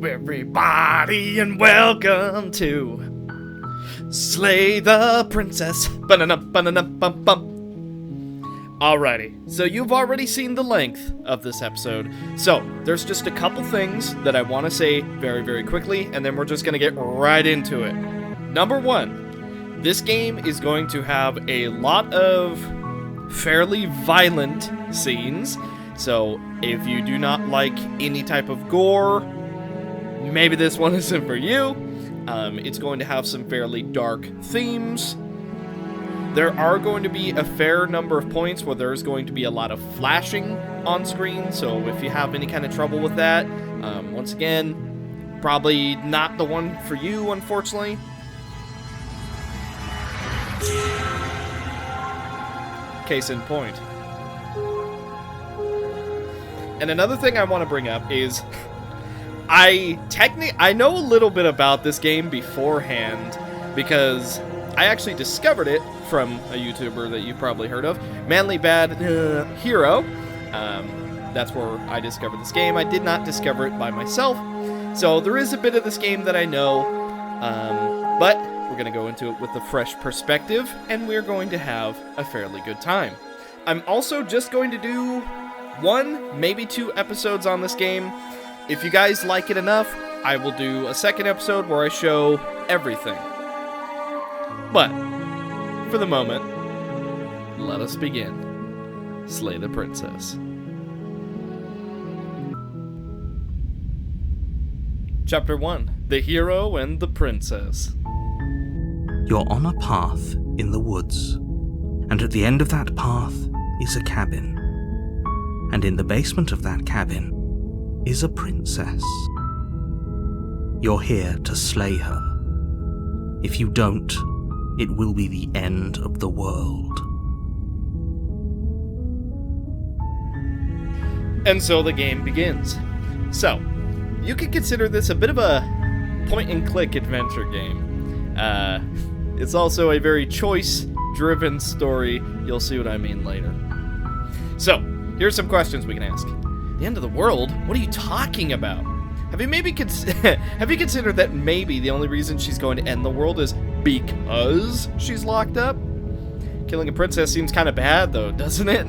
everybody, and welcome to Slay the Princess. Alrighty, so you've already seen the length of this episode, so there's just a couple things that I want to say very, very quickly, and then we're just going to get right into it. Number one, this game is going to have a lot of fairly violent scenes, so if you do not like any type of gore, maybe this one isn't for you. It's going to have some fairly dark themes. There are going to be a fair number of points where there's going to be a lot of flashing on screen, so if you have any kind of trouble with that, once again, probably not the one for you, unfortunately. Case in point. And another thing I want to bring up is I know a little bit about this game beforehand because I actually discovered it from a YouTuber that you've probably heard of, Manly Bad Hero. That's where I discovered this game. I did not discover it by myself, so there is a bit of this game that I know, but we're going to go into it with a fresh perspective, and we're going to have a fairly good time. I'm also just going to do 1, maybe 2 episodes on this game. If you guys like it enough, I will do a second episode where I show everything. But, for the moment, let us begin. Slay the Princess. Chapter 1. The Hero and the Princess. You're on a path in the woods, and at the end of that path is a cabin. And in the basement of that cabin is a princess. You're here to slay her. If you don't, it will be the end of the world. And so the game begins. So, you can consider this a bit of a point-and-click adventure game. It's also a very choice-driven story. You'll see what I mean later. So, here's some questions we can ask. The end of the world? What are you talking about? Have you considered that maybe the only reason she's going to end the world is because she's locked up? Killing a princess seems kind of bad, though, doesn't it?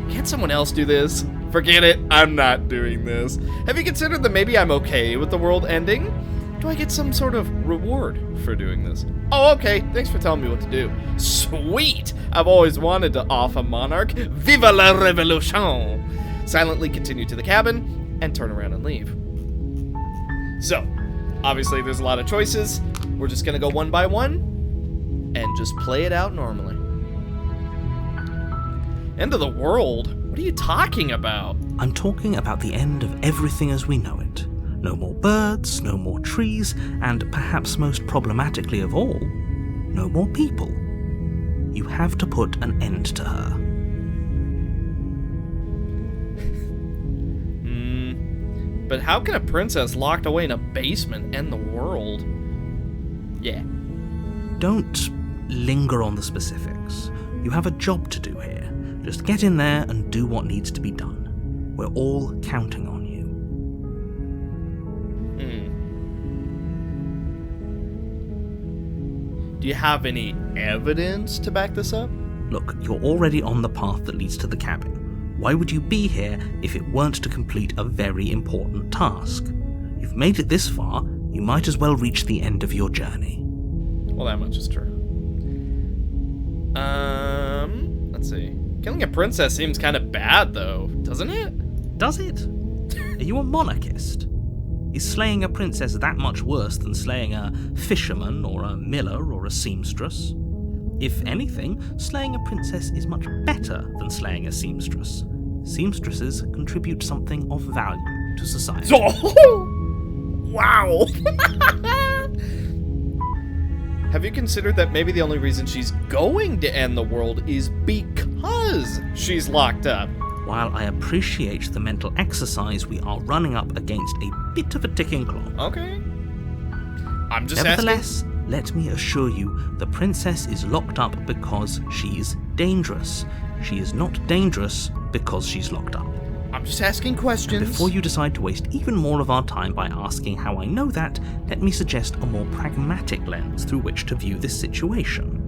Can't someone else do this? Forget it, I'm not doing this. Have you considered that maybe I'm okay with the world ending? Do I get some sort of reward for doing this? Oh, okay, thanks for telling me what to do. Sweet! I've always wanted to off a monarch. Viva la revolution! Silently continue to the cabin and turn around and leave. So, obviously there's a lot of choices. We're just gonna go one by one and just play it out normally. End of the world? What are you talking about? I'm talking about the end of everything as we know it. No more birds, no more trees, and perhaps most problematically of all, no more people. You have to put an end to her. But how can a princess locked away in a basement end the world? Yeah. Don't linger on the specifics. You have a job to do here. Just get in there and do what needs to be done. We're all counting on you. Do you have any evidence to back this up? Look, you're already on the path that leads to the cabin. Why would you be here if it weren't to complete a very important task? You've made it this far, you might as well reach the end of your journey. Well, that much is true. Let's see. Killing a princess seems kind of bad, though, doesn't it? Does it? Are you a monarchist? Is slaying a princess that much worse than slaying a fisherman or a miller or a seamstress? If anything, slaying a princess is much better than slaying a seamstress. Seamstresses contribute something of value to society. Wow! Have you considered that maybe the only reason she's going to end the world is because she's locked up? While I appreciate the mental exercise, we are running up against a bit of a ticking clock. Okay. I'm just Nevertheless, let me assure you, the princess is locked up because she's dangerous. She is not dangerous because she's locked up. I'm just asking questions. Before you decide to waste even more of our time by asking how I know that, let me suggest a more pragmatic lens through which to view this situation.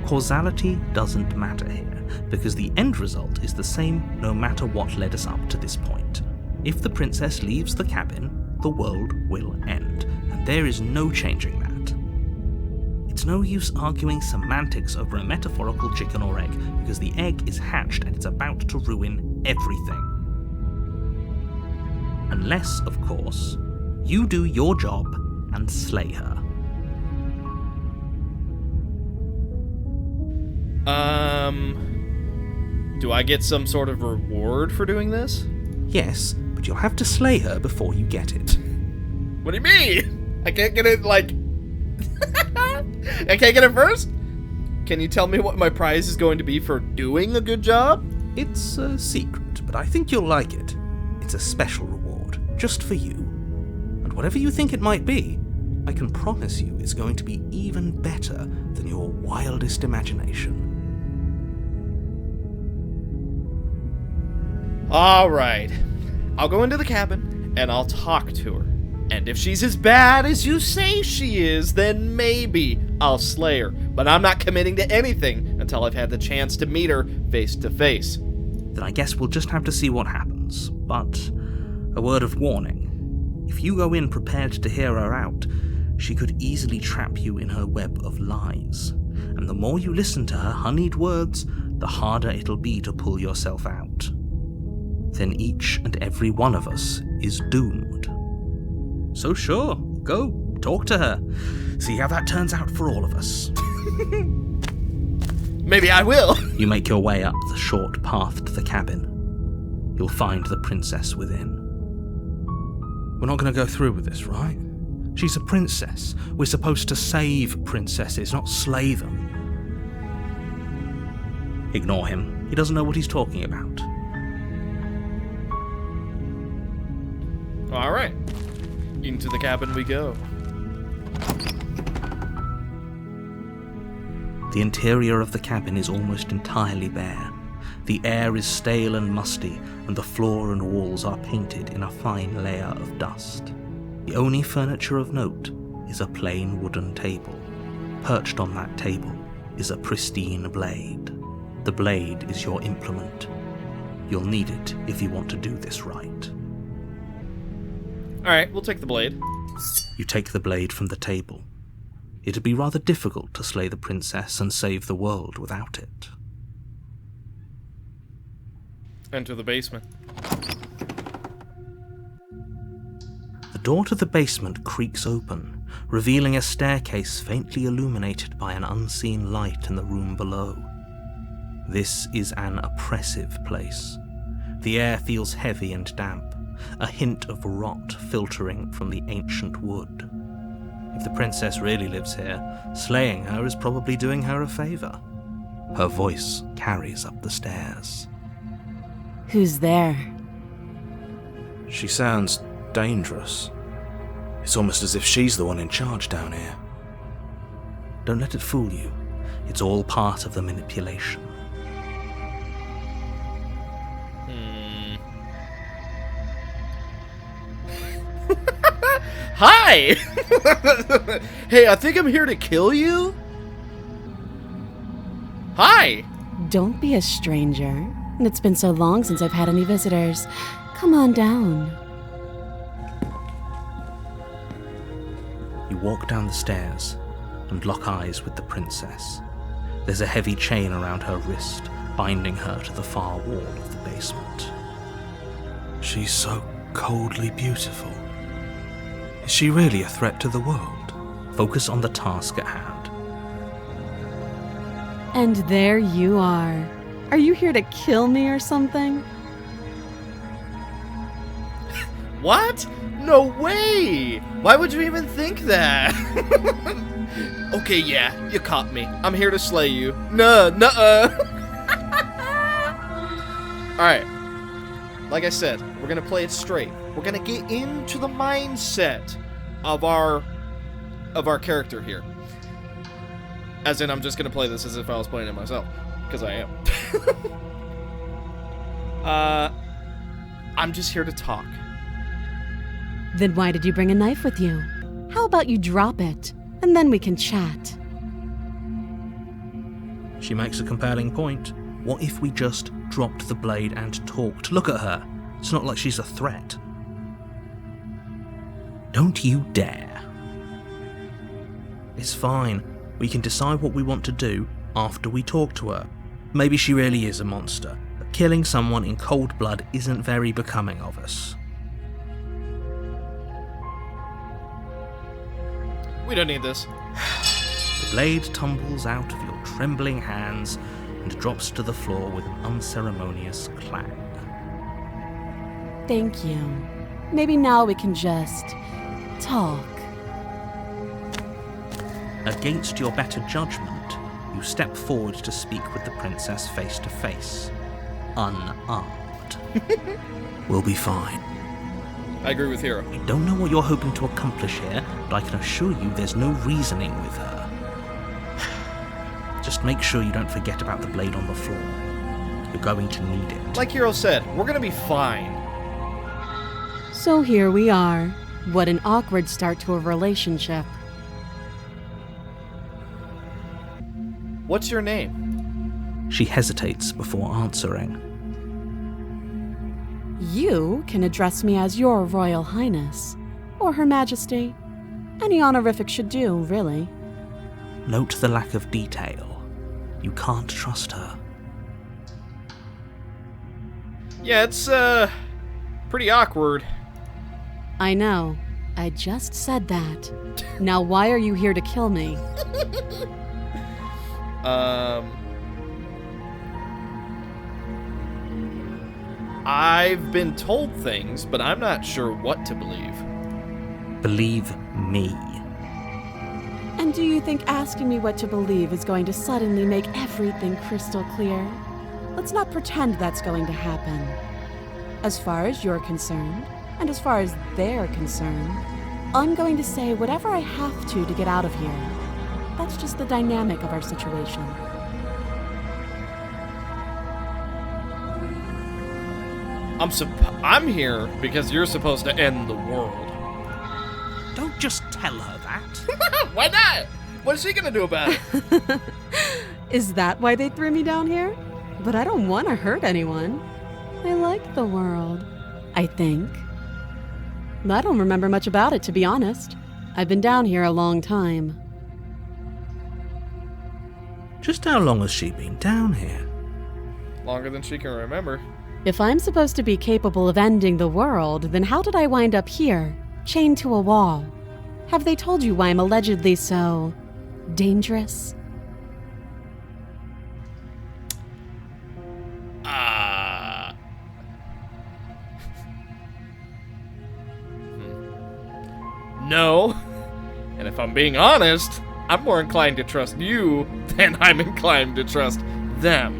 Causality doesn't matter here, because the end result is the same no matter what led us up to this point. If the princess leaves the cabin, the world will end, and there is no changing that. It's no use arguing semantics over a metaphorical chicken or egg, because the egg is hatched and it's about to ruin everything. Unless, of course, you do your job and slay her. Do I get some sort of reward for doing this? Yes, but you'll have to slay her before you get it. What do you mean? I can't get it, like... I can't get it first? Can you tell me what my prize is going to be for doing a good job? It's a secret, but I think you'll like it. It's a special reward, just for you. And whatever you think it might be, I can promise you it's going to be even better than your wildest imagination. Alright. I'll go into the cabin, and I'll talk to her. And if she's as bad as you say she is, then maybe I'll slay her. But I'm not committing to anything until I've had the chance to meet her face to face. Then I guess we'll just have to see what happens. But a word of warning. If you go in prepared to hear her out, she could easily trap you in her web of lies. And the more you listen to her honeyed words, the harder it'll be to pull yourself out. Then each and every one of us is doomed. So sure, go, talk to her. See how that turns out for all of us. Maybe I will. You make your way up the short path to the cabin. You'll find the princess within. We're not going to go through with this, right? She's a princess. We're supposed to save princesses, not slay them. Ignore him. He doesn't know what he's talking about. Alright. Into the cabin we go. The interior of the cabin is almost entirely bare. The air is stale and musty, and the floor and walls are painted in a fine layer of dust. The only furniture of note is a plain wooden table. Perched on that table is a pristine blade. The blade is your implement. You'll need it if you want to do this right. Alright, we'll take the blade. You take the blade from the table. It'd be rather difficult to slay the princess and save the world without it. Enter the basement. The door to the basement creaks open, revealing a staircase faintly illuminated by an unseen light in the room below. This is an oppressive place. The air feels heavy and damp, a hint of rot filtering from the ancient wood. If the princess really lives here, slaying her is probably doing her a favor. Her voice carries up the stairs. Who's there? She sounds dangerous. It's almost as if she's the one in charge down here. Don't let it fool you. It's all part of the manipulation. Hi! Hey, I think I'm here to kill you? Hi! Don't be a stranger. It's been so long since I've had any visitors. Come on down. You walk down the stairs and lock eyes with the princess. There's a heavy chain around her wrist, binding her to the far wall of the basement. She's so coldly beautiful. Is she really a threat to the world? Focus on the task at hand. And there you are. Are you here to kill me or something? What? No way! Why would you even think that? Okay, yeah, you caught me. I'm here to slay you. Nuh-uh. Alright. Like I said, we're gonna play it straight. We're gonna get into the mindset of our character here. As in, I'm just gonna play this as if I was playing it myself. Because I am. I'm just here to talk. Then why did you bring a knife with you? How about you drop it, and then we can chat? She makes a compelling point. What if we just dropped the blade and talked? Look at her. It's not like she's a threat. Don't you dare. It's fine. We can decide what we want to do after we talk to her. Maybe she really is a monster, but killing someone in cold blood isn't very becoming of us. We don't need this. The blade tumbles out of your trembling hands and drops to the floor with an unceremonious clang. Thank you. Maybe now we can just talk. Against your better judgment, you step forward to speak with the princess face to face, unarmed. We'll be fine. I agree with Hero. I don't know what you're hoping to accomplish here, but I can assure you there's no reasoning with her. Just make sure you don't forget about the blade on the floor. You're going to need it. Like Hero said, we're gonna be fine. So here we are. What an awkward start to a relationship. What's your name? She hesitates before answering. You can address me as Your Royal Highness, or Her Majesty. Any honorific should do, really. Note the lack of detail. You can't trust her. Yeah, it's, pretty awkward. I know. I just said that. Now why are you here to kill me? I've been told things, but I'm not sure what to believe. Believe me. And do you think asking me what to believe is going to suddenly make everything crystal clear? Let's not pretend that's going to happen. As far as you're concerned, and as far as they're concerned, I'm going to say whatever I have to get out of here. That's just the dynamic of our situation. I'm here because you're supposed to end the world. Don't just tell her that. Why not? What's she gonna do about it? Is that why they threw me down here? But I don't want to hurt anyone. I like the world, I think. I don't remember much about it, to be honest. I've been down here a long time. Just how long has she been down here? Longer than she can remember. If I'm supposed to be capable of ending the world, then how did I wind up here, chained to a wall? Have they told you why I'm allegedly so dangerous? No. And if I'm being honest, I'm more inclined to trust you than I'm inclined to trust them.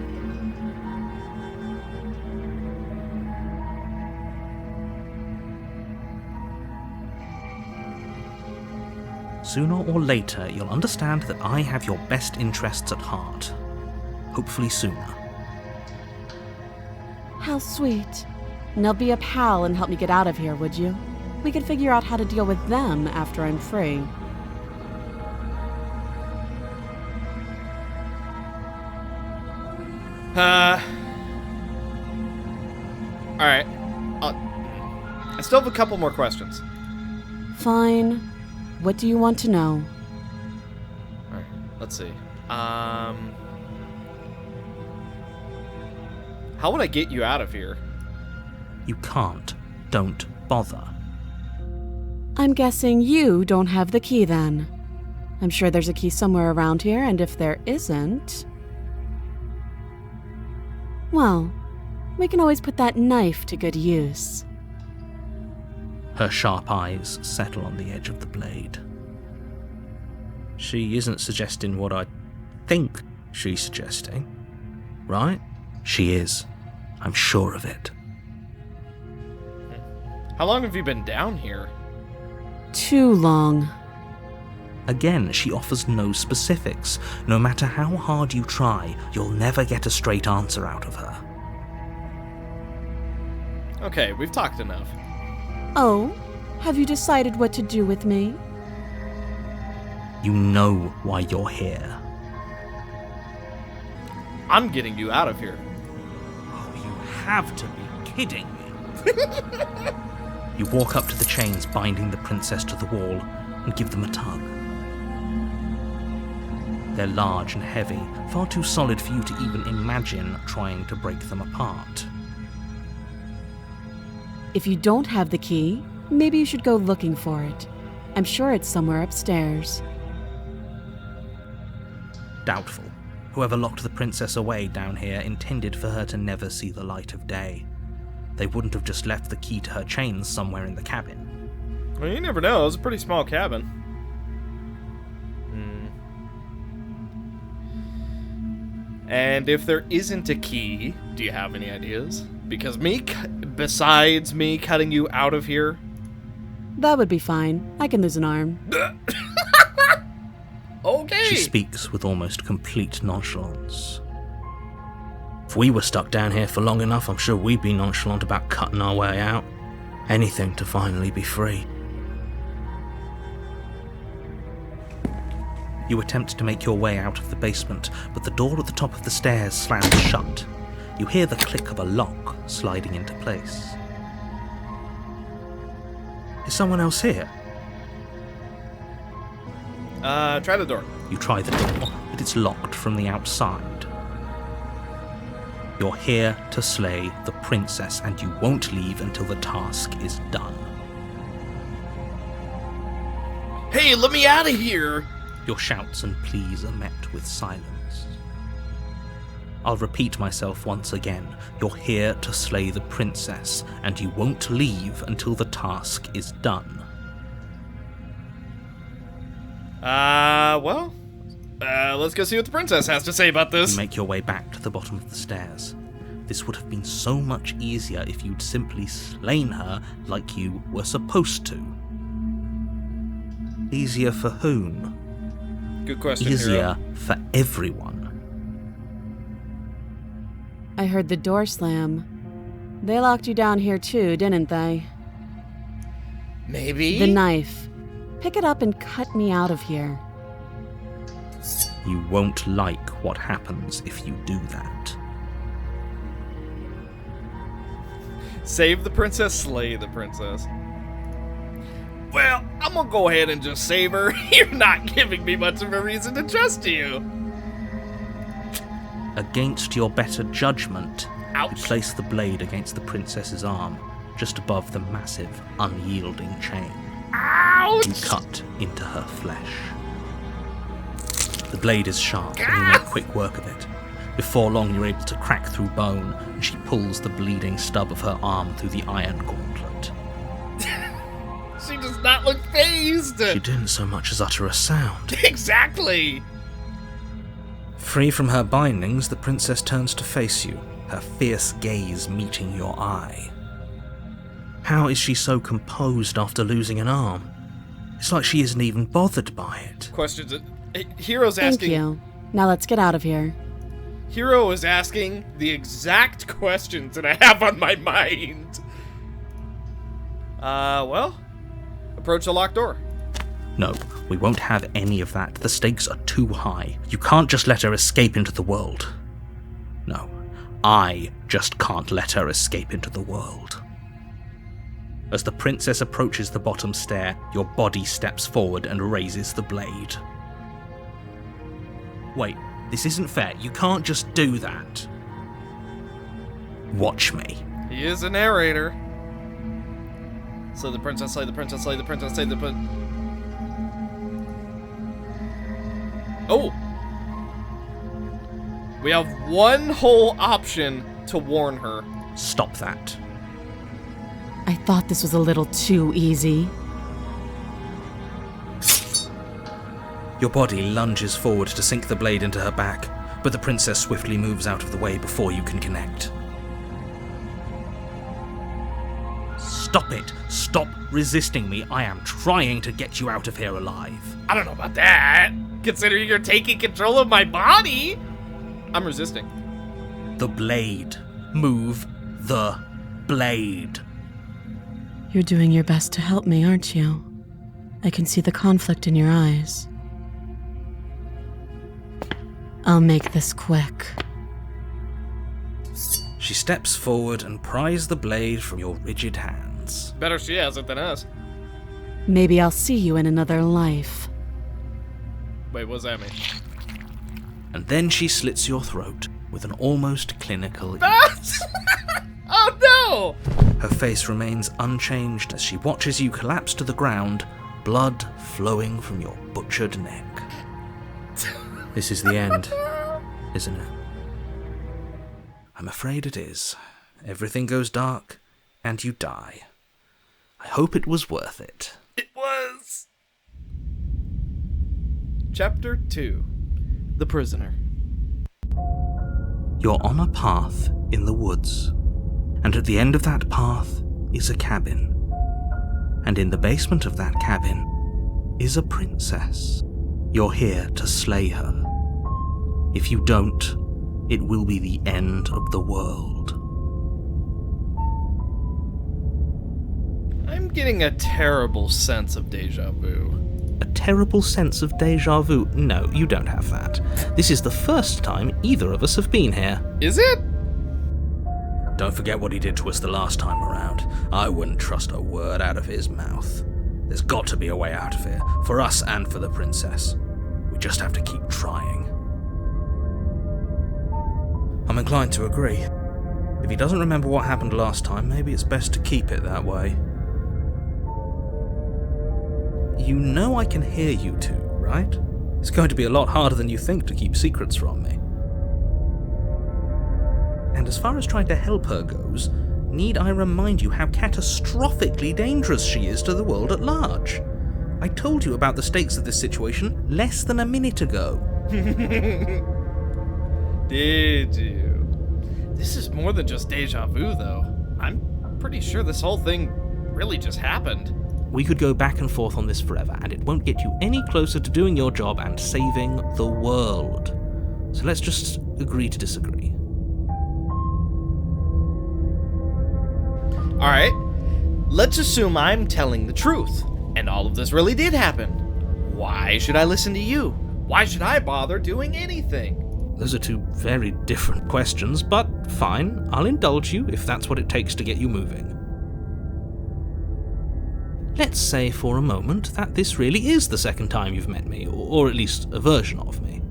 Sooner or later, you'll understand that I have your best interests at heart. Hopefully sooner. How sweet. Now be a pal and help me get out of here, would you? We could figure out how to deal with them after I'm free. Alright. I still have a couple more questions. Fine. What do you want to know? Alright, let's see. How would I get you out of here? You can't. Don't bother. I'm guessing you don't have the key then. I'm sure there's a key somewhere around here, and if there isn't... well, we can always put that knife to good use. Her sharp eyes settle on the edge of the blade. She isn't suggesting what I think she's suggesting, right? She is. I'm sure of it. How long have you been down here? Too long. Again, she offers no specifics. No matter how hard you try, you'll never get a straight answer out of her. Okay, we've talked enough. Oh, have you decided what to do with me? You know why you're here. I'm getting you out of here. Oh, you have to be kidding me. You walk up to the chains binding the princess to the wall and give them a tug. They're large and heavy, far too solid for you to even imagine trying to break them apart. If you don't have the key, maybe you should go looking for it. I'm sure it's somewhere upstairs. Doubtful. Whoever locked the princess away down here intended for her to never see the light of day. They wouldn't have just left the key to her chains somewhere in the cabin. Well, you never know. It's a pretty small cabin. And if there isn't a key, do you have any ideas? Because besides me cutting you out of here... That would be fine. I can lose an arm. Okay. She speaks with almost complete nonchalance. If we were stuck down here for long enough, I'm sure we'd be nonchalant about cutting our way out. Anything to finally be free. You attempt to make your way out of the basement, but the door at the top of the stairs slams shut. You hear the click of a lock sliding into place. Is someone else here? Try the door. You try the door, but it's locked from the outside. You're here to slay the princess, and you won't leave until the task is done. Hey, let me out of here! Your shouts and pleas are met with silence. I'll repeat myself once again. You're here to slay the princess, and you won't leave until the task is done. Let's go see what the princess has to say about this. You make your way back to the bottom of the stairs. This would have been so much easier if you'd simply slain her like you were supposed to. Easier for whom? Good question, Easier Hero. for everyone. I heard the door slam. They locked you down here too, didn't they? Maybe? The knife. Pick it up and cut me out of here. You won't like what happens if you do that. Save the princess, slay the princess. Well, I'm gonna go ahead and just save her. You're not giving me much of a reason to trust you. Against your better judgment, Ouch. you place the blade against the princess's arm, just above the massive, unyielding chain. Ouch! You cut into her flesh. The blade is sharp, and you make quick work of it. Before long, you're able to crack through bone, and she pulls the bleeding stub of her arm through the iron gauntlet. She does not look fazed. She didn't so much as utter a sound. Exactly. Free from her bindings, the princess turns to face you, her fierce gaze meeting your eye. How is she so composed after losing an arm? It's like she isn't even bothered by it. Questions. Hero's Thank asking. you. Now let's get out of here. Hero is asking the exact questions that I have on my mind. Well, approach the locked door. No, we won't have any of that. The stakes are too high. You can't just let her escape into the world. No, I just can't let her escape into the world. As the princess approaches the bottom stair, your body steps forward and raises the blade. Wait, this isn't fair. You can't just do that. Watch me. He is a narrator. Slay the princess, slay the princess, slay the princess, slay the princess. Oh! We have one whole option to warn her. Stop that. I thought this was a little too easy. Your body lunges forward to sink the blade into her back, but the princess swiftly moves out of the way before you can connect. Stop it! Stop resisting me! I am trying to get you out of here alive. I don't know about that. Considering you're taking control of my body. I'm resisting. The blade. Move the blade. You're doing your best to help me, aren't you? I can see the conflict in your eyes. I'll make this quick. She steps forward and pries the blade from your rigid hands. Better she has it than us. Maybe I'll see you in another life. Wait, what does that mean? And then she slits your throat with an almost clinical Oh no! Her face remains unchanged as she watches you collapse to the ground, blood flowing from your butchered neck. This is the end, isn't it? I'm afraid it is. Everything goes dark, and you die. I hope it was worth it. It was! Chapter 2. The Prisoner. You're on a path in the woods, and at the end of that path is a cabin. And in the basement of that cabin is a princess. You're here to slay her. If you don't, it will be the end of the world. I'm getting a terrible sense of deja vu. A terrible sense of deja vu? No, you don't have that. This is the first time either of us have been here. Is it? Don't forget what he did to us the last time around. I wouldn't trust a word out of his mouth. There's got to be a way out of here, for us and for the princess. We just have to keep trying. I'm inclined to agree. If he doesn't remember what happened last time, maybe it's best to keep it that way. You know I can hear you two, right? It's going to be a lot harder than you think to keep secrets from me. And as far as trying to help her goes, need I remind you how catastrophically dangerous she is to the world at large? I told you about the stakes of this situation less than a minute ago. Did you? This is more than just deja vu, though. I'm pretty sure this whole thing really just happened. We could go back and forth on this forever, and it won't get you any closer to doing your job and saving the world. So let's just agree to disagree. Alright, let's assume I'm telling the truth, and all of this really did happen. Why should I listen to you? Why should I bother doing anything? Those are two very different questions, but fine, I'll indulge you if that's what it takes to get you moving. Let's say for a moment that this really is the second time you've met me, or at least a version of me.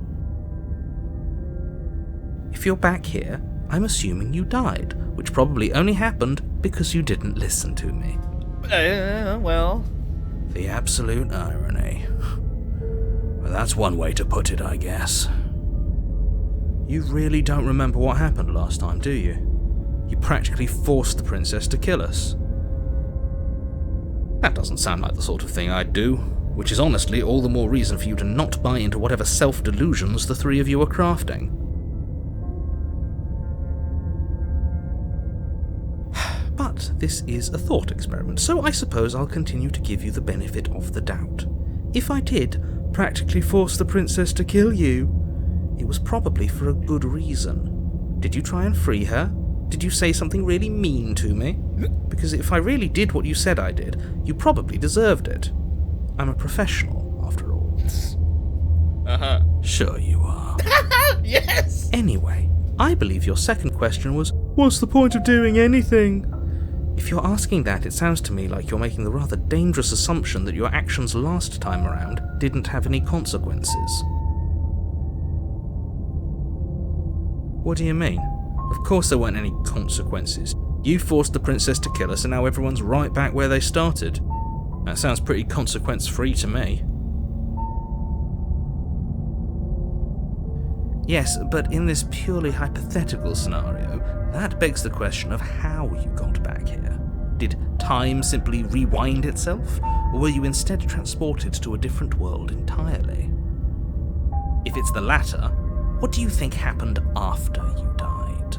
If you're back here, I'm assuming you died, which probably only happened because you didn't listen to me. Well... The absolute irony. Well, that's one way to put it, I guess. You really don't remember what happened last time, do you? You practically forced the princess to kill us. That doesn't sound like the sort of thing I'd do, which is honestly all the more reason for you to not buy into whatever self-delusions the three of you are crafting. But this is a thought experiment, so I suppose I'll continue to give you the benefit of the doubt. If I did practically force the princess to kill you, it was probably for a good reason. Did you try and free her? Did you say something really mean to me? Because if I really did what you said I did, you probably deserved it. I'm a professional, after all. Uh-huh. Sure you are. Yes! Anyway, I believe your second question was, what's the point of doing anything? If you're asking that, it sounds to me like you're making the rather dangerous assumption that your actions last time around didn't have any consequences. What do you mean? Of course there weren't any consequences. You forced the princess to kill us and now everyone's right back where they started. That sounds pretty consequence-free to me. Yes, but in this purely hypothetical scenario, that begs the question of how you got back here. Did time simply rewind itself, or were you instead transported to a different world entirely? If it's the latter, what do you think happened after you died?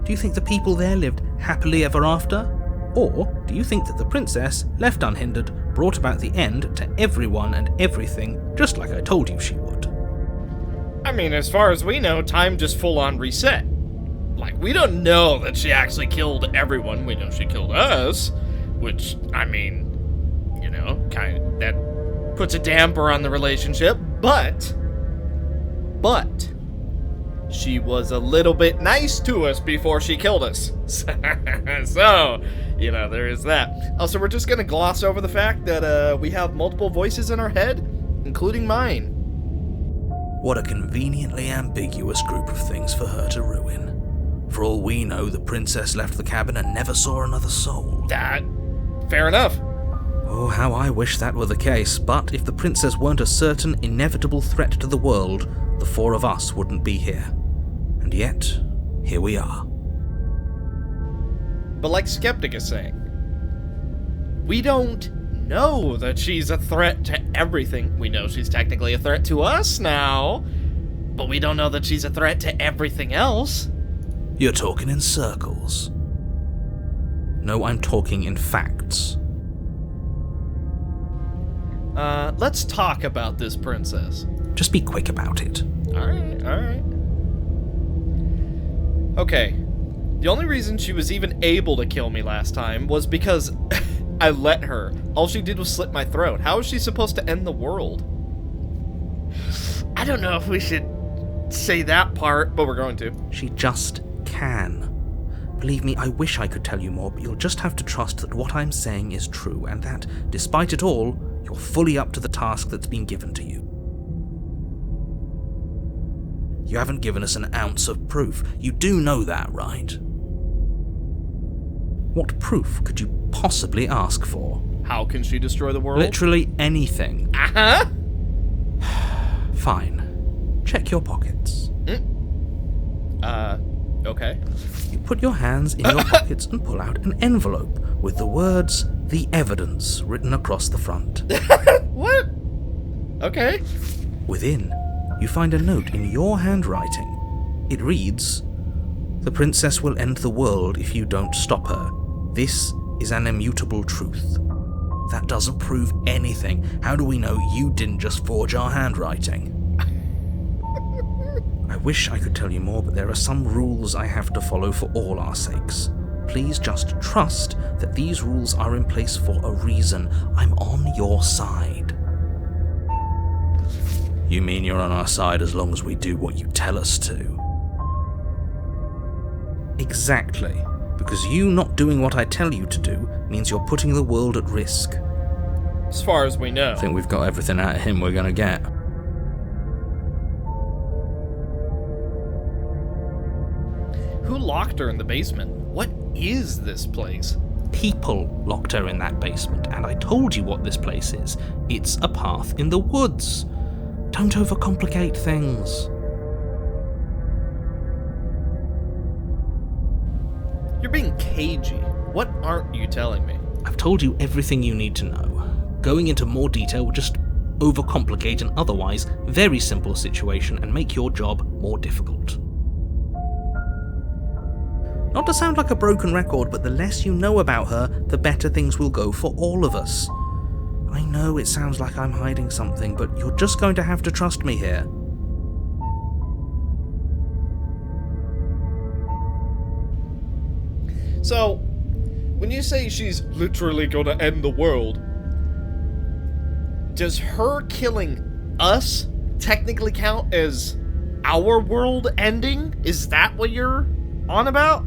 Do you think the people there lived happily ever after? Or do you think that the princess, left unhindered, brought about the end to everyone and everything, just like I told you she would? I mean, as far as we know, time just full-on reset. Like, we don't know that she actually killed everyone. We know she killed us, which, I mean, you know, that puts a damper on the relationship, but she was a little bit nice to us before she killed us. So, you know, there is that. Also, we're just gonna gloss over the fact that we have multiple voices in our head, including mine. What a conveniently ambiguous group of things for her to ruin. For all we know, the princess left the cabin and never saw another soul. Fair enough. Oh, how I wish that were the case, but if the princess weren't a certain, inevitable threat to the world, the four of us wouldn't be here. And yet, here we are. But like Skeptic is saying, we don't know that she's a threat to everything. We know she's technically a threat to us now, but we don't know that she's a threat to everything else. You're talking in circles. No, I'm talking in facts. Let's talk about this princess. Just be quick about it. Alright. Okay. The only reason she was even able to kill me last time was because I let her. All she did was slit my throat. How is she supposed to end the world? I don't know if we should say that part, but we're going to. She just can. Believe me, I wish I could tell you more, but you'll just have to trust that what I'm saying is true, and that, despite it all, you're fully up to the task that's been given to you. You haven't given us an ounce of proof. You do know that, right? What proof could you possibly ask for? How can she destroy the world? Literally anything. Uh-huh. Fine. Check your pockets. Okay. You put your hands in your pockets and pull out an envelope with the words, "The Evidence," written across the front. What? Okay. Within, you find a note in your handwriting. It reads, "The princess will end the world if you don't stop her. This is an immutable truth." That doesn't prove anything. How do we know you didn't just forge our handwriting? I wish I could tell you more, but there are some rules I have to follow for all our sakes. Please just trust that these rules are in place for a reason. I'm on your side. You mean you're on our side as long as we do what you tell us to? Exactly. Because you not doing what I tell you to do means you're putting the world at risk. As far as we know. I think we've got everything out of him we're gonna get. Who locked her in the basement? What is this place? People locked her in that basement, and I told you what this place is. It's a path in the woods. Don't overcomplicate things. You're being cagey. What aren't you telling me? I've told you everything you need to know. Going into more detail would just overcomplicate an otherwise very simple situation and make your job more difficult. Not to sound like a broken record, but the less you know about her, the better things will go for all of us. I know it sounds like I'm hiding something, but you're just going to have to trust me here. So, when you say she's literally gonna end the world, does her killing us technically count as our world ending? Is that what you're on about?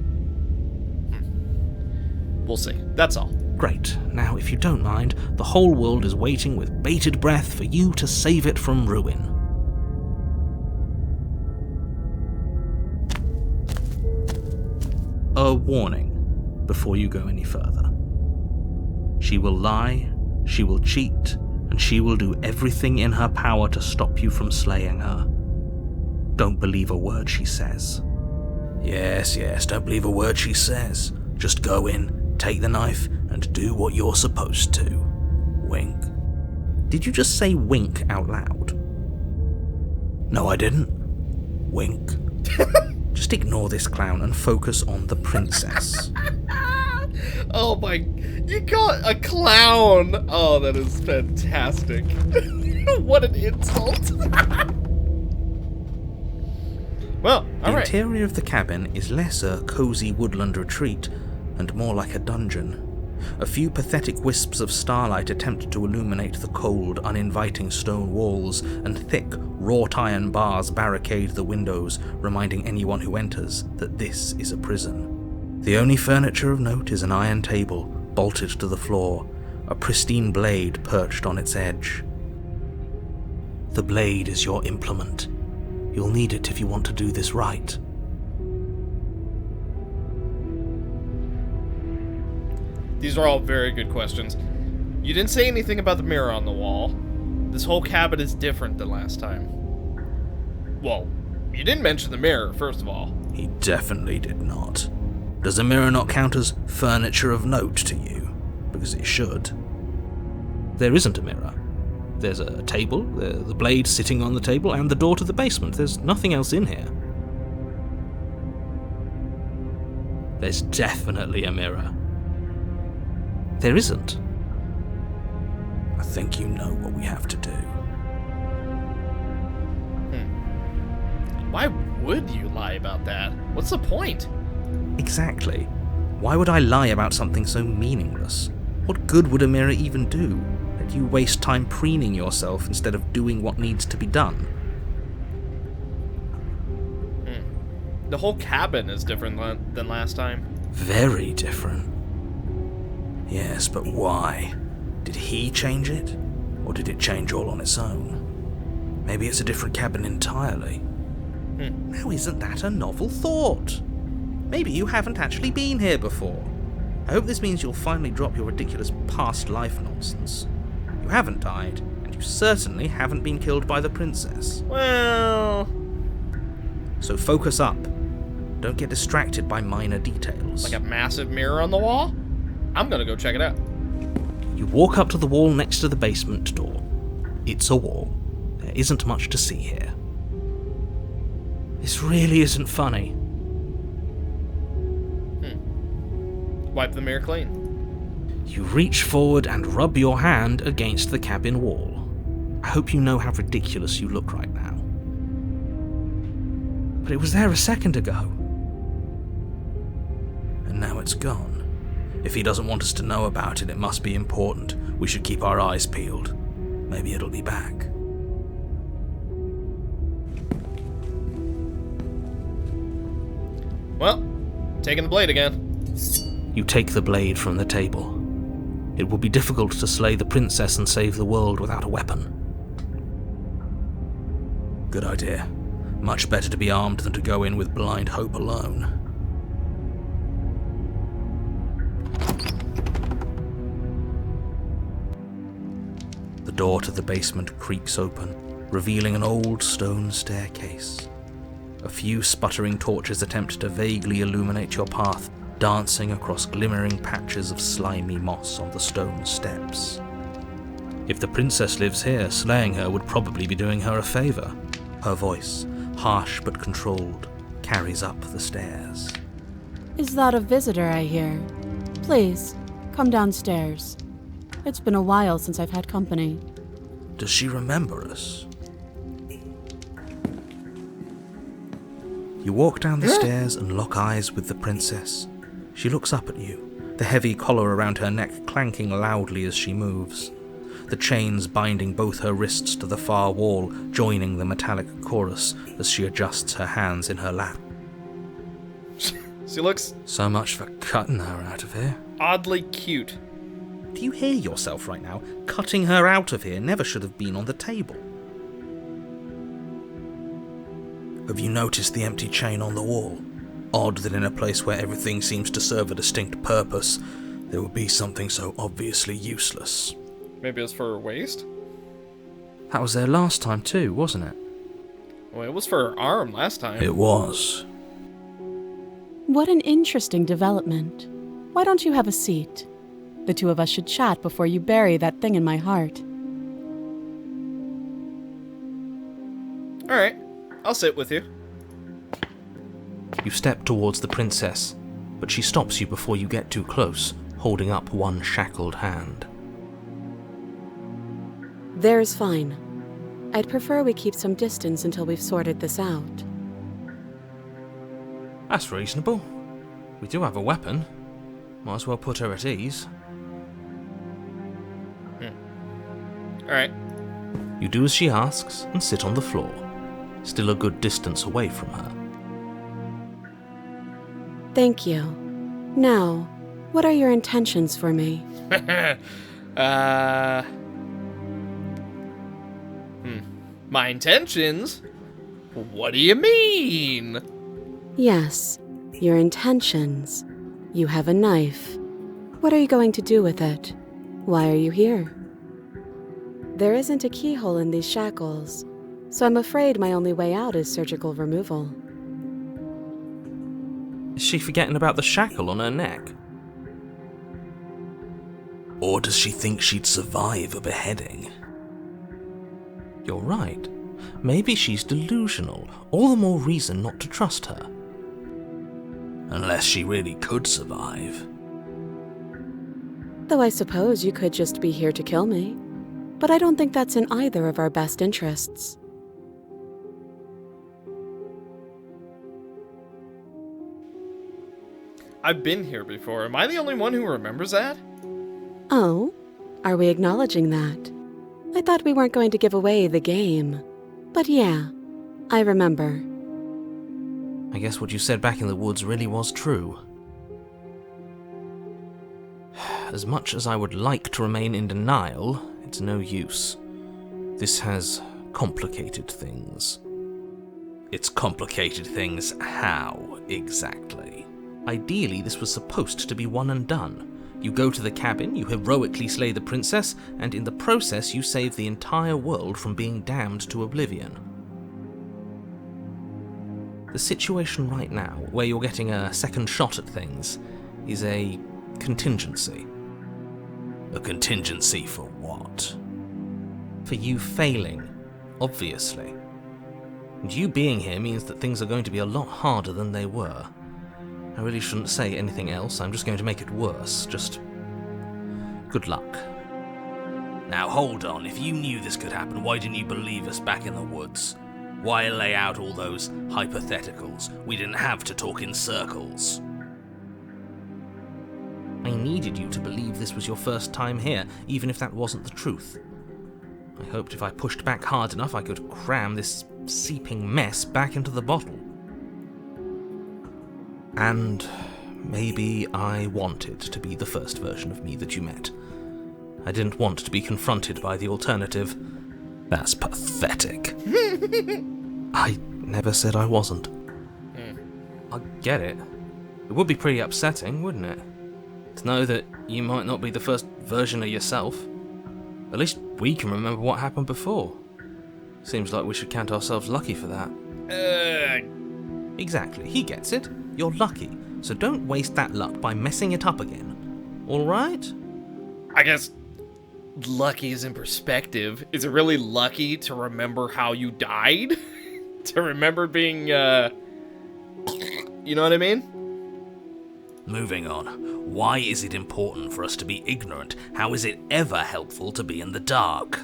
We'll see. That's all. Great. Now, if you don't mind, the whole world is waiting with bated breath for you to save it from ruin. A warning before you go any further. She will lie, she will cheat, and she will do everything in her power to stop you from slaying her. Don't believe a word she says. Yes, don't believe a word she says. Just go in, take the knife, and do what you're supposed to. Wink. Did you just say wink out loud? No, I didn't. Wink. Just ignore this clown and focus on the princess. Oh my... You got a clown! Oh, that is fantastic. What an insult. Well, The alright. interior of the cabin is less a cozy woodland retreat and more like a dungeon. A few pathetic wisps of starlight attempt to illuminate the cold, uninviting stone walls, and thick, wrought iron bars barricade the windows, reminding anyone who enters that this is a prison. The only furniture of note is an iron table, bolted to the floor, a pristine blade perched on its edge. The blade is your implement. You'll need it if you want to do this right. These are all very good questions. You didn't say anything about the mirror on the wall. This whole cabin is different than last time. Well, you didn't mention the mirror, first of all. He definitely did not. Does a mirror not count as furniture of note to you? Because it should. There isn't a mirror. There's a table, the blade sitting on the table, and the door to the basement. There's nothing else in here. There's definitely a mirror. There isn't. I think you know what we have to do. Why would you lie about that? What's the point? Exactly. Why would I lie about something so meaningless? What good would a mirror even do? Let you waste time preening yourself instead of doing what needs to be done. The whole cabin is different than last time. Very different. Yes, but why? Did he change it? Or did it change all on its own? Maybe it's a different cabin entirely. Now isn't that a novel thought? Maybe you haven't actually been here before. I hope this means you'll finally drop your ridiculous past life nonsense. You haven't died, and you certainly haven't been killed by the princess. Well... So focus up. Don't get distracted by minor details. Like a massive mirror on the wall? I'm gonna go check it out. You walk up to the wall next to the basement door. It's a wall. There isn't much to see here. This really isn't funny. Wipe the mirror clean. You reach forward and rub your hand against the cabin wall. I hope you know how ridiculous you look right now. But it was there a second ago. And now it's gone. If he doesn't want us to know about it, it must be important. We should keep our eyes peeled. Maybe it'll be back. Well, taking the blade again. You take the blade from the table. It will be difficult to slay the princess and save the world without a weapon. Good idea. Much better to be armed than to go in with blind hope alone. The door to the basement creaks open, revealing an old stone staircase. A few sputtering torches attempt to vaguely illuminate your path, dancing across glimmering patches of slimy moss on the stone steps. If the princess lives here, slaying her would probably be doing her a favour. Her voice, harsh but controlled, carries up the stairs. Is that a visitor I hear? Please, come downstairs. It's been a while since I've had company. Does she remember us? You walk down the stairs and lock eyes with the princess. She looks up at you, the heavy collar around her neck clanking loudly as she moves. The chains binding both her wrists to the far wall, joining the metallic chorus as she adjusts her hands in her lap. She looks So much for cutting her out of here. oddly cute. Do you hear yourself right now? Cutting her out of here never should have been on the table. Have you noticed the empty chain on the wall? Odd that in a place where everything seems to serve a distinct purpose, there would be something so obviously useless. Maybe it's for her waist? That was there last time too, wasn't it? Well, it was for her arm last time. It was. What an interesting development. Why don't you have a seat? The two of us should chat before you bury that thing in my heart. Alright, I'll sit with you. You step towards the princess, but she stops you before you get too close, holding up one shackled hand. There's fine. I'd prefer we keep some distance until we've sorted this out. That's reasonable. We do have a weapon. Might as well put her at ease. Alright. You do as she asks and sit on the floor, still a good distance away from her. Thank you. Now, what are your intentions for me? My intentions? What do you mean? Yes, your intentions. You have a knife. What are you going to do with it? Why are you here? There isn't a keyhole in these shackles, so I'm afraid my only way out is surgical removal. Is she forgetting about the shackle on her neck? Or does she think she'd survive a beheading? You're right. Maybe she's delusional. All the more reason not to trust her. Unless she really could survive. Though I suppose you could just be here to kill me. But I don't think that's in either of our best interests. I've been here before. Am I the only one who remembers that? Oh? Are we acknowledging that? I thought we weren't going to give away the game. But yeah, I remember. I guess what you said back in the woods really was true. As much as I would like to remain in denial, it's no use. This has complicated things. It's complicated things how, exactly? Ideally, this was supposed to be one and done. You go to the cabin, you heroically slay the princess, and in the process you save the entire world from being damned to oblivion. The situation right now, where you're getting a second shot at things, is a contingency. A contingency for what? For you failing, obviously. And you being here means that things are going to be a lot harder than they were. I really shouldn't say anything else, I'm just going to make it worse. Just good luck. Now hold on, if you knew this could happen, why didn't you believe us back in the woods? Why lay out all those hypotheticals? We didn't have to talk in circles. I needed you to believe this was your first time here, even if that wasn't the truth. I hoped if I pushed back hard enough I could cram this seeping mess back into the bottle. And maybe I wanted to be the first version of me that you met. I didn't want to be confronted by the alternative. That's pathetic. I never said I wasn't. I get it. It would be pretty upsetting, wouldn't it? To know that you might not be the first version of yourself. At least we can remember what happened before. Seems like we should count ourselves lucky for that. Exactly, he gets it. You're lucky, so don't waste that luck by messing it up again. Alright? I guess lucky is in perspective. Is it really lucky to remember how you died? To remember being, you know what I mean? Moving on. Why is it important for us to be ignorant? How is it ever helpful to be in the dark?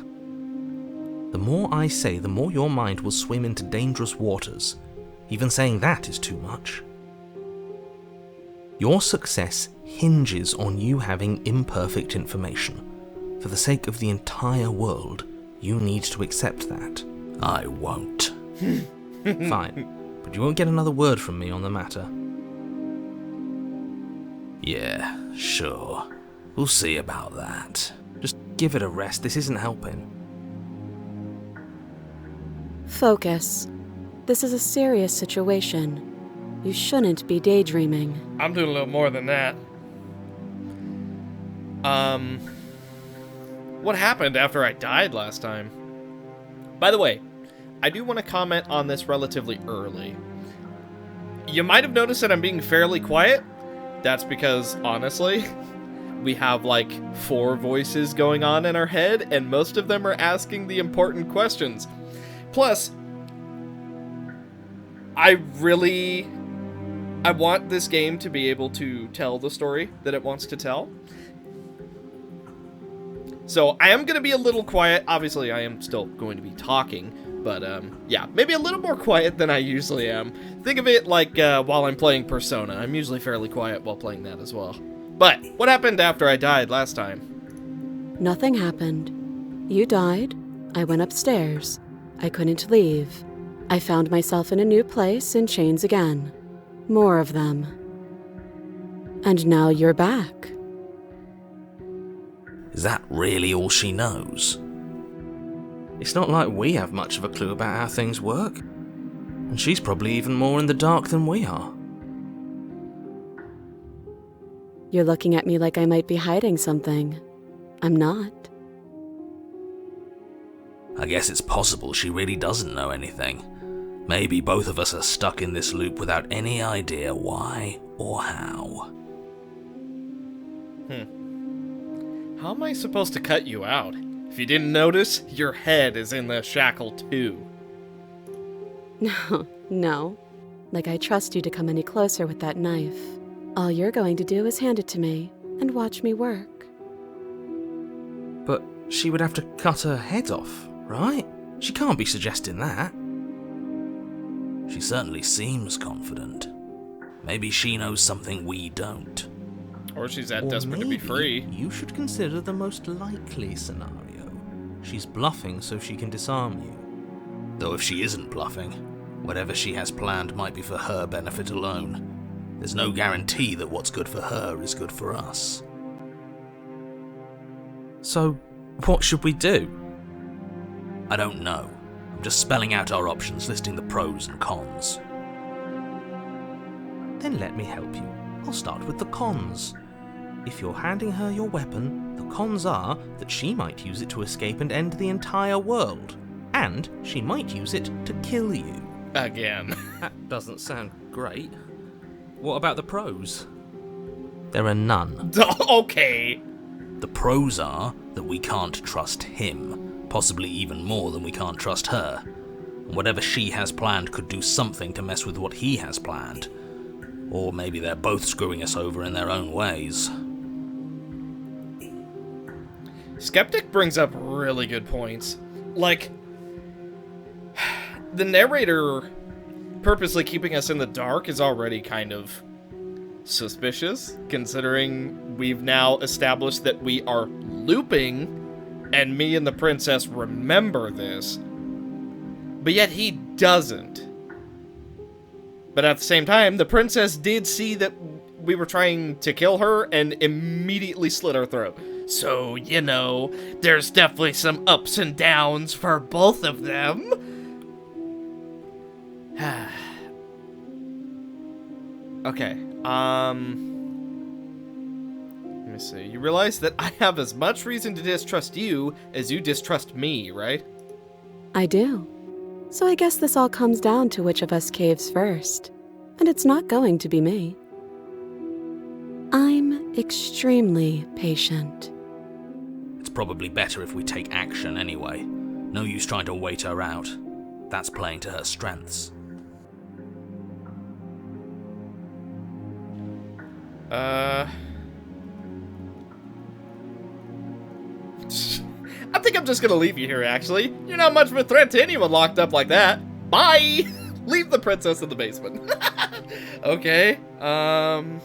The more I say, the more your mind will swim into dangerous waters. Even saying that is too much. Your success hinges on you having imperfect information. For the sake of the entire world, you need to accept that. I won't. Fine, but you won't get another word from me on the matter. Yeah, sure. We'll see about that. Just give it a rest, this isn't helping. Focus. This is a serious situation. You shouldn't be daydreaming. I'm doing a little more than that. What happened after I died last time? By the way, I do want to comment on this relatively early. You might have noticed that I'm being fairly quiet. That's because, honestly, we have like 4 voices going on in our head, and most of them are asking the important questions. Plus, I want this game to be able to tell the story that it wants to tell. So I am going to be a little quiet. Obviously, I am still going to be talking, But, yeah, maybe a little more quiet than I usually am. Think of it like while I'm playing Persona. I'm usually fairly quiet while playing that as well. But, what happened after I died last time? Nothing happened. You died. I went upstairs. I couldn't leave. I found myself in a new place in chains again. More of them. And now you're back. Is that really all she knows? It's not like we have much of a clue about how things work. And she's probably even more in the dark than we are. You're looking at me like I might be hiding something. I'm not. I guess it's possible she really doesn't know anything. Maybe both of us are stuck in this loop without any idea why or how. How am I supposed to cut you out? If you didn't notice, your head is in the shackle too. No. Like I trust you to come any closer with that knife. All you're going to do is hand it to me and watch me work. But she would have to cut her head off, right? She can't be suggesting that. She certainly seems confident. Maybe she knows something we don't. Or she's that Or desperate to be maybe free. You should consider the most likely scenario. She's bluffing so she can disarm you. Though if she isn't bluffing, whatever she has planned might be for her benefit alone. There's no guarantee that what's good for her is good for us. So, what should we do? I don't know. I'm just spelling out our options, listing the pros and cons. Then let me help you. I'll start with the cons. If you're handing her your weapon, the cons are that she might use it to escape and end the entire world. And she might use it to kill you. Again. That doesn't sound great. What about the pros? There are none. Okay. The pros are that we can't trust him, possibly even more than we can't trust her. And whatever she has planned could do something to mess with what he has planned. Or maybe they're both screwing us over in their own ways. Skeptic brings up really good points. Like, the narrator purposely keeping us in the dark is already kind of suspicious, considering we've now established that we are looping, and me and the princess remember this, but yet he doesn't. But at the same time, the princess did see that we were trying to kill her and immediately slit our throat. So, you know, there's definitely some ups and downs for both of them. Okay, let me see. You realize that I have as much reason to distrust you as you distrust me, right? I do. So I guess this all comes down to which of us caves first. And it's not going to be me. I'm extremely patient. It's probably better if we take action anyway. No use trying to wait her out. That's playing to her strengths. I think I'm just gonna leave you here, actually. You're not much of a threat to anyone locked up like that. Bye! Leave the princess in the basement. Okay, I'm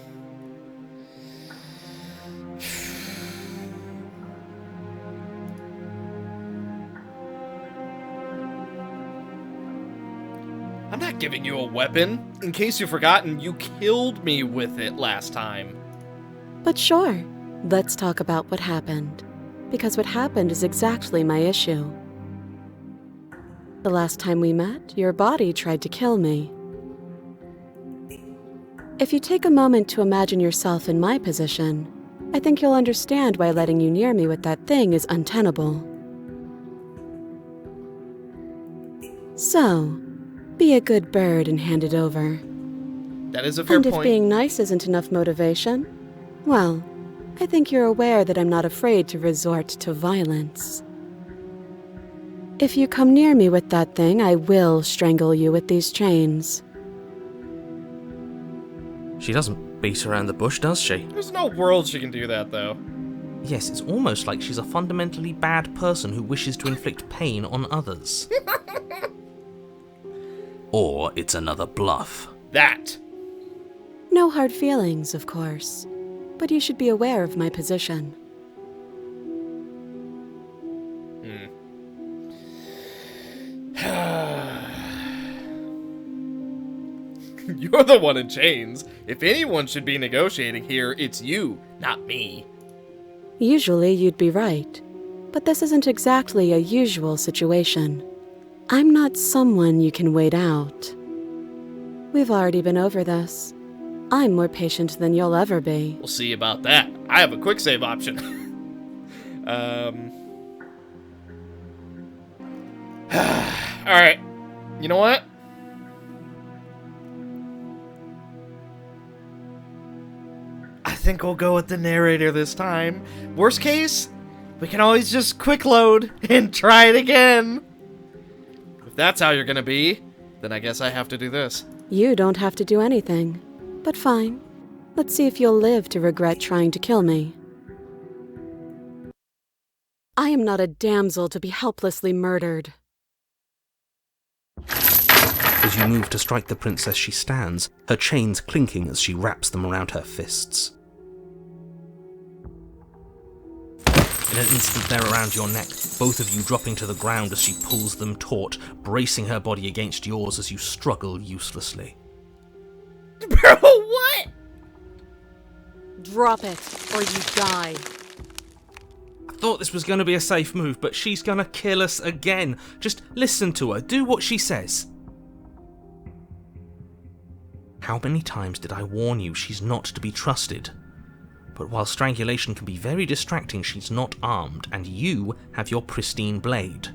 not giving you a weapon. In case you've forgotten, you killed me with it last time. But sure, let's talk about what happened. Because what happened is exactly my issue. The last time we met, your body tried to kill me. If you take a moment to imagine yourself in my position, I think you'll understand why letting you near me with that thing is untenable. So, be a good bird and hand it over. That is a fair And if point. being nice isn't enough motivation, well, I think you're aware that I'm not afraid to resort to violence. If you come near me with that thing, I will strangle you with these chains. She doesn't beat around the bush, does she? There's no world she can do that, though. Yes, it's almost like she's a fundamentally bad person who wishes to inflict pain on others. or it's another bluff. That. No hard feelings, of course. But you should be aware of my position. You're the one in chains. If anyone should be negotiating here, it's you, not me. Usually you'd be right. But this isn't exactly a usual situation. I'm not someone you can wait out. We've already been over this. I'm more patient than you'll ever be. We'll see about that. I have a quick save option. Alright. You know what? I think we'll go with the narrator this time. Worst case, we can always just quick load and try it again. If that's how you're gonna be, then I guess I have to do this. You don't have to do anything. But fine. Let's see if you'll live to regret trying to kill me. I am not a damsel to be helplessly murdered. As you move to strike the princess, she stands, her chains clinking as she wraps them around her fists. In an instant they're around your neck, both of you dropping to the ground as she pulls them taut, bracing her body against yours as you struggle uselessly. Bro, what? Drop it, or you die. I thought this was going to be a safe move, but she's going to kill us again. Just listen to her, do what she says. How many times did I warn you she's not to be trusted? But while strangulation can be very distracting, she's not armed, and you have your pristine blade.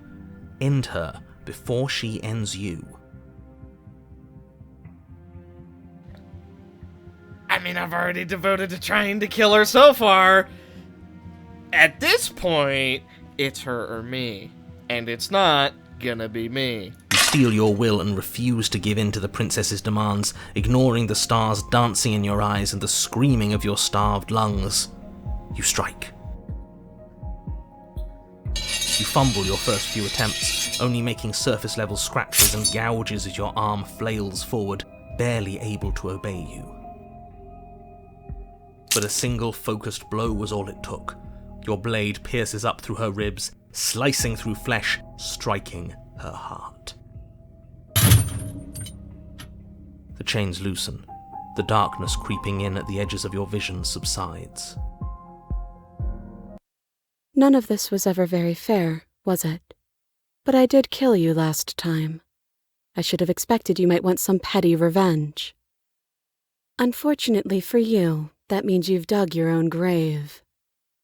End her before she ends you. I mean, I've already devoted to trying to kill her so far. At this point, it's her or me. And it's not gonna be me. You steel your will and refuse to give in to the princess's demands, ignoring the stars dancing in your eyes and the screaming of your starved lungs. You strike. You fumble your first few attempts, only making surface-level scratches and gouges as your arm flails forward, barely able to obey you. But a single focused blow was all it took. Your blade pierces up through her ribs, slicing through flesh, striking her heart. The chains loosen. The darkness creeping in at the edges of your vision subsides. None of this was ever very fair, was it? But I did kill you last time. I should have expected you might want some petty revenge. Unfortunately for you, that means you've dug your own grave.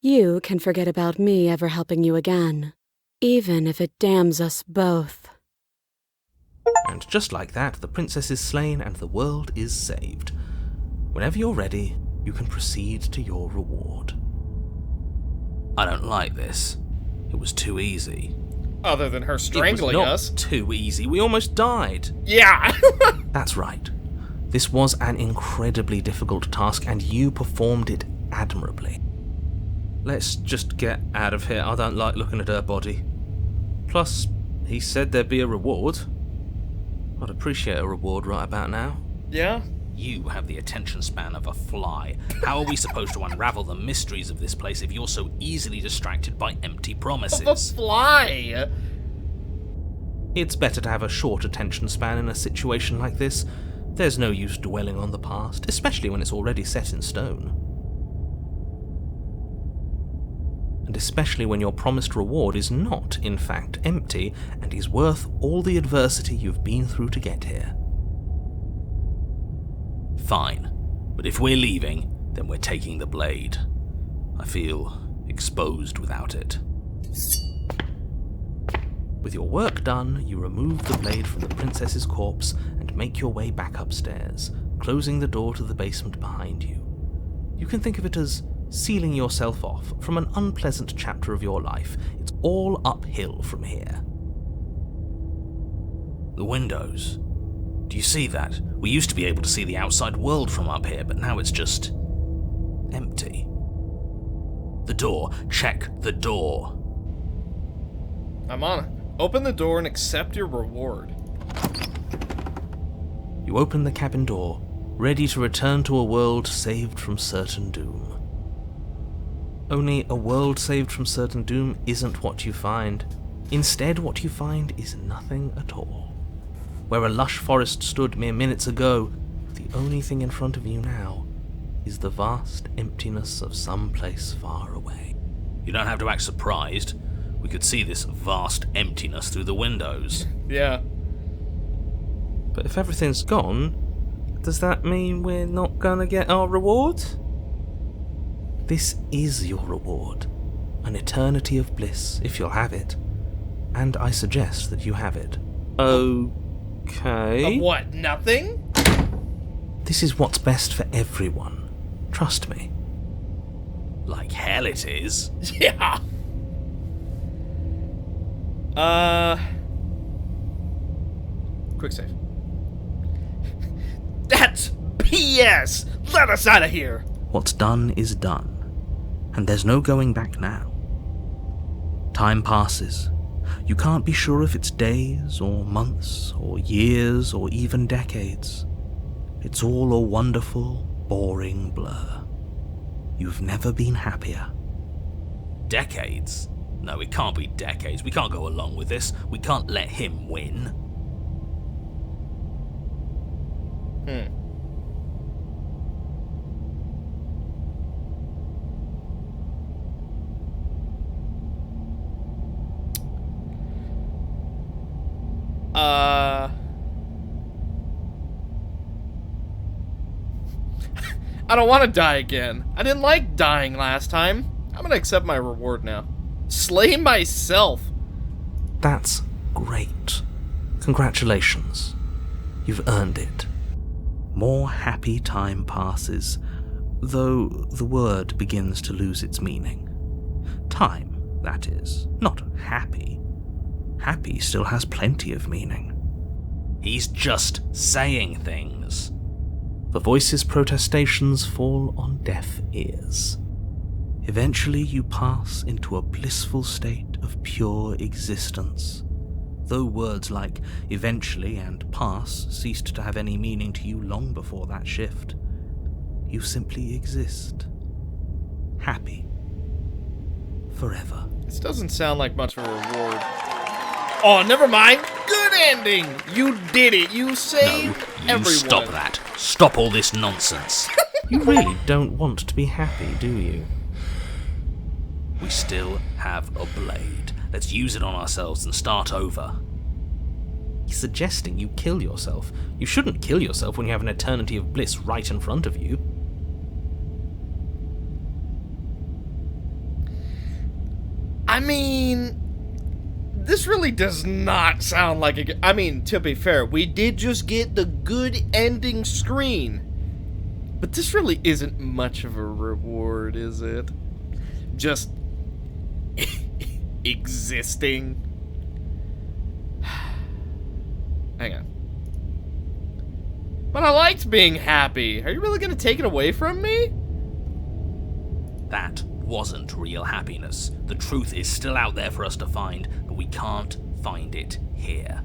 You can forget about me ever helping you again, even if it damns us both. And just like that, the princess is slain and the world is saved. Whenever you're ready, you can proceed to your reward. I don't like this. It was too easy. Other than her strangling it was not us. Too easy. We almost died. Yeah. That's right. This was an incredibly difficult task, and you performed it admirably. Let's just get out of here. I don't like looking at her body. Plus, he said there'd be a reward. I'd appreciate a reward right about now. Yeah. You have the attention span of a fly. How are we supposed to unravel the mysteries of this place if you're so easily distracted by empty promises? The fly! It's better to have a short attention span in a situation like this. There's no use dwelling on the past, especially when it's already set in stone. And especially when your promised reward is not, in fact, empty, and is worth all the adversity you've been through to get here. Fine, but if we're leaving, then we're taking the blade. I feel exposed without it. With your work done, you remove the blade from the princess's corpse and make your way back upstairs, closing the door to the basement behind you. You can think of it as sealing yourself off from an unpleasant chapter of your life. It's all uphill from here. The windows. Do you see that? We used to be able to see the outside world from up here, but now it's just empty. The door. Check the door. I'm on it. Open the door and accept your reward. You open the cabin door, ready to return to a world saved from certain doom. Only a world saved from certain doom isn't what you find. Instead, what you find is nothing at all. Where a lush forest stood mere minutes ago, the only thing in front of you now is the vast emptiness of some place far away. You don't have to act surprised. We could see this vast emptiness through the windows. Yeah. But if everything's gone, does that mean we're not gonna get our reward? This is your reward. An eternity of bliss, if you'll have it. And I suggest that you have it. Okay. What, nothing? This is what's best for everyone. Trust me. Like hell it is. Yeah. Quick save. That's PS! Let us out of here! What's done is done, and there's no going back now. Time passes. You can't be sure if it's days, or months, or years, or even decades. It's all a wonderful, boring blur. You've never been happier. Decades? No, it can't be decades. We can't go along with this. We can't let him win. I don't want to die again. I didn't like dying last time. I'm gonna accept my reward now. Slay myself. That's great. Congratulations. You've earned it. More happy time passes, though the word begins to lose its meaning. Time, that is, not happy. Happy still has plenty of meaning. He's just saying things. The voice's protestations fall on deaf ears. Eventually you pass into a blissful state of pure existence. Though words like eventually and pass ceased to have any meaning to you long before that shift, you simply exist. Happy. Forever. This doesn't sound like much of a reward. Oh, never mind. Good ending. You did it. You saved You everyone. stop that. Stop all this nonsense. You really don't want to be happy, do you? We still have a blade. Let's use it on ourselves and start over. He's suggesting you kill yourself. You shouldn't kill yourself when you have an eternity of bliss right in front of you. I mean, this really does not sound like a... I mean, to be fair, we did just get the good ending screen. But this really isn't much of a reward, is it? Just... existing. Hang on. But I liked being happy. Are you really going to take it away from me? That wasn't real happiness. The truth is still out there for us to find, but we can't find it here.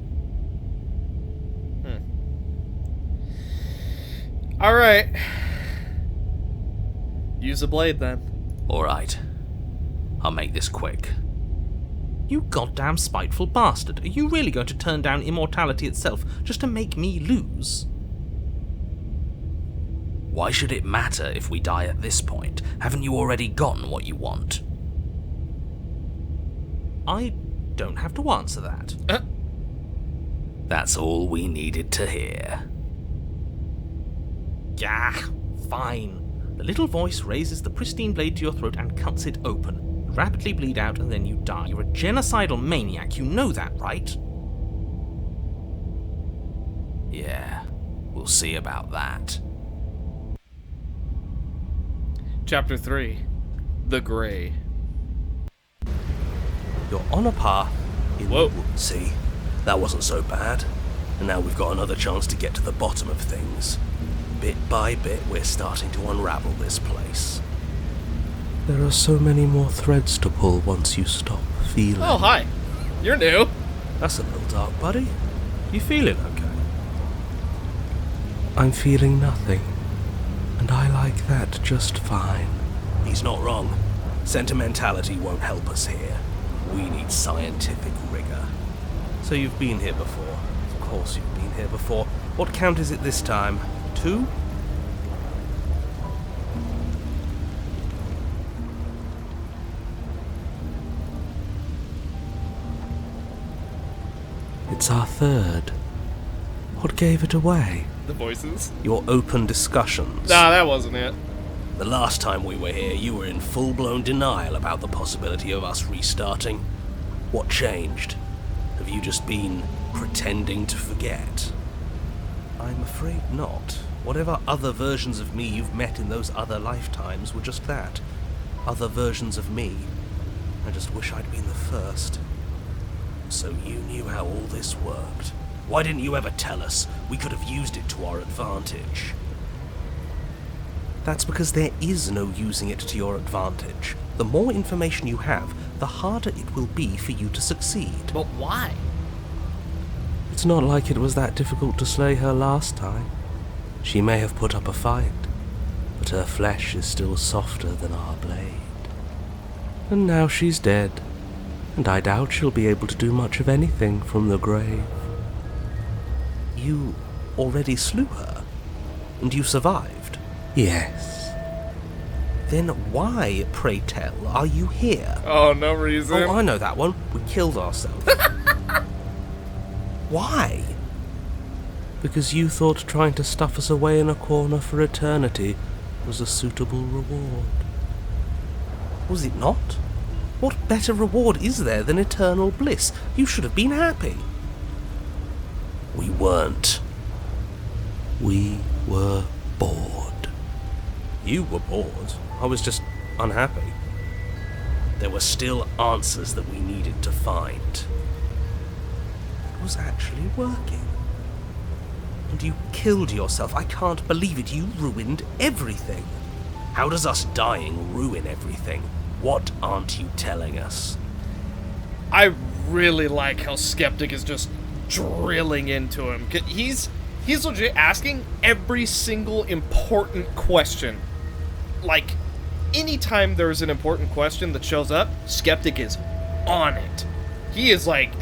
Alright. Use a blade then. Alright. I'll make this quick. You goddamn spiteful bastard. Are you really going to turn down immortality itself just to make me lose? Why should it matter if we die at this point? Haven't you already gotten what you want? I don't have to answer that. That's all we needed to hear. Yeah, fine. The little voice raises the pristine blade to your throat and cuts it open. You rapidly bleed out and then you die. You're a genocidal maniac, you know that, right? Yeah, we'll see about that. Chapter 3. The Grey. You're on a path in Whoa. the woods. See, that wasn't so bad. And now we've got another chance to get to the bottom of things. Bit by bit, we're starting to unravel this place. There are so many more threads to pull once you stop feeling. Oh, hi. You're new. That's a little dark, buddy. You feeling okay? I'm feeling nothing, and I like that just fine. He's not wrong. Sentimentality won't help us here. We need scientific rigor. So you've been here before. Of course you've been here before. What count is it this time? 2? It's our 3rd. What gave it away? The voices? Your open discussions. Nah, that wasn't it. The last time we were here, you were in full-blown denial about the possibility of us restarting. What changed? Have you just been pretending to forget? I'm afraid not. Whatever other versions of me you've met in those other lifetimes were just that. Other versions of me. I just wish I'd been the first. So you knew how all this worked. Why didn't you ever tell us? We could have used it to our advantage. That's because there is no using it to your advantage. The more information you have, the harder it will be for you to succeed. But why? It's not like it was that difficult to slay her last time. She may have put up a fight, but her flesh is still softer than our blade. And now she's dead, and I doubt she'll be able to do much of anything from the grave. You already slew her? And you survived? Yes. Then why, pray tell, are you here? Oh, no reason. Oh, I know that one. We killed ourselves. Why? Because you thought trying to stuff us away in a corner for eternity was a suitable reward. Was it not? What better reward is there than eternal bliss? You should have been happy. We weren't. We were bored. You were bored. I was just unhappy. There were still answers that we needed to find. It was actually working. And you killed yourself. I can't believe it. You ruined everything. How does us dying ruin everything? What aren't you telling us? I really like how Skeptic is just drilling into him. He's legit asking every single important question. Like, anytime there's an important question that shows up, Skeptic is on it. He is like,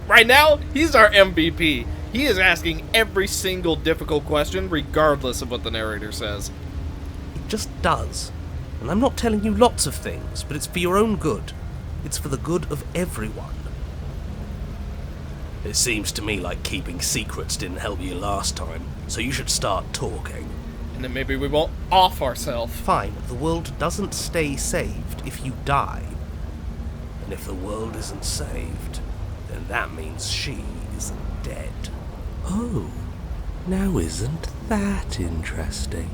right now, he's our MVP. He is asking every single difficult question, regardless of what the narrator says. It just does. And I'm not telling you lots of things, but it's for your own good. It's for the good of everyone. It seems to me like keeping secrets didn't help you last time, so you should start talking. And then maybe we won't off ourselves. Fine, the world doesn't stay saved if you die. And if the world isn't saved, then that means she's dead. Oh, now isn't that interesting?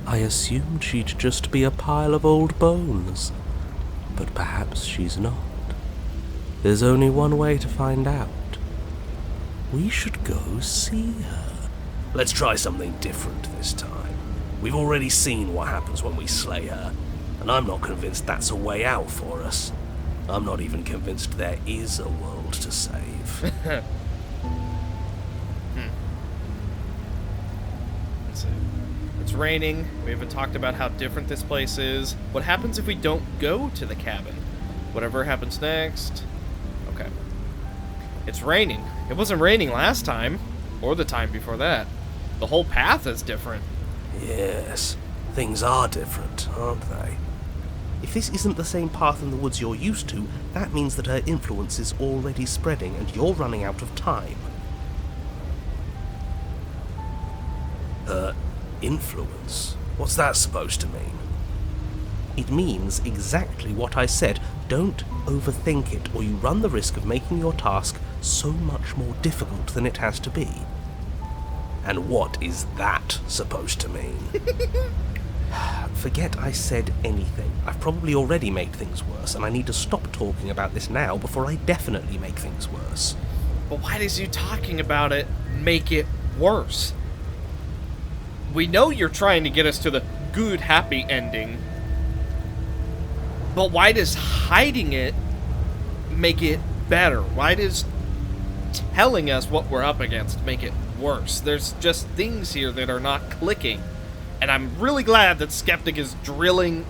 I assumed she'd just be a pile of old bones. But perhaps she's not. There's only one way to find out. We should go see her. Let's try something different this time. We've already seen what happens when we slay her, and I'm not convinced that's a way out for us. I'm not even convinced there is a world to save. Let's see. It's raining. We haven't talked about how different this place is. What happens if we don't go to the cabin? Whatever happens next. Okay. It's raining. It wasn't raining last time, or the time before that. The whole path is different. Yes, things are different, aren't they? If this isn't the same path in the woods you're used to, that means that her influence is already spreading and you're running out of time. Her influence? What's that supposed to mean? It means exactly what I said. Don't overthink it, or you run the risk of making your task so much more difficult than it has to be. And what is that supposed to mean? Forget I said anything. I've probably already made things worse, and I need to stop talking about this now before I definitely make things worse. But why does you talking about it make it worse? We know you're trying to get us to the good, happy ending. But why does hiding it make it better? Why does telling us what we're up against make it worse. There's just things here that are not clicking. And I'm really glad that Skeptic is grilling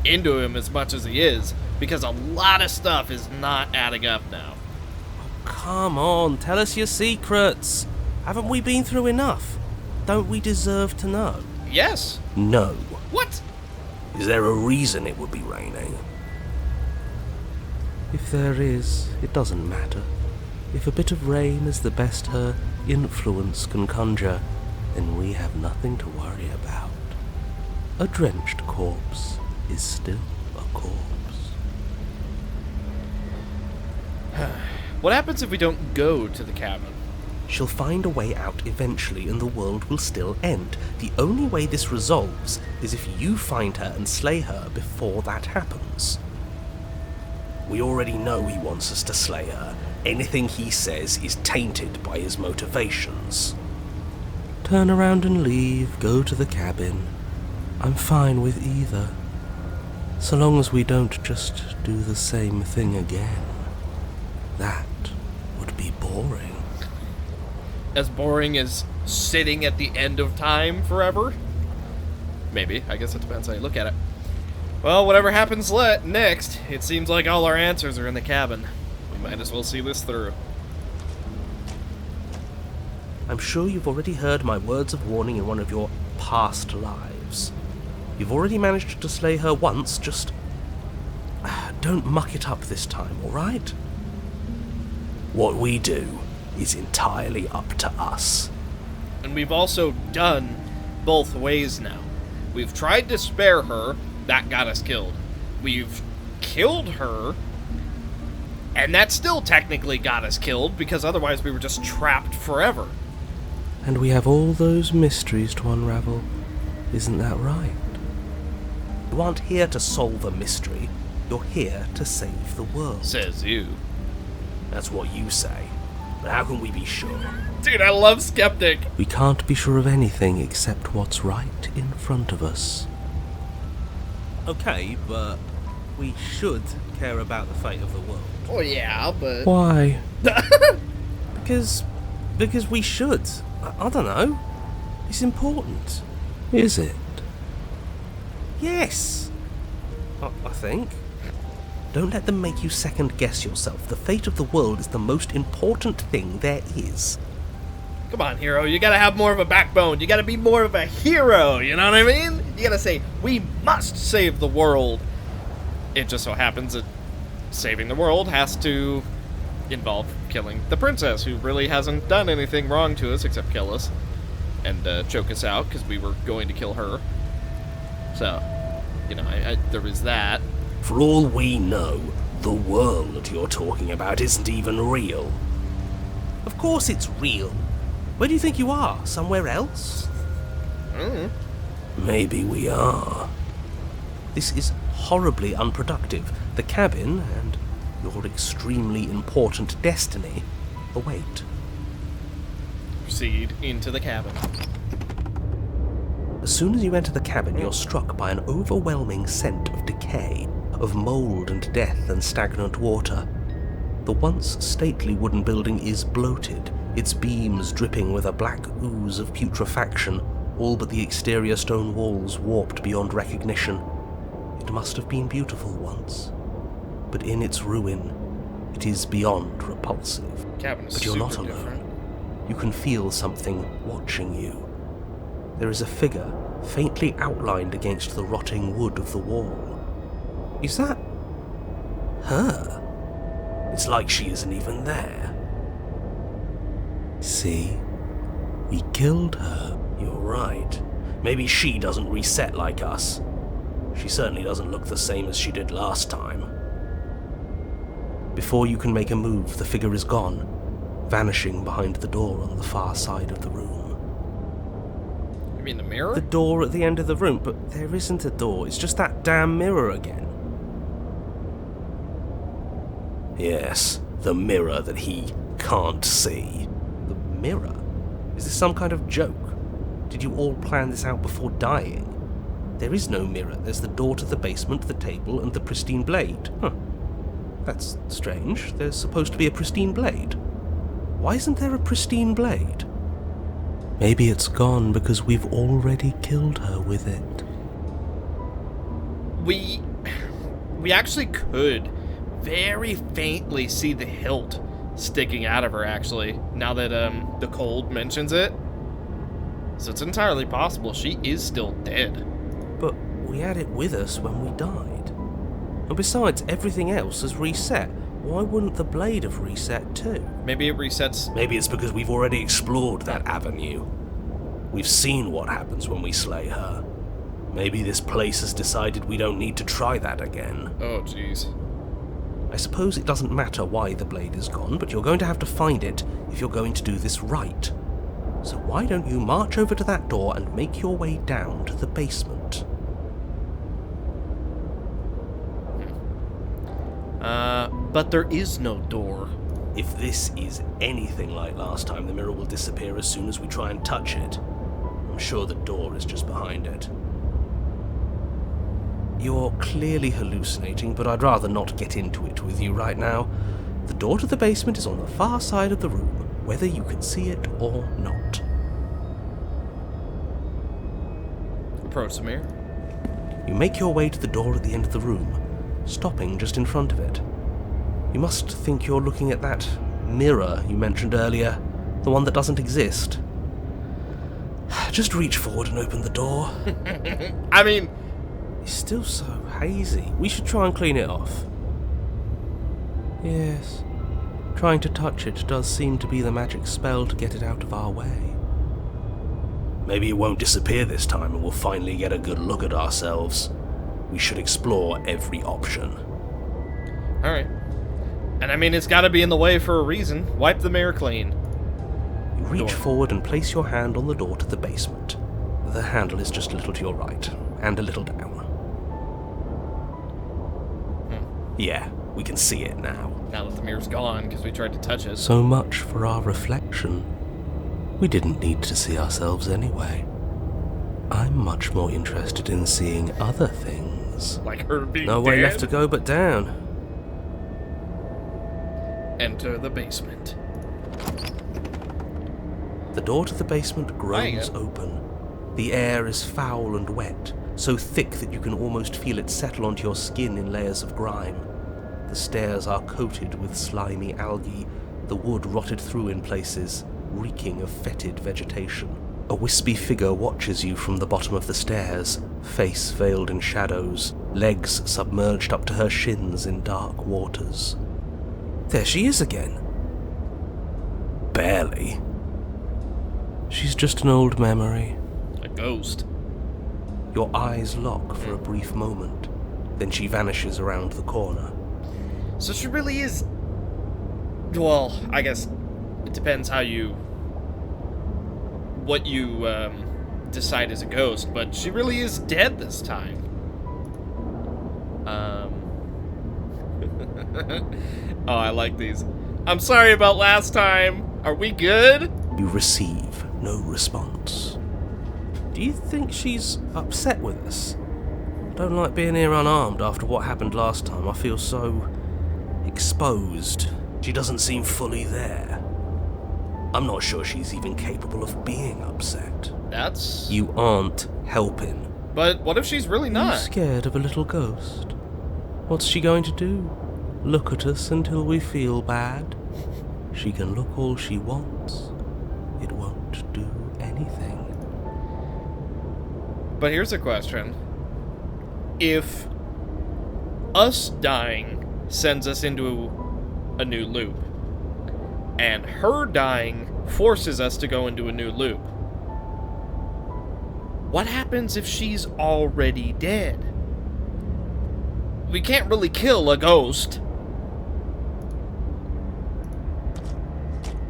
into him as much as he is, because a lot of stuff is not adding up now. Come on, tell us your secrets. Haven't we been through enough? Don't we deserve to know? Yes. No. What? Is there a reason it would be raining? If there is, it doesn't matter. If a bit of rain is the best her influence can conjure, then we have nothing to worry about. A drenched corpse is still a corpse. What happens if we don't go to the cabin? She'll find a way out eventually and the world will still end. The only way this resolves is if you find her and slay her before that happens. We already know he wants us to slay her. Anything he says is tainted by his motivations. Turn around and leave, go to the cabin. I'm fine with either. So long as we don't just do the same thing again. That would be boring. As boring as sitting at the end of time forever? Maybe. I guess it depends how you look at it. Well, whatever happens next, it seems like all our answers are in the cabin. We might as well see this through. I'm sure you've already heard my words of warning in one of your past lives. You've already managed to slay her once, just don't muck it up this time, alright? What we do is entirely up to us. And we've also done both ways now. We've tried to spare her, that got us killed. We've killed her, and that still technically got us killed, because otherwise we were just trapped forever. And we have all those mysteries to unravel. Isn't that right? You aren't here to solve a mystery. You're here to save the world. Says you. That's what you say. But how can we be sure? Dude, I love Skeptic. We can't be sure of anything except what's right in front of us. Okay, but we should care about the fate of the world. Oh yeah, but... Why? Because we should. I don't know. It's important. Is it? Yes. I think. Don't let them make you second-guess yourself. The fate of the world is the most important thing there is. Come on, hero, you gotta have more of a backbone. You gotta be more of a hero, you know what I mean? You gotta say, we must save the world. It just so happens that saving the world has to involve killing the princess, who really hasn't done anything wrong to us except kill us and choke us out because we were going to kill her. So, you know, there was that. For all we know, the world you're talking about isn't even real. Of course it's real. Where do you think you are? Somewhere else? Maybe we are. This is horribly unproductive. The cabin and your extremely important destiny await. Proceed into the cabin. As soon as you enter the cabin, you're struck by an overwhelming scent of decay, of mold and death and stagnant water. The once stately wooden building is bloated, its beams dripping with a black ooze of putrefaction, all but the exterior stone walls warped beyond recognition. It must have been beautiful once, but in its ruin, it is beyond repulsive. Cabin is But you're not super alone. different. You can feel something watching you. There is a figure faintly outlined against the rotting wood of the wall. Is that her? It's like she isn't even there. See? We killed her. You're right. Maybe she doesn't reset like us. She certainly doesn't look the same as she did last time. Before you can make a move, the figure is gone, vanishing behind the door on the far side of the room. You mean the mirror? The door at the end of the room, but there isn't a door, it's just that damn mirror again. Yes, the mirror that he can't see. The mirror? Is this some kind of joke? Did you all plan this out before dying? There is no mirror. There's the door to the basement, the table, and the pristine blade. Huh. That's strange. There's supposed to be a pristine blade. Why isn't there a pristine blade? Maybe it's gone because we've already killed her with it. We actually could very faintly see the hilt sticking out of her, actually, now that the cold mentions it. So it's entirely possible she is still dead. But we had it with us when we died. And besides, everything else has reset. Why wouldn't the blade have reset too? Maybe it resets. Maybe it's because we've already explored that avenue. We've seen what happens when we slay her. Maybe this place has decided we don't need to try that again. Oh, jeez. I suppose it doesn't matter why the blade is gone, but you're going to have to find it if you're going to do this right. So why don't you march over to that door and make your way down to the basement? But there is no door. If this is anything like last time, the mirror will disappear as soon as we try and touch it. I'm sure the door is just behind it. You're clearly hallucinating, but I'd rather not get into it with you right now. The door to the basement is on the far side of the room, whether you can see it or not. Approach the mirror. You make your way to the door at the end of the room, stopping just in front of it. You must think you're looking at that mirror you mentioned earlier, the one that doesn't exist. Just reach forward and open the door. I mean, It's still so hazy. We should try and clean it off. Yes, trying to touch it does seem to be the magic spell to get it out of our way. Maybe it won't disappear this time and we'll finally get a good look at ourselves. We should explore every option. alright. And I mean, it's gotta be in the way for a reason. Wipe the mirror clean. You reach Door. forward and place your hand on the door to the basement. The handle is just a little to your right, and a little down. Yeah, we can see it now. Now that the mirror's gone, because we tried to touch it. So much for our reflection. We didn't need to see ourselves anyway. I'm much more interested in seeing other things. Like her being No way dead. left to go but down. Enter the basement. The door to the basement groans Hiya. open. The air is foul and wet, so thick that you can almost feel it settle onto your skin in layers of grime. The stairs are coated with slimy algae, the wood rotted through in places, reeking of fetid vegetation. A wispy figure watches you from the bottom of the stairs, face veiled in shadows, legs submerged up to her shins in dark waters. There she is again. Barely. She's just an old memory. A ghost. Your eyes lock for a brief moment, then she vanishes around the corner. So she really is... Well, I guess it depends how you... what you, decide as a ghost, but she really is dead this time. Oh, I like these. I'm sorry about last time. Are we good? You receive no response. Do you think she's upset with us? Don't like being here unarmed after what happened last time. I feel so exposed. She doesn't seem fully there. I'm not sure she's even capable of being upset. That's... You aren't helping. But what if she's really You not? scared of a little ghost? What's she going to do? Look at us until we feel bad? She can look all she wants. It won't do anything. But here's a question. If us dying sends us into a new loop, and her dying forces us to go into a new loop, what happens if she's already dead? We can't really kill a ghost.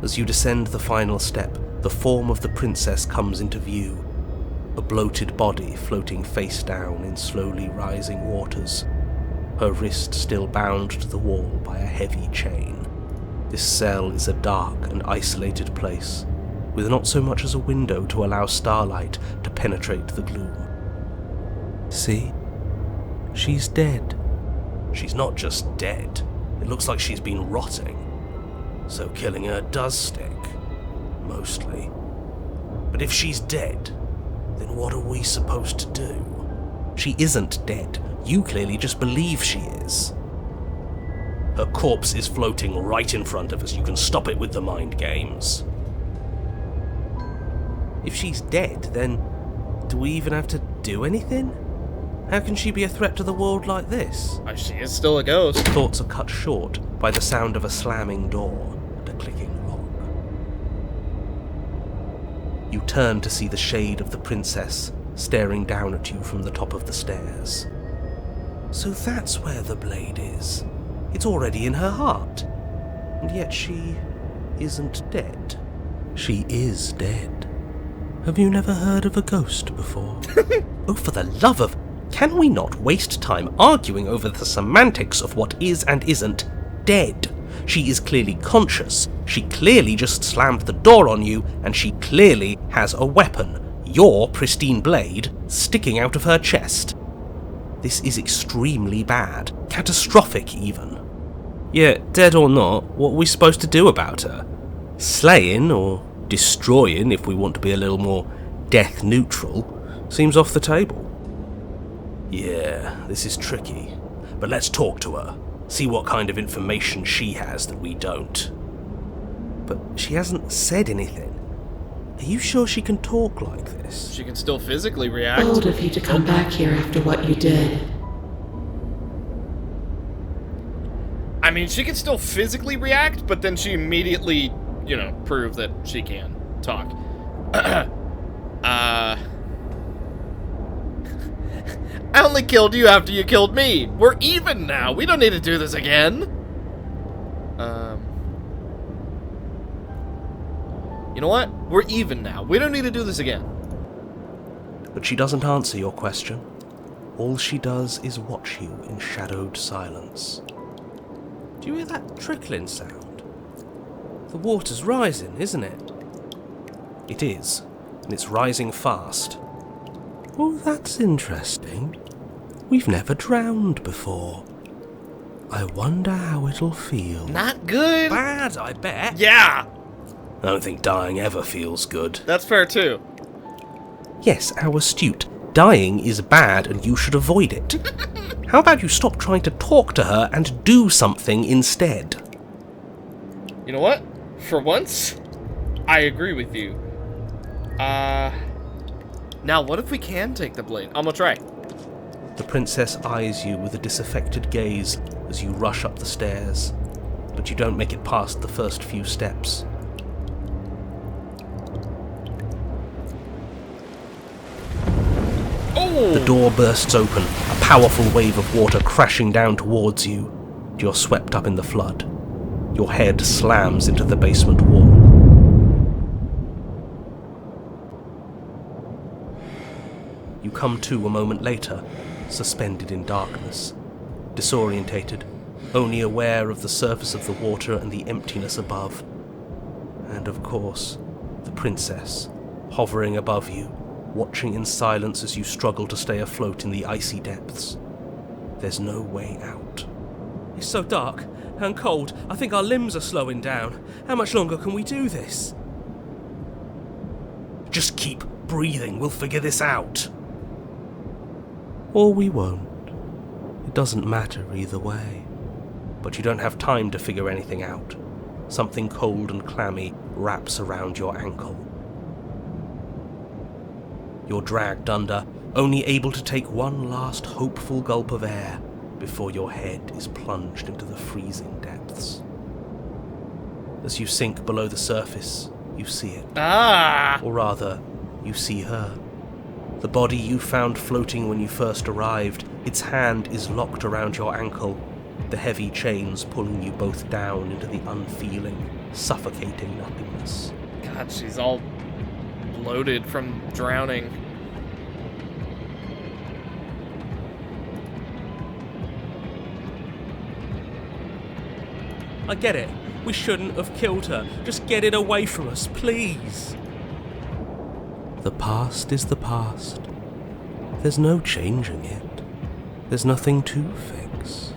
As you descend the final step, the form of the princess comes into view. A bloated body floating face down in slowly rising waters, her wrist still bound to the wall by a heavy chain. This cell is a dark and isolated place, with not so much as a window to allow starlight to penetrate the gloom. See? She's dead. She's not just dead. It looks like she's been rotting. So killing her does stick. Mostly. But if she's dead, then what are we supposed to do? She isn't dead. You clearly just believe she is. Her corpse is floating right in front of us. You can stop it with the mind games. If she's dead, then do we even have to do anything? How can she be a threat to the world like this? She is still a ghost. Thoughts are cut short by the sound of a slamming door and a clicking lock. You turn to see the shade of the princess staring down at you from the top of the stairs. So that's where the blade is. It's already in her heart. And yet she isn't dead. She is dead. Have you never heard of a ghost before? Oh, for the love of... Can we not waste time arguing over the semantics of what is and isn't dead? She is clearly conscious. She clearly just slammed the door on you, and she clearly has a weapon. Your pristine blade sticking out of her chest. This is extremely bad. Catastrophic, even. Yeah, dead or not, what are we supposed to do about her? Slaying, or destroying, if we want to be a little more death neutral, seems off the table. Yeah, this is tricky. But let's talk to her. See what kind of information she has that we don't. But she hasn't said anything. Are you sure she can talk like this? She can still physically react. Bold of you to come back here after what you did. I mean, she can still physically react, but then she immediately, prove that she can talk. I only killed you after you killed me. We're even now. We don't need to do this again. You know what? We're even now. We don't need to do this again. But she doesn't answer your question. All she does is watch you in shadowed silence. Do you hear that trickling sound? The water's rising, isn't it? It is, and it's rising fast. Oh, that's interesting. We've never drowned before. I wonder how it'll feel. Not good. Bad, I bet. Yeah. I don't think dying ever feels good. That's fair too. Yes, how astute. Dying is bad and you should avoid it. How about you stop trying to talk to her and do something instead? You know what? For once, I agree with you. Now what if we can take the blade? I'm gonna try. The princess eyes you with a disaffected gaze as you rush up the stairs, but you don't make it past the first few steps. Oh! The door bursts open, a powerful wave of water crashing down towards you, and you're swept up in the flood. Your head slams into the basement wall. You come to a moment later, suspended in darkness, disorientated, only aware of the surface of the water and the emptiness above. And of course, the princess, hovering above you, watching in silence as you struggle to stay afloat in the icy depths. There's no way out. It's so dark and cold, I think our limbs are slowing down. How much longer can we do this? Just keep breathing, we'll figure this out. Or we won't. It doesn't matter either way. But you don't have time to figure anything out. Something cold and clammy wraps around your ankle. You're dragged under, only able to take one last hopeful gulp of air before your head is plunged into the freezing depths. As you sink below the surface, you see it. Or rather, you see her. The body you found floating when you first arrived, its hand is locked around your ankle, the heavy chains pulling you both down into the unfeeling, suffocating nothingness. God, she's all bloated from drowning. I get it. We shouldn't have killed her. Just get it away from us, please. The past is the past. There's no changing it. There's nothing to fix.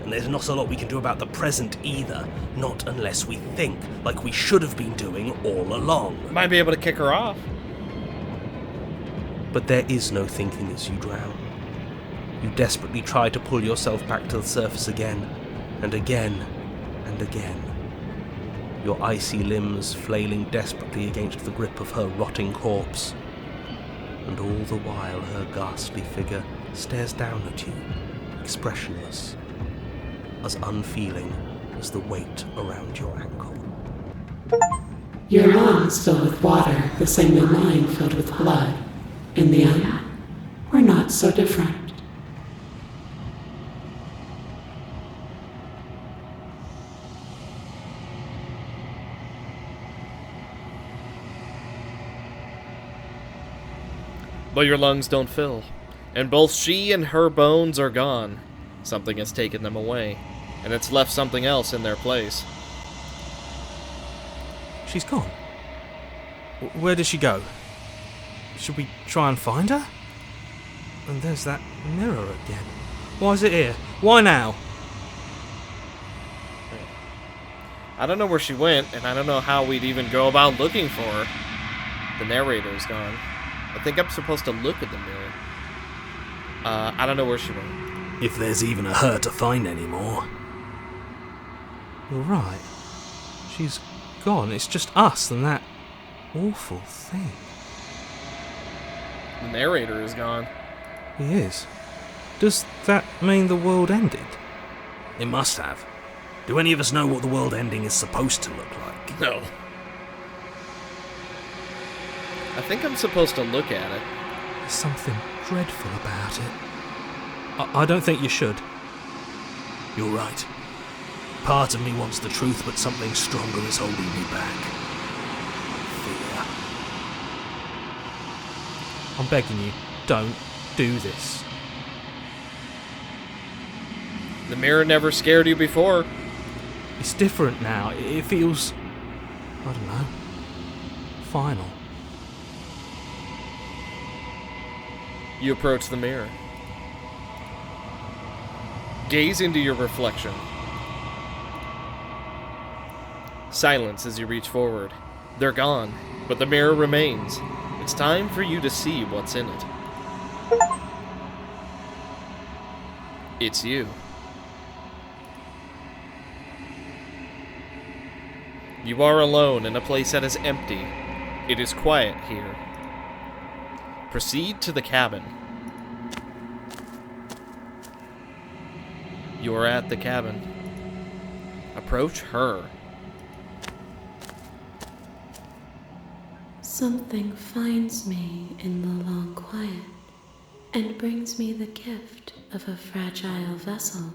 And there's not a lot we can do about the present either. Not unless we think like we should have been doing all along. Might be able to kick her off. But there is no thinking as you drown. You desperately try to pull yourself back to the surface again, and again, and again. Your icy limbs flailing desperately against the grip of her rotting corpse. And all the while her ghastly figure stares down at you, expressionless, as unfeeling as the weight around your ankle. Your lungs fill with water the same way mine filled with blood. In the end, we're not so different. But your lungs don't fill, and both she and her bones are gone. Something has taken them away, and it's left something else in their place. She's gone. Where did she go? Should we try and find her? And there's that mirror again. Why is it here? Why now? I don't know where she went, and I don't know how we'd even go about looking for her. The narrator's gone. I think I'm supposed to look at the mirror. I don't know where she went. If there's even a her to find anymore. You're right. She's gone. It's just us and that awful thing. The narrator is gone. He is. Does that mean the world ended? It must have. Do any of us know what the world ending is supposed to look like? No. I think I'm supposed to look at it. There's something dreadful about it. I don't think you should. You're right. Part of me wants the truth, but something stronger is holding me back. Fear. I'm begging you, don't do this. The mirror never scared you before. It's different now. It feels, I don't know, final. You approach the mirror. Gaze into your reflection. Silence as you reach forward. They're gone, but the mirror remains. It's time for you to see what's in it. It's you. You are alone in a place that is empty. It is quiet here. Proceed to the cabin. You're at the cabin. Approach her. Something finds me in the long quiet and brings me the gift of a fragile vessel.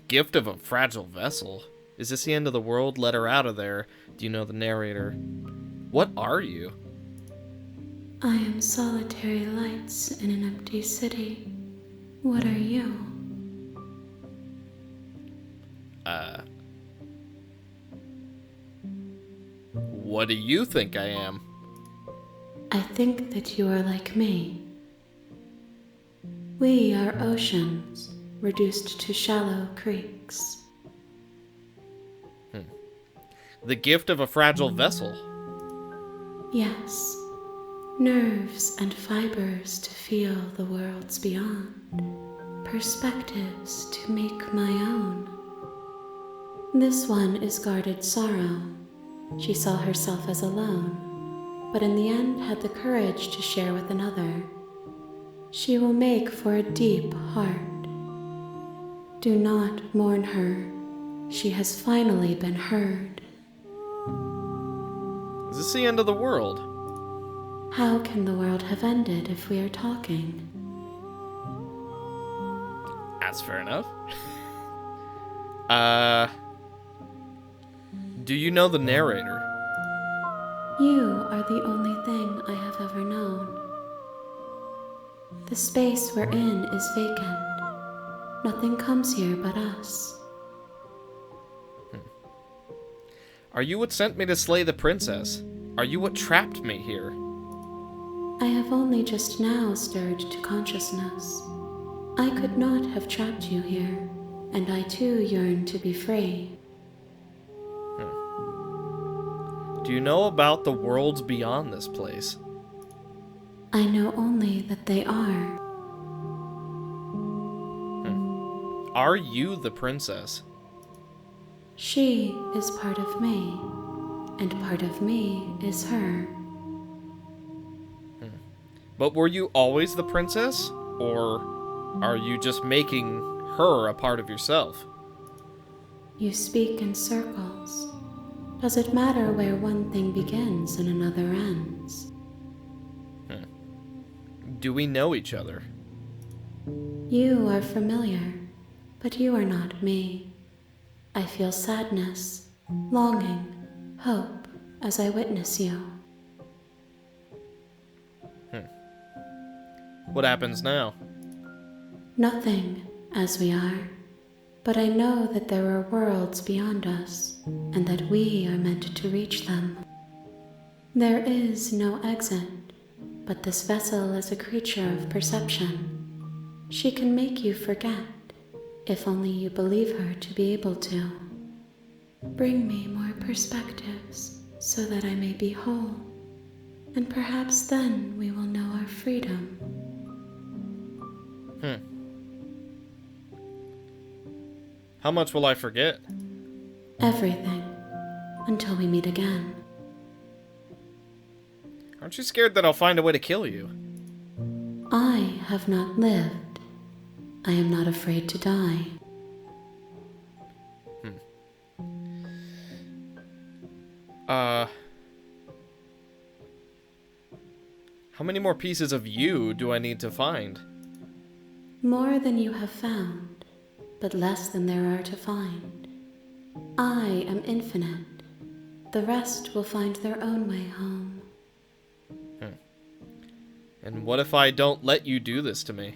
Gift of a fragile vessel? Is this the end of the world? Let her out of there. Do you know the narrator? What are you? I am solitary lights in an empty city. What are you? What do you think I am? I think that you are like me. We are oceans, reduced to shallow creeks. The gift of a fragile vessel. Yes, nerves and fibers to feel the worlds beyond, perspectives to make my own. This one is guarded sorrow. She saw herself as alone, but in the end had the courage to share with another. She will make for a deep heart. Do not mourn her. She has finally been heard. Is this the end of the world? How can the world have ended if we are talking? That's fair enough. Do you know the narrator? You are the only thing I have ever known. The space we're in is vacant. Nothing comes here but us. Are you what sent me to slay the princess? Are you what trapped me here? I have only just now stirred to consciousness. I could not have trapped you here, and I too yearn to be free. Do you know about the worlds beyond this place? I know only that they are. Are you the princess? She is part of me, and part of me is her. But were you always the princess? Or are you just making her a part of yourself? You speak in circles. Does it matter where one thing begins and another ends? Do we know each other? You are familiar, but you are not me. I feel sadness, longing, hope as I witness you. What happens now? Nothing, as we are, but I know that there are worlds beyond us, and that we are meant to reach them. There is no exit, but this vessel is a creature of perception. She can make you forget, if only you believe her to be able to. Bring me more perspectives, so that I may be whole, and perhaps then we will know our freedom. How much will I forget? Everything, until we meet again. Aren't you scared that I'll find a way to kill you? I have not lived. I am not afraid to die. How many more pieces of you do I need to find? More than you have found, but less than there are to find. I am infinite. The rest will find their own way home. And what if I don't let you do this to me?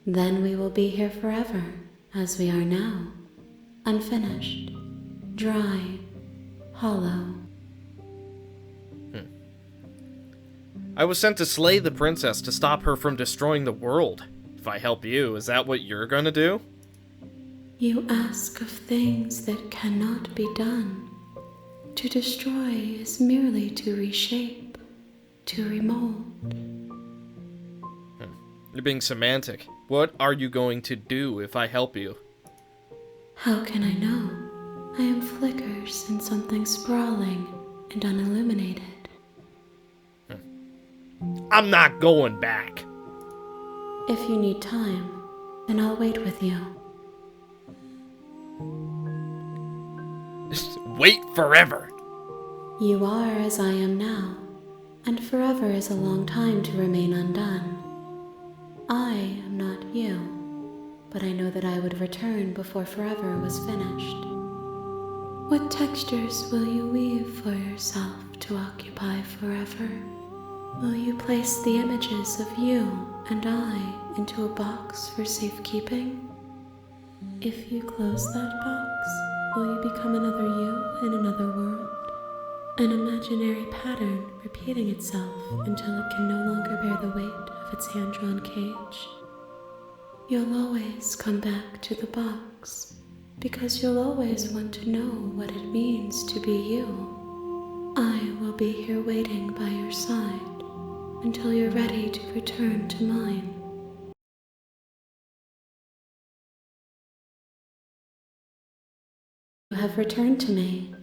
Then we will be here forever, as we are now. Unfinished, dry, hollow. I was sent to slay the princess to stop her from destroying the world. If I help you, is that what you're gonna do? You ask of things that cannot be done. To destroy is merely to reshape, to remold. You're being semantic. What are you going to do if I help you? How can I know? I am flickers in something sprawling and unilluminated. I'm not going back. If you need time, then I'll wait with you. Wait forever. You are as I am now, and forever is a long time to remain undone. I am not you, but I know that I would return before forever was finished. What textures will you weave for yourself to occupy forever? Will you place the images of you and I into a box for safekeeping? If you close that box, will you become another you in another world? An imaginary pattern repeating itself until it can no longer bear the weight of its hand-drawn cage. You'll always come back to the box, because you'll always want to know what it means to be you. I will be here waiting by your side until you're ready to return to mine. You have returned to me.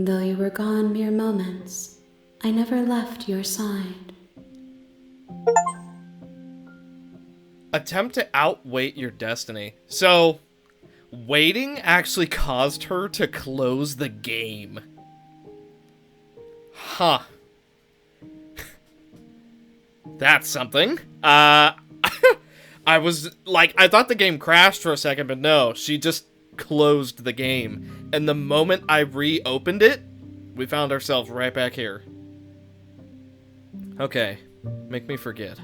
Though you were gone mere moments, I never left your side. Attempt to outwait your destiny. So, waiting actually caused her to close the game. Huh. That's something. I was like, I thought the game crashed for a second, but no, she just closed the game. And the moment I reopened it, we found ourselves right back here. Okay, make me forget.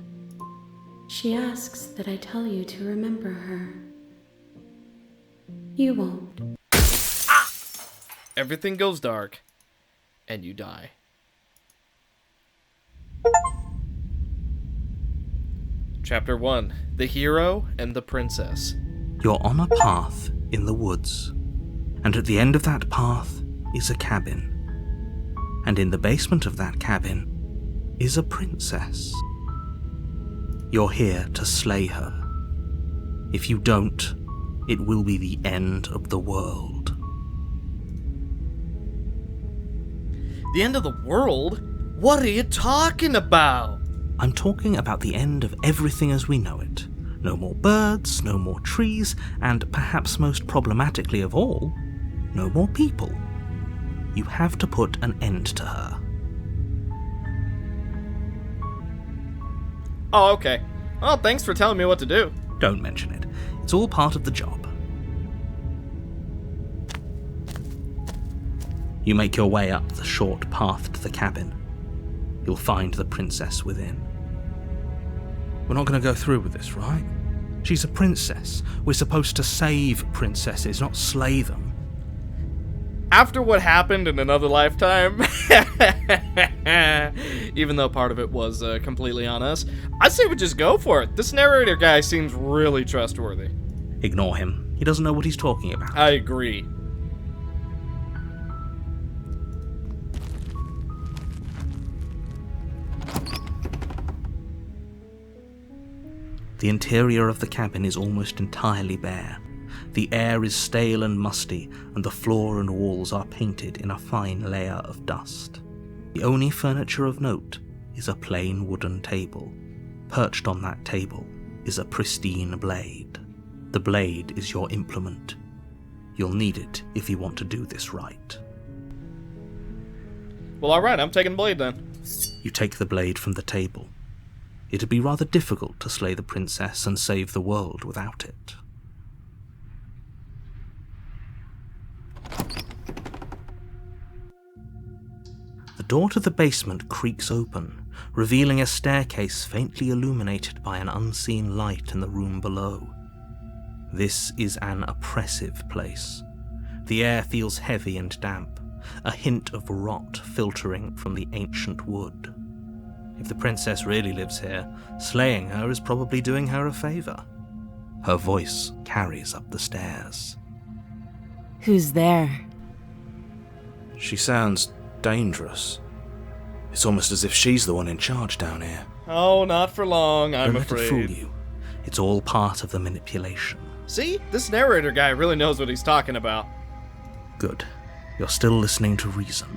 She asks that I tell you to remember her. You won't. Ah! Everything goes dark, and you die. Chapter 1. The Hero and the Princess. You're on a path in the woods, and at the end of that path is a cabin. And in the basement of that cabin is a princess. You're here to slay her. If you don't, it will be the end of the world. The end of the world? What are you talking about? I'm talking about the end of everything as we know it. No more birds, no more trees, and perhaps most problematically of all, no more people. You have to put an end to her. Oh, okay. Well, thanks for telling me what to do. Don't mention it. It's all part of the job. You make your way up the short path to the cabin. You'll find the princess within. We're not going to go through with this, right? She's a princess. We're supposed to save princesses, not slay them. After what happened in another lifetime, even though part of it was completely on us, I say we just go for it. This narrator guy seems really trustworthy. Ignore him. He doesn't know what he's talking about. I agree. The interior of the cabin is almost entirely bare. The air is stale and musty, and the floor and walls are painted in a fine layer of dust. The only furniture of note is a plain wooden table. Perched on that table is a pristine blade. The blade is your implement. You'll need it if you want to do this right. Well, alright, I'm taking blade then. You take the blade from the table. It'd be rather difficult to slay the princess and save the world without it. The door to the basement creaks open, revealing a staircase faintly illuminated by an unseen light in the room below. This is an oppressive place. The air feels heavy and damp, a hint of rot filtering from the ancient wood. If the princess really lives here, slaying her is probably doing her a favor. Her voice carries up the stairs. Who's there? She sounds dangerous. It's almost as if she's the one in charge down here. Oh, not for long, I'm Don't afraid. let it fool you. It's all part of the manipulation. See? This narrator guy really knows what he's talking about. Good. You're still listening to reason.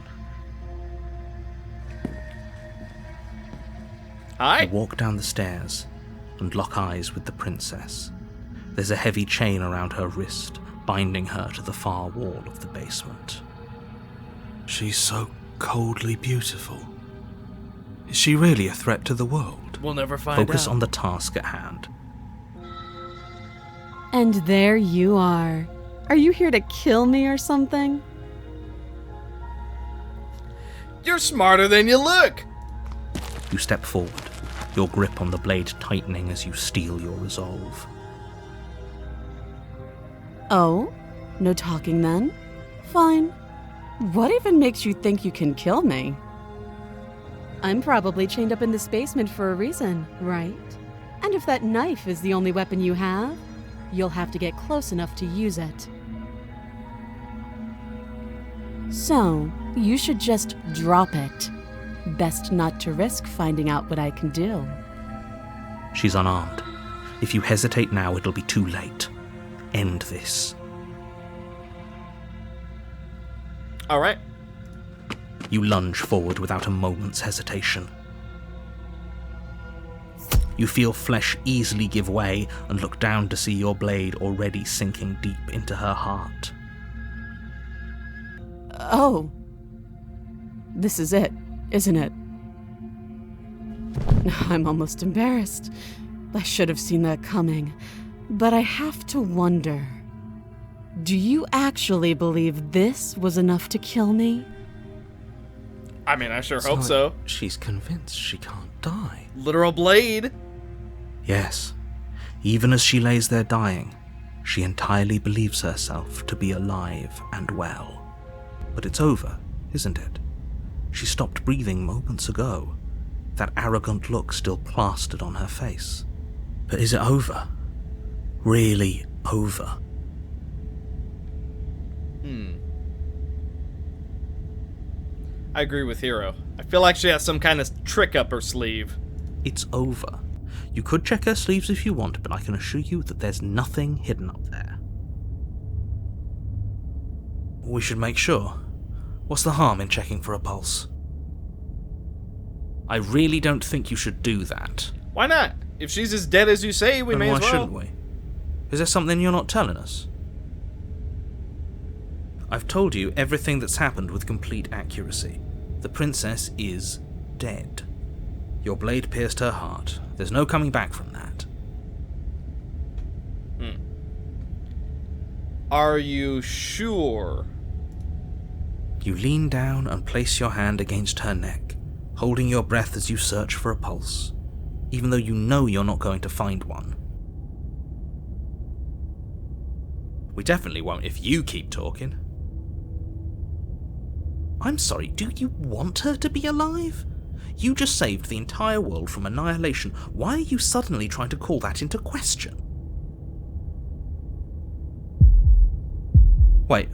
Hi. You walk down the stairs and lock eyes with the princess. There's a heavy chain around her wrist, binding her to the far wall of the basement. She's so coldly beautiful. Is she really a threat to the world? We'll never find out. Focus on the task at hand. And there you are. Are you here to kill me or something? You're smarter than you look! You step forward, your grip on the blade tightening as you steel your resolve. Oh? No talking then? Fine. What even makes you think you can kill me? I'm probably chained up in this basement for a reason, right? And if that knife is the only weapon you have, you'll have to get close enough to use it. So, you should just drop it. Best not to risk finding out what I can do. She's unarmed. If you hesitate now, it'll be too late. End this. Alright. You lunge forward without a moment's hesitation. You feel flesh easily give way and look down to see your blade already sinking deep into her heart. Oh. This is it, isn't it? I'm almost embarrassed. I should have seen that coming. But I have to wonder. Do you actually believe this was enough to kill me? I mean, I sure hope so. She's convinced she can't die. Literal blade. Yes. Even as she lays there dying, she entirely believes herself to be alive and well. But it's over, isn't it? She stopped breathing moments ago, that arrogant look still plastered on her face. But is it over? Really over. I agree with Hero. I feel like she has some kind of trick up her sleeve. It's over. You could check her sleeves if you want, but I can assure you that there's nothing hidden up there. We should make sure. What's the harm in checking for a pulse? I really don't think you should do that. Why not? If she's as dead as you say, we Then may why as well. shouldn't we? Is there something you're not telling us? I've told you everything that's happened with complete accuracy. The princess is dead. Your blade pierced her heart. There's no coming back from that. Are you sure? You lean down and place your hand against her neck, holding your breath as you search for a pulse, even though you know you're not going to find one. We definitely won't if you keep talking. I'm sorry, do you want her to be alive? You just saved the entire world from annihilation. Why are you suddenly trying to call that into question? Wait,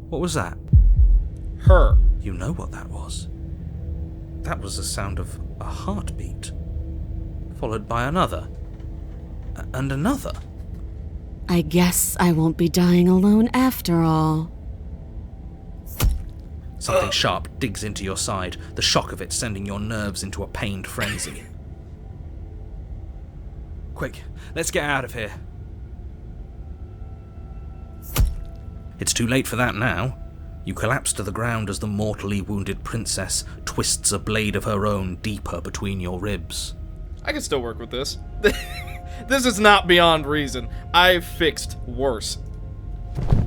what was that? Her. You know what that was. That was the sound of a heartbeat, followed by another, and another. I guess I won't be dying alone after all. Something sharp digs into your side, the shock of it sending your nerves into a pained frenzy. Quick, let's get out of here. It's too late for that now. You collapse to the ground as the mortally wounded princess twists a blade of her own deeper between your ribs. I can still work with this. This is not beyond reason. I've fixed worse.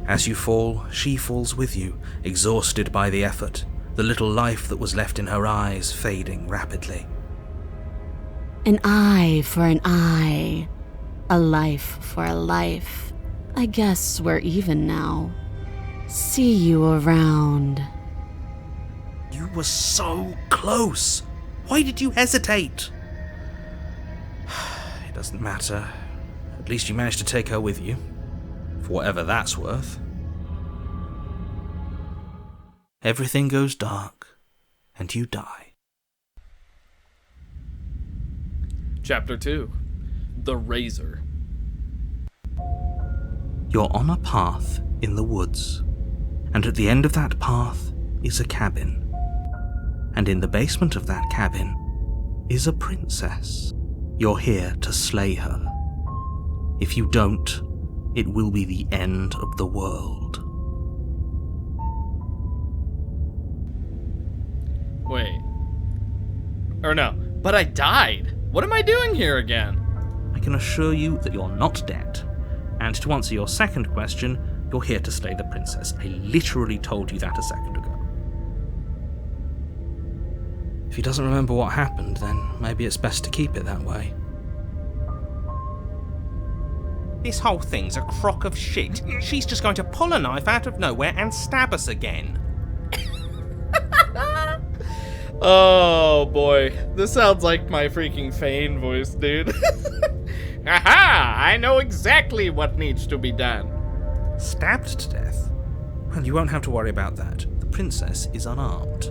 As you fall, she falls with you, exhausted by the effort, the little life that was left in her eyes fading rapidly. An eye for an eye. A life for a life. I guess we're even now. See you around. You were so close. Why did you hesitate? It doesn't matter. At least you managed to take her with you. For whatever that's worth. Everything goes dark, and you die. Chapter 2. The Razor. You're on a path in the woods, and at the end of that path is a cabin. And in the basement of that cabin is a princess. You're here to slay her. If you don't, it will be the end of the world. Wait. Or no, but I died. What am I doing here again? I can assure you that you're not dead. And to answer your second question, you're here to slay the princess. I literally told you that a second ago. If he doesn't remember what happened, then maybe it's best to keep it that way. This whole thing's a crock of shit. She's just going to pull a knife out of nowhere and stab us again. Oh boy, this sounds like my freaking Fane voice, dude. Aha! I know exactly what needs to be done. Stabbed to death? Well, you won't have to worry about that. The princess is unarmed.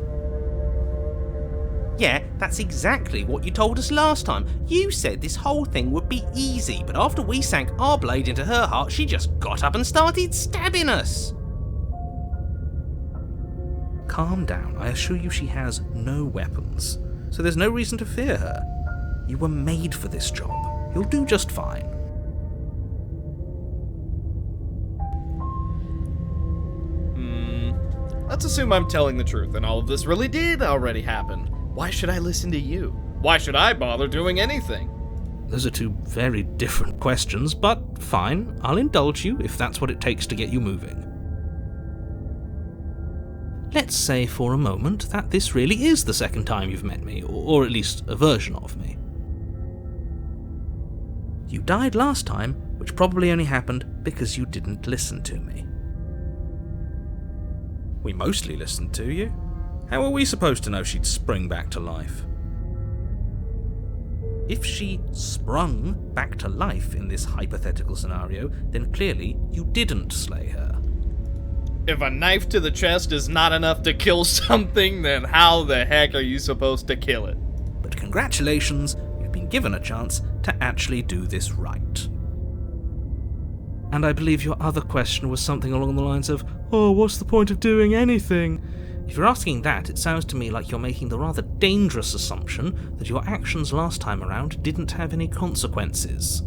Yeah, that's exactly what you told us last time. You said this whole thing would be easy, but after we sank our blade into her heart, she just got up and started stabbing us. Calm down. I assure you she has no weapons, so there's no reason to fear her. You were made for this job. You'll do just fine. Let's assume I'm telling the truth and all of this really did already happen. Why should I listen to you? Why should I bother doing anything? Those are two very different questions, but fine. I'll indulge you if that's what it takes to get you moving. Let's say for a moment that this really is the second time you've met me, or at least a version of me. You died last time, which probably only happened because you didn't listen to me. We mostly listened to you. How were we supposed to know she'd spring back to life? If she sprung back to life in this hypothetical scenario, then clearly you didn't slay her. If a knife to the chest is not enough to kill something, then how the heck are you supposed to kill it? But congratulations, you've been given a chance to actually do this right. And I believe your other question was something along the lines of, oh, what's the point of doing anything? If you're asking that, it sounds to me like you're making the rather dangerous assumption that your actions last time around didn't have any consequences.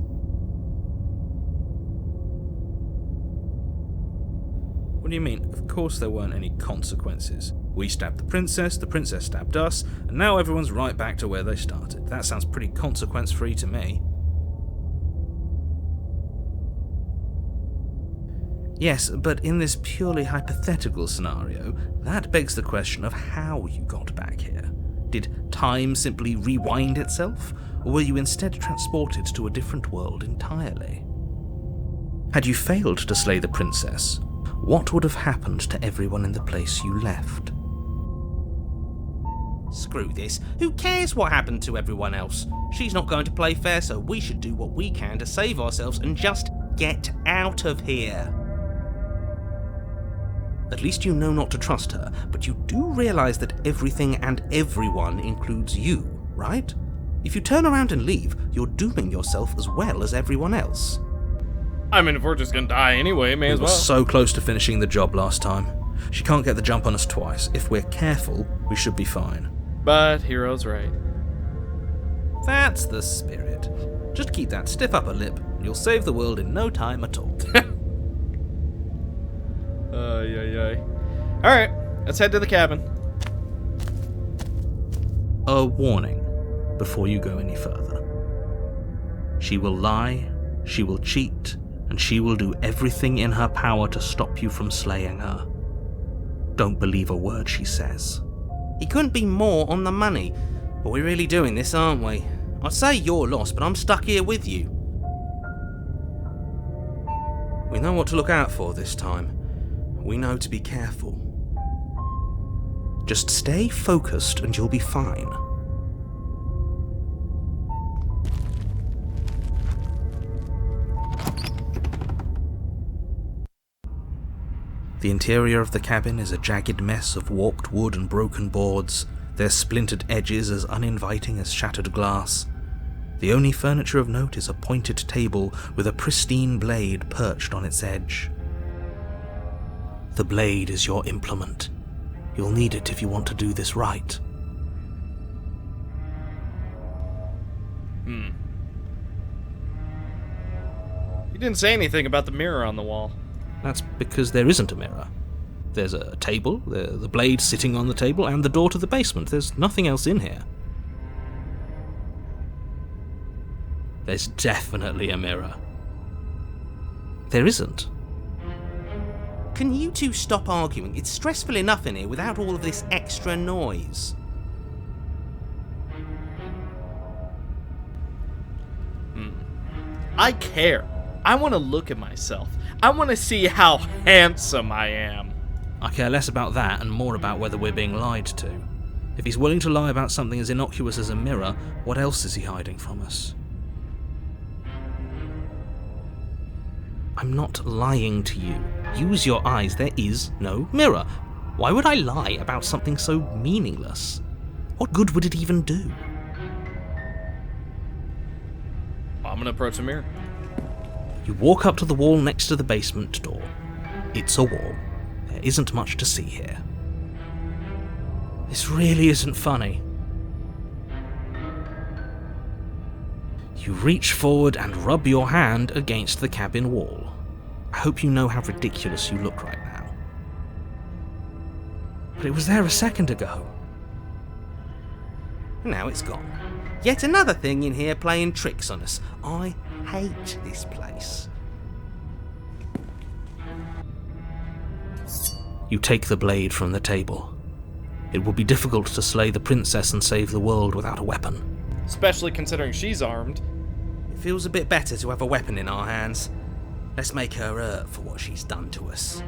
What do you mean? Of course there weren't any consequences. We stabbed the princess stabbed us, and now everyone's right back to where they started. That sounds pretty consequence-free to me. Yes, but in this purely hypothetical scenario, that begs the question of how you got back here. Did time simply rewind itself, or were you instead transported to a different world entirely? Had you failed to slay the princess, what would have happened to everyone in the place you left? Screw this. Who cares what happened to everyone else? She's not going to play fair, so we should do what we can to save ourselves and just get out of here. At least you know not to trust her, but you do realise that everything and everyone includes you, right? If you turn around and leave, you're dooming yourself as well as everyone else. I mean, if we're just gonna die anyway, may as well. We were so close to finishing the job last time. She can't get the jump on us twice. If we're careful, we should be fine. But Hero's right. That's the spirit. Just keep that stiff upper lip, and you'll save the world in no time at all. Alright, let's head to the cabin. A warning before you go any further. She will lie, she will cheat, and she will do everything in her power to stop you from slaying her. Don't believe a word she says. He couldn't be more on the money. But we're really doing this, aren't we? I'd say you're lost, but I'm stuck here with you. We know what to look out for this time. We know to be careful. Just stay focused and you'll be fine. The interior of the cabin is a jagged mess of warped wood and broken boards, their splintered edges as uninviting as shattered glass. The only furniture of note is a pointed table with a pristine blade perched on its edge. The blade is your implement. You'll need it if you want to do this right. You didn't say anything about the mirror on the wall. That's because there isn't a mirror. There's a table, the blade sitting on the table, and the door to the basement. There's nothing else in here. There's definitely a mirror. There isn't. Can you two stop arguing? It's stressful enough in here without all of this extra noise. I care. I want to look at myself. I want to see how handsome I am. I care less about that and more about whether we're being lied to. If he's willing to lie about something as innocuous as a mirror, what else is he hiding from us? I'm not lying to you. Use your eyes. There is no mirror. Why would I lie about something so meaningless? What good would it even do? I'm gonna approach the mirror. You walk up to the wall next to the basement door. It's a wall. There isn't much to see here. This really isn't funny. You reach forward and rub your hand against the cabin wall. I hope you know how ridiculous you look right now. But it was there a second ago. Now it's gone. Yet another thing in here playing tricks on us. I hate this place. You take the blade from the table. It will be difficult to slay the princess and save the world without a weapon. Especially considering she's armed. It feels a bit better to have a weapon in our hands. Let's make her hurt for what she's done to us.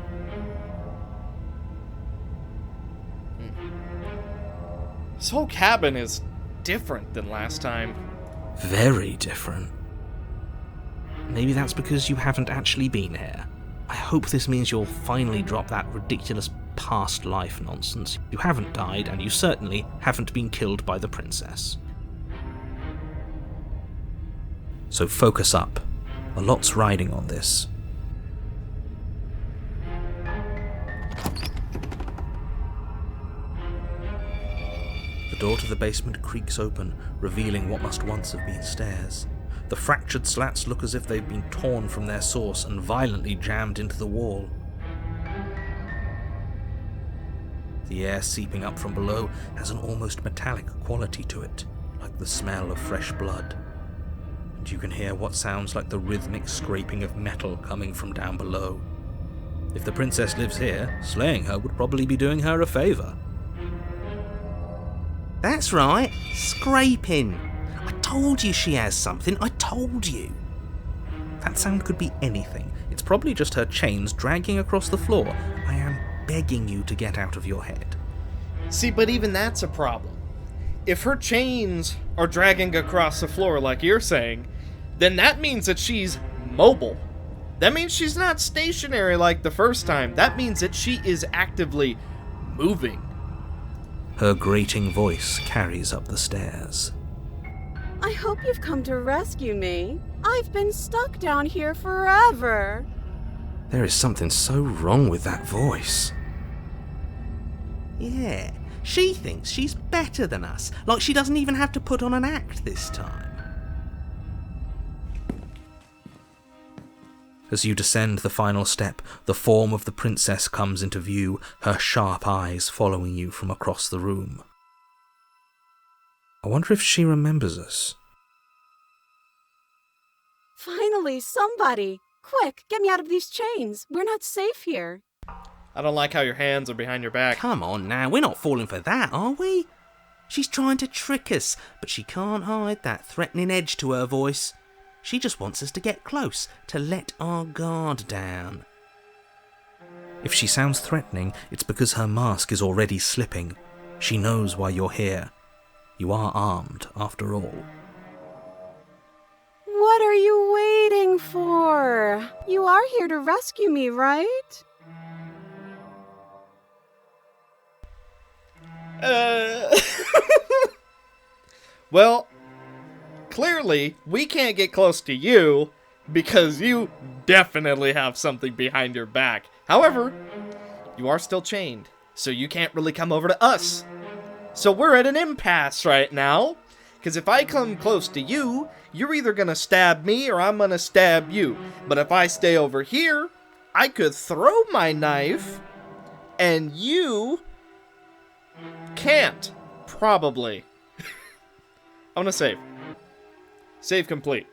This whole cabin is different than last time. Very different. Maybe that's because you haven't actually been here. I hope this means you'll finally drop that ridiculous past life nonsense. You haven't died, and you certainly haven't been killed by the princess. So focus up. A lot's riding on this. The door to the basement creaks open, revealing what must once have been stairs. The fractured slats look as if they've been torn from their source and violently jammed into the wall. The air seeping up from below has an almost metallic quality to it, like the smell of fresh blood. And you can hear what sounds like the rhythmic scraping of metal coming from down below. If the princess lives here, slaying her would probably be doing her a favour. That's right, scraping. I told you she has something, I told you. That sound could be anything. It's probably just her chains dragging across the floor. I am begging you to get out of your head. See, but even that's a problem. If her chains are dragging across the floor like you're saying, then that means that she's mobile. That means she's not stationary like the first time. That means that she is actively moving. Her grating voice carries up the stairs. I hope you've come to rescue me. I've been stuck down here forever. There is something so wrong with that voice. Yeah, she thinks she's better than us, like she doesn't even have to put on an act this time. As you descend the final step, the form of the princess comes into view, her sharp eyes following you from across the room. I wonder if she remembers us. Finally, somebody! Quick, get me out of these chains. We're not safe here. I don't like how your hands are behind your back. Come on now, we're not falling for that, are we? She's trying to trick us, but she can't hide that threatening edge to her voice. She just wants us to get close, to let our guard down. If she sounds threatening, it's because her mask is already slipping. She knows why you're here. You are armed, after all. What are you waiting for? You are here to rescue me, right? Well, clearly, we can't get close to you because you definitely have something behind your back. However, you are still chained, so you can't really come over to us. So we're at an impasse right now, because if I come close to you, you're either going to stab me or I'm going to stab you. But if I stay over here, I could throw my knife, and you can't, probably. I'm going to save. Save complete.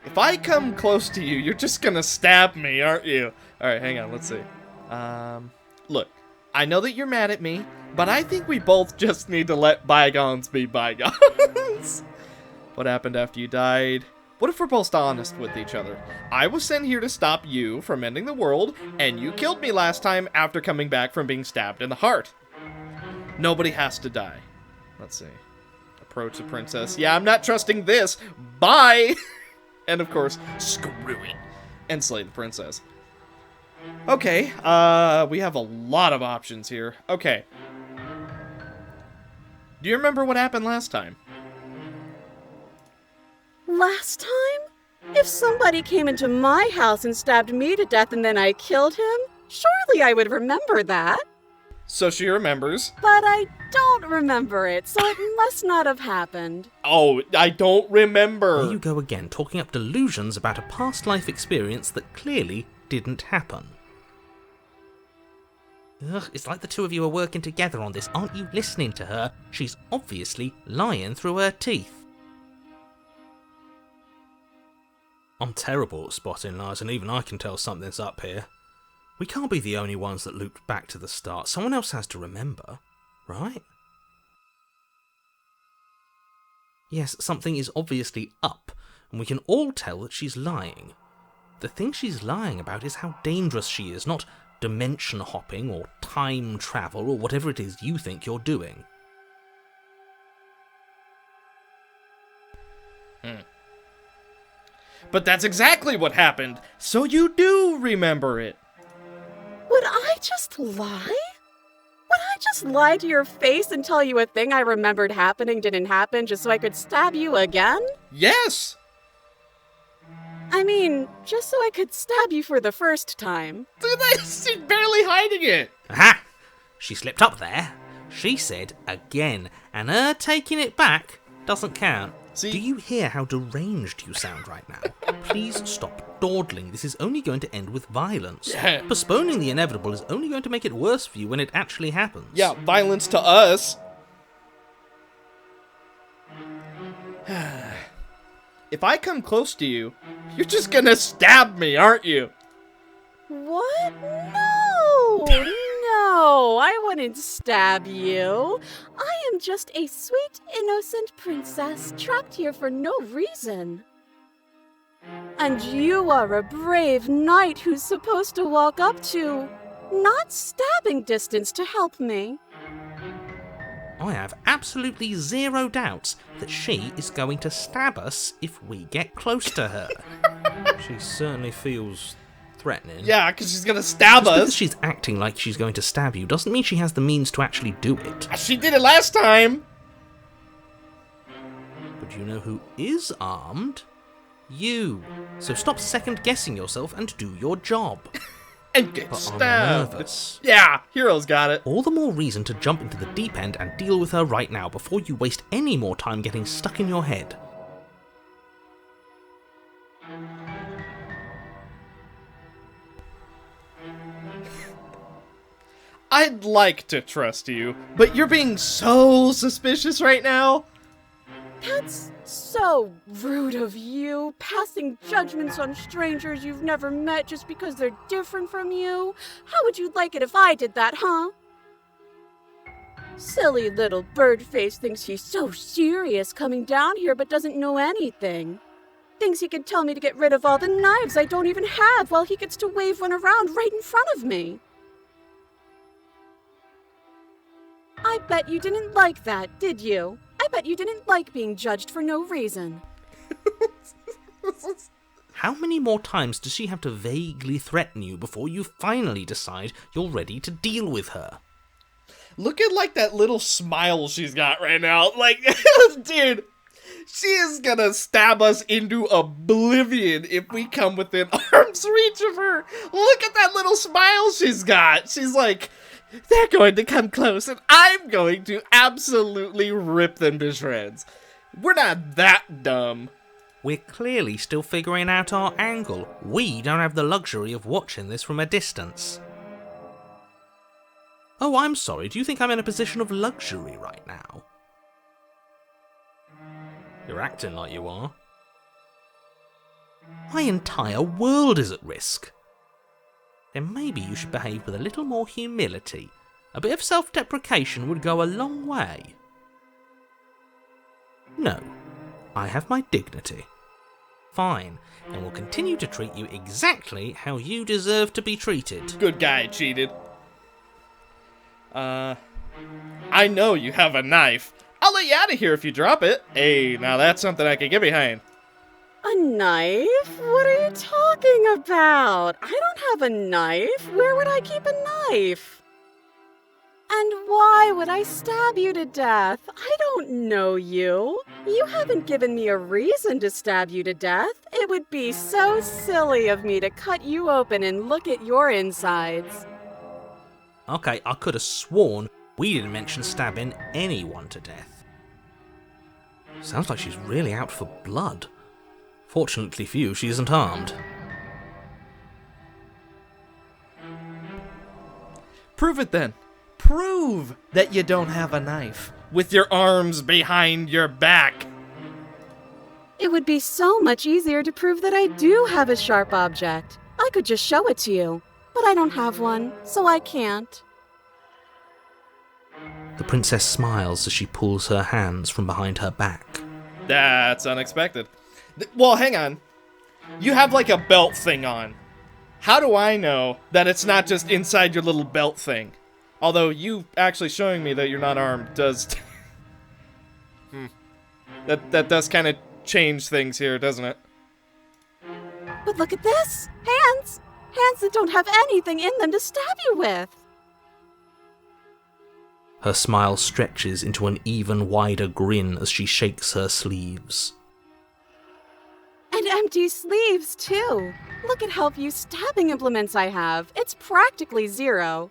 If I come close to you, you're just going to stab me, aren't you? Alright, hang on, let's see. Look, I know that you're mad at me, but I think we both just need to let bygones be bygones. What happened after you died? What if we're both honest with each other? I was sent here to stop you from ending the world, and you killed me last time after coming back from being stabbed in the heart. Nobody has to die. Let's see. Approach the princess. Yeah, I'm not trusting this. Bye! And of course, screw it. And slay the princess. Okay, we have a lot of options here. Okay. Do you remember what happened last time? Last time? If somebody came into my house and stabbed me to death and then I killed him, surely I would remember that. So she remembers. But I don't remember it, so it must not have happened. Oh, I don't remember. There you go again, talking up delusions about a past life experience that clearly didn't happen. Ugh, it's like the two of you are working together on this. Aren't you listening to her? She's obviously lying through her teeth. I'm terrible at spotting lies, and even I can tell something's up here. We can't be the only ones that looped back to the start. Someone else has to remember, right? Yes, something is obviously up, and we can all tell that she's lying. The thing she's lying about is how dangerous she is, not dimension hopping or time travel or whatever it is you think you're doing. But that's exactly what happened, so you do remember it. Would I just lie? Would I just lie to your face and tell you a thing I remembered happening didn't happen just so I could stab you again? Yes! I mean, just so I could stab you for the first time. She's barely hiding it. Aha! She slipped up there. She said again, and her taking it back doesn't count. See? Do you hear how deranged you sound right now? Please stop dawdling. This is only going to end with violence. Yeah. Postponing the inevitable is only going to make it worse for you when it actually happens. Yeah, violence to us. If I come close to you, you're just gonna stab me, aren't you? What? No! No, I wouldn't stab you. I am just a sweet, innocent princess trapped here for no reason. And you are a brave knight who's supposed to walk up to, not stabbing distance to help me. I have absolutely zero doubts that she is going to stab us if we get close to her. She certainly feels threatening. Yeah, because she's gonna stab Just because us. she's acting like she's going to stab you doesn't mean she has the means to actually do it. She did it last time. But you know who is armed? You. So stop second-guessing yourself and do your job. And get But I'm stabbed. nervous. Yeah, Hero's got it. All the more reason to jump into the deep end and deal with her right now before you waste any more time getting stuck in your head. I'd like to trust you, but you're being so suspicious right now. That's so rude of you, passing judgments on strangers you've never met just because they're different from you. How would you like it if I did that, huh? Silly little Birdface thinks he's so serious coming down here but doesn't know anything. Thinks he can tell me to get rid of all the knives I don't even have while he gets to wave one around right in front of me. I bet you didn't like that, did you? I bet you didn't like being judged for no reason. How many more times does she have to vaguely threaten you before you finally decide you're ready to deal with her? Look at like that little smile she's got right now. Like, dude, she is gonna stab us into oblivion if we come within arm's reach of her. Look at that little smile she's got. She's like, they're going to come close and I'm going to absolutely rip them to shreds. We're not that dumb. We're clearly still figuring out our angle. We don't have the luxury of watching this from a distance. Oh, I'm sorry. Do you think I'm in a position of luxury right now? You're acting like you are. My entire world is at risk. Then maybe you should behave with a little more humility. A bit of self-deprecation would go a long way. No, I have my dignity. Fine, and will continue to treat you exactly how you deserve to be treated. Good guy cheated. I know you have a knife. I'll let you out of here if you drop it. Hey, now that's something I can get behind. A knife? What are you talking about? I don't have a knife. Where would I keep a knife? And why would I stab you to death? I don't know you. You haven't given me a reason to stab you to death. It would be so silly of me to cut you open and look at your insides. Okay, I could have sworn we didn't mention stabbing anyone to death. Sounds like she's really out for blood. Fortunately for you, she isn't armed. Prove it then. Prove that you don't have a knife with your arms behind your back. It would be so much easier to prove that I do have a sharp object. I could just show it to you, but I don't have one, so I can't. The princess smiles as she pulls her hands from behind her back. That's unexpected. Well, hang on. You have like a belt thing on. How do I know that it's not just inside your little belt thing? Although you actually showing me that you're not armed does... That does kind of change things here, doesn't it? But look at this! Hands! Hands that don't have anything in them to stab you with! Her smile stretches into an even wider grin as she shakes her sleeves. And empty sleeves, too! Look at how few stabbing implements I have. It's practically zero.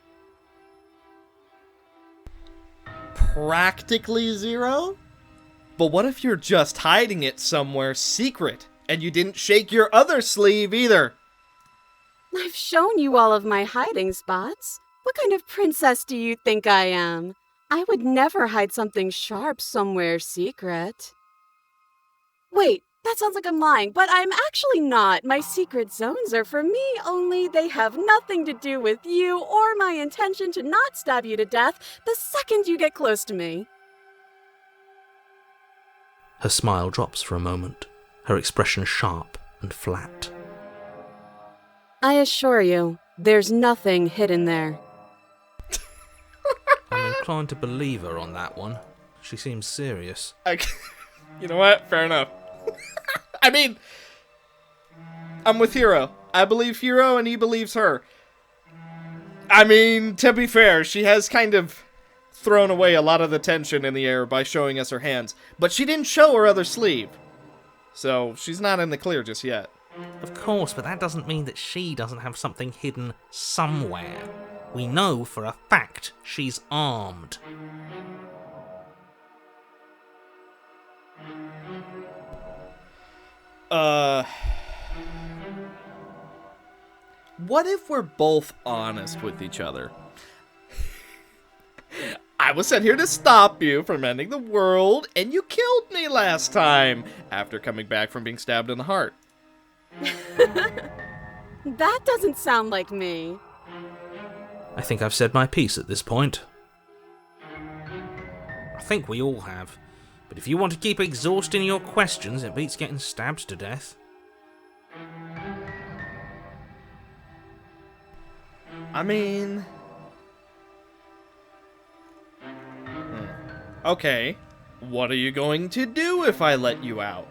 Practically zero? But what if you're just hiding it somewhere secret, and you didn't shake your other sleeve either? I've shown you all of my hiding spots. What kind of princess do you think I am? I would never hide something sharp somewhere secret. Wait, that sounds like I'm lying, but I'm actually not. My secret zones are for me, only they have nothing to do with you or my intention to not stab you to death the second you get close to me. Her smile drops for a moment, her expression sharp and flat. I assure you, there's nothing hidden there. I'm inclined to believe her on that one. She seems serious. You know what? Fair enough. I mean, I'm with Hero. I believe Hero and he believes her. I mean, to be fair, she has kind of thrown away a lot of the tension in the air by showing us her hands, but she didn't show her other sleeve. So she's not in the clear just yet. Of course, but that doesn't mean that she doesn't have something hidden somewhere. We know for a fact she's armed. What if we're both honest with each other? I was sent here to stop you from ending the world, and you killed me last time, after coming back from being stabbed in the heart. That doesn't sound like me. I think I've said my piece at this point. I think we all have. But if you want to keep exhausting your questions, it beats getting stabbed to death. I mean... Okay, what are you going to do if I let you out?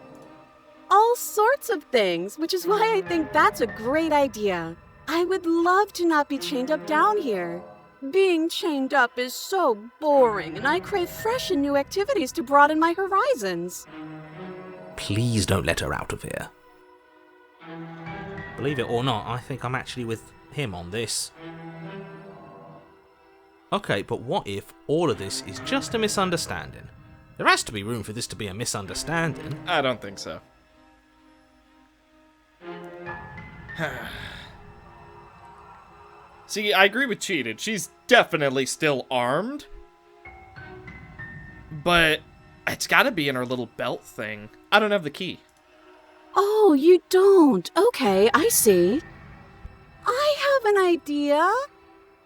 All sorts of things, which is why I think that's a great idea. I would love to not be chained up down here. Being chained up is so boring, and I crave fresh and new activities to broaden my horizons. Please don't let her out of here. Believe it or not, I think I'm actually with him on this. Okay, but what if all of this is just a misunderstanding? There has to be room for this to be a misunderstanding. I don't think so. See, I agree with Cheated. She's definitely still armed. But it's gotta be in her little belt thing. I don't have the key. Oh, you don't? Okay, I see. I have an idea.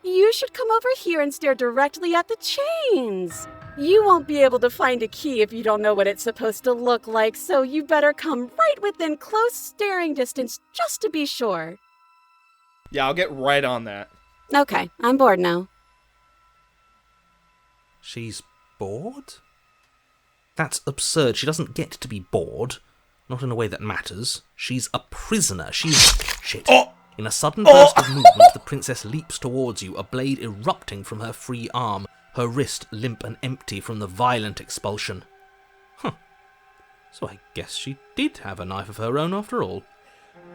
You should come over here and stare directly at the chains. You won't be able to find a key if you don't know what it's supposed to look like, so you better come right within close staring distance just to be sure. Yeah, I'll get right on that. Okay, I'm bored now. She's bored? That's absurd. She doesn't get to be bored. Not in a way that matters. She's a prisoner. She's... Shit. Oh! In a sudden burst of movement, the princess leaps towards you, a blade erupting from her free arm, her wrist limp and empty from the violent expulsion. Huh. So I guess she did have a knife of her own after all.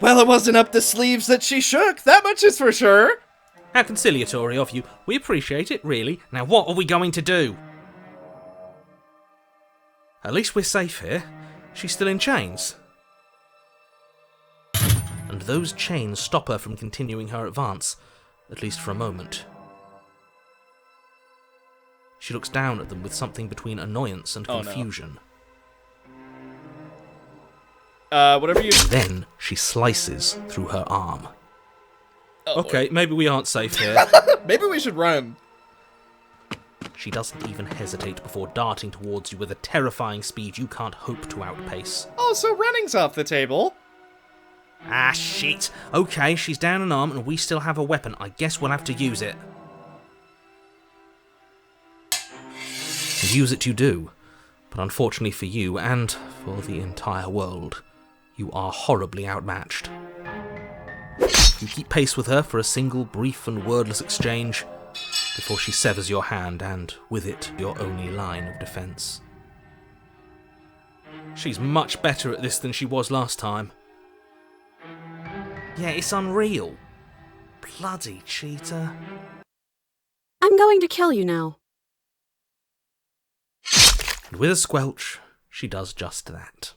Well, it wasn't up the sleeves that she shook, that much is for sure. How conciliatory of you. We appreciate it, really. Now what are we going to do? At least we're safe here. She's still in chains. And those chains stop her from continuing her advance, at least for a moment. She looks down at them with something between annoyance and confusion. Whatever you... Then she slices through her arm. Oh, okay, maybe we aren't safe here. Maybe we should run. She doesn't even hesitate before darting towards you with a terrifying speed you can't hope to outpace. Oh, so running's off the table. Ah, shit. Okay, she's down an arm and we still have a weapon. I guess we'll have to use it. And use it you do. But unfortunately for you, and for the entire world, you are horribly outmatched. You keep pace with her for a single brief and wordless exchange before she severs your hand and, with it, your only line of defense. She's much better at this than she was last time. Yeah, it's unreal. Bloody cheater. I'm going to kill you now. And with a squelch, she does just that.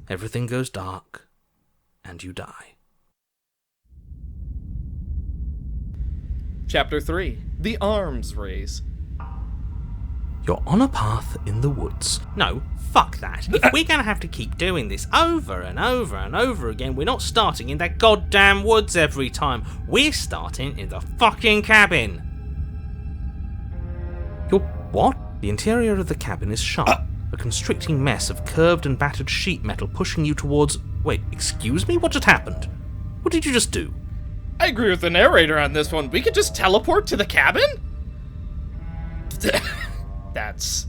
Everything goes dark, and you die. Chapter 3. The Arms Race. You're on a path in the woods. No, fuck that. If we're gonna have to keep doing this over and over and over again, we're not starting in that goddamn woods every time. We're starting in the fucking cabin. You're what? The interior of the cabin is sharp. A constricting mess of curved and battered sheet metal pushing you towards... Wait, excuse me? What just happened? What did you just do? I agree with the narrator on this one. We could just teleport to the cabin? That's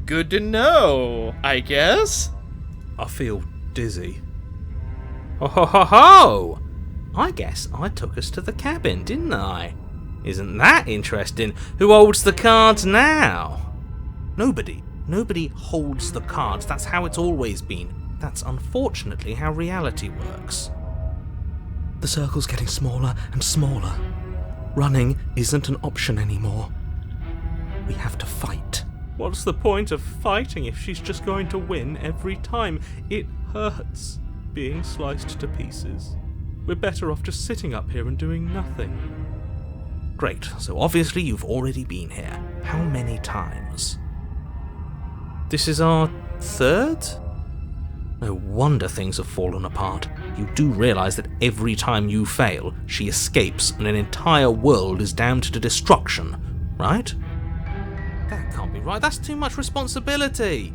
good to know, I guess. I feel dizzy. Ho ho ho ho! I guess I took us to the cabin, didn't I? Isn't that interesting? Who holds the cards now? Nobody. Nobody holds the cards. That's how it's always been. That's unfortunately how reality works. The circle's getting smaller and smaller. Running isn't an option anymore. We have to fight. What's the point of fighting if she's just going to win every time? It hurts being sliced to pieces. We're better off just sitting up here and doing nothing. Great, so obviously you've already been here. How many times? This is our third? No wonder things have fallen apart. You do realise that every time you fail, she escapes and an entire world is damned to destruction, right? That can't be right, that's too much responsibility!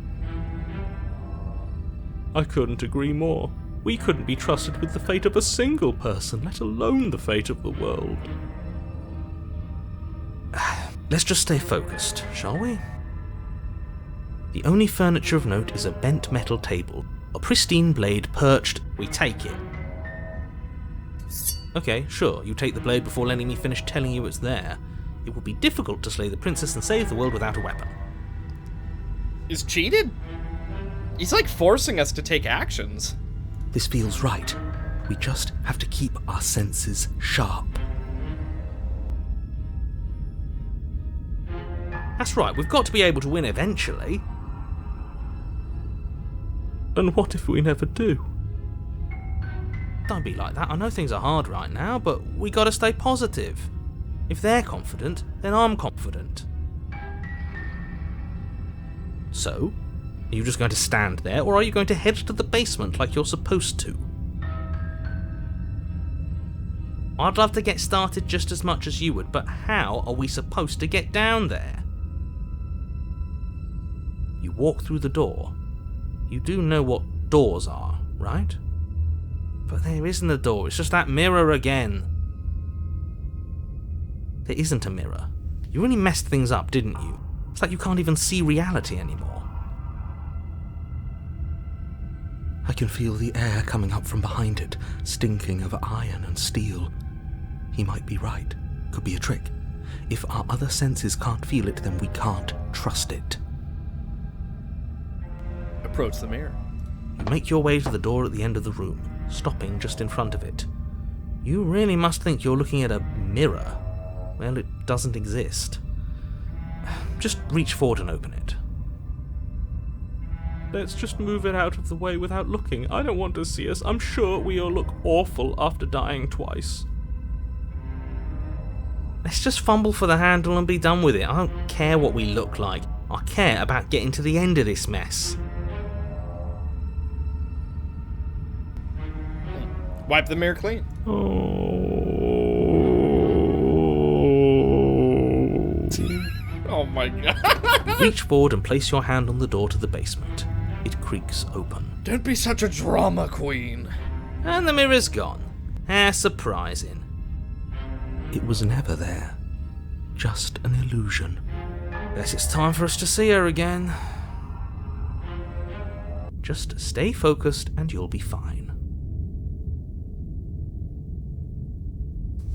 I couldn't agree more. We couldn't be trusted with the fate of a single person, let alone the fate of the world. Let's just stay focused, shall we? The only furniture of note is a bent metal table, a pristine blade perched. We take it. Okay, sure, you take the blade before letting me finish telling you it's there. It would be difficult to slay the princess and save the world without a weapon. Is cheated? He's like forcing us to take actions. This feels right. We just have to keep our senses sharp. That's right, we've got to be able to win eventually. And what if we never do? Don't be like that. I know things are hard right now, but we gotta stay positive. If they're confident, then I'm confident. So, are you just going to stand there, or are you going to head to the basement like you're supposed to? I'd love to get started just as much as you would, but how are we supposed to get down there? You walk through the door. You do know what doors are, right? But there isn't a door, it's just that mirror again. There isn't a mirror. You really messed things up, didn't you? It's like you can't even see reality anymore. I can feel the air coming up from behind it, stinking of iron and steel. He might be right. Could be a trick. If our other senses can't feel it, then we can't trust it. Approach the mirror. You make your way to the door at the end of the room, stopping just in front of it. You really must think you're looking at a mirror. Well, it doesn't exist. Just reach forward and open it. Let's just move it out of the way without looking. I don't want to see us. I'm sure we all look awful after dying twice. Let's just fumble for the handle and be done with it. I don't care what we look like. I care about getting to the end of this mess. Wipe the mirror clean. Oh my god. Reach forward and place your hand on the door to the basement. It creaks open. Don't be such a drama queen. And the mirror's gone. How surprising. It was never there. Just an illusion. Guess it's time for us to see her again. Just stay focused and you'll be fine.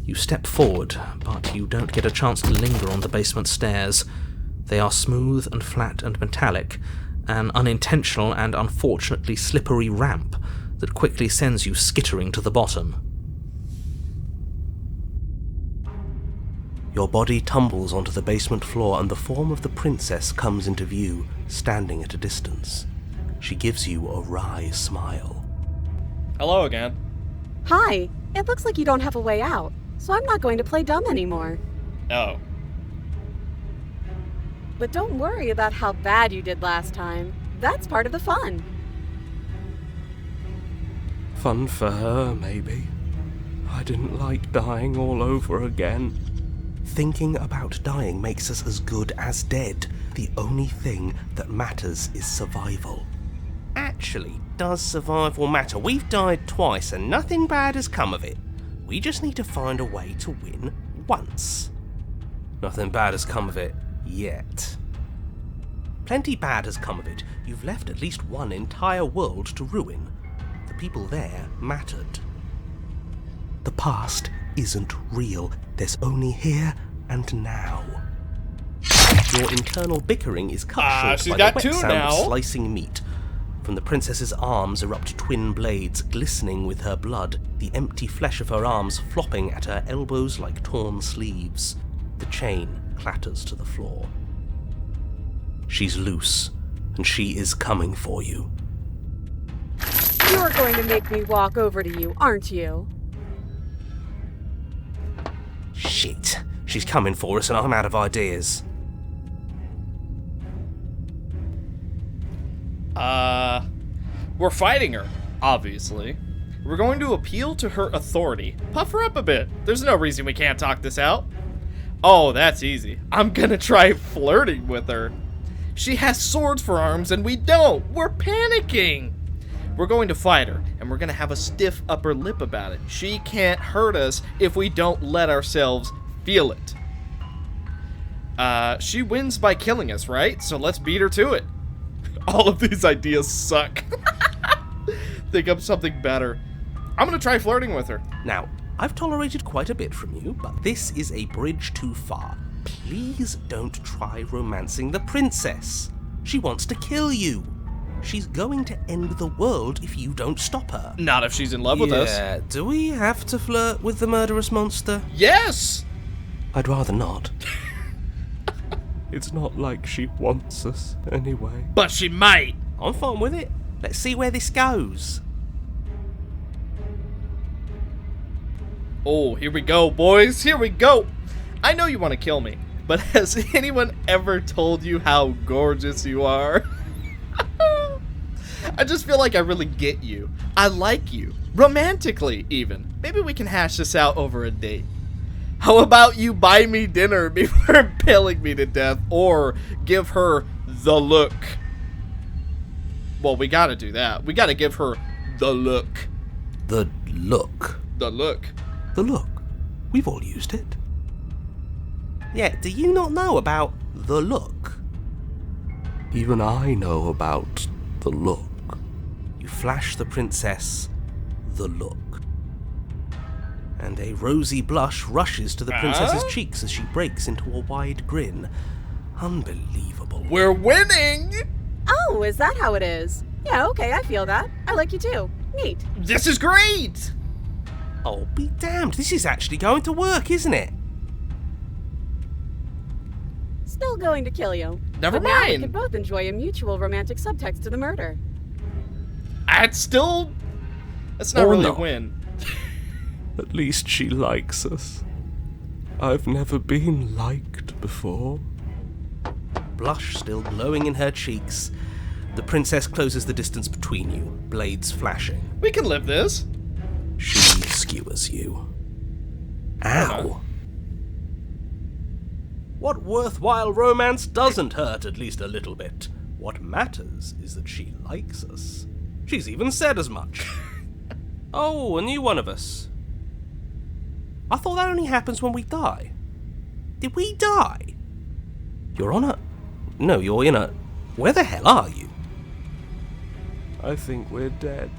You step forward, but you don't get a chance to linger on the basement stairs. They are smooth and flat and metallic, an unintentional and unfortunately slippery ramp that quickly sends you skittering to the bottom. Your body tumbles onto the basement floor and the form of the princess comes into view, standing at a distance. She gives you a wry smile. Hello again. Hi. It looks like you don't have a way out, so I'm not going to play dumb anymore. Oh. But don't worry about how bad you did last time. That's part of the fun. Fun for her, maybe. I didn't like dying all over again. Thinking about dying makes us as good as dead. The only thing that matters is survival. Actually, does survival matter? We've died twice and nothing bad has come of it. We just need to find a way to win once. Nothing bad has come of it yet. Plenty bad has come of it. You've left at least one entire world to ruin. The people there mattered. The past isn't real. There's only here and now. Your internal bickering is cut short she's by got the two wet sound now. of slicing meat. From the princess's arms erupt twin blades, glistening with her blood, the empty flesh of her arms flopping at her elbows like torn sleeves. The chain clatters to the floor. She's loose, and she is coming for you. You're going to make me walk over to you, aren't you? Shit. She's coming for us and I'm out of ideas. We're fighting her, obviously. We're going to appeal to her authority. Puff her up a bit. There's no reason we can't talk this out. Oh, that's easy. I'm gonna try flirting with her. She has swords for arms and we don't. We're panicking. We're going to fight her, and we're gonna have a stiff upper lip about it. She can't hurt us if we don't let ourselves feel it. She wins by killing us, right? So let's beat her to it. All of these ideas suck. Think of something better. I'm gonna try flirting with her. Now, I've tolerated quite a bit from you, but this is a bridge too far. Please don't try romancing the princess. She wants to kill you. She's going to end the world if you don't stop her. Not if she's in love with us. Yeah, do we have to flirt with the murderous monster? Yes! I'd rather not. It's not like she wants us anyway. But she might. I'm fine with it. Let's see where this goes. Oh, here we go, boys. Here we go. I know you want to kill me, but has anyone ever told you how gorgeous you are? I just feel like I really get you. I like you. Romantically, even. Maybe we can hash this out over a date. How about you buy me dinner before impaling me to death, or give her the look? Well, we gotta do that. We gotta give her the look. The look. The look. The look. We've all used it. Yeah, do you not know about the look? Even I know about the look. You flash the princess the look. And a rosy blush rushes to the princess's cheeks as she breaks into a wide grin. Unbelievable. We're winning! Oh, is that how it is? Yeah, okay, I feel that. I like you too. Neat. This is great! Oh, be damned. This is actually going to work, isn't it? Still going to kill you. Never but now we mind. can both enjoy a mutual romantic subtext to the murder. That's not Or really not. a win. At least she likes us. I've never been liked before. Blush still glowing in her cheeks. The princess closes the distance between you, blades flashing. We can live this. She skewers you. Ow. What worthwhile romance doesn't hurt at least a little bit? What matters is that she likes us. She's even said as much. Oh, a new one of us. I thought that only happens when we die. Did we die? You're on a... No, you're in a... Where the hell are you? I think we're dead,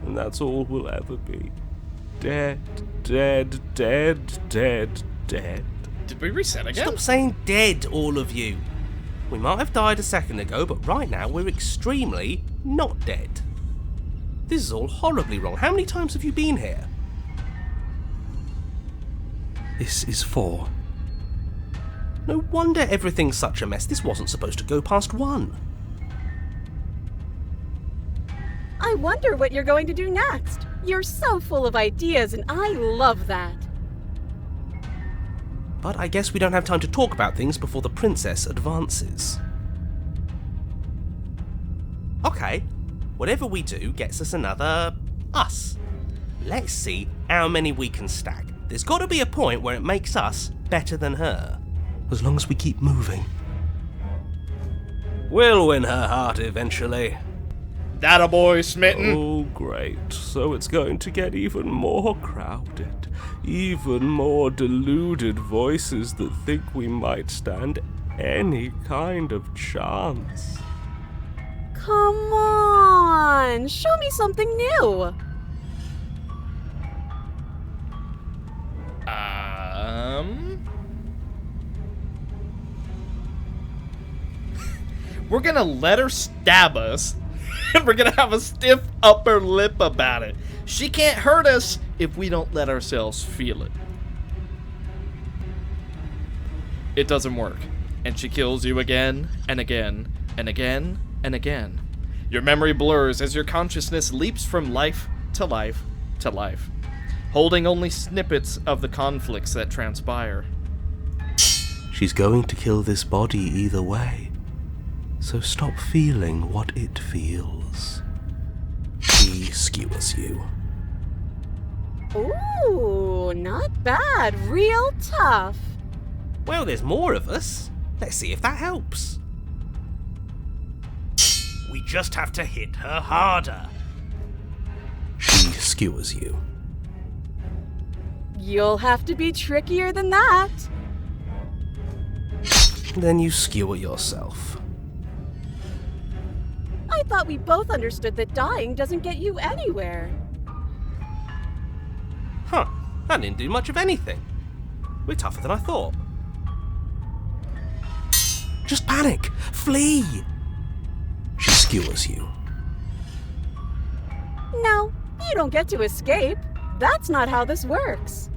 and that's all we'll ever be. Dead, dead, dead, dead, dead. Did we reset again? Stop saying dead, all of you. We might have died a second ago, but right now we're extremely not dead. This is all horribly wrong. How many times have you been here? This is 4. No wonder everything's such a mess. This wasn't supposed to go past 1. I wonder what you're going to do next. You're so full of ideas, and I love that. But I guess we don't have time to talk about things before the princess advances. Okay, whatever we do gets us another us. Let's see how many we can stack. There's got to be a point where it makes us better than her. As long as we keep moving. We'll win her heart eventually. That a boy, Smitten. Oh, great. So it's going to get even more crowded. Even more deluded voices that think we might stand any kind of chance. Come on, show me something new. We're gonna let her stab us, and we're gonna have a stiff upper lip about it. She can't hurt us if we don't let ourselves feel it. It doesn't work, and she kills you again and again and again and again. Your memory blurs as your consciousness leaps from life to life to life, holding only snippets of the conflicts that transpire. She's going to kill this body either way. So stop feeling what it feels. She skewers you. Ooh, not bad. Real tough. Well, there's more of us. Let's see if that helps. We just have to hit her harder. She skewers you. You'll have to be trickier than that. Then you skewer yourself. I thought we both understood that dying doesn't get you anywhere. Huh, that didn't do much of anything. We're tougher than I thought. Just panic! Flee! She skewers you. No, you don't get to escape. That's not how this works.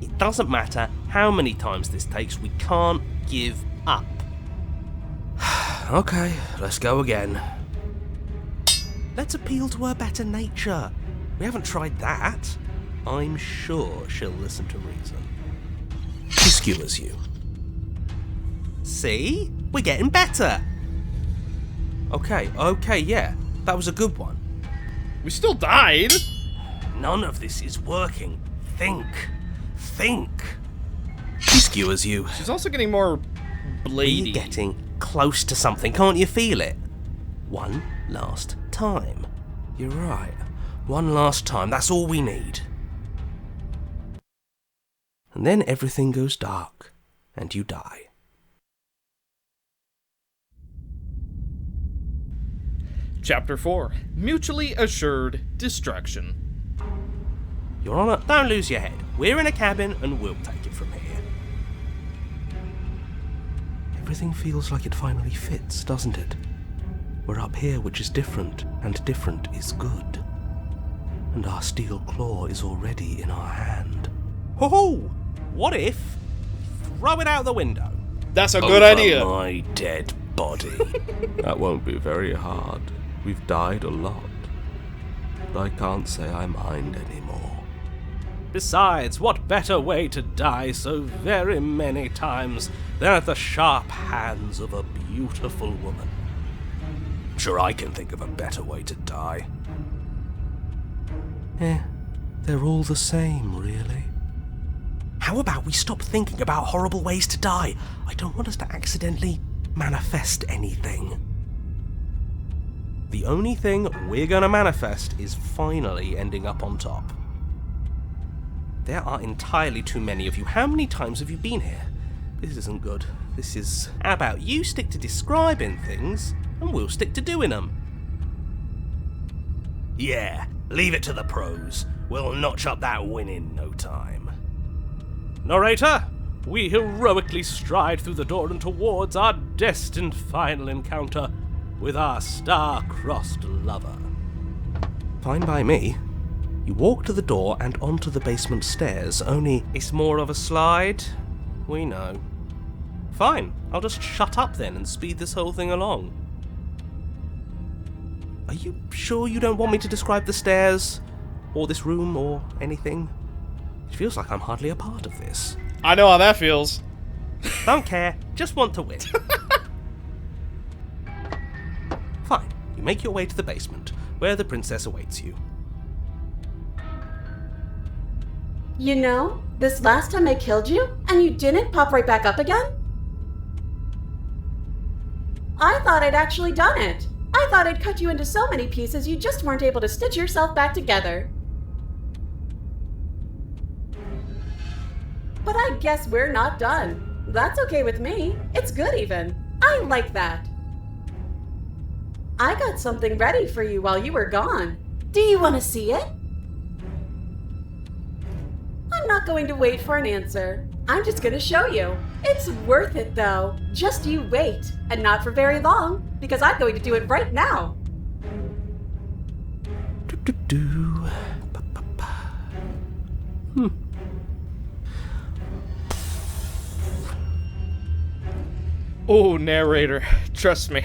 It doesn't matter how many times this takes, we can't give up. Okay, let's go again. Let's appeal to her better nature. We haven't tried that. I'm sure she'll listen to reason. She skewers you. See? We're getting better. Okay, yeah. That was a good one. We still died. None of this is working. Think. She skewers you. She's also getting more bladey. We're getting close to something, can't you feel it? One last time. You're right. One last time, that's all we need. And then everything goes dark, and you die. Chapter 4. Mutually Assured Destruction. Your Honor, don't lose your head. We're in a cabin and we'll take it from here. Everything feels like it finally fits, doesn't it? We're up here, which is different, and different is good. And our steel claw is already in our hand. Ho-ho! What if we throw it out the window? That's a good Over idea. my dead body. That won't be very hard. We've died a lot. But I can't say I mind anymore. Besides, what better way to die so very many times than at the sharp hands of a beautiful woman? Sure, I can think of a better way to die. They're all the same, really. How about we stop thinking about horrible ways to die? I don't want us to accidentally manifest anything. The only thing we're gonna manifest is finally ending up on top. There are entirely too many of you. How many times have you been here? This isn't good. This is... How about you stick to describing things, and we'll stick to doing them? Yeah, Leave it to the pros. We'll notch up that win in no time. Narrator, we heroically stride through the door and towards our destined final encounter with our star-crossed lover. Fine by me. You walk to the door and onto the basement stairs, only... It's more of a slide. We know. Fine, I'll just shut up then and speed this whole thing along. Are you sure you don't want me to describe the stairs, or this room, or anything? It feels like I'm hardly a part of this. I know how that feels. Don't care, just want to win. Fine, you make your way to the basement, where the princess awaits you. You know, this last time I killed you, and you didn't pop right back up again? I thought I'd actually done it. I thought I'd cut you into so many pieces you just weren't able to stitch yourself back together. But I guess we're not done. That's okay with me. It's good even. I like that. I got something ready for you while you were gone. Do you want to see it? I'm not going to wait for an answer. I'm just going to show you. It's worth it, though. Just you wait. And not for very long, because I'm going to do it right now. Oh, narrator, trust me.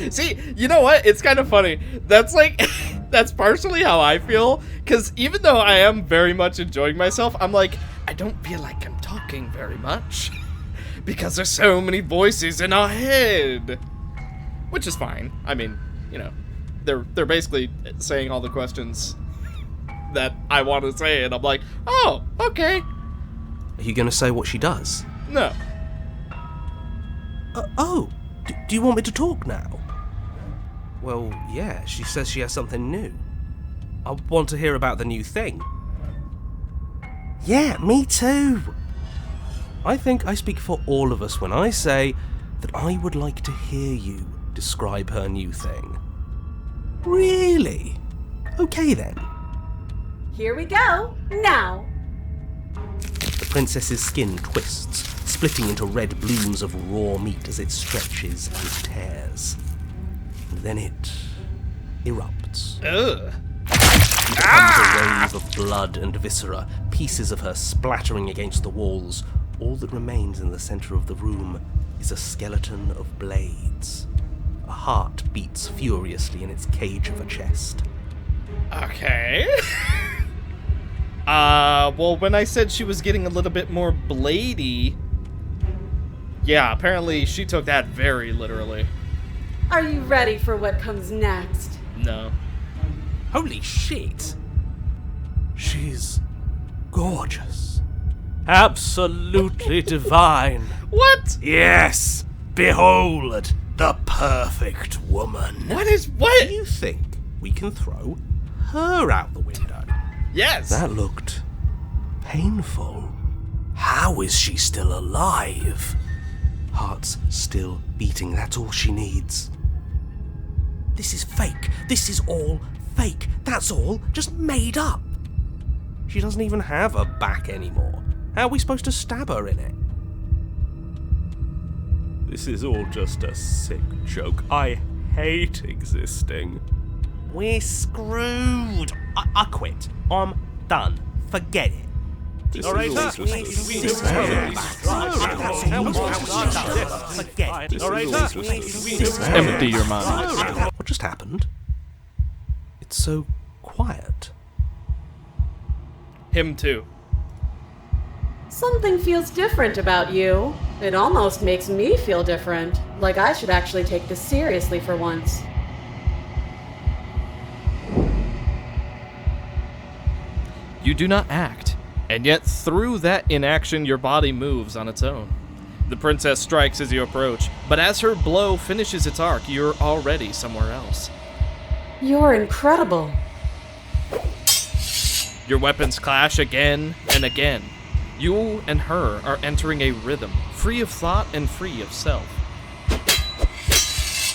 See, you know what? It's kind of funny. That's like, that's partially how I feel, because even though I am very much enjoying myself, I'm like, I don't feel like I'm talking very much, because there's so many voices in our head. Which is fine. I mean, you know, they're basically saying all the questions that I want to say, and I'm like, oh, okay. Are you going to say what she does? No. Do you want me to talk now? Well, yeah, she says she has something new. I want to hear about the new thing. Yeah, me too. I think I speak for all of us when I say that I would like to hear you describe her new thing. Really? Okay then. Here we go. Now. The princess's skin twists, splitting into red blooms of raw meat as it stretches and tears. And then it erupts. Ugh. She becomes a wave of blood and viscera, pieces of her splattering against the walls. All that remains in the center of the room is a skeleton of blades. A heart beats furiously in its cage of a chest. Okay. Well, when I said she was getting a little bit more bladey, yeah, apparently she took that very literally. Are you ready for what comes next? No. Holy shit! She's gorgeous. Absolutely divine. What? Yes! Behold, the perfect woman. What is Do what? you think we can throw her out the window? Yes. That looked painful. How is she still alive? Heart's still beating, that's all she needs. This is fake. This is all fake. That's all just made up. She doesn't even have a back anymore. How are we supposed to stab her in it? This is all just a sick joke. I hate existing. We're screwed. I quit. I'm done. Forget it. Empty your mind. What just happened? It's so quiet. Him too. Something feels different about you. It almost makes me feel different. Like I should actually take this seriously for once. You do not act, and yet through that inaction your body moves on its own. The princess strikes as you approach, but as her blow finishes its arc, you're already somewhere else. You're incredible. Your weapons clash again and again. You and her are entering a rhythm, free of thought and free of self.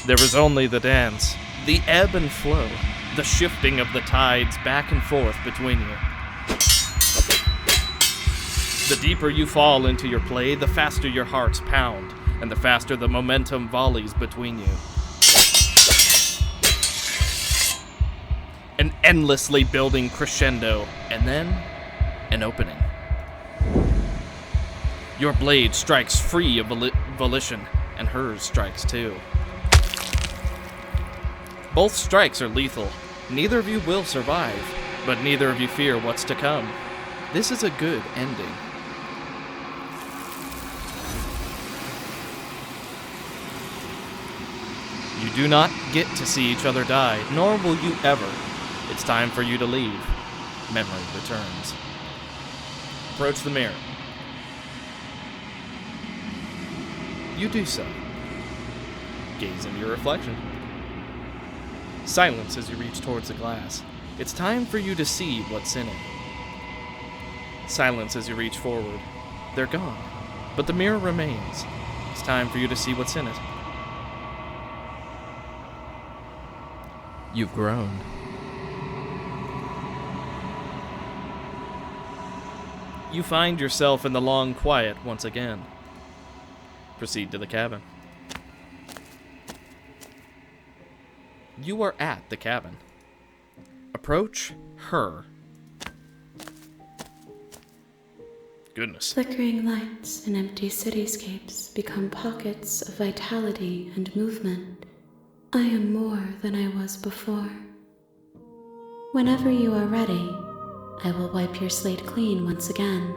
There is only the dance, the ebb and flow, the shifting of the tides back and forth between you. The deeper you fall into your play, the faster your hearts pound, and the faster the momentum volleys between you. An endlessly building crescendo, and then an opening. Your blade strikes free of volition, and hers strikes too. Both strikes are lethal. Neither of you will survive, but neither of you fear what's to come. This is a good ending. You do not get to see each other die, nor will you ever. It's time for you to leave. Memory returns. Approach the mirror. You do so. Gaze into your reflection. Silence as you reach towards the glass. It's time for you to see what's in it. Silence as you reach forward. They're gone, but the mirror remains. It's time for you to see what's in it. You've grown. You find yourself in the long quiet once again. Proceed to the cabin. You are at the cabin. Approach her. Goodness. Flickering lights and empty cityscapes become pockets of vitality and movement. I am more than I was before. Whenever you are ready, I will wipe your slate clean once again.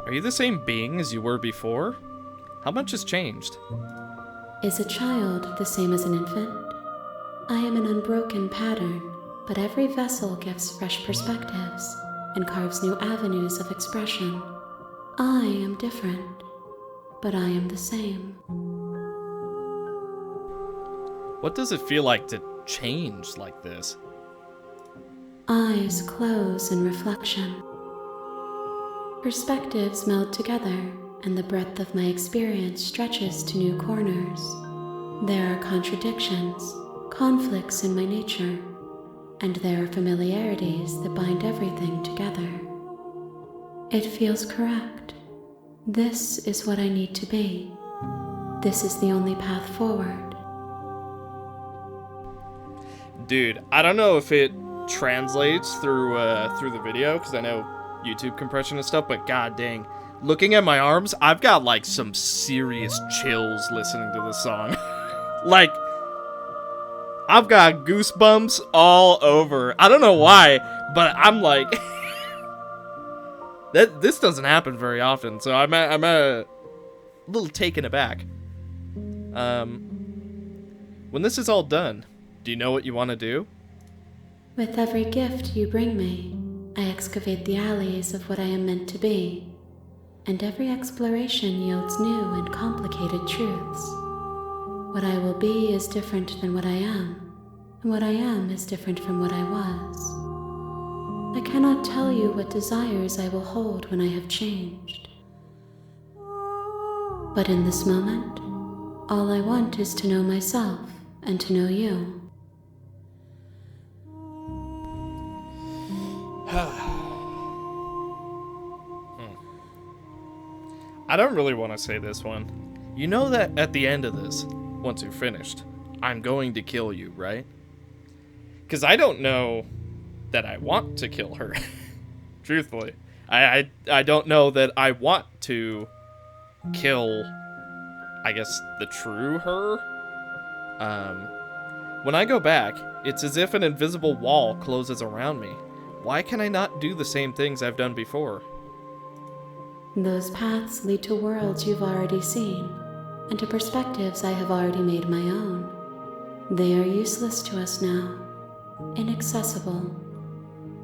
Are you the same being as you were before? How much has changed? Is a child the same as an infant? I am an unbroken pattern, but every vessel gives fresh perspectives and carves new avenues of expression. I am different, but I am the same. What does it feel like to change like this? Eyes close in reflection. Perspectives meld together, and the breadth of my experience stretches to new corners. There are contradictions, conflicts in my nature, and there are familiarities that bind everything together. It feels correct. This is what I need to be. This is the only path forward. Dude, I don't know if it translates through the video, because I know YouTube compression and stuff, but god dang. Looking at my arms, I've got like some serious chills listening to this song. Like, I've got goosebumps all over. I don't know why, but I'm like... This doesn't happen very often, so I'm a little taken aback. When this is all done, do you know what you want to do? With every gift you bring me, I excavate the alleys of what I am meant to be, and every exploration yields new and complicated truths. What I will be is different than what I am, and what I am is different from what I was. I cannot tell you what desires I will hold when I have changed. But in this moment, all I want is to know myself and to know you. I don't really want to say this one. You know that at the end of this, once you're finished, I'm going to kill you, right? Because I don't know that I want to kill her. Truthfully. I don't know that I want to kill, I guess, the true her. When I go back, it's as if an invisible wall closes around me. Why can I not do the same things I've done before? Those paths lead to worlds you've already seen, and to perspectives I have already made my own. They are useless to us now, inaccessible.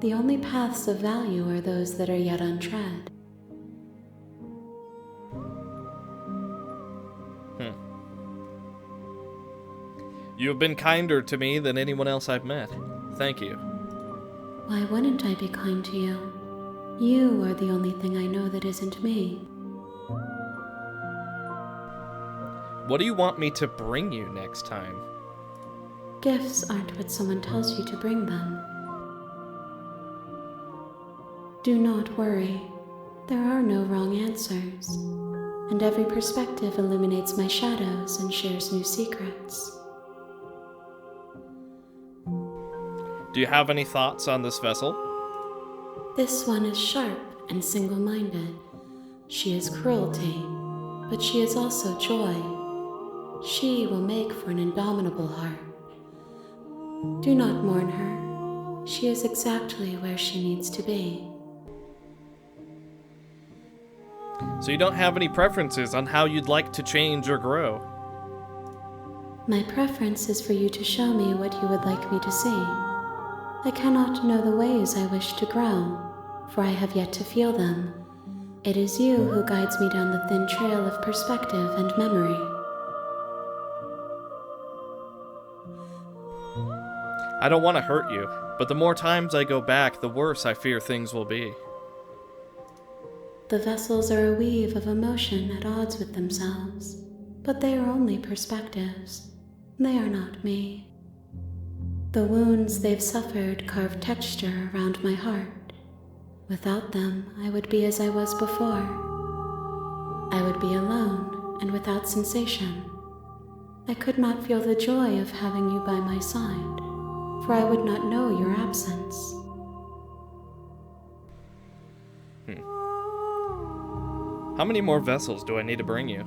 The only paths of value are those that are yet untread. You have been kinder to me than anyone else I've met. Thank you. Why wouldn't I be kind to you? You are the only thing I know that isn't me. What do you want me to bring you next time? Gifts aren't what someone tells you to bring them. Do not worry. There are no wrong answers, and every perspective illuminates my shadows and shares new secrets. Do you have any thoughts on this vessel? This one is sharp and single-minded. She is cruelty, but she is also joy. She will make for an indomitable heart. Do not mourn her. She is exactly where she needs to be. So you don't have any preferences on how you'd like to change or grow? My preference is for you to show me what you would like me to see. I cannot know the ways I wish to grow, for I have yet to feel them. It is you who guides me down the thin trail of perspective and memory. I don't want to hurt you, but the more times I go back, the worse I fear things will be. The vessels are a weave of emotion at odds with themselves, but they are only perspectives. They are not me. The wounds they've suffered carve texture around my heart. Without them, I would be as I was before. I would be alone and without sensation. I could not feel the joy of having you by my side, for I would not know your absence. How many more vessels do I need to bring you?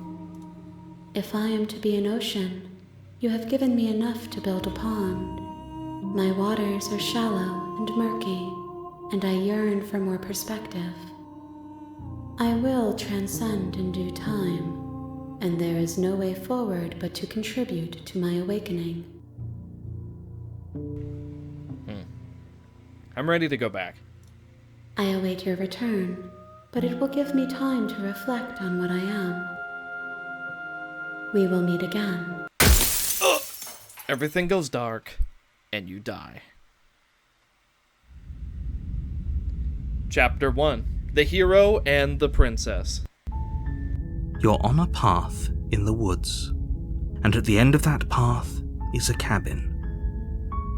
If I am to be an ocean, you have given me enough to build a pond. My waters are shallow and murky, and I yearn for more perspective. I will transcend in due time, and there is no way forward but to contribute to my awakening. I'm ready to go back. I await your return, but it will give me time to reflect on what I am. We will meet again. Everything goes dark, and you die. Chapter 1. The Hero and the Princess. You're on a path in the woods, and at the end of that path is a cabin.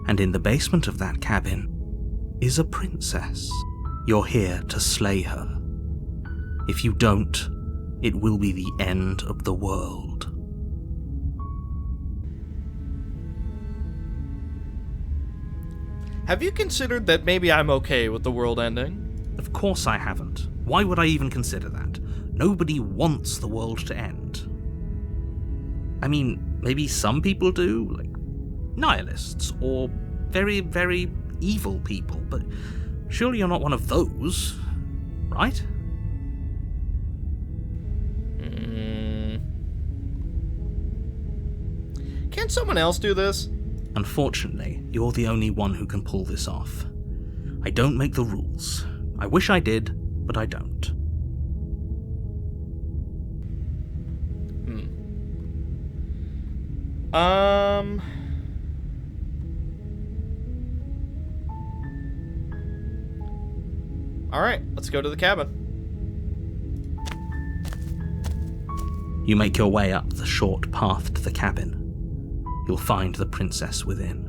And in the basement of that cabin is a princess. You're here to slay her. If you don't, it will be the end of the world. Have you considered that maybe I'm okay with the world ending? Of course I haven't. Why would I even consider that? Nobody wants the world to end. I mean, maybe some people do, like nihilists, or very, very evil people, but surely you're not one of those, right? Can't someone else do this? Unfortunately, you're the only one who can pull this off. I don't make the rules. I wish I did, but I don't. Alright, let's go to the cabin. You make your way up the short path to the cabin. You'll find the princess within.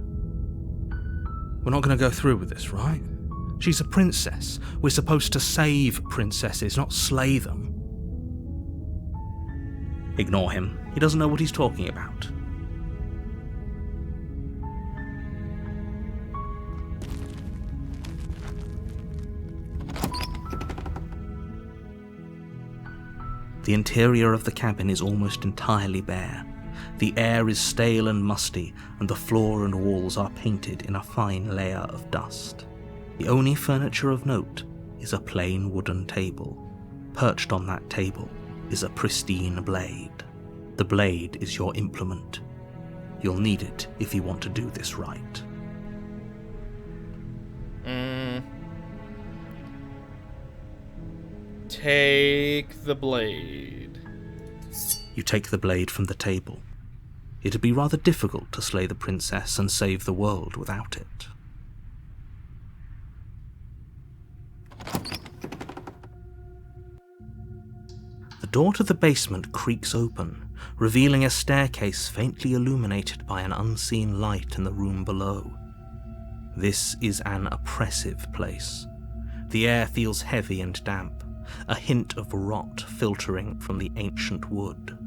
We're not going to go through with this, right? She's a princess. We're supposed to save princesses, not slay them. Ignore him. He doesn't know what he's talking about. The interior of the cabin is almost entirely bare. The air is stale and musty, and the floor and walls are painted in a fine layer of dust. The only furniture of note is a plain wooden table. Perched on that table is a pristine blade. The blade is your implement. You'll need it if you want to do this right. Take the blade. You take the blade from the table. It'd be rather difficult to slay the princess and save the world without it. The door to the basement creaks open, revealing a staircase faintly illuminated by an unseen light in the room below. This is an oppressive place. The air feels heavy and damp, a hint of rot filtering from the ancient wood.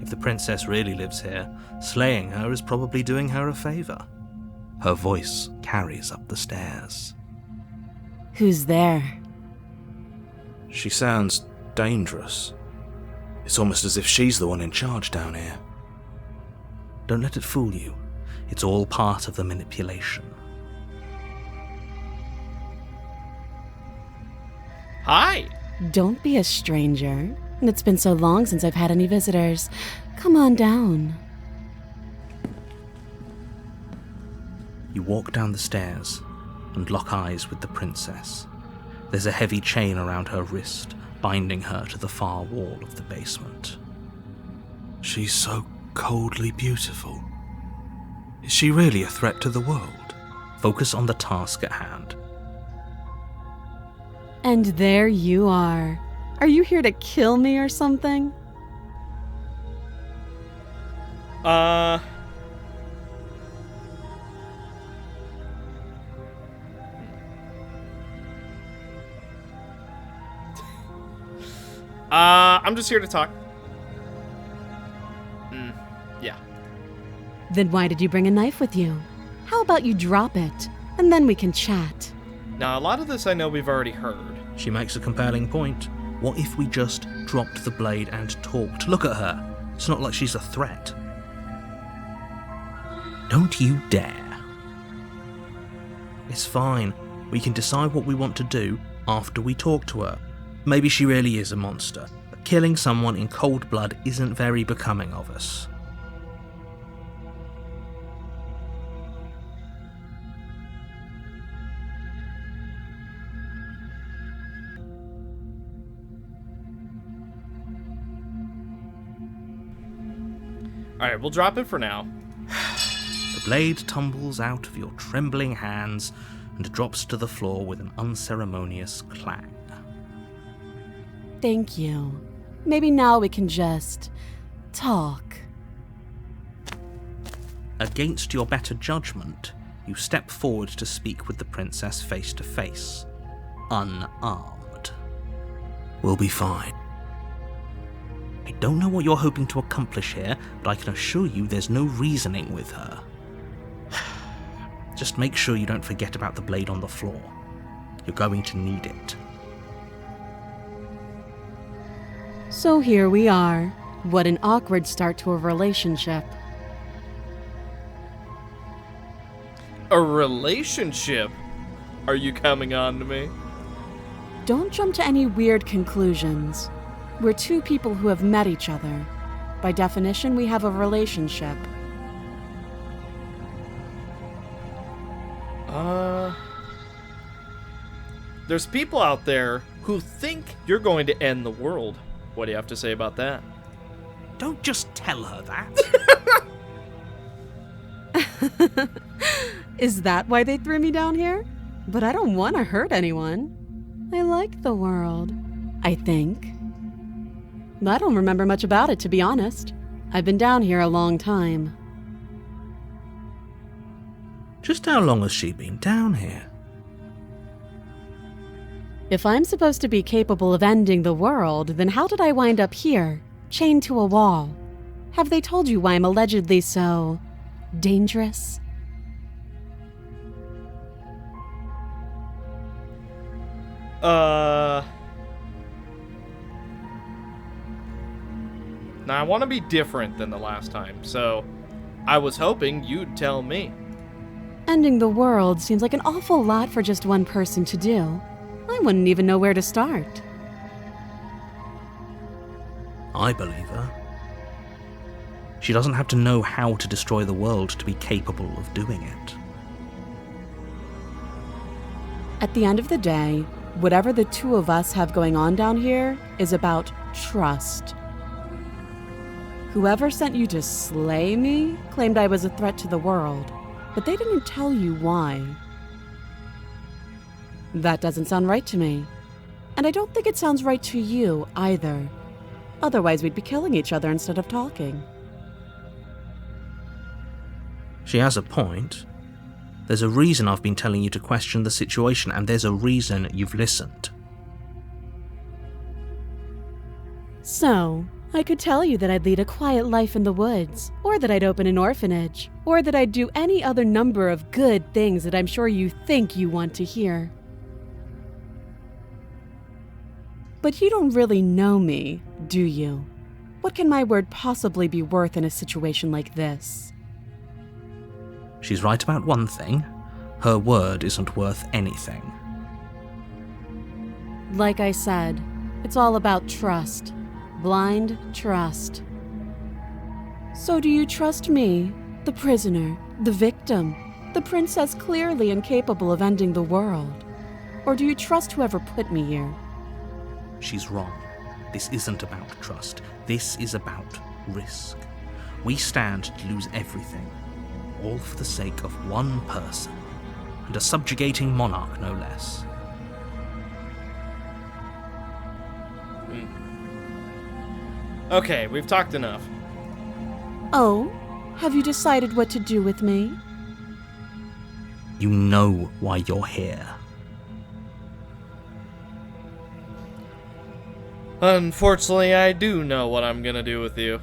If the princess really lives here, slaying her is probably doing her a favor. Her voice carries up the stairs. Who's there? She sounds dangerous. It's almost as if she's the one in charge down here. Don't let it fool you. It's all part of the manipulation. Hi! Don't be a stranger. It's been so long since I've had any visitors. Come on down. You walk down the stairs and lock eyes with the princess. There's a heavy chain around her wrist, binding her to the far wall of the basement. She's so coldly beautiful. Is she really a threat to the world? Focus on the task at hand. And there you are. Are you here to kill me or something? I'm just here to talk. Yeah. Then why did you bring a knife with you? How about you drop it, and then we can chat? Now, a lot of this I know we've already heard. She makes a compelling point. What if we just dropped the blade and talked? Look at her. It's not like she's a threat. Don't you dare. It's fine. We can decide what we want to do after we talk to her. Maybe she really is a monster, but killing someone in cold blood isn't very becoming of us. Alright, we'll drop it for now. The blade tumbles out of your trembling hands and drops to the floor with an unceremonious clang. Thank you. Maybe now we can just talk. Against your better judgment, you step forward to speak with the princess face to face, unarmed. We'll be fine. I don't know what you're hoping to accomplish here, but I can assure you there's no reasoning with her. Just make sure you don't forget about the blade on the floor. You're going to need it. So here we are. What an awkward start to a relationship. A relationship? Are you coming on to me? Don't jump to any weird conclusions. We're two people who have met each other. By definition, we have a relationship. There's people out there who think you're going to end the world. What do you have to say about that? Don't just tell her that. Is that why they threw me down here? But I don't want to hurt anyone. I like the world, I think. I don't remember much about it, to be honest. I've been down here a long time. Just how long has she been down here? If I'm supposed to be capable of ending the world, then how did I wind up here, chained to a wall? Have they told you why I'm allegedly so dangerous? Now, I want to be different than the last time, so I was hoping you'd tell me. Ending the world seems like an awful lot for just one person to do. I wouldn't even know where to start. I believe her. She doesn't have to know how to destroy the world to be capable of doing it. At the end of the day, whatever the two of us have going on down here is about trust. Whoever sent you to slay me claimed I was a threat to the world, but they didn't tell you why. That doesn't sound right to me. And I don't think it sounds right to you either. Otherwise, we'd be killing each other instead of talking. She has a point. There's a reason I've been telling you to question the situation, and there's a reason you've listened. So, I could tell you that I'd lead a quiet life in the woods, or that I'd open an orphanage, or that I'd do any other number of good things that I'm sure you think you want to hear. But you don't really know me, do you? What can my word possibly be worth in a situation like this? She's right about one thing. Her word isn't worth anything. Like I said, it's all about trust. Blind trust. So do you trust me, the prisoner, the victim, the princess clearly incapable of ending the world? Or do you trust whoever put me here? She's wrong. This isn't about trust. This is about risk. We stand to lose everything, all for the sake of one person, and a subjugating monarch no less. Okay, we've talked enough. Oh, have you decided what to do with me? You know why you're here. Unfortunately, I do know what I'm gonna do with you.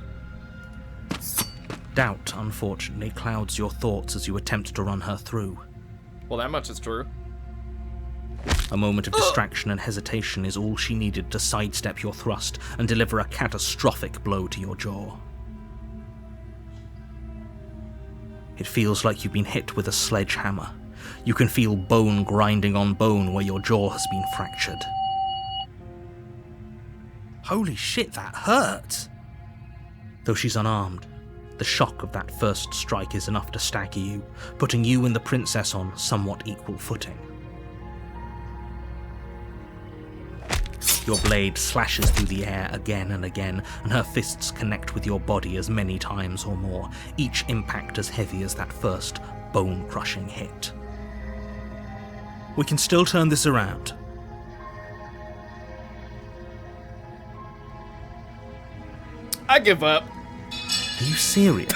Doubt, unfortunately, clouds your thoughts as you attempt to run her through. Well, that much is true. A moment of distraction and hesitation is all she needed to sidestep your thrust and deliver a catastrophic blow to your jaw. It feels like you've been hit with a sledgehammer. You can feel bone grinding on bone where your jaw has been fractured. Holy shit, that hurt! Though she's unarmed, the shock of that first strike is enough to stagger you, putting you and the princess on somewhat equal footing. Your blade slashes through the air again and again, and her fists connect with your body as many times or more, each impact as heavy as that first bone-crushing hit. We can still turn this around. I give up. Are you serious?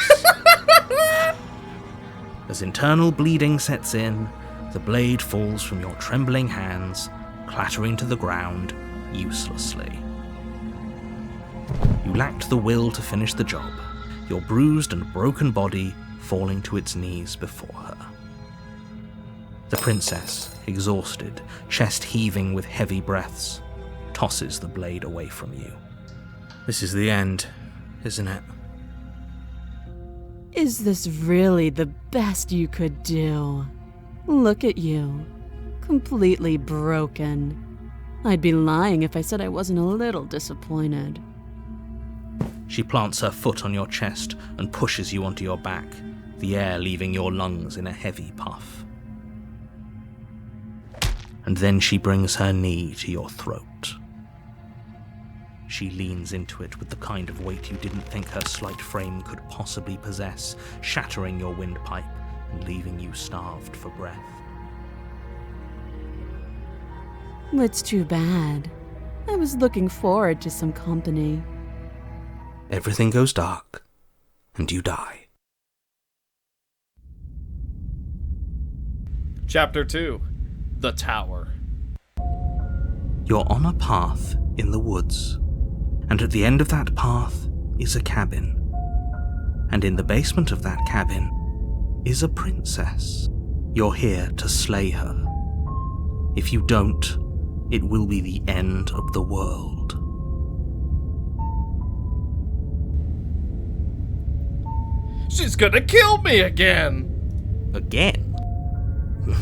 As internal bleeding sets in, the blade falls from your trembling hands, clattering to the ground uselessly. You lacked the will to finish the job, your bruised and broken body falling to its knees before her. The princess, exhausted, chest heaving with heavy breaths, tosses the blade away from you. This is the end, isn't it? Is this really the best you could do? Look at you. Completely broken. I'd be lying if I said I wasn't a little disappointed. She plants her foot on your chest and pushes you onto your back, the air leaving your lungs in a heavy puff. And then she brings her knee to your throat. She leans into it with the kind of weight you didn't think her slight frame could possibly possess, shattering your windpipe and leaving you starved for breath. It's too bad. I was looking forward to some company. Everything goes dark, and you die. Chapter 2. The Tower. You're on a path in the woods, and at the end of that path is a cabin. And in the basement of that cabin is a princess. You're here to slay her. If you don't, it will be the end of the world. She's gonna kill me again! Again?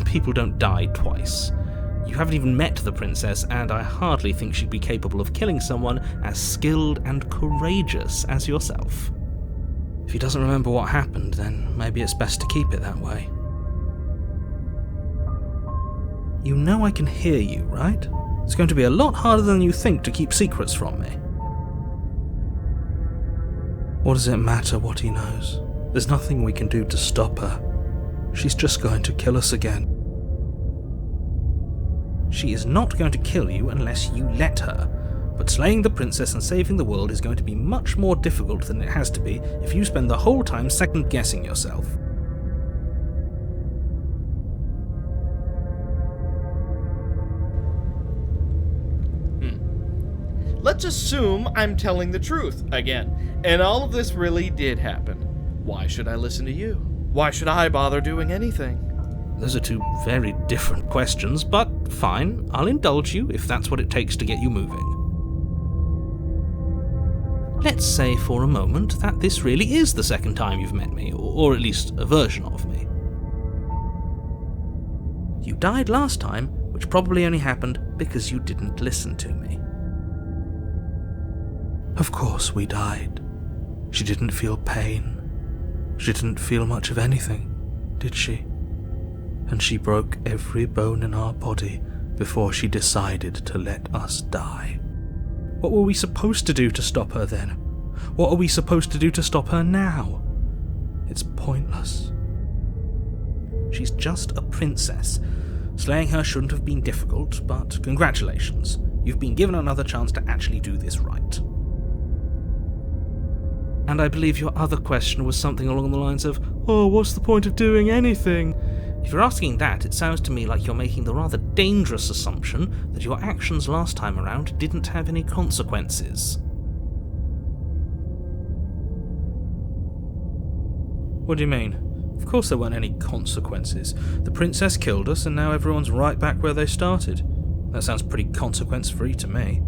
People don't die twice. You haven't even met the princess, and I hardly think she'd be capable of killing someone as skilled and courageous as yourself. If he doesn't remember what happened, then maybe it's best to keep it that way. You know I can hear you, right? It's going to be a lot harder than you think to keep secrets from me. What does it matter what he knows? There's nothing we can do to stop her. She's just going to kill us again. She is not going to kill you unless you let her. but slaying the princess and saving the world is going to be much more difficult than it has to be if you spend the whole time second-guessing yourself. Let's assume I'm telling the truth again, and all of this really did happen. Why should I listen to you? Why should I bother doing anything? Those are two very different questions, but fine, I'll indulge you if that's what it takes to get you moving. Let's say for a moment that this really is the second time you've met me, or at least a version of me. You died last time, which probably only happened because you didn't listen to me. Of course we died. She didn't feel pain. She didn't feel much of anything, did she? And she broke every bone in our body before she decided to let us die. What were we supposed to do to stop her then? What are we supposed to do to stop her now? It's pointless. She's just a princess. Slaying her shouldn't have been difficult, but congratulations. You've been given another chance to actually do this right. And I believe your other question was something along the lines of, oh, what's the point of doing anything? If you're asking that, it sounds to me like you're making the rather dangerous assumption that your actions last time around didn't have any consequences. What do you mean? Of course there weren't any consequences. The princess killed us and now everyone's right back where they started. That sounds pretty consequence-free to me.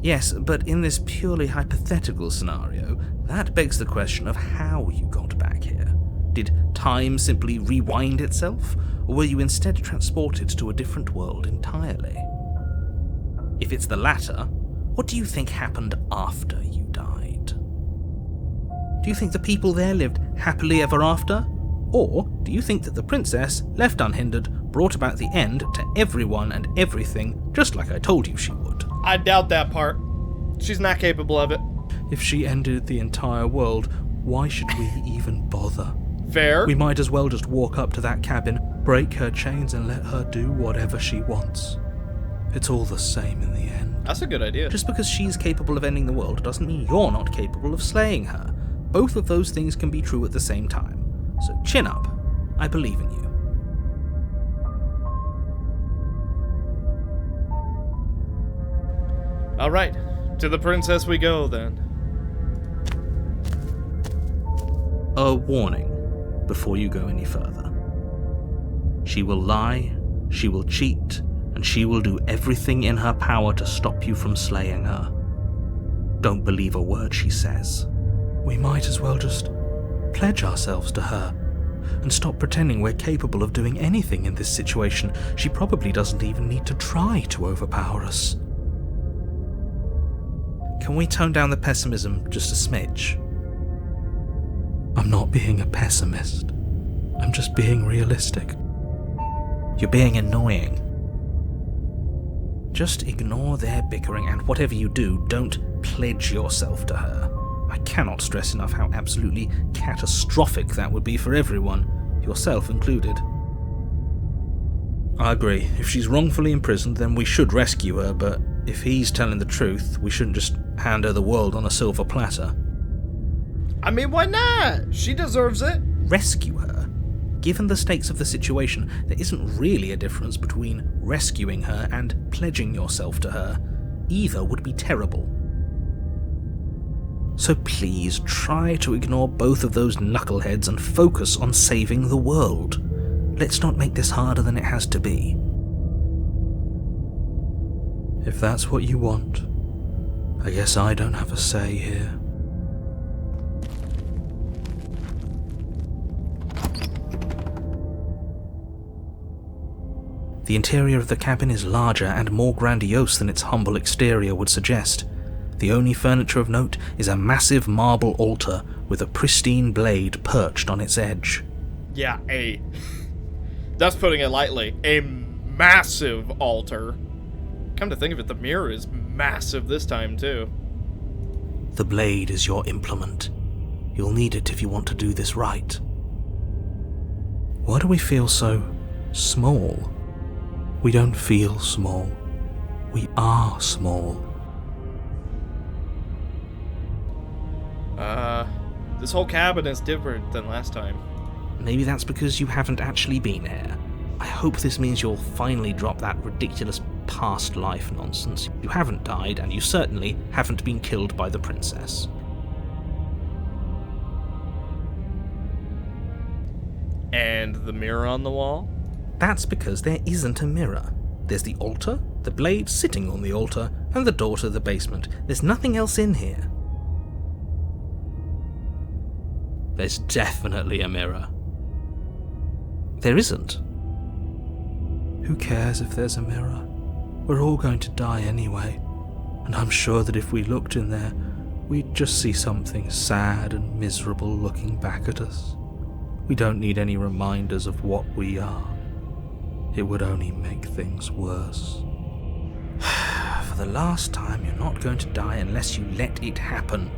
Yes, but in this purely hypothetical scenario, that begs the question of how you got back here. Did time simply rewind itself, or were you instead transported to a different world entirely? If it's the latter, what do you think happened after you died? Do you think the people there lived happily ever after? Or do you think that the princess, left unhindered, brought about the end to everyone and everything, just like I told you she would? I doubt that part. She's not capable of it. If she ended the entire world, why should we even bother? Fair. We might as well just walk up to that cabin, break her chains and let her do whatever she wants. It's all the same in the end. That's a good idea. Just because she's capable of ending the world doesn't mean you're not capable of slaying her. Both of those things can be true at the same time. So chin up. I believe in you. All right, to the princess we go then. A warning before you go any further. She will lie, she will cheat, and she will do everything in her power to stop you from slaying her. Don't believe a word she says. We might as well just pledge ourselves to her and stop pretending we're capable of doing anything in this situation. She probably doesn't even need to try to overpower us. Can we tone down the pessimism just a smidge? I'm not being a pessimist. I'm just being realistic. You're being annoying. Just ignore their bickering, and whatever you do, don't pledge yourself to her. I cannot stress enough how absolutely catastrophic that would be for everyone, yourself included. I agree. If she's wrongfully imprisoned, then we should rescue her, but if he's telling the truth, we shouldn't just hand her the world on a silver platter. I mean, why not? She deserves it. Rescue her? Given the stakes of the situation, there isn't really a difference between rescuing her and pledging yourself to her. Either would be terrible. So please try to ignore both of those knuckleheads and focus on saving the world. Let's not make this harder than it has to be. If that's what you want, I guess I don't have a say here. The interior of the cabin is larger and more grandiose than its humble exterior would suggest. The only furniture of note is a massive marble altar with a pristine blade perched on its edge. Yeah, that's putting it lightly. A massive altar. Come to think of it, the mirror is massive this time, too. The blade is your implement. You'll need it if you want to do this right. Why do we feel so small? We don't feel small. We are small. This whole cabin is different than last time. Maybe that's because you haven't actually been here. I hope this means you'll finally drop that ridiculous past life nonsense. You haven't died, and you certainly haven't been killed by the princess. And the mirror on the wall? That's because there isn't a mirror. There's the altar, the blade sitting on the altar, and the door to the basement. There's nothing else in here. There's definitely a mirror. There isn't. Who cares if there's a mirror? We're all going to die anyway. And I'm sure that if we looked in there, we'd just see something sad and miserable looking back at us. We don't need any reminders of what we are. It would only make things worse. For the last time, you're not going to die unless you let it happen.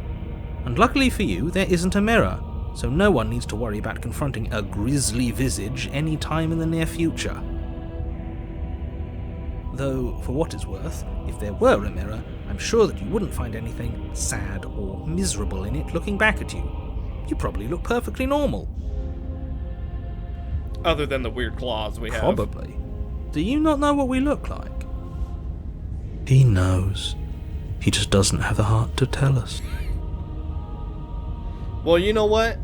And luckily for you, there isn't a mirror, so no one needs to worry about confronting a grisly visage any time in the near future. Though, for what it's worth, if there were a mirror, I'm sure that you wouldn't find anything sad or miserable in it looking back at you. You probably look perfectly normal. Other than the weird claws we have. Probably. Do you not know what we look like? He knows. He just doesn't have the heart to tell us. Well, you know what?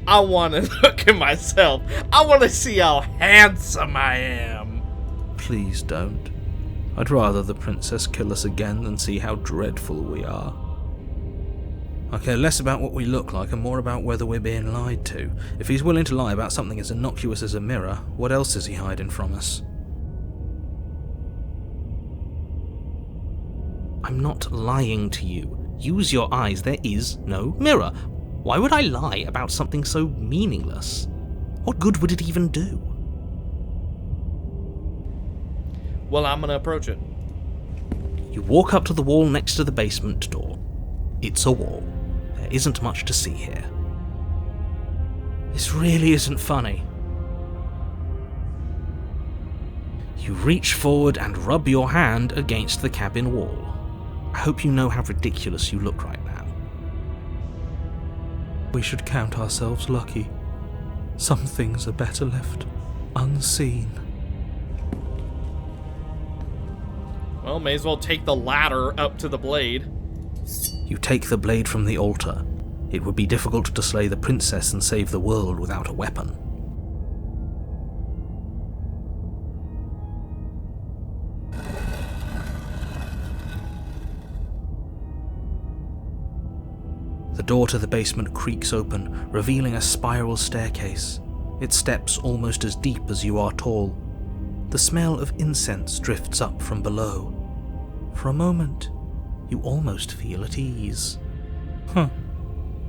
I want to look at myself. I want to see how handsome I am. Please don't. I'd rather the princess kill us again than see how dreadful we are. I care less about what we look like and more about whether we're being lied to. If he's willing to lie about something as innocuous as a mirror, what else is he hiding from us? I'm not lying to you. Use your eyes, there is no mirror. Why would I lie about something so meaningless? What good would it even do? Well, I'm gonna approach it. You walk up to the wall next to the basement door. It's a wall. There isn't much to see here. This really isn't funny. You reach forward and rub your hand against the cabin wall. I hope you know how ridiculous you look right now. We should count ourselves lucky. Some things are better left unseen. Well, may as well take the ladder up to the blade. You take the blade from the altar. It would be difficult to slay the princess and save the world without a weapon. The door to the basement creaks open, revealing a spiral staircase, its steps almost as deep as you are tall. The smell of incense drifts up from below. For a moment, you almost feel at ease.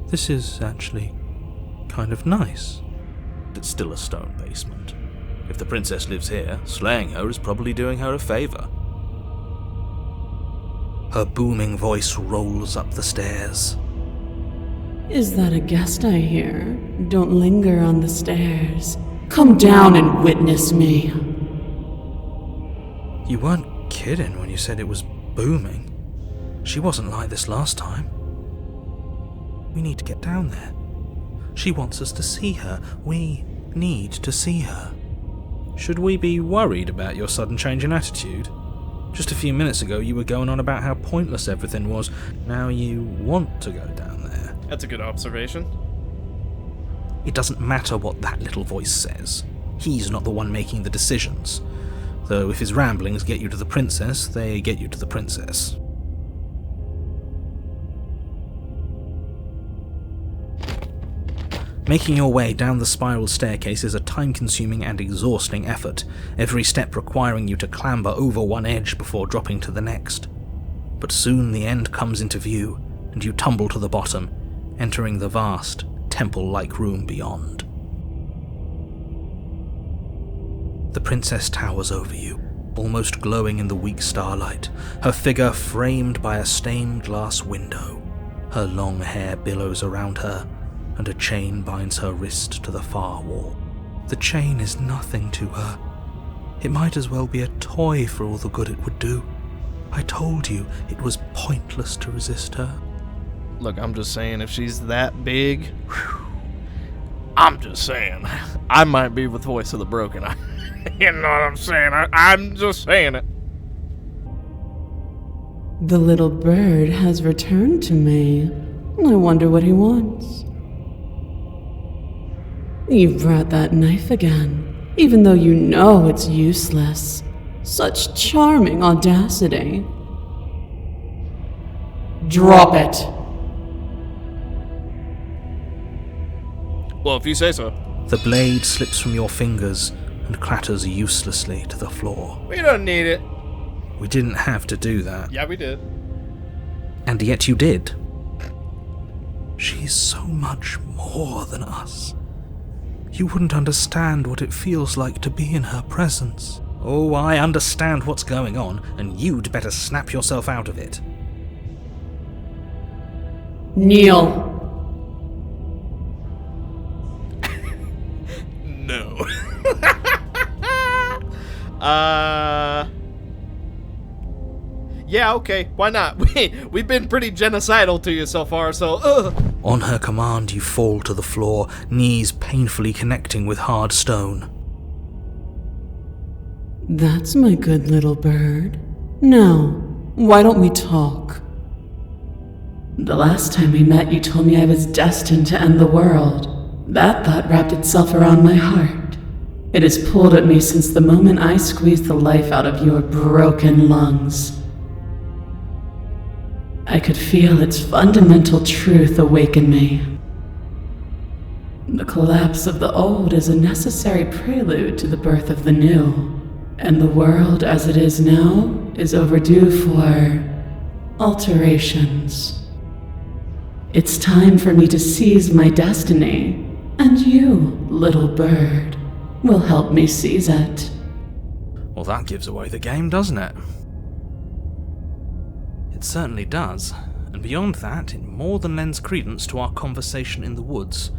This is actually kind of nice. It's still a stone basement. If the princess lives here, slaying her is probably doing her a favor. Her booming voice rolls up the stairs. Is that a guest I hear? Don't linger on the stairs. Come down and witness me. You weren't kidding when you said it was booming. She wasn't like this last time. We need to get down there. She wants us to see her. We need to see her. Should we be worried about your sudden change in attitude? Just a few minutes ago you were going on about how pointless everything was. Now you want to go down there. That's a good observation. It doesn't matter what that little voice says. He's not the one making the decisions. Though if his ramblings get you to the princess, they get you to the princess. Making your way down the spiral staircase is a time-consuming and exhausting effort, every step requiring you to clamber over one edge before dropping to the next. But soon the end comes into view, and you tumble to the bottom, entering the vast, temple-like room beyond. The princess towers over you, almost glowing in the weak starlight, her figure framed by a stained glass window. Her long hair billows around her, and a chain binds her wrist to the far wall. The chain is nothing to her. It might as well be a toy for all the good it would do. I told you it was pointless to resist her. Look, I'm just saying, if she's that big, I'm just saying, I might be with Voice of the Broken. You know what I'm saying? I'm just saying it. The little bird has returned to me. I wonder what he wants. You brought that knife again, even though you know it's useless. Such charming audacity. Drop it. Well, if you say so. The blade slips from your fingers and clatters uselessly to the floor. We don't need it. We didn't have to do that. Yeah, we did. And yet you did. She's so much more than us. You wouldn't understand what it feels like to be in her presence. Oh, I understand what's going on, and you'd better snap yourself out of it. Kneel. No. Yeah, okay, why not? We've been pretty genocidal to you so far, so, On her command, you fall to the floor, knees painfully connecting with hard stone. That's my good little bird. Now, why don't we talk? The last time we met, you told me I was destined to end the world. That thought wrapped itself around my heart. It has pulled at me since the moment I squeezed the life out of your broken lungs. I could feel its fundamental truth awaken me. The collapse of the old is a necessary prelude to the birth of the new, and the world as it is now is overdue for alterations. It's time for me to seize my destiny, and you, little bird, will help me seize it. Well, that gives away the game, doesn't it? It certainly does, and beyond that, it more than lends credence to our conversation in the woods.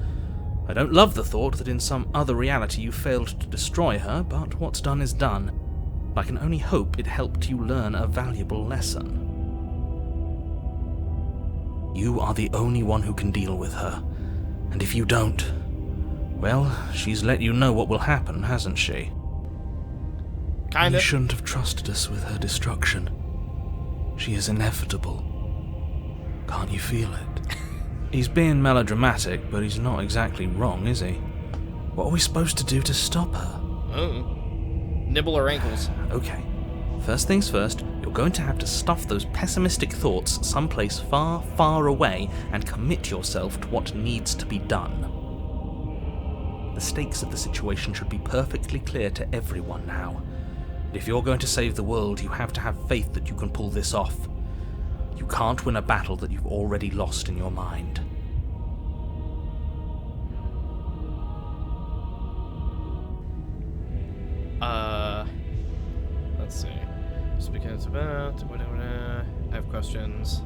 I don't love the thought that in some other reality you failed to destroy her, but what's done is done. I can only hope it helped you learn a valuable lesson. You are the only one who can deal with her, and if you don't, well, she's let you know what will happen, hasn't she? Kinda. You shouldn't have trusted us with her destruction. She is inevitable. Can't you feel it? He's being melodramatic, but he's not exactly wrong, is he? What are we supposed to do to stop her? Nibble her ankles. Okay. First things first, you're going to have to stuff those pessimistic thoughts someplace far, far away and commit yourself to what needs to be done. The stakes of the situation should be perfectly clear to everyone now. If you're going to save the world, you have to have faith that you can pull this off. You can't win a battle that you've already lost in your mind. Let's see. Just because about whatever. I have questions.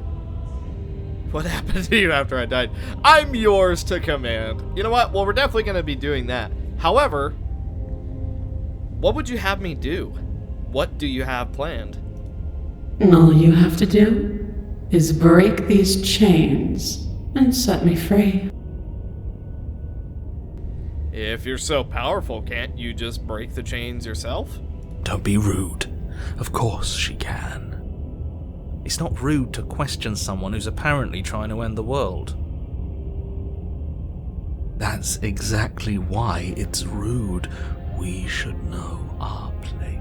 What happened to you after I died? I'm yours to command. You know what? Well, we're definitely going to be doing that. However, what would you have me do? What do you have planned? All you have to do is break these chains and set me free. If you're so powerful, can't you just break the chains yourself? Don't be rude. Of course she can. It's not rude to question someone who's apparently trying to end the world. That's exactly why it's rude. We should know our place.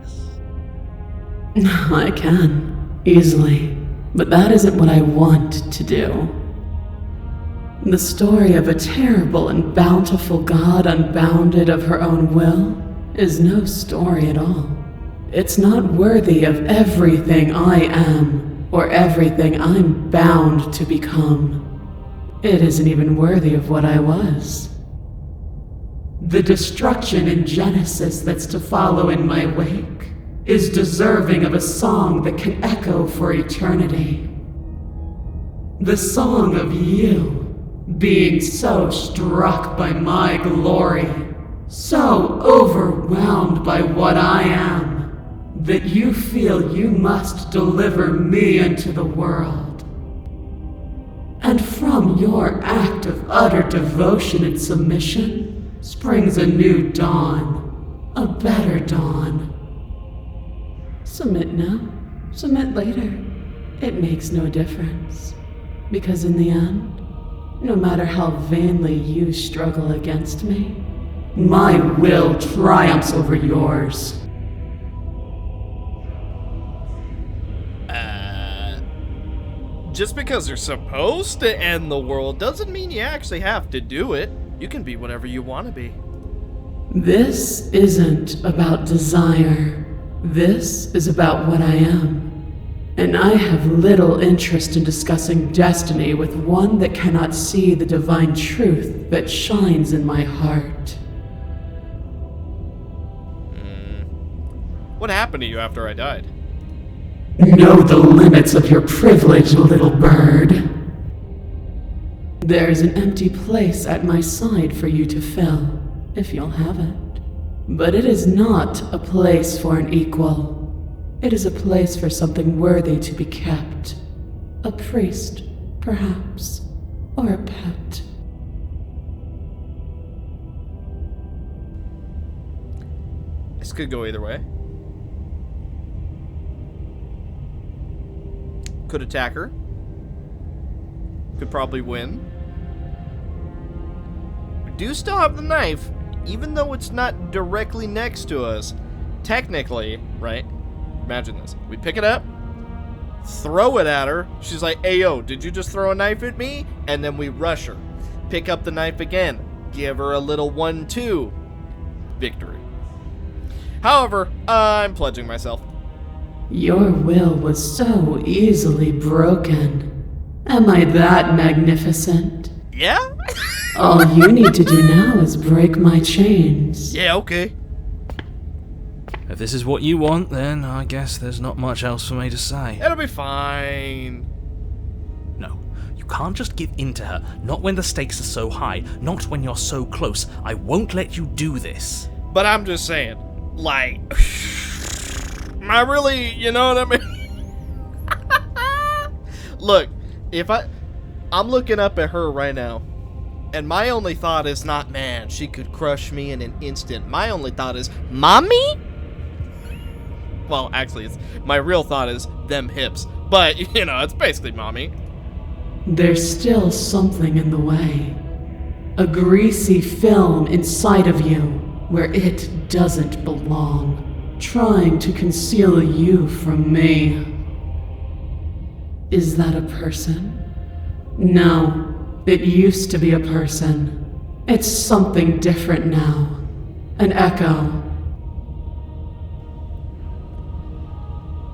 I can, easily, but that isn't what I want to do. The story of a terrible and bountiful god unbounded of her own will is no story at all. It's not worthy of everything I am, or everything I'm bound to become. It isn't even worthy of what I was. The destruction in Genesis that's to follow in my wake is deserving of a song that can echo for eternity. The song of you, being so struck by my glory, so overwhelmed by what I am, that you feel you must deliver me into the world. And from your act of utter devotion and submission springs a new dawn, a better dawn. Submit now, submit later. It makes no difference. Because in the end, no matter how vainly you struggle against me, my will triumphs over yours. Just because you're supposed to end the world doesn't mean you actually have to do it. You can be whatever you want to be. This isn't about desire. This is about what I am. And I have little interest in discussing destiny with one that cannot see the divine truth that shines in my heart. What happened to you after I died? Know the limits of your privilege, little bird. there's an empty place at my side for you to fill, if you'll have it. But it is not a place for an equal. It is a place for something worthy to be kept. A priest, perhaps, or a pet. This could go either way. Could attack her. Could probably win. We do still have the knife, even though it's not directly next to us. Technically, right? Imagine this. We pick it up, throw it at her. She's like, "Ayo, did you just throw a knife at me?" And then we rush her. Pick up the knife again. Give her a little 1-2. Victory. However, I'm pledging myself. Your will was so easily broken. Am I that magnificent? Yeah? All you need to do now is break my chains. Yeah, okay. If this is what you want, then I guess there's not much else for me to say. It'll be fine. No, you can't just give in to her. Not when the stakes are so high. Not when you're so close. I won't let you do this. But I'm just saying, like, I really, you know what I mean? Look, if I'm looking up at her right now, and my only thought is not, man, she could crush me in an instant. My only thought is, mommy? Well, actually, my real thought is them hips. But, you know, it's basically mommy. There's still something in the way. A greasy film inside of you where it doesn't belong, trying to conceal you from me. Is that a person? No, it used to be a person. It's something different now. An echo.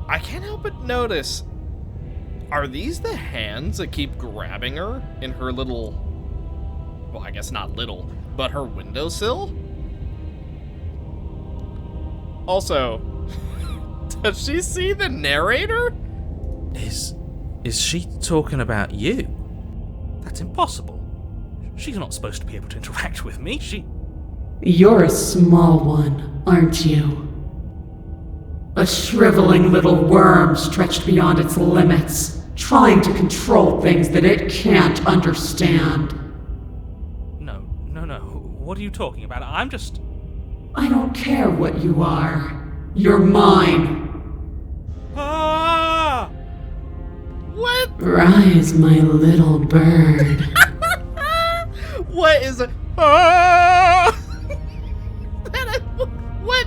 I can't help but notice, are these the hands that keep grabbing her in her little, well, I guess not little, but her windowsill? Also, does she see the narrator? Is she talking about you? That's impossible. She's not supposed to be able to interact with me. You're a small one, aren't you? A shriveling little worm stretched beyond its limits, trying to control things that it can't understand. No. What are you talking about? I'm just... I don't care what you are. You're mine. Ah! What? Rise, my little bird. What is it? Ah! What?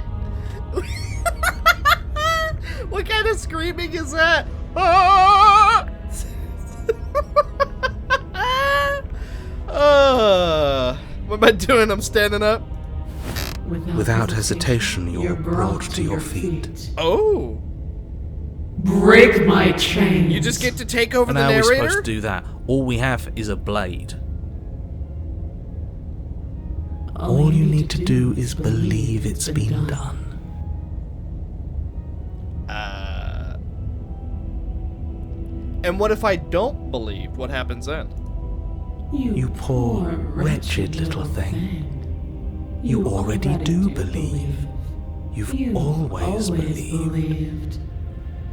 What kind of screaming is that? Ah! What am I doing? I'm standing up. Without hesitation, you're brought to your feet. Oh. Break my chains. You just get to take over And the how are we narrator? supposed to do that? All we have is a blade. All you need to do is believe it's been done. And what if I don't believe? What happens then? You poor, wretched little thing. You already do believe. You've You always believed. believed.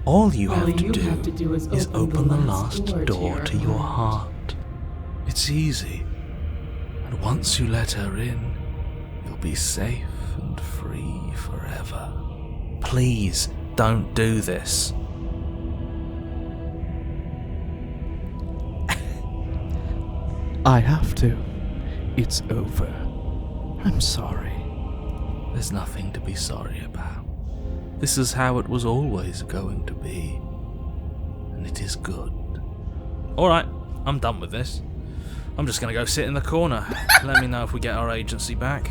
All you All have to you have to do do is open the last door to your heart. It's easy. And once you let her in, you'll be safe and free forever. Please don't do this. I have to. It's over. I'm sorry. There's nothing to be sorry about. This is how it was always going to be. And it is good. Alright, I'm done with this. I'm just gonna go sit in the corner. Let me know if we get our agency back.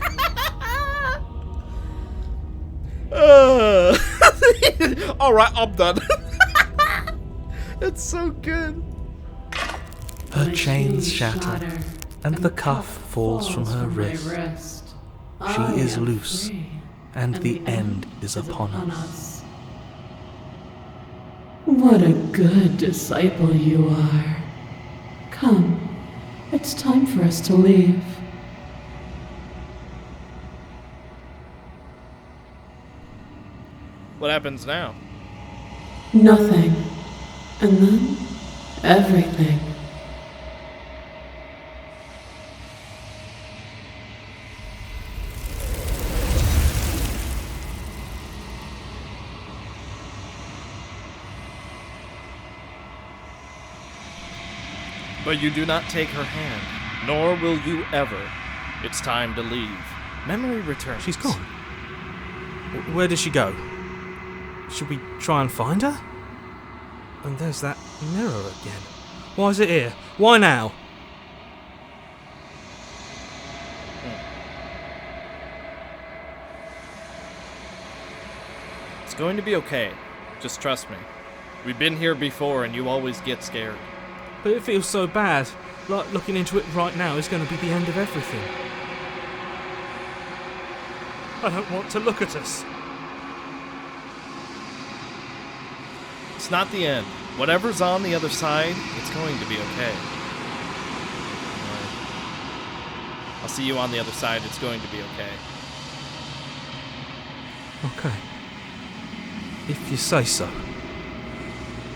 Alright, I'm done. It's so good. Her My chains shatter, and the cuff falls from her my wrist. She is loose, and the end is upon us. What a good disciple you are. Come, it's time for us to leave. What happens now? Nothing. And then, everything. But you do not take her hand, nor will you ever. It's time to leave. Memory returns. She's gone. Where did she go? Should we try and find her? And there's that mirror again. Why is it here? Why now? It's going to be okay. Just trust me. We've been here before and you always get scared. But it feels so bad. Like looking into it right now is going to be the end of everything. I don't want to look at us. It's not the end. Whatever's on the other side, it's going to be okay. I'll see you on the other side. It's going to be okay. Okay. If you say so.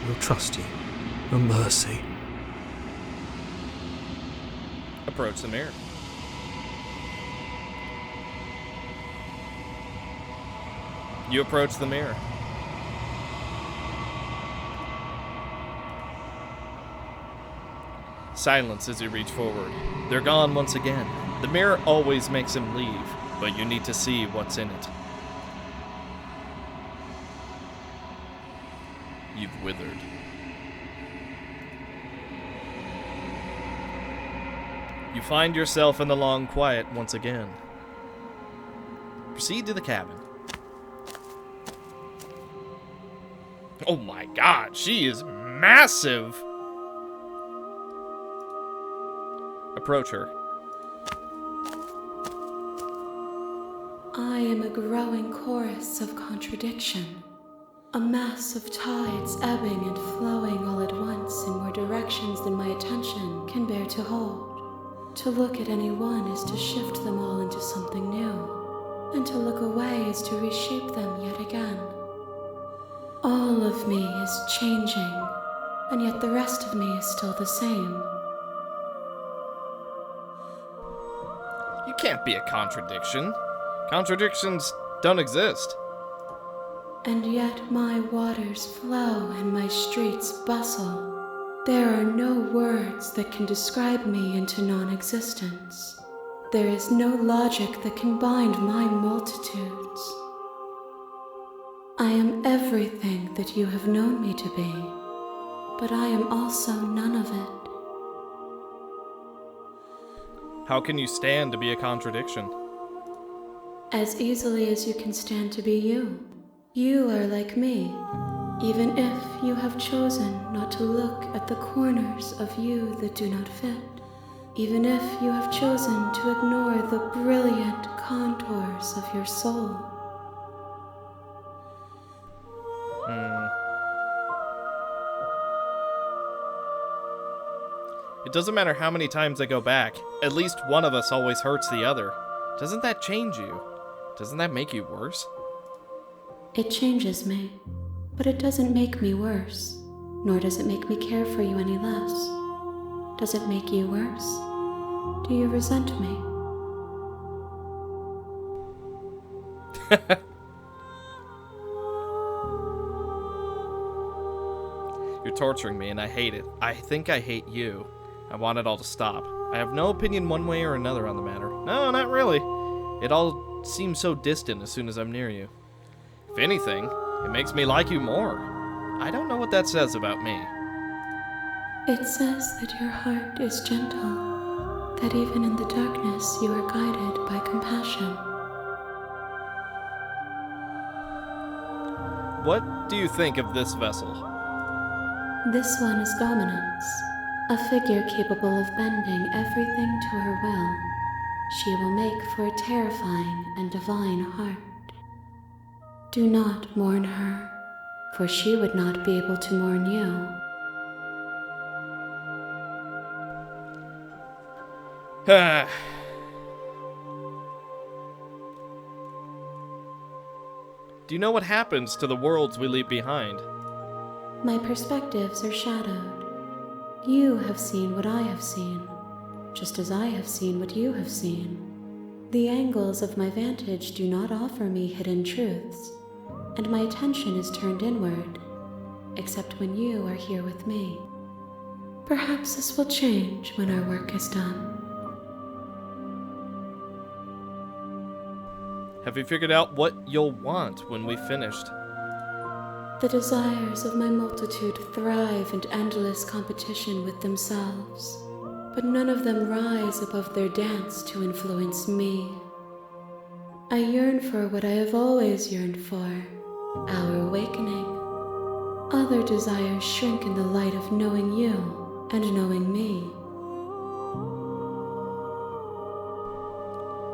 We'll trust you. A mercy. Approach the mirror. You approach the mirror. Silence as you reach forward. They're gone once again. The mirror always makes him leave, but you need to see what's in it. You've withered. You find yourself in the long quiet once again. Proceed to the cabin. Oh my god, she is massive! Approach her. I am a growing chorus of contradiction. A mass of tides ebbing and flowing all at once in more directions than my attention can bear to hold. To look at any one is to shift them all into something new, and to look away is to reshape them yet again. All of me is changing, and yet the rest of me is still the same. You can't be a contradiction. Contradictions don't exist. And yet my waters flow and my streets bustle. There are no words that can describe me into non-existence. There is no logic that can bind my multitudes. I am everything that you have known me to be, but I am also none of it. How can you stand to be a contradiction? As easily as you can stand to be you. You are like me, even if you have chosen not to look at the corners of you that do not fit, even if you have chosen to ignore the brilliant contours of your soul. It doesn't matter how many times I go back, at least one of us always hurts the other. Doesn't that change you? Doesn't that make you worse? It changes me, but it doesn't make me worse, nor does it make me care for you any less. Does it make you worse? Do you resent me? You're torturing me and I hate it. I think I hate you. I want it all to stop. I have no opinion one way or another on the matter. No, not really. It all seems so distant as soon as I'm near you. If anything, it makes me like you more. I don't know what that says about me. It says that your heart is gentle, that even in the darkness you are guided by compassion. What do you think of this vessel? This one is Dominance, a figure capable of bending everything to her will. She will make for a terrifying and divine heart. Do not mourn her, for she would not be able to mourn you. Do you know what happens to the worlds we leave behind? My perspectives are shadowed. You have seen what I have seen, just as I have seen what you have seen. The angles of my vantage do not offer me hidden truths, and my attention is turned inward, except when you are here with me. Perhaps this will change when our work is done. Have you figured out what you'll want when we've finished? The desires of my multitude thrive in endless competition with themselves, but none of them rise above their dance to influence me. I yearn for what I have always yearned for, our awakening. Other desires shrink in the light of knowing you and knowing me.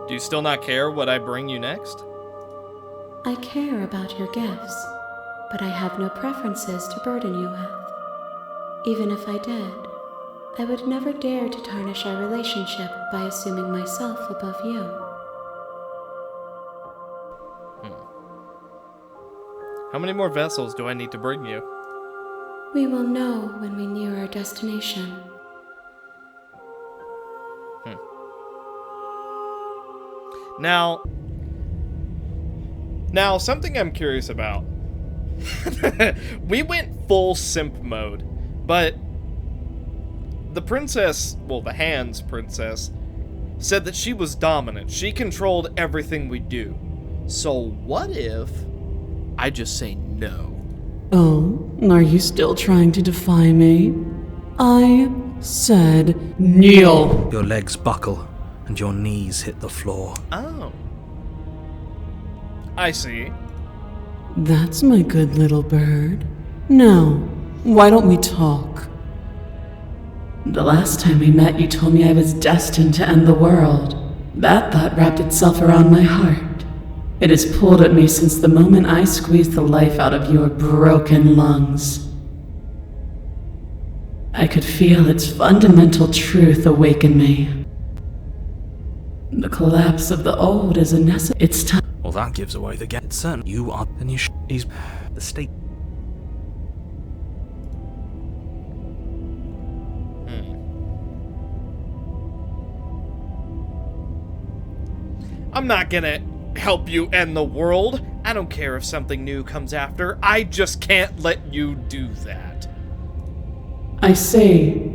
Do you still not care what I bring you next? I care about your gifts, but I have no preferences to burden you with. Even if I did, I would never dare to tarnish our relationship by assuming myself above you. How many more vessels do I need to bring you? We will know when we near our destination. Now, something I'm curious about. We went full simp mode, but the princess, well, the Hands princess, said that she was dominant. She controlled everything we do. So what if I just say no? Oh, are you still trying to defy me? I said kneel. Your legs buckle and your knees hit the floor. Oh. I see. That's my good little bird. Now, why don't we talk? The last time we met, you told me I was destined to end the world. That thought wrapped itself around my heart. It has pulled at me since the moment I squeezed the life out of your broken lungs. I could feel its fundamental truth awaken me. The collapse of the old is a necessary. It's time. Well, that gives away the game. It's certain you are, and he's the state. I'm not gonna help you end the world. I don't care if something new comes after. I just can't let you do that. I say,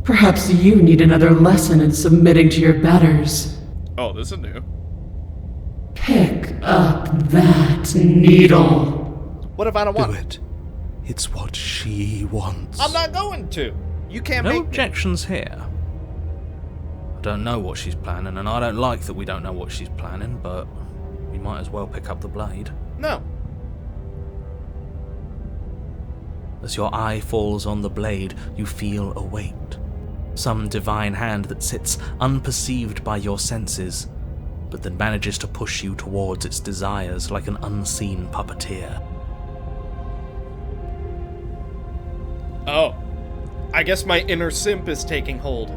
perhaps you need another lesson in submitting to your betters. Oh, this is new. Pick up that needle. What if I don't want Do it. It's what she wants. I'm not going to. You can't No make me. objections here. I don't know what she's planning, and I don't like that we don't know what she's planning, but we might as well pick up the blade. No. As your eye falls on the blade, you feel a weight. Some divine hand that sits unperceived by your senses, but that manages to push you towards its desires like an unseen puppeteer. Oh. I guess my inner simp is taking hold.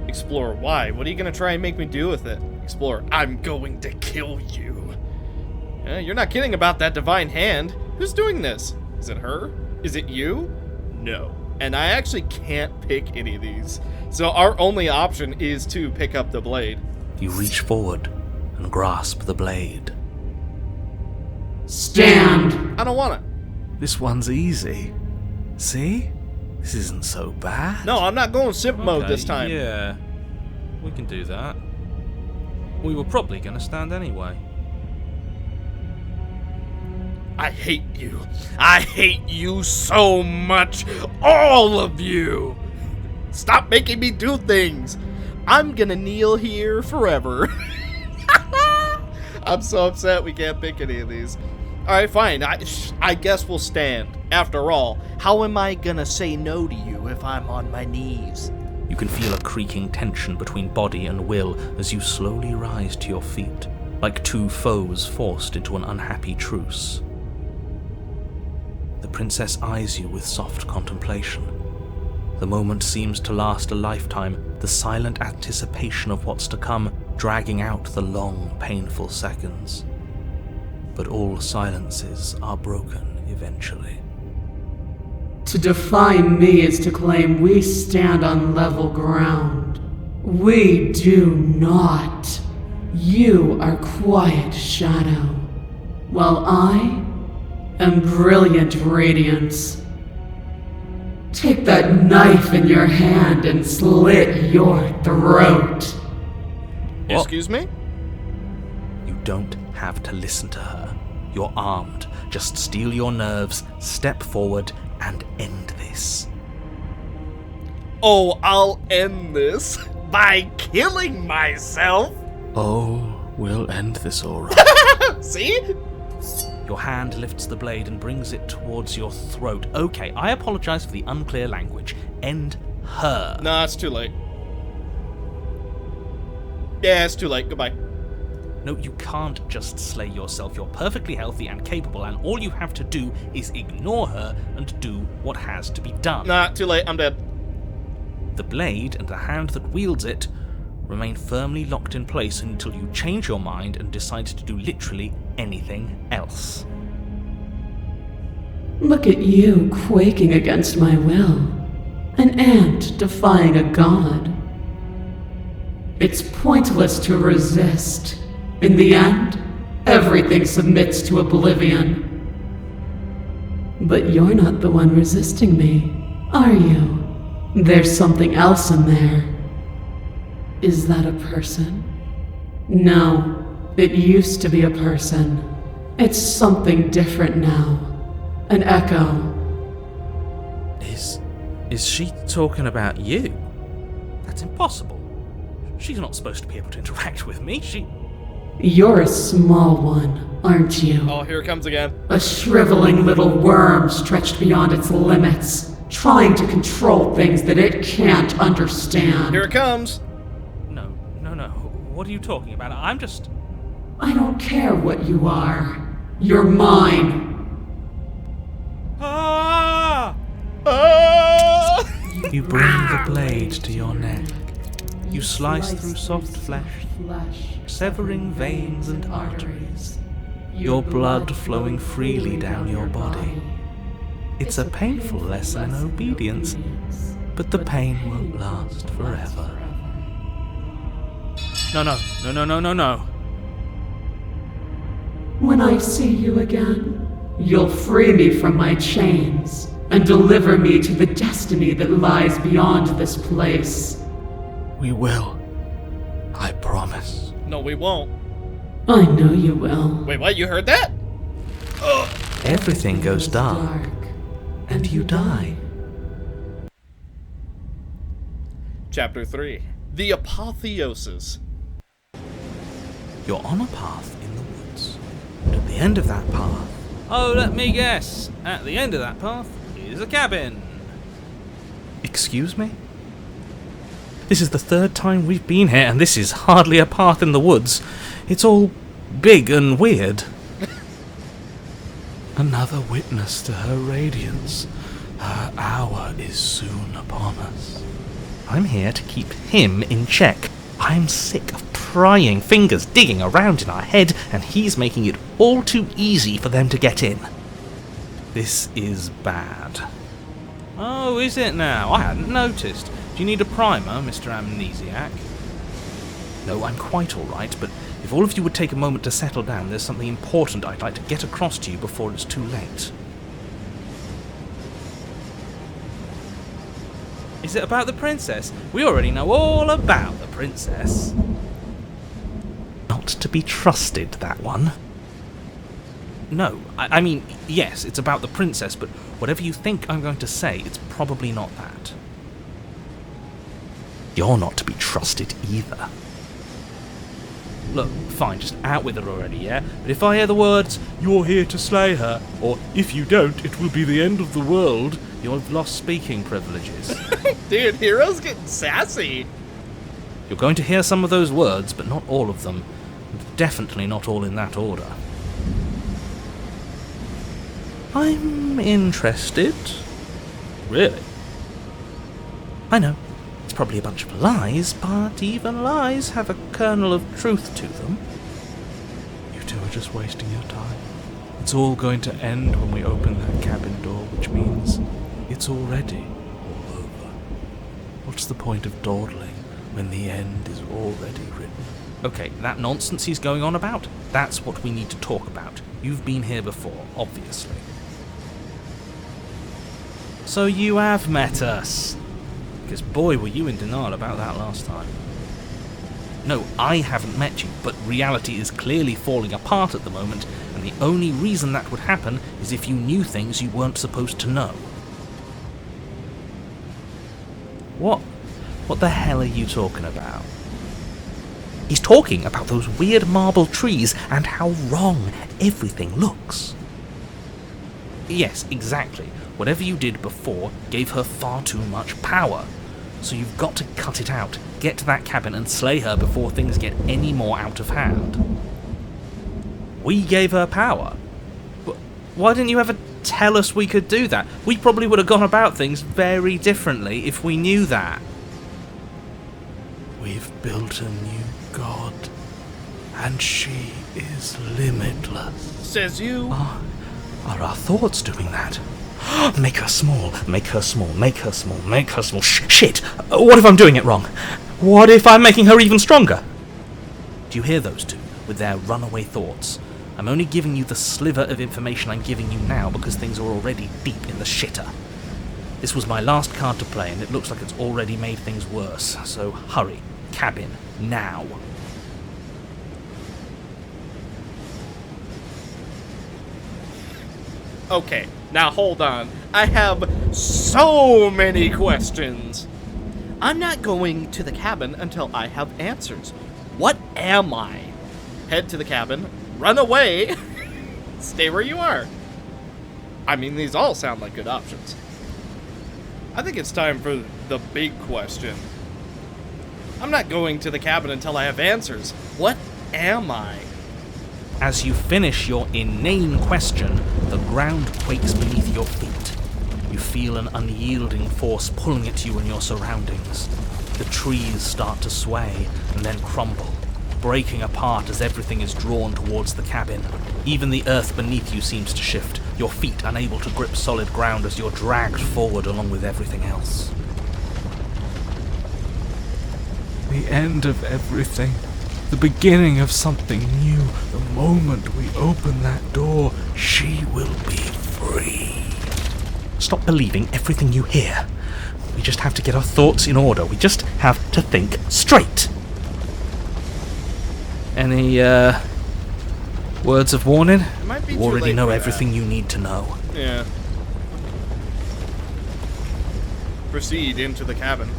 Explorer, why? What are you gonna try and make me do with it? Explorer, I'm going to kill you. You're not kidding about that divine hand. Who's doing this? Is it her? Is it you? No. And I actually can't pick any of these. So our only option is to pick up the blade. You reach forward and grasp the blade. Stand! I don't want it. This one's easy. See? This isn't so bad. No, I'm not going simp mode this time. Yeah, we can do that. We were probably going to stand anyway. I hate you. I hate you so much. All of you. Stop making me do things. I'm gonna kneel here forever. I'm so upset we can't pick any of these. Alright, fine. I guess we'll stand. After all, how am I gonna say no to you if I'm on my knees? You can feel a creaking tension between body and will as you slowly rise to your feet, like two foes forced into an unhappy truce. The princess eyes you with soft contemplation. The moment seems to last a lifetime, the silent anticipation of what's to come dragging out the long, painful seconds. But all silences are broken eventually. To define me is to claim we stand on level ground. We do not. You are quiet shadow, while I am brilliant radiance. Take that knife in your hand and slit your throat. Excuse me? You don't have to listen to her. You're armed. Just steel your nerves, step forward, and end this. Oh, I'll end this by killing myself. Oh, we'll end this all right. See? Your hand lifts the blade and brings it towards your throat. Okay, I apologize for the unclear language. End her. Nah, it's too late. Yeah, it's too late. Goodbye. No, you can't just slay yourself. You're perfectly healthy and capable, and all you have to do is ignore her and do what has to be done. Nah, too late. I'm dead. The blade and the hand that wields it remain firmly locked in place until you change your mind and decide to do literally anything else. Look at you quaking against my will. An ant defying a god. It's pointless to resist. In the end, everything submits to oblivion. But you're not the one resisting me, are you? There's something else in there. Is that a person? No, it used to be a person. It's something different now. An echo. Is she talking about you? That's impossible. She's not supposed to be able to interact with me. You're a small one, aren't you? Oh, here it comes again. A shriveling little worm stretched beyond its limits, trying to control things that it can't understand. Here it comes. No. What are you talking about? I don't care what you are. You're mine. Ah! You bring the blade to your neck. You slice through soft flesh, severing veins and arteries, your blood flowing freely down your body. It's a painful lesson in obedience, but the pain won't last forever. No. When I see you again, you'll free me from my chains and deliver me to the destiny that lies beyond this place. We will. I promise. No, we won't. I know you will. Wait, what? You heard that? Everything goes dark, and you die. Chapter 3. The Apotheosis. You're on a path in the woods, and at the end of that path... Oh, let me guess. At the end of that path is a cabin. Excuse me? This is the third time we've been here, and this is hardly a path in the woods. It's all big and weird. Another witness to her radiance. Her hour is soon upon us. I'm here to keep him in check. I'm sick of prying fingers digging around in our head, and he's making it all too easy for them to get in. This is bad. Oh, is it now? I hadn't noticed. Do you need a primer, Mr. Amnesiac? No, I'm quite alright, but if all of you would take a moment to settle down, there's something important I'd like to get across to you before it's too late. Is it about the princess? We already know all about the princess. Not to be trusted, that one. No, I mean, yes, it's about the princess, but whatever you think I'm going to say, it's probably not that. You're not to be trusted either. Look, fine, just out with it already, yeah? But if I hear the words, "You're here to slay her," or "If you don't, it will be the end of the world," you've lost speaking privileges. Dude, Hero's getting sassy. You're going to hear some of those words, but not all of them. Definitely not all in that order. I'm interested. Really? I know, it's probably a bunch of lies, but even lies have a kernel of truth to them. You two are just wasting your time. It's all going to end when we open that cabin door, which means it's already all over. What's the point of dawdling when the end is already written? Okay, that nonsense he's going on about, that's what we need to talk about. You've been here before, obviously. So you have met us. Because boy, were you in denial about that last time. No, I haven't met you, but reality is clearly falling apart at the moment, and the only reason that would happen is if you knew things you weren't supposed to know. What the hell are you talking about? He's talking about those weird marble trees and how wrong everything looks. Yes, exactly. Whatever you did before gave her far too much power. So you've got to cut it out, get to that cabin and slay her before things get any more out of hand. We gave her power? Why didn't you ever tell us we could do that? We probably would have gone about things very differently if we knew that. We've built a new god, and she is limitless. Says you. Are our thoughts doing that? Make her small, make her small, make her small, make her small. Shit! What if I'm doing it wrong? What if I'm making her even stronger? Do you hear those two, with their runaway thoughts? I'm only giving you the sliver of information I'm giving you now because things are already deep in the shitter. This was my last card to play, and it looks like it's already made things worse, so hurry. Cabin, now. Okay, now hold on. I have so many questions. I'm not going to the cabin until I have answers. What am I? Head to the cabin, run away, stay where you are. I mean, these all sound like good options. I think it's time for the big question. I'm not going to the cabin until I have answers. What am I? As you finish your inane question, the ground quakes beneath your feet. You feel an unyielding force pulling at you and your surroundings. The trees start to sway and then crumble, breaking apart as everything is drawn towards the cabin. Even the earth beneath you seems to shift, your feet unable to grip solid ground as you're dragged forward along with everything else. The end of everything. The beginning of something new. The moment we open that door, she will be free. Stop believing everything you hear. We just have to get our thoughts in order. We just have to think straight. Any, words of warning? It might be You too already late know for everything you need to know. that. Yeah. Proceed into the cabin.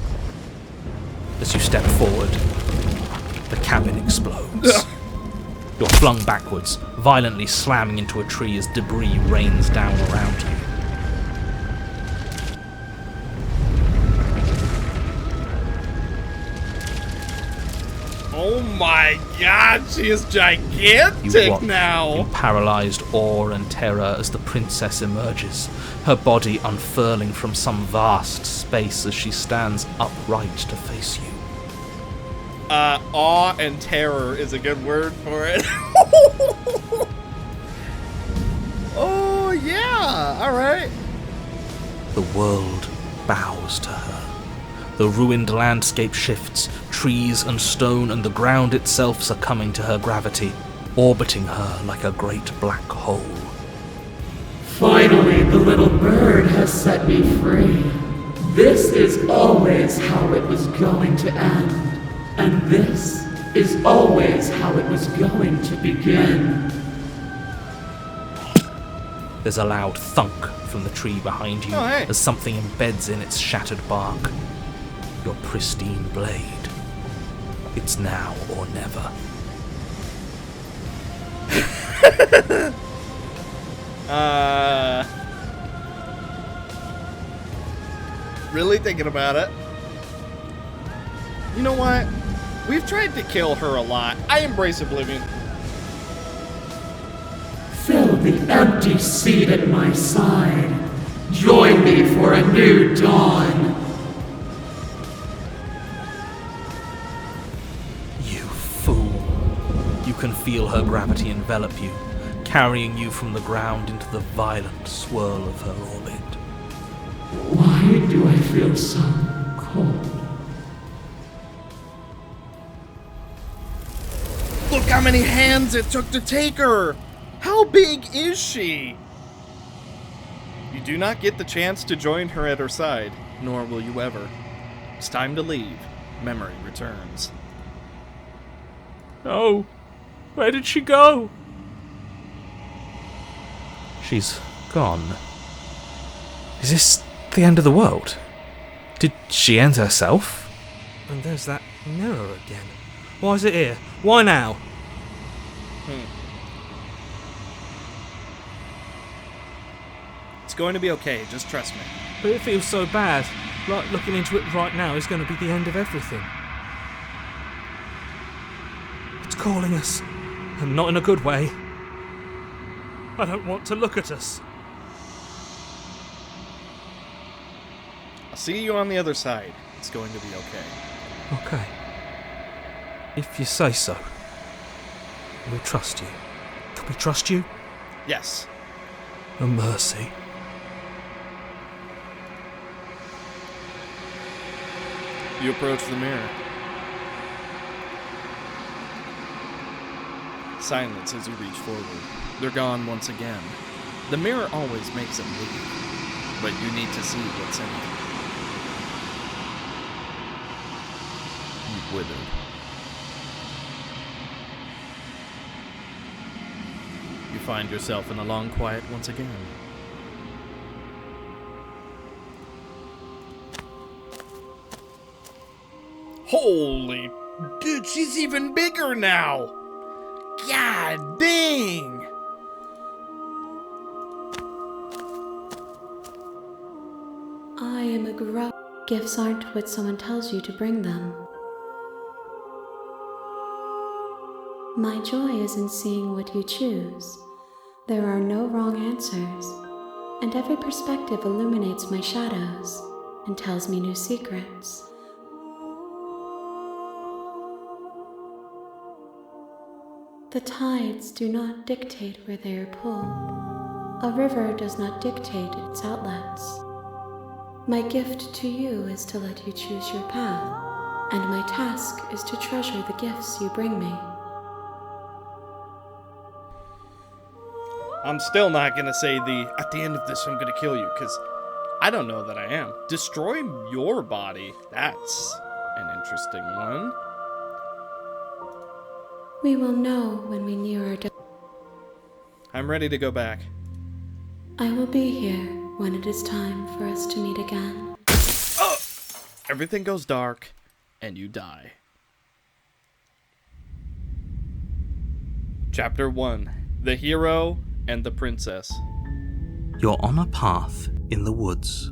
As you step forward, the cabin explodes. You're flung backwards, violently slamming into a tree as debris rains down around you. Oh my god, she is gigantic You watch now! in paralyzed awe and terror as the princess emerges, her body unfurling from some vast space as she stands upright to face you. Awe and terror is a good word for it. Oh, yeah. All right. The world bows to her. The ruined landscape shifts, trees and stone and the ground itself succumbing to her gravity, orbiting her like a great black hole. Finally, the little bird has set me free. This is always how it was going to end. And this is always how it was going to begin. There's a loud thunk from the tree behind you as something embeds in its shattered bark. Your pristine blade. It's now or never. Really thinking about it. You know what? We've tried to kill her a lot. I embrace oblivion. Fill the empty seat at my side. Join me for a new dawn. You fool. You can feel her gravity envelop you, carrying you from the ground into the violent swirl of her orbit. Why do I feel so cold? Look how many hands it took to take her! How big is she? You do not get the chance to join her at her side, nor will you ever. It's time to leave. Memory returns. Oh, where did she go? She's gone. Is this the end of the world? Did she end herself? And there's that mirror again. Why is it here? Why now? It's going to be okay, just trust me. But it feels so bad. Like looking into it right now is going to be the end of everything. It's calling us. And not in a good way. I don't want to look at us. I'll see you on the other side. It's going to be okay. Okay. If you say so. We'll trust you. Can we trust you? Yes. A mercy. You approach the mirror. Silence as you reach forward. They're gone once again. The mirror always makes them leave, but you need to see what's in it. You've withered. You find yourself in a long quiet once again. Holy... Dude, she's even bigger now! God dang! I am a grow. Gifts aren't what someone tells you to bring them. My joy is in seeing what you choose. There are no wrong answers, and every perspective illuminates my shadows and tells me new secrets. The tides do not dictate where they are pulled. A river does not dictate its outlets. My gift to you is to let you choose your path, and my task is to treasure the gifts you bring me. I'm still not gonna say at the end of this I'm gonna kill you, because I don't know that I am. Destroy your body. That's an interesting one. We will know when we near our death. I'm ready to go back. I will be here when it is time for us to meet again. Everything goes dark, and you die. Chapter 1. The Hero and the Princess. You're on a path in the woods,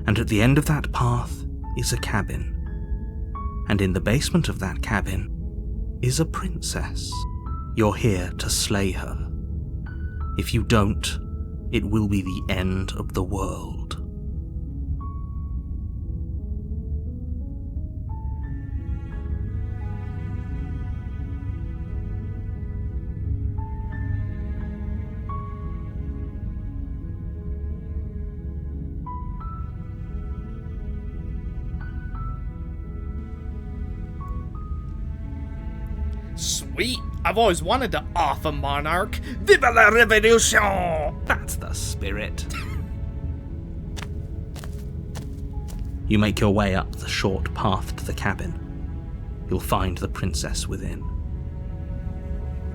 and at the end of that path is a cabin. And in the basement of that cabin is a princess. You're here to slay her. If you don't, it will be the end of the world. Sweet! I've always wanted to off a monarch. Viva la revolution! That's the spirit. You make your way up the short path to the cabin. You'll find the princess within.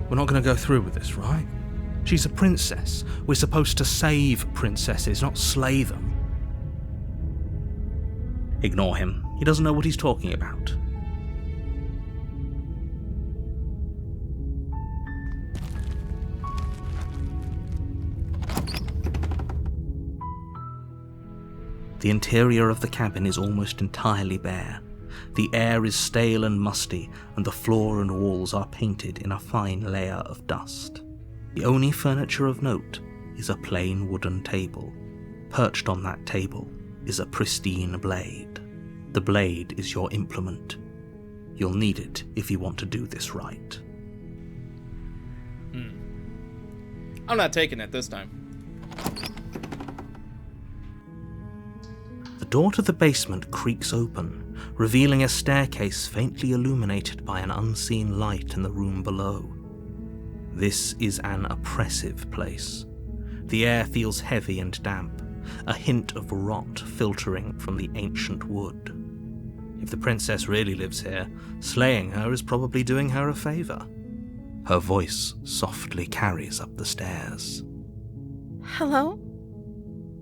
We're not going to go through with this, right? She's a princess. We're supposed to save princesses, not slay them. Ignore him. He doesn't know what he's talking about. The interior of the cabin is almost entirely bare. The air is stale and musty, and the floor and walls are painted in a fine layer of dust. The only furniture of note is a plain wooden table. Perched on that table is a pristine blade. The blade is your implement. You'll need it if you want to do this right. I'm not taking it this time. The door to the basement creaks open, revealing a staircase faintly illuminated by an unseen light in the room below. This is an oppressive place. The air feels heavy and damp, a hint of rot filtering from the ancient wood. If the princess really lives here, slaying her is probably doing her a favor. Her voice softly carries up the stairs. Hello?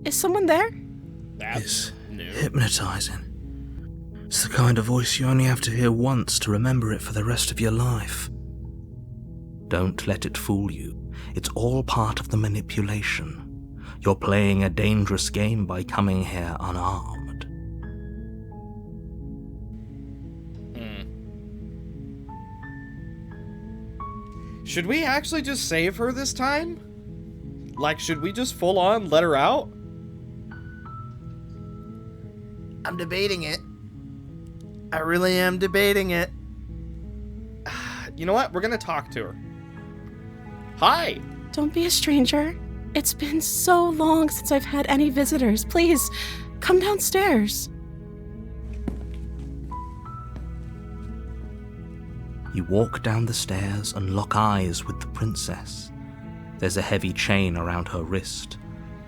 Is someone there? That's new. Hypnotizing. It's the kind of voice you only have to hear once to remember it for the rest of your life. Don't let it fool you. It's all part of the manipulation. You're playing a dangerous game by coming here unarmed. Should we actually just save her this time? Like, should we just full on let her out? I'm debating it. I really am debating it. You know what? We're gonna talk to her. Hi! Don't be a stranger. It's been so long since I've had any visitors. Please, come downstairs. You walk down the stairs and lock eyes with the princess. There's a heavy chain around her wrist,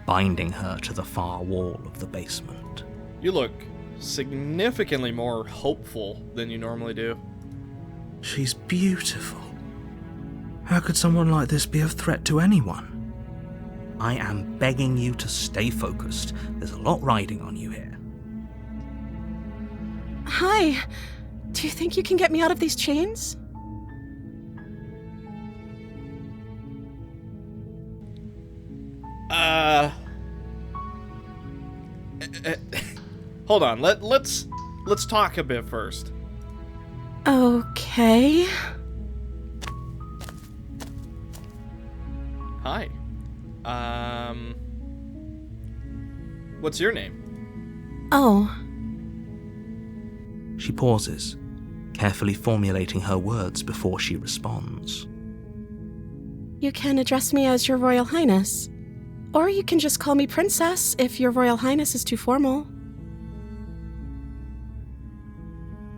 binding her to the far wall of the basement. You look significantly more hopeful than you normally do. She's beautiful. How could someone like this be a threat to anyone? I am begging you to stay focused. There's a lot riding on you here. Hi. Do you think you can get me out of these chains? Hold on. Let's talk a bit first. Okay. Hi. What's your name? Oh. She pauses, carefully formulating her words before she responds. You can address me as Your Royal Highness. Or you can just call me Princess if Your Royal Highness is too formal.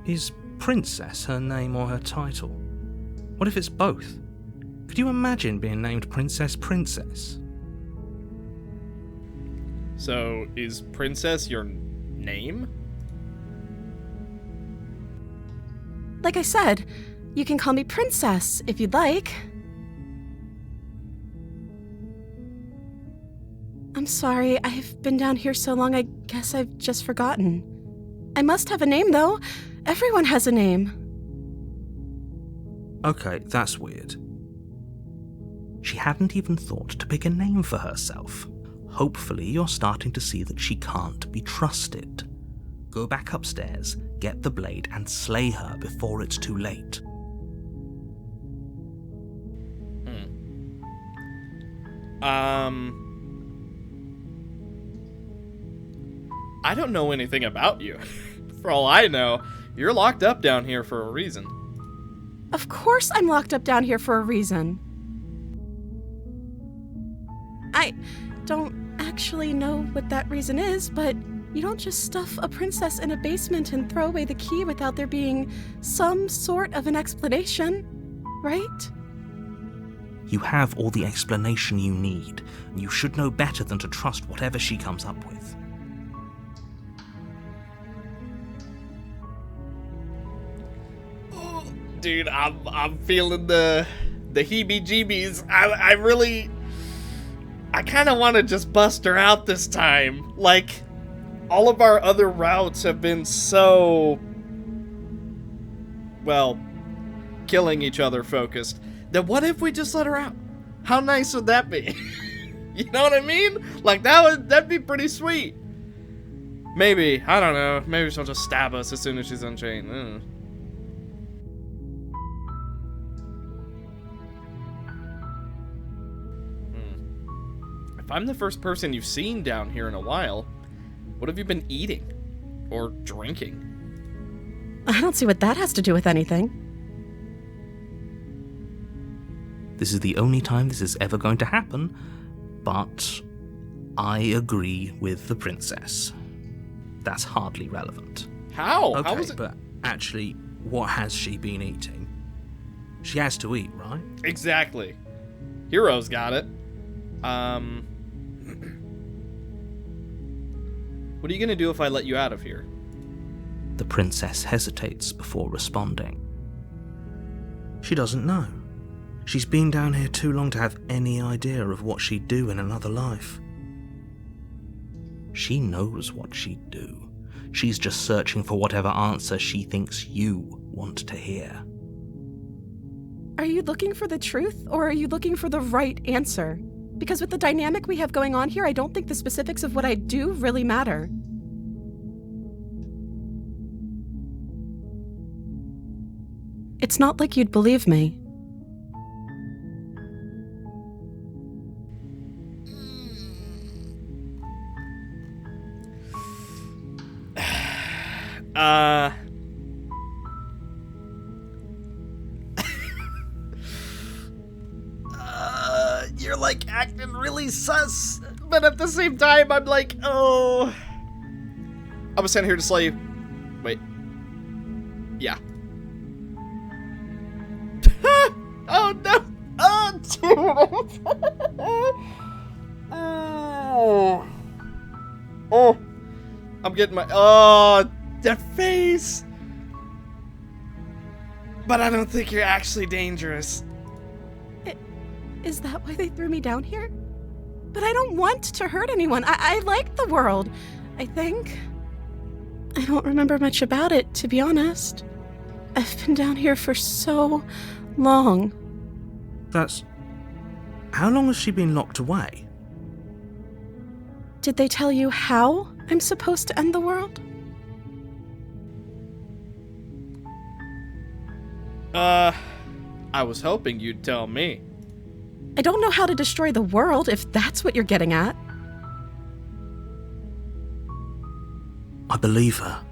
Is Princess her name or her title? What if it's both? Could you imagine being named Princess Princess? So, is Princess your name? Like I said, you can call me Princess if you'd like. I'm sorry, I've been down here so long I guess I've just forgotten. I must have a name, though. Everyone has a name. Okay, that's weird. She hadn't even thought to pick a name for herself. Hopefully you're starting to see that she can't be trusted. Go back upstairs, get the blade, and slay her before it's too late. I don't know anything about you. For all I know, you're locked up down here for a reason. Of course I'm locked up down here for a reason. I don't actually know what that reason is, but you don't just stuff a princess in a basement and throw away the key without there being some sort of an explanation. right? You have all the explanation you need, and you should know better than to trust whatever she comes up with. Dude, I'm feeling the heebie-jeebies. I kind of want to just bust her out this time. Like, all of our other routes have been so, well, killing each other focused. Then what if we just let her out? How nice would that be? You know what I mean? Like, that'd be pretty sweet. Maybe, I don't know. Maybe she'll just stab us as soon as she's unchained. If I'm the first person you've seen down here in a while, what have you been eating? Or drinking? I don't see what that has to do with anything. This is the only time this is ever going to happen, but I agree with the princess. That's hardly relevant. How? Okay, How was it? But actually, what has she been eating? She has to eat, right? Exactly. Hero's got it. What are you gonna do if I let you out of here? The princess hesitates before responding. She doesn't know. She's been down here too long to have any idea of what she'd do in another life. She knows what she'd do. She's just searching for whatever answer she thinks you want to hear. Are you looking for the truth, or are you looking for the right answer? Because with the dynamic we have going on here, I don't think the specifics of what I do really matter. It's not like you'd believe me. You're like acting really sus, but at the same time, I'm like, oh. I was sent here to slay you. Wait. Yeah. Oh no! Oh, dude! Oh. Oh. I'm getting my. Oh, that face! But I don't think you're actually dangerous. Is that why they threw me down here? But I don't want to hurt anyone. I like the world, I think. I don't remember much about it, to be honest. I've been down here for so long. That's... How long has she been locked away? Did they tell you how I'm supposed to end the world? I was hoping you'd tell me. I don't know how to destroy the world, if that's what you're getting at. I believe her.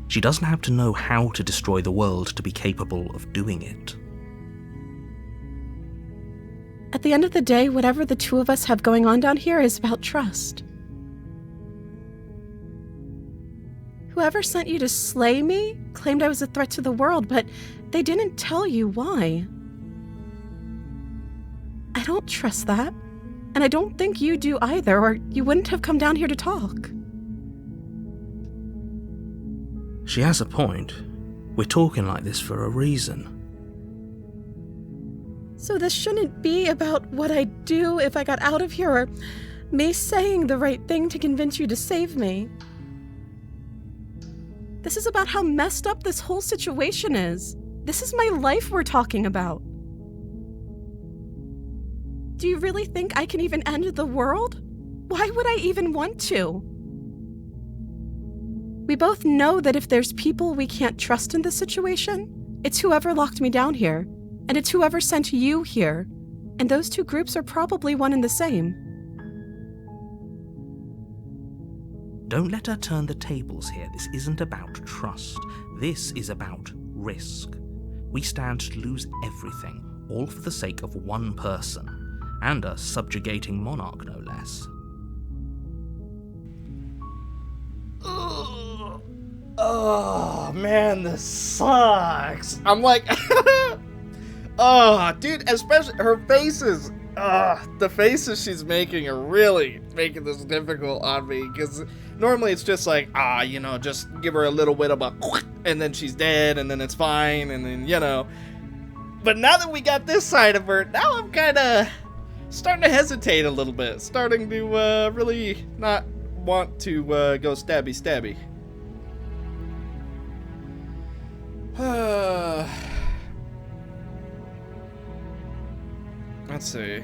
She doesn't have to know how to destroy the world to be capable of doing it. At the end of the day, whatever the two of us have going on down here is about trust. Whoever sent you to slay me claimed I was a threat to the world, but they didn't tell you why. I don't trust that, and I don't think you do either, or you wouldn't have come down here to talk. She has a point. We're talking like this for a reason. So this shouldn't be about what I'd do if I got out of here, or me saying the right thing to convince you to save me. This is about how messed up this whole situation is. This is my life we're talking about. Do you really think I can even end the world? Why would I even want to? We both know that if there's people we can't trust in this situation, it's whoever locked me down here, and it's whoever sent you here, and those two groups are probably one and the same. Don't let her turn the tables here. This isn't about trust. This is about risk. We stand to lose everything, all for the sake of one person, and a subjugating monarch, no less. Oh man, this sucks. I'm like, Oh, dude, especially her faces. The faces she's making are really making this difficult on me, because normally it's just like, just give her a little bit of a, and then she's dead, and then it's fine, and then, But now that we got this side of her, now I'm kind of starting to hesitate a little bit, starting to really not want to go stabby. Let's see.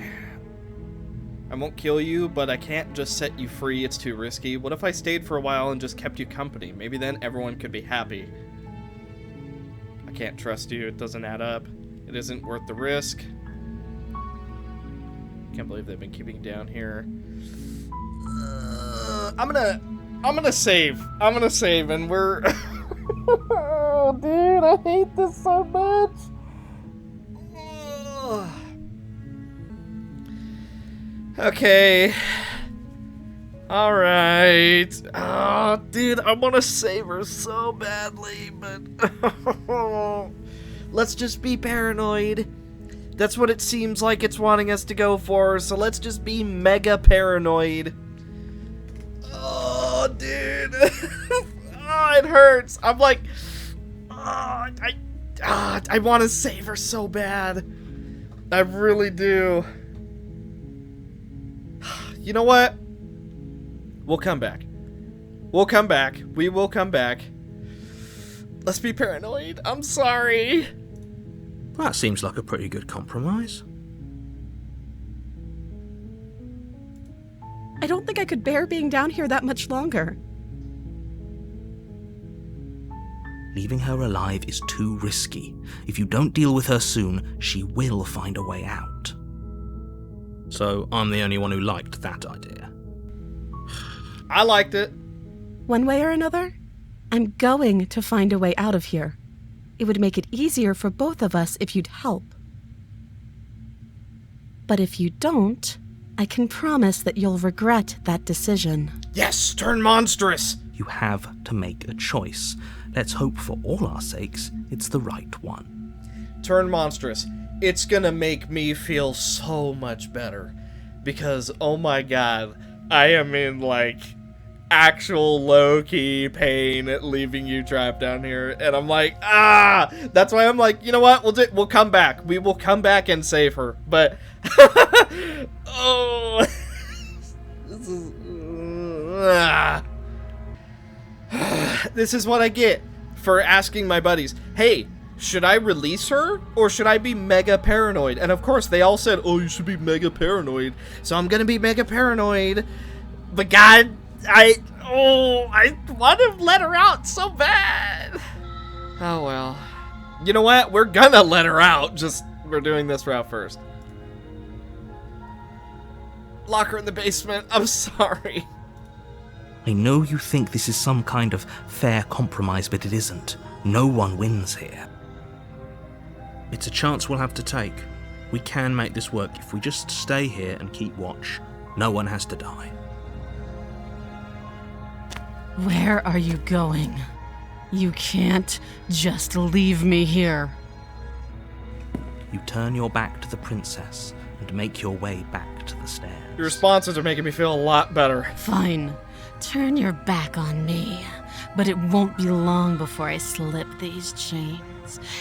I won't kill you, but I can't just set you free. It's too risky. What if I stayed for a while and just kept you company? Maybe then everyone could be happy. I can't trust you. It doesn't add up. It isn't worth the risk. Can't believe they've been keeping down here. I'm gonna save. And we're... Oh, dude, I hate this so much. Okay. Alright. Oh, dude, I want to save her so badly, but... Let's just be paranoid. That's what it seems like it's wanting us to go for, so let's just be mega paranoid. Oh, dude. Oh, it hurts. I'm like... I want to save her so bad. I really do. You know what? We'll come back. We will come back. Let's be paranoid. I'm sorry. That seems like a pretty good compromise. I don't think I could bear being down here that much longer. Leaving her alive is too risky. If you don't deal with her soon, she will find a way out. So I'm the only one who liked that idea. I liked it. One way or another, I'm going to find a way out of here. It would make it easier for both of us if you'd help. But if you don't, I can promise that you'll regret that decision. Yes, turn monstrous. You have to make a choice. Let's hope for all our sakes it's the right one. Turn monstrous. It's gonna make me feel so much better. Because, oh my god, I am in, like, actual low-key pain at leaving you trapped down here. And I'm like, that's why I'm like, you know what? We'll come back. We will come back and save her. But, oh, this is, this is what I get for asking my buddies, hey, should I release her or should I be mega paranoid? And of course they all said, oh, you should be mega paranoid. So I'm gonna be mega paranoid. But god, I want to let her out so bad. Oh well. You know what? We're gonna let her out. Just, we're doing this route first. Lock her in the basement. I'm sorry. I know you think this is some kind of fair compromise, but it isn't. No one wins here. It's a chance we'll have to take. We can make this work if we just stay here and keep watch. No one has to die. Where are you going? You can't just leave me here. You turn your back to the princess and make your way back to the stairs. Your responses are making me feel a lot better. Fine. Turn your back on me. But it won't be long before I slip these chains.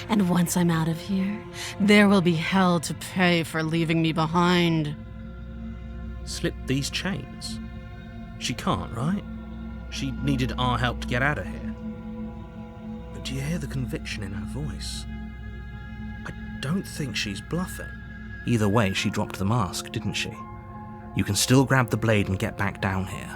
And once I'm out of here, there will be hell to pay for leaving me behind. Slip these chains? She can't, right? She needed our help to get out of here. But do you hear the conviction in her voice? I don't think she's bluffing. Either way, she dropped the mask, didn't she? You can still grab the blade and get back down here.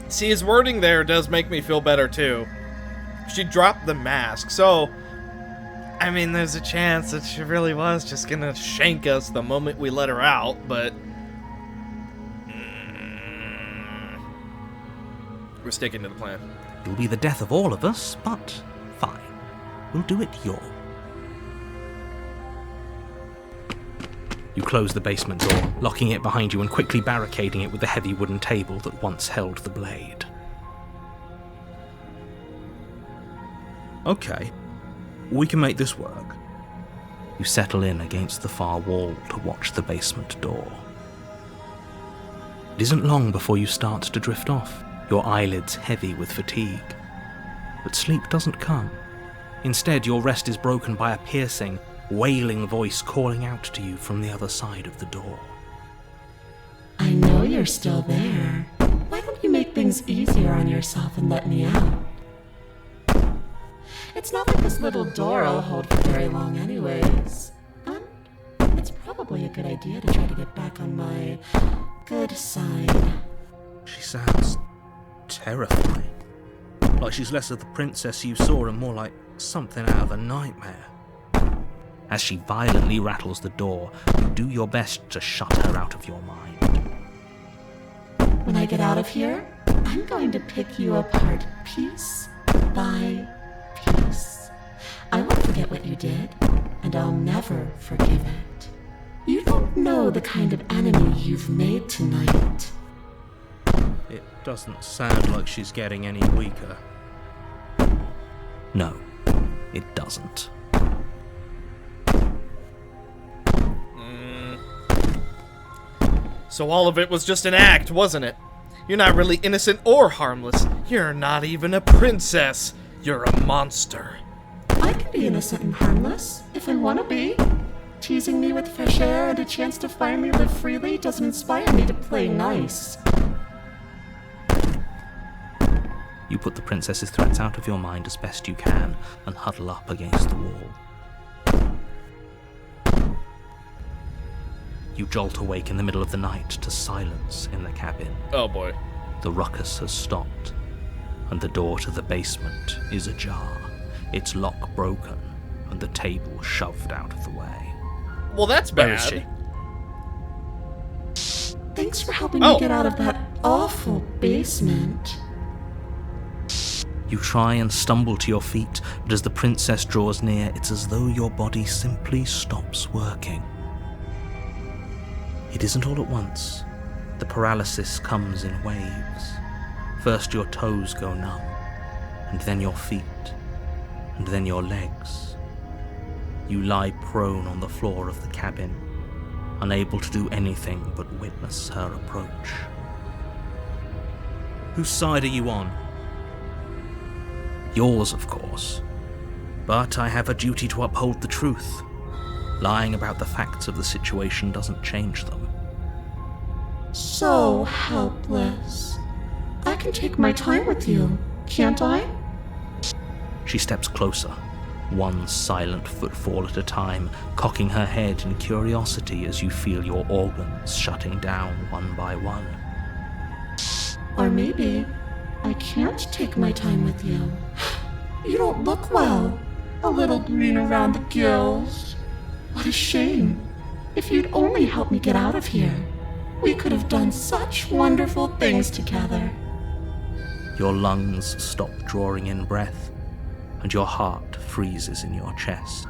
See, his wording there does make me feel better, too. She dropped the mask, so... I mean, there's a chance that she really was just gonna shank us the moment we let her out, but... We're sticking to the plan. It'll be the death of all of us, but fine. We'll do it your way. You close the basement door, locking it behind you and quickly barricading it with the heavy wooden table that once held the blade. Okay, we can make this work. You settle in against the far wall to watch the basement door. It isn't long before you start to drift off, your eyelids heavy with fatigue. But sleep doesn't come. Instead, your rest is broken by a piercing, wailing voice calling out to you from the other side of the door. I know you're still there. Why don't you make things easier on yourself and let me out? It's not like this little door will hold for very long anyways. And it's probably a good idea to try to get back on my good side. She sounds terrifying. Like she's less of the princess you saw and more like something out of a nightmare. As she violently rattles the door, you do your best to shut her out of your mind. When I get out of here, I'm going to pick you apart piece by piece. I won't forget what you did, and I'll never forgive it. You don't know the kind of enemy you've made tonight. It doesn't sound like she's getting any weaker. No, it doesn't. So all of it was just an act, wasn't it? You're not really innocent or harmless. You're not even a princess. You're a monster. I can be innocent and harmless, if I want to be. Teasing me with fresh air and a chance to finally live freely doesn't inspire me to play nice. You put the princess's threats out of your mind as best you can and huddle up against the wall. You jolt awake in the middle of the night to silence in the cabin. Oh boy. The ruckus has stopped, and the door to the basement is ajar, its lock broken, and the table shoved out of the way. Well, that's bad. Where is she? Thanks for helping me get out of that awful basement. You try and stumble to your feet, but as the princess draws near, it's as though your body simply stops working. It isn't all at once. The paralysis comes in waves. First your toes go numb, and then your feet, and then your legs. You lie prone on the floor of the cabin, unable to do anything but witness her approach. Whose side are you on? Yours, of course. But I have a duty to uphold the truth. Lying about the facts of the situation doesn't change them. So helpless. I can take my time with you, can't I? She steps closer, one silent footfall at a time, cocking her head in curiosity as you feel your organs shutting down one by one. Or maybe I can't take my time with you. You don't look well. A little green around the gills. What a shame. If you'd only helped me get out of here, we could have done such wonderful things together. Your lungs stop drawing in breath, and your heart freezes in your chest.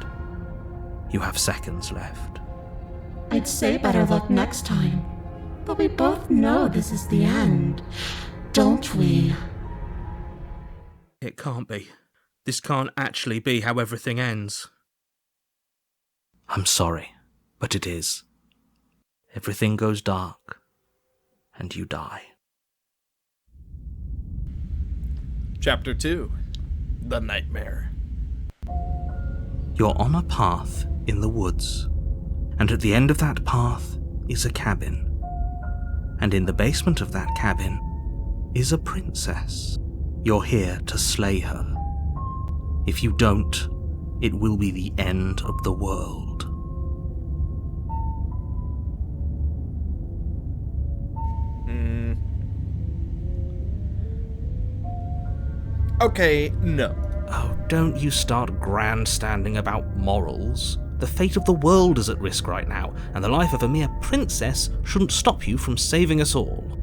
You have seconds left. I'd say better luck next time, but we both know this is the end, don't we? It can't be. This can't actually be how everything ends. I'm sorry, but it is. Everything goes dark, and you die. Chapter 2. The Nightmare. You're on a path in the woods, and at the end of that path is a cabin. And in the basement of that cabin is a princess. You're here to slay her. If you don't, it will be the end of the world. Okay, no. Oh, don't you start grandstanding about morals. The fate of the world is at risk right now, and the life of a mere princess shouldn't stop you from saving us all.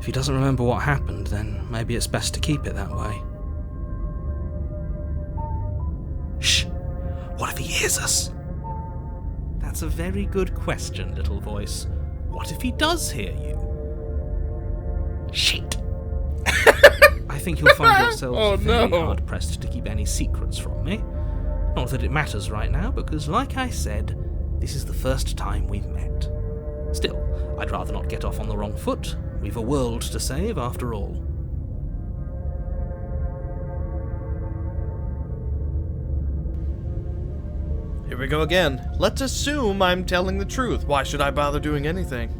If he doesn't remember what happened, then maybe it's best to keep it that way. Shh! What if he hears us? That That's a very good question, little voice. What if he does hear you? Shit. I think you'll find yourselves very hard-pressed to keep any secrets from me. Not that it matters right now, because like I said, this is the first time we've met. Still, I'd rather not get off on the wrong foot. We've a world to save, after all. Here we go again. Let's assume I'm telling the truth. Why should I bother doing anything?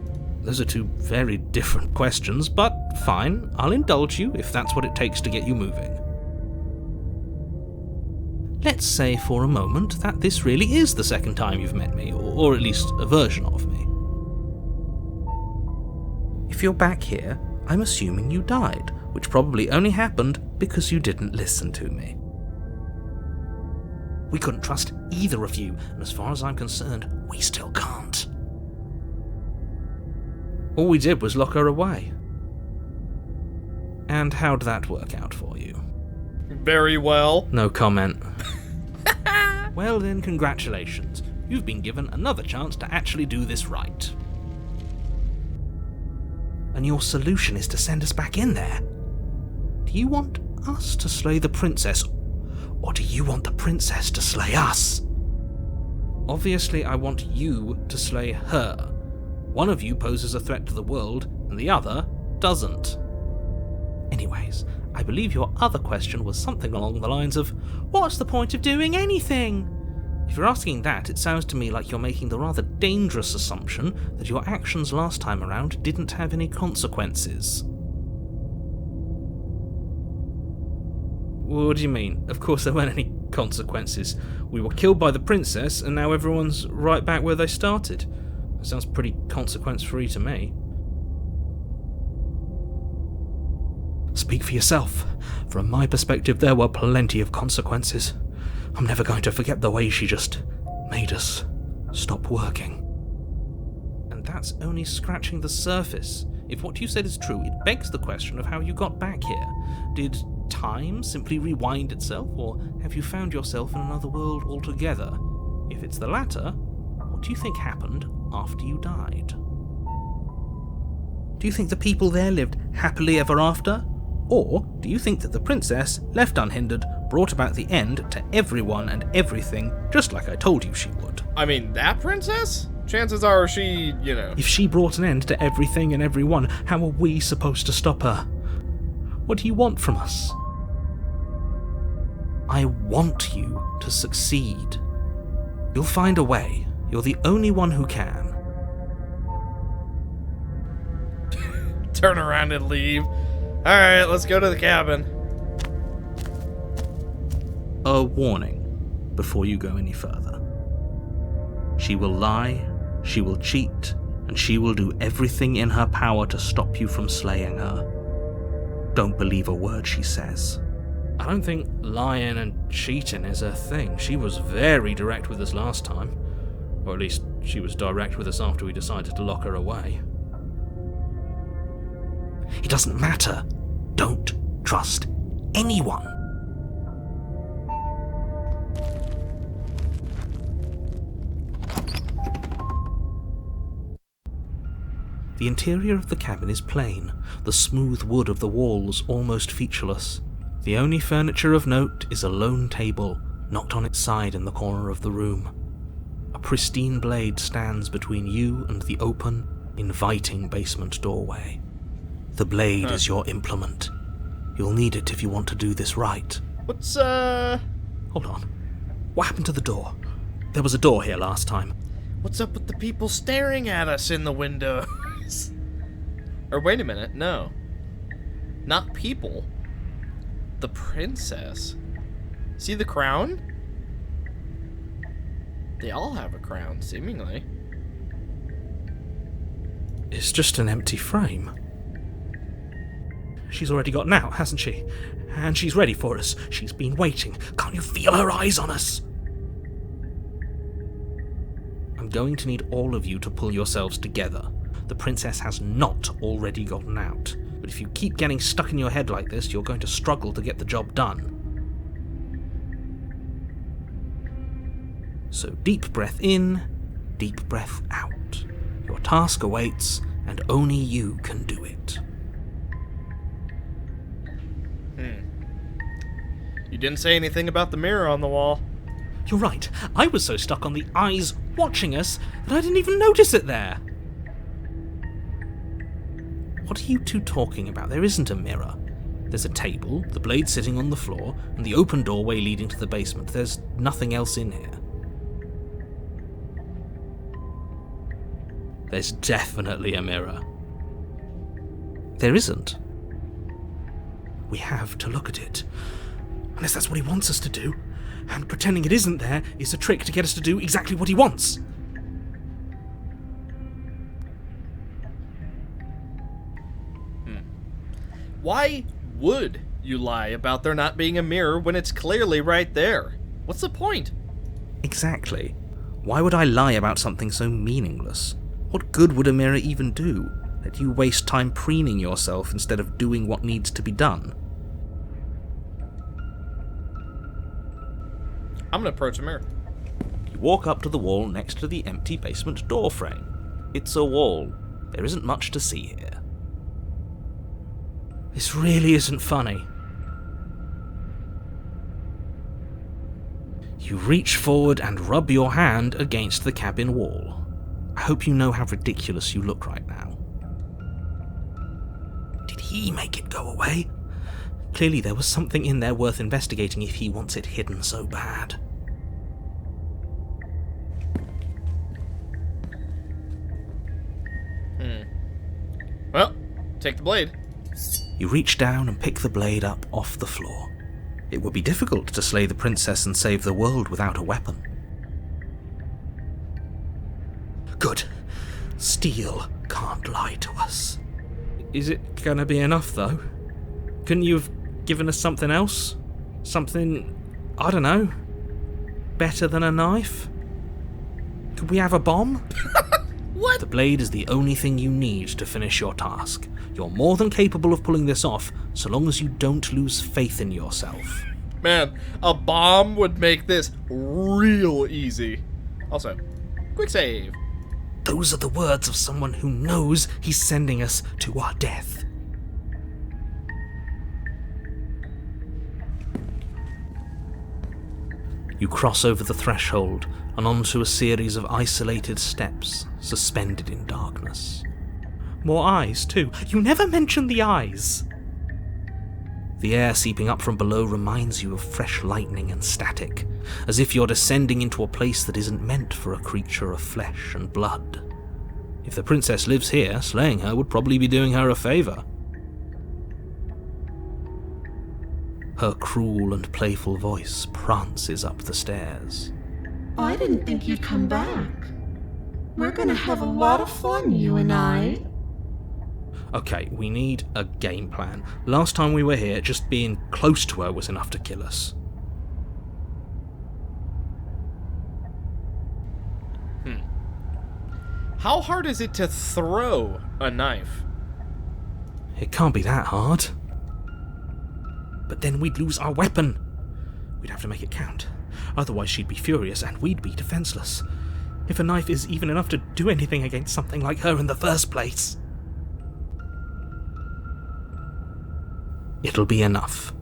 Those are two very different questions, but fine, I'll indulge you if that's what it takes to get you moving. Let's say for a moment that this really is the second time you've met me, or at least a version of me. If you're back here, I'm assuming you died, which probably only happened because you didn't listen to me. We couldn't trust either of you, and as far as I'm concerned, we still can't. All we did was lock her away. And how'd that work out for you? Very well. No comment. Well then, congratulations. You've been given another chance to actually do this right. And your solution is to send us back in there. Do you want us to slay the princess, or do you want the princess to slay us? Obviously, I want you to slay her. One of you poses a threat to the world, and the other doesn't. Anyways, I believe your other question was something along the lines of, what's the point of doing anything? If you're asking that, it sounds to me like you're making the rather dangerous assumption that your actions last time around didn't have any consequences. What do you mean? Of course there weren't any consequences. We were killed by the princess, and now everyone's right back where they started. That sounds pretty consequence-free to me. Speak for yourself. From my perspective, there were plenty of consequences. I'm never going to forget the way she just made us stop working. And that's only scratching the surface. If what you said is true, it begs the question of how you got back here. Did time simply rewind itself, or have you found yourself in another world altogether? If it's the latter, what do you think happened after you died? Do you think the people there lived happily ever after? Or do you think that the princess, left unhindered, brought about the end to everyone and everything, just like I told you she would? I mean, that princess? Chances are she, If she brought an end to everything and everyone, how are we supposed to stop her? What do you want from us? I want you to succeed. You'll find a way. You're the only one who can. Turn around and leave. Alright, let's go to the cabin. A warning before you go any further. She will lie, she will cheat, and she will do everything in her power to stop you from slaying her. Don't believe a word she says. I don't think lying and cheating is her thing. She was very direct with us last time. Or at least, she was direct with us after we decided to lock her away. It doesn't matter. Don't trust anyone. The interior of the cabin is plain, the smooth wood of the walls almost featureless. The only furniture of note is a lone table, knocked on its side in the corner of the room. A pristine blade stands between you and the open, inviting basement doorway. The blade is your implement. You'll need it if you want to do this right. What's, Hold on. What happened to the door? There was a door here last time. What's up with the people staring at us in the windows? Or wait a minute, no. Not people. The princess. See the crown? They all have a crown, seemingly. It's just an empty frame. She's already gotten out, hasn't she? And she's ready for us. She's been waiting. Can't you feel her eyes on us? I'm going to need all of you to pull yourselves together. The princess has not already gotten out. But if you keep getting stuck in your head like this, you're going to struggle to get the job done. So deep breath in, Deep breath out. Your task awaits, and only you can do it. You didn't say anything about the mirror on the wall. You're right. I was so stuck on the eyes watching us that I didn't even notice it there. What are you two talking about? There isn't a mirror. There's a table, the blade sitting on the floor, and the open doorway leading to the basement. There's nothing else in here. There's definitely a mirror. There isn't. We have to look at it. Unless that's what he wants us to do. And pretending it isn't there is a trick to get us to do exactly what he wants. Why would you lie about there not being a mirror when it's clearly right there? What's the point? Exactly. Why would I lie about something so meaningless? What good would a mirror even do? Let you waste time preening yourself instead of doing what needs to be done. I'm gonna approach a mirror. You walk up to the wall next to the empty basement door frame. It's a wall. There isn't much to see here. This really isn't funny. You reach forward and rub your hand against the cabin wall. I hope you know how ridiculous you look right now. Did he make it go away? Clearly there was something in there worth investigating if he wants it hidden so bad. Well, take the blade. You reach down and pick the blade up off the floor. It would be difficult to slay the princess and save the world without a weapon. Good. Steel can't lie to us. Is it gonna be enough, though? Couldn't you have given us something else? Something, I don't know, better than a knife? Could we have a bomb? What? The blade is the only thing you need to finish your task. You're more than capable of pulling this off, so long as you don't lose faith in yourself. Man, a bomb would make this real easy. Also, quick save. Those are the words of someone who knows he's sending us to our death. You cross over the threshold and onto a series of isolated steps, suspended in darkness. More eyes, too. You never mentioned the eyes. The air seeping up from below reminds you of fresh lightning and static, as if you're descending into a place that isn't meant for a creature of flesh and blood. If the princess lives here, slaying her would probably be doing her a favour. Her cruel and playful voice prances up the stairs. I didn't think you'd come back. We're gonna have a lot of fun, you and I. Okay, we need a game plan. Last time we were here, just being close to her was enough to kill us. How hard is it to throw a knife? It can't be that hard. But then we'd lose our weapon. We'd have to make it count. Otherwise she'd be furious and we'd be defenseless. If a knife is even enough to do anything against something like her in the first place. It'll be enough.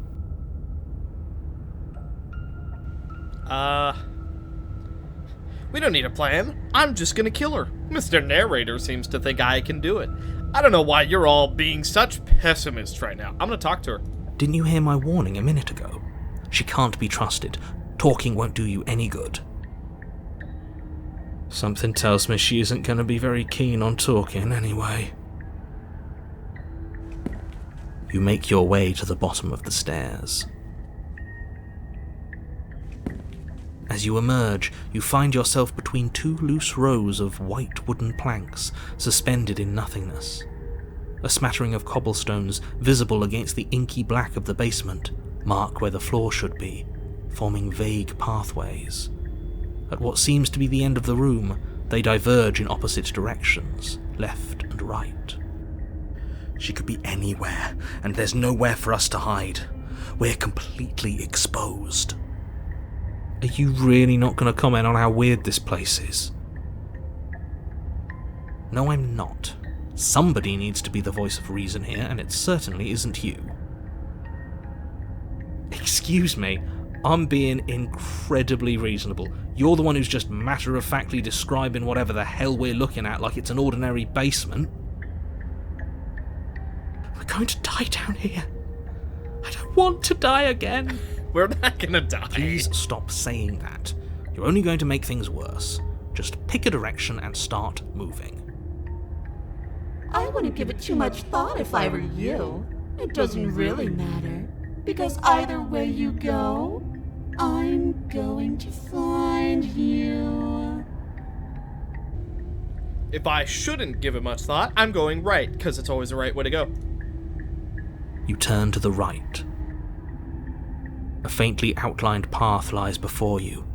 We don't need a plan. I'm just gonna kill her. Mr. Narrator seems to think I can do it. I don't know why you're all being such pessimists right now. I'm gonna talk to her. Didn't you hear my warning a minute ago? She can't be trusted. Talking won't do you any good. Something tells me she isn't going to be very keen on talking anyway. You make your way to the bottom of the stairs. As you emerge, you find yourself between two loose rows of white wooden planks suspended in nothingness. A smattering of cobblestones, visible against the inky black of the basement, mark where the floor should be, forming vague pathways. At what seems to be the end of the room, they diverge in opposite directions, left and right. She could be anywhere, and there's nowhere for us to hide. We're completely exposed. Are you really not going to comment on how weird this place is? No, I'm not. Somebody needs to be the voice of reason here, and it certainly isn't you. Excuse me, I'm being incredibly reasonable. You're the one who's just matter-of-factly describing whatever the hell we're looking at like it's an ordinary basement. We're going to die down here. I don't want to die again. We're not gonna die. Please stop saying that. You're only going to make things worse. Just pick a direction and start moving. I wouldn't give it too much thought if I were you. It doesn't really matter, because either way you go, I'm going to find you. If I shouldn't give it much thought, I'm going right, because it's always the right way to go. You turn to the right. A faintly outlined path lies before you.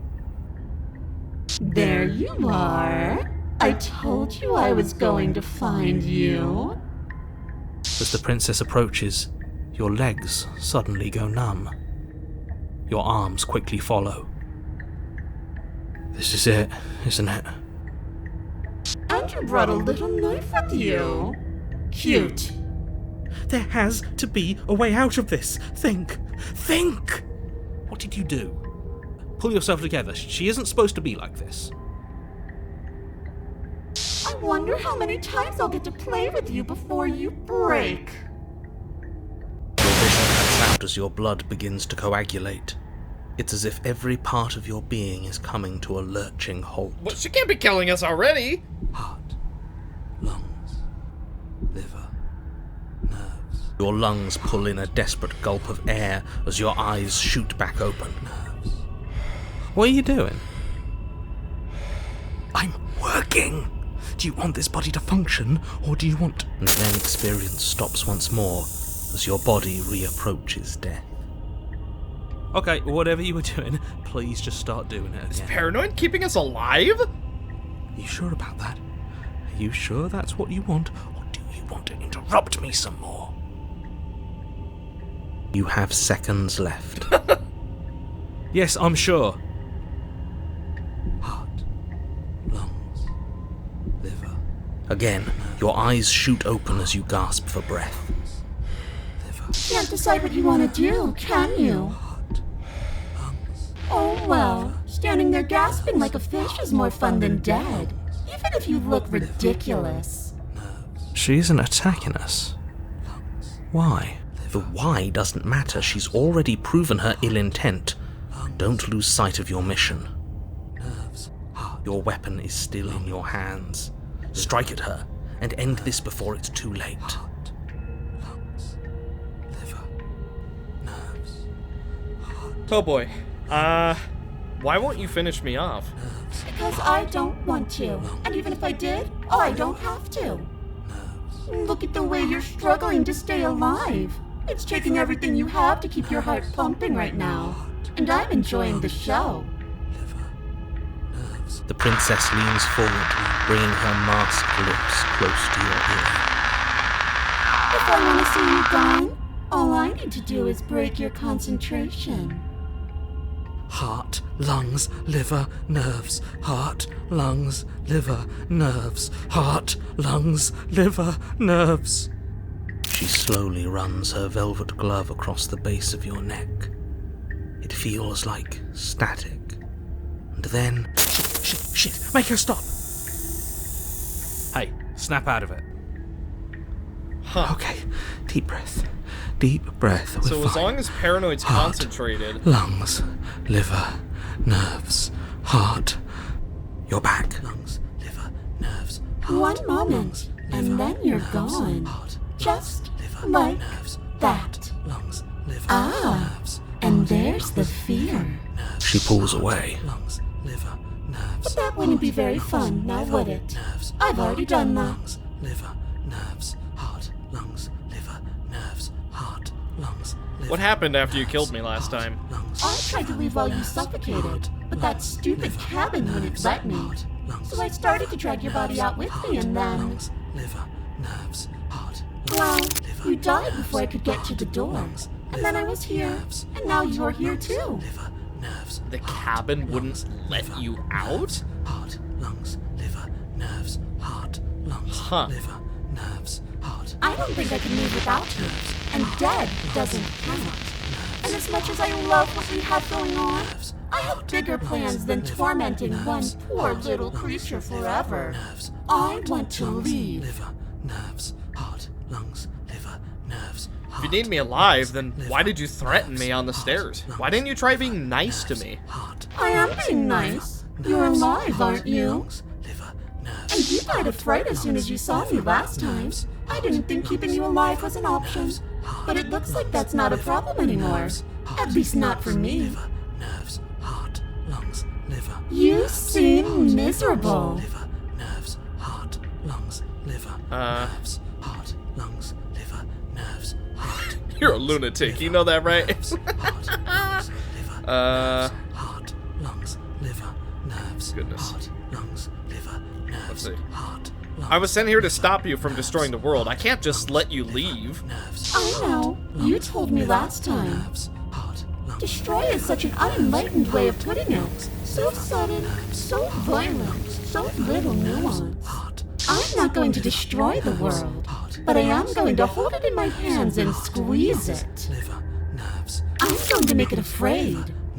There you are. I told you I was going to find you. As the princess approaches, your legs suddenly go numb. Your arms quickly follow. This is it, isn't it? And you brought a little knife with you. Cute. There has to be a way out of this. Think! Think! What did you do? Pull yourself together. She isn't supposed to be like this. I wonder how many times I'll get to play with you before you break. Your vision cuts out as your blood begins to coagulate. It's as if every part of your being is coming to a lurching halt. Well, she can't be killing us already. Heart, lungs, liver, nerves. Your lungs pull in a desperate gulp of air as your eyes shoot back open. Nerves. What are you doing? I'm working! Do you want this body to function, or do you want... And then experience stops once more as your body reapproaches death. Okay, whatever you were doing, please just start doing it again. Is paranoid keeping us alive? You sure about that? Are you sure that's what you want, or do you want to interrupt me some more? You have seconds left. Yes, I'm sure. Heart, lungs, liver. Again, your eyes shoot open as you gasp for breath. Liver. Can't decide what you want to do, can you? Heart, lungs. Oh well, standing there gasping like a fish is more fun than dead, even if you look ridiculous. She isn't attacking us. Why? The why doesn't matter. She's already proven her ill intent. Don't lose sight of your mission. Your weapon is still in your hands. Strike at her and end this before it's too late. Oh boy. Why won't you finish me off? Because I don't want to. And even if I did, I don't have to. Look at the way you're struggling to stay alive. It's taking everything you have to keep your heart pumping right now. And I'm enjoying the show. The princess leans forward, bringing her masked lips close to your ear. If I want to see you gone, all I need to do is break your concentration. Heart, lungs, liver, nerves. Heart, lungs, liver, nerves. Heart, lungs, liver, nerves. She slowly runs her velvet glove across the base of your neck. It feels like static. And then... Shit, make her stop! Hey, snap out of it. Huh. Okay, deep breath. Deep breath. We're So as fine. long as paranoid's Heart, concentrated... lungs, liver, nerves, heart. You're back. Lungs, liver, nerves, heart. One moment, and then you're gone. Just like that. Lungs, liver, Ah, nerves, and there's the fear. She pulls away. Lungs, liver, nerves. But that wouldn't be very fun, now would it? Nerves, I've already done that. lungs, liver, nerves, heart, lungs, liver, nerves, heart, lungs, liver. What happened after you killed me last time? Lungs, I tried to leave while you suffocated, but that stupid cabin wouldn't let me. So I started to drag your body out with me, and then... lungs, liver, nerves, heart, Well, you died before I could get to the door. And then I was here, and now you're here too. liver, nerves, The cabin wouldn't let you out? heart, lungs, liver, nerves, heart, lungs, Huh. liver, nerves, heart. I don't think I can move without you. And dead doesn't count. And as much as I love what we have going on, I have bigger plans than tormenting one poor little creature forever. I want to leave. Liver, nerves, heart, lungs, liver, nerves, If heart. you need me alive, then why did you threaten me on the stairs? Why didn't you try being nice to me? Heart, I am being nice. You're alive, aren't you? liver, nerves. And you died of fright as soon as you saw me last time. I didn't think keeping you alive was an option. But it looks like that's not a problem anymore. At least not for me. Nerves, heart, lungs, liver. You seem miserable. Liver, nerves, heart, lungs, liver. Nerves, heart, lungs, liver, nerves, heart. You're a lunatic, you know that, right? Heart, lungs, liver, heart, lungs, liver, nerves. Goodness. Heart, lungs, liver, nerves. Let's see. Heart, lungs, I was sent here to stop you from destroying the world. I can't just let you leave. nerves. I know. You told me last time. Nerves, heart, lungs. Destroy is such an unenlightened way of putting it. So sudden, so violent, so little nuance. Heart, I'm not going to destroy the world, but I am going to hold it in my hands and squeeze it. liver, nerves. I'm going to make it afraid,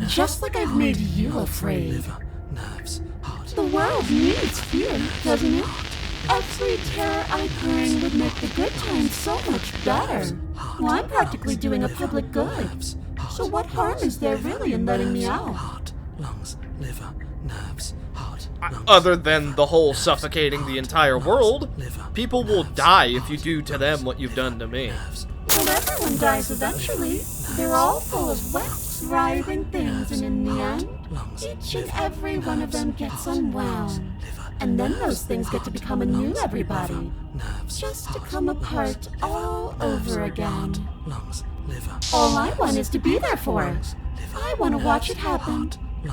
just like I've made you afraid. Liver, nerves, heart. The world needs fear, doesn't it? Every terror I bring would make the good times so much better. Well, I'm practically doing a public good. So what harm is there really in letting me out? Heart, lungs, liver, nerves, heart, lungs. Other than the whole suffocating the entire world, Liver, people will die if you do to them what you've done to me. Well, everyone dies eventually. They're all full of wet, writhing things, and in the end, each and every one of them gets unwound. And then those things get to become a new everybody. Just to come apart all over again. lungs, liver. All I want is to be there for it. I want to watch it happen.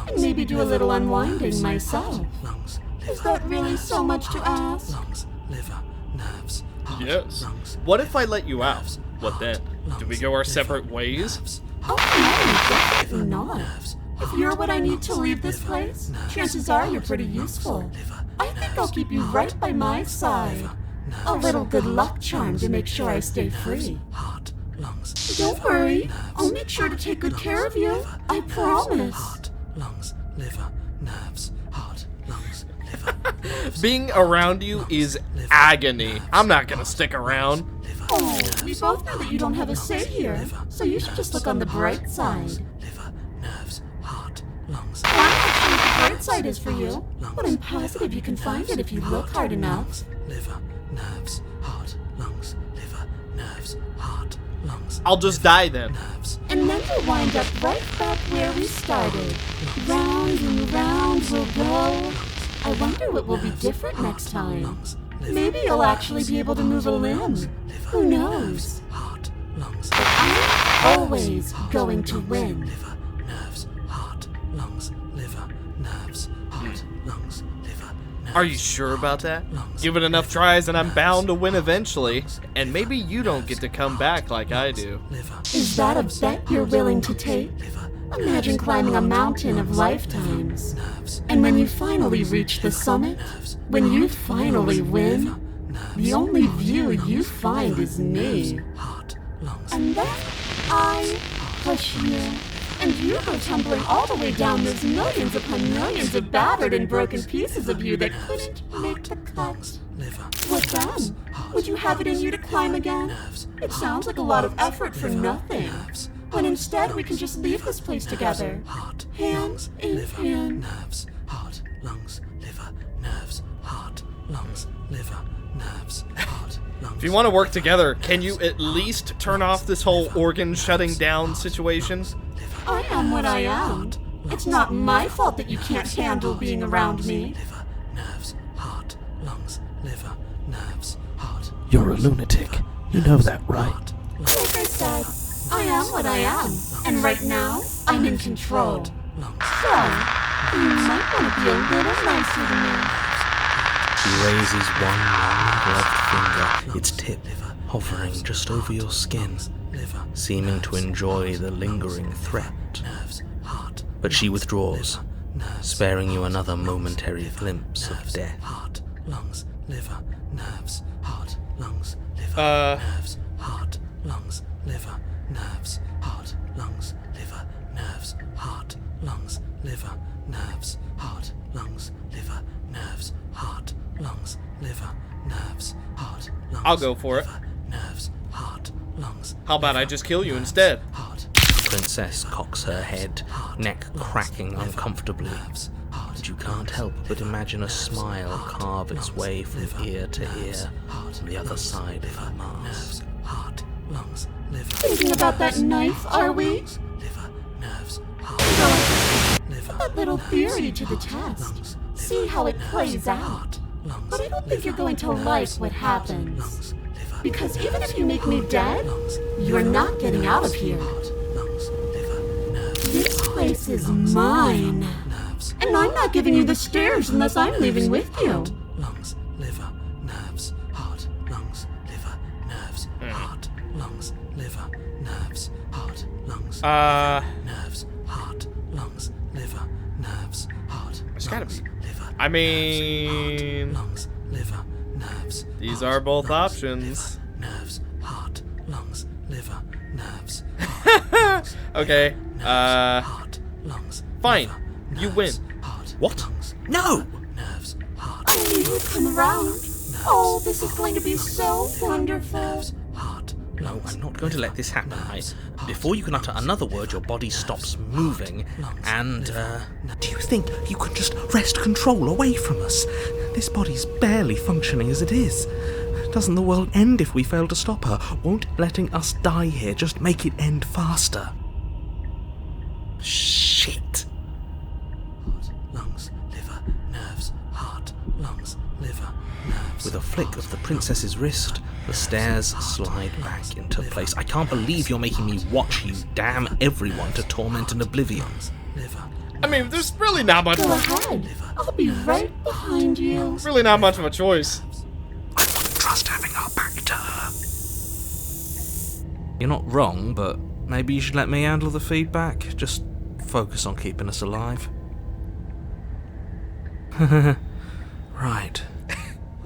And maybe do a little unwinding myself. Lungs, Is that really so much to ask? lungs, liver, nerves, heart, Yes. lungs. What if I let you out? What then? Do we go our separate ways? Oh no, definitely not. If you're what I need to leave this place, chances are you're pretty useful. I think I'll keep you right by my side. A little good luck charm to make sure I stay free. Heart, lungs, Don't worry, I'll make sure to take good care of you. I promise. heart, lungs, liver, nerves, heart, lungs, liver, Being around you is agony. I'm not gonna stick around. Oh, we both know that you don't have a say here, so you should just look on the bright side. liver, nerves, heart, lungs. I'm not sure what the bright side is for you, but I'm positive you can find it if you look hard enough. Liver, nerves, heart, lungs, liver, nerves, heart, lungs, I'll just die then. nerves. And then we'll wind up right back where we started. Round and round we'll go. I wonder what will be different next time. Maybe you'll actually be able to move a limb. Who knows? Heart, lungs, But I'm always going to win. liver, nerves, heart, lungs, liver, nerves, heart, lungs, liver, nerves. Are you sure about that? Give it enough tries and I'm bound to win eventually. And maybe you don't get to come back like I do. Liver, Is that a bet you're willing to take? Imagine climbing a mountain of lifetimes. And when you finally reach the summit, when you finally win, the only view you find is me. heart, lungs, And then I push you, and you go tumbling all the way down those millions upon millions of battered and broken pieces of you that couldn't make the cut. liver, What then? Would you have it in you to climb again? It sounds like a lot of effort for nothing. When instead we can just leave this place together, hand in hand. nerves, heart, lungs, liver, nerves, heart, lungs, liver, nerves, heart, lungs. If you want to work together, can you at least turn off this whole organ shutting down situation? I am what I am. It's not my fault that you can't handle being around me. Liver, nerves, heart, lungs, liver, nerves, heart. You're a lunatic. You know that, right? Like I said, I am what I am. And right now, I'm in control. So, you might want to be a little nicer to me. She raises one long gloved finger, its tip hovering just over your skin, seeming to enjoy the lingering threat. But she withdraws, sparing you another momentary glimpse of death. Heart, lungs, liver, nerves, heart, lungs, liver, nerves, heart, lungs, liver, nerves, heart, lungs, liver, nerves, heart, lungs, liver, nerves, heart, lungs, liver, nerves, heart, lungs, liver, nerves, heart, lungs. I'll go for it. Nerves, heart, lungs. How about I just kill you instead? Heart, The princess cocks her head, neck cracking uncomfortably, and you can't help but imagine a smile carve its way from ear to ear on the other side of her mask. heart, lungs, liver. Thinking about that knife, are we? Liver, nerves, heart, liver. That little theory to the test. See how it plays out. But I don't think you're going to like what happens. Because even if you make me dead, you're not getting out of here. This place is mine. And I'm not giving you the stairs unless I'm leaving with you. Lungs, liver, nerves, heart, lungs, liver, nerves, heart, lungs, liver, nerves, heart, lungs, nerves, heart, lungs, liver, nerves, heart. There's gotta be. Liver, I mean, lungs, liver, nerves. these are both options. Nerves, heart, lungs, liver, nerves. Okay. Heart, lungs. Fine. You win. Heart, What? lungs, No! nerves, heart, I knew you'd come around. Oh, this is going to be so wonderful. heart, No, I'm not going to let this happen. Before you can utter another word, your body stops moving, and, do you think you can just wrest control away from us? This body's barely functioning as it is. Doesn't the world end if we fail to stop her? Won't letting us die here just make it end faster? Shit. heart, lungs, liver, nerves, heart, lungs, liver, nerves. With a flick of the princess's wrist, the stairs slide back into place. I can't believe you're making me watch you damn everyone to torment and oblivion. Liver, I mean, there's really not much. Go ahead. I'll be right behind you. Really not much of a choice. I wouldn't trust having our back to her. You're not wrong, but maybe you should let me handle the feedback. Just focus on keeping us alive. Right.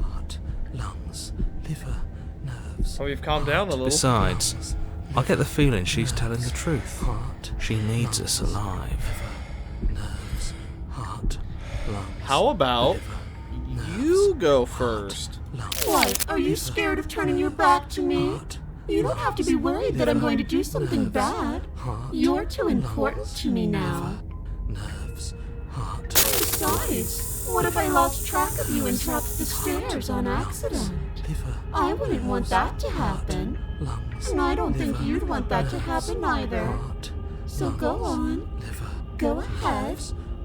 heart, lungs, liver, nerves. Oh, you've calmed down a little. Besides, I get the feeling she's telling the truth. Heart, She needs us alive. nerves, heart, lungs. How about you go first? What? Are you scared of turning your back to me? You don't have to be worried that I'm going to do something bad. You're too important to me now. Nerves, heart, Besides, what if I lost track of you and dropped the stairs on accident? liver, I wouldn't want that to happen. lungs, And I don't think you'd want that to happen either. heart, So go on. liver, Go ahead.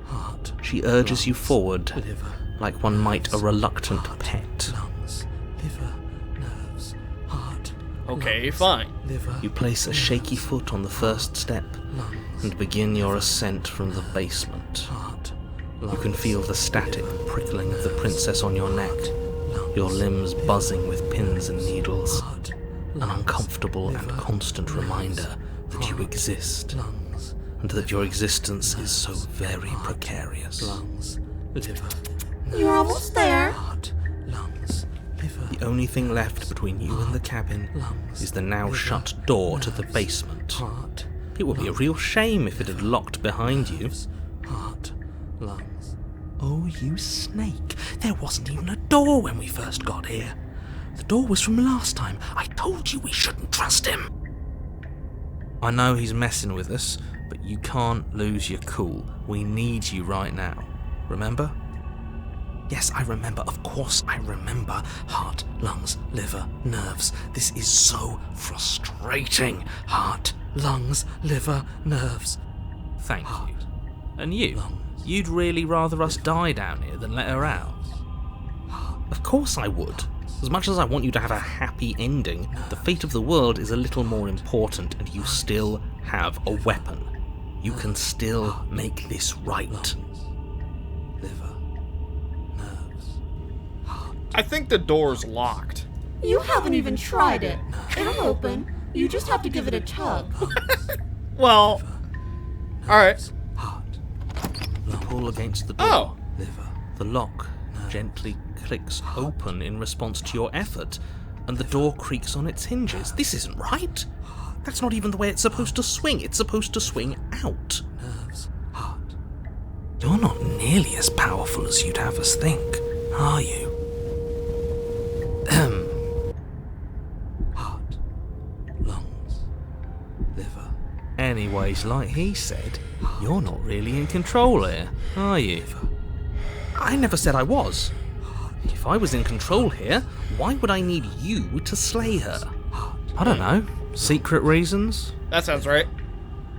heart, She urges you forward, liver, like one might a reluctant pet. lungs, liver, nerves, heart, Okay, fine. liver, You place a shaky foot on the first step lungs, and begin your ascent from the basement. heart, You can feel the static prickling of the princess on your neck, your limbs buzzing with pins and needles, an uncomfortable and constant reminder that you exist, lungs, and that your existence is so very precarious. lungs, liver, You're almost there. heart, lungs, liver, The only thing left between you and the cabin is the now shut door to the basement. heart, It would be a real shame if it had locked behind you. heart, lungs. Oh, you snake. There wasn't even a door when we first got here. The door was from last time. I told you we shouldn't trust him. I know he's messing with us, but you can't lose your cool. We need you right now. Remember? Yes, I remember. Of course I remember. Heart, lungs, liver, nerves. This is so frustrating. Heart, lungs, liver, nerves. Thank you. And you? You'd really rather us die down here than let her out? Of course I would. As much as I want you to have a happy ending, the fate of the world is a little more important, and you still have a weapon. You can still make this right. Liver, nerves, I think the door's locked. You haven't even tried it. It'll open. You just have to give it a tug. Well, alright. heart, You pull against the door. Oh, liver, The lock gently clicks open in response to your effort, and the door creaks on its hinges. This isn't right. That's not even the way it's supposed to swing. It's supposed to swing out. You're not nearly as powerful as you'd have us think, are you? Heart, lungs, liver. Anyways, like he said, you're not really in control here, are you? I never said I was. If I was in control here, why would I need you to slay her? I don't know. Secret reasons? That sounds right.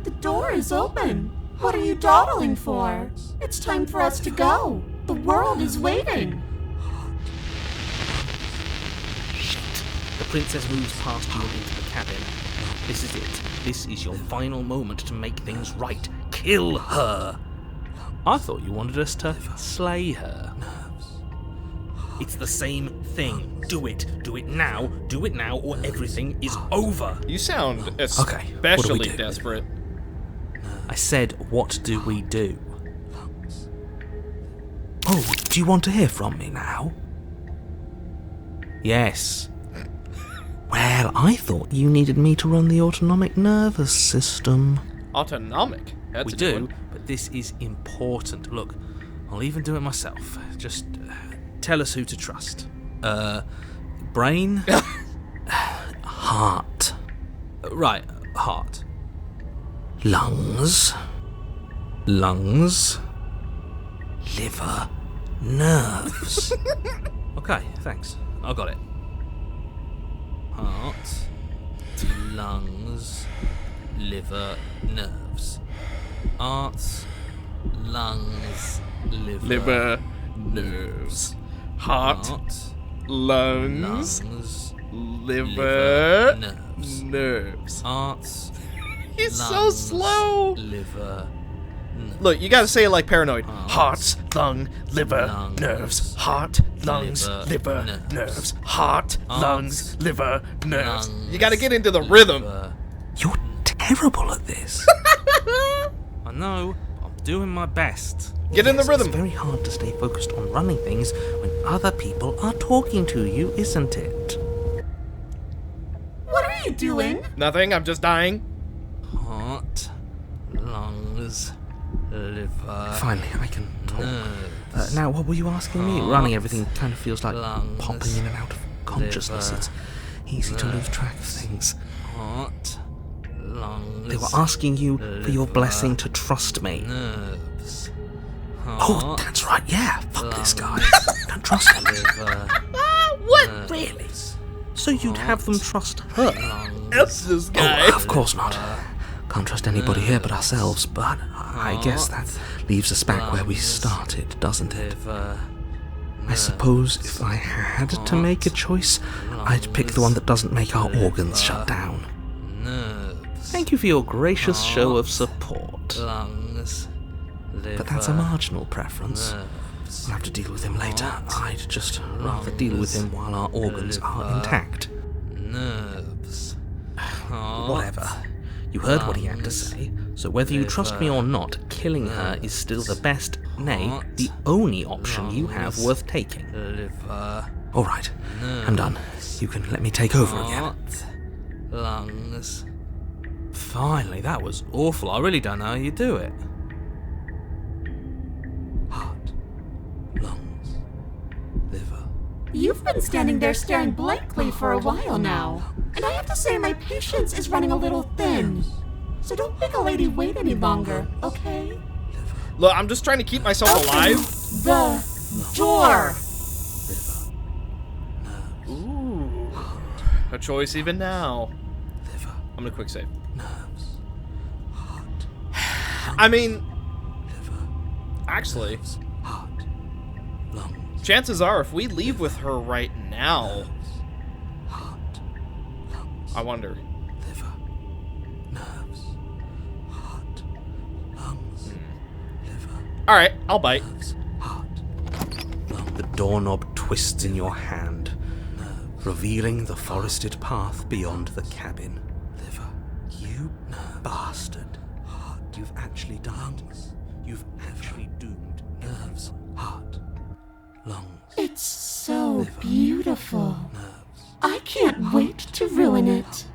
The door is open. What are you dawdling for? It's time for us to go. The world is waiting. The princess moves past you and into the cabin. This is it. This is your final moment to make things right. Kill her! I thought you wanted us to slay her. It's the same thing. Do it. Do it now. Do it now, or everything is over. You sound Okay, what do we especially do? desperate. I said, what do we do? Oh, do you want to hear from me now? Yes. Well, I thought you needed me to run the autonomic nervous system. Autonomic? That's We a do, new one. but this is important. Look, I'll even do it myself. Just tell us who to trust. Brain? Heart. Right, heart. Lungs. Lungs. Liver. Nerves. Okay, thanks. I got it. Heart. Lungs. Liver. Nerves. Heart. Lungs. Liver, nerves, heart, lungs, liver, nerves. nerves. Heart. He's so lungs, slow. Liver. Nerves. Look, you gotta say it like Paranoid. Heart, lung, liver, lungs, nerves. Heart, lungs, liver, nerves. Heart, lungs, liver, nerves. You gotta get into the rhythm. You're terrible at this. I know. I'm doing my best. Get in the rhythm. It's very hard to stay focused on running things when other people are talking to you, isn't it? What are you doing? Nothing, I'm just dying. Heart, lungs, liver. Finally, I can talk. nerves, Now, what were you asking me? heart, Running everything kind of feels like lungs, popping in and out of consciousness. liver, It's easy to lose track of things. Heart, lungs. They were asking you for your blessing to trust me. Nerves. Oh, that's right, yeah. Fuck this guy. Don't trust him. What? Really? So you'd have them trust her? That's this guy. Oh, of course not. Can't trust anybody here but ourselves, but I guess that leaves us back where we started, doesn't it? I suppose if I had to make a choice, I'd pick the one that doesn't make our organs shut down. Thank you for your gracious show of support. Lungs. But that's a marginal preference. We'll have to deal with him later. I'd just rather deal with him while our organs are intact. Nerves. Whatever. You heard what he had to say, so whether you trust me or not, killing her is still the best, nay, the only option you have worth taking. Alright, I'm done. You can let me take over again. Lungs. Finally, that was awful. I really don't know how you do it. Heart, lungs, liver. You've been standing there staring blankly for a while now. And I have to say my patience is running a little thin. So don't make a lady wait any longer, okay? Look, I'm just trying to keep myself alive. The door. Ooh. A choice even now. Liver, I'm gonna quick save. nerves, heart, I mean, liver, actually, heart, lungs, chances are if we leave with her right now, heart, lungs, I wonder. liver, nerves, heart, lungs, liver, Alright, I'll bite. nerves, heart, lungs, The doorknob twists in your hand, revealing the forested path beyond the cabin. liver, You bastard. You've actually done it. You've actually doomed nerves, heart, lungs. It's so beautiful. I can't wait to ruin it.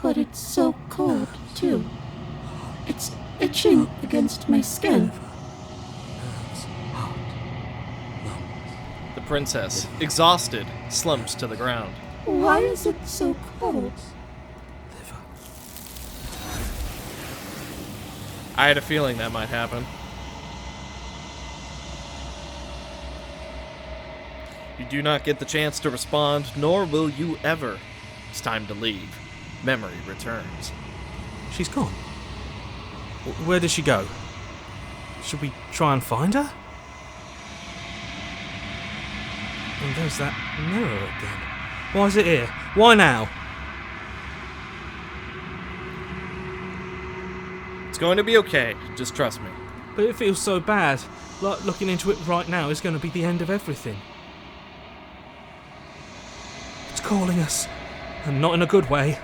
But it's so cold, too. It's itching against my skin. The princess, exhausted, slumps to the ground. Why is it so cold? I had a feeling that might happen. You do not get the chance to respond, nor will you ever. It's time to leave. Memory returns. She's gone. Where did she go? Should we try and find her? And there's that mirror again. Why is it here? Why now? It's going to be okay. Just trust me. But it feels so bad. Like looking into it right now is going to be the end of everything. It's calling us. And not in a good way.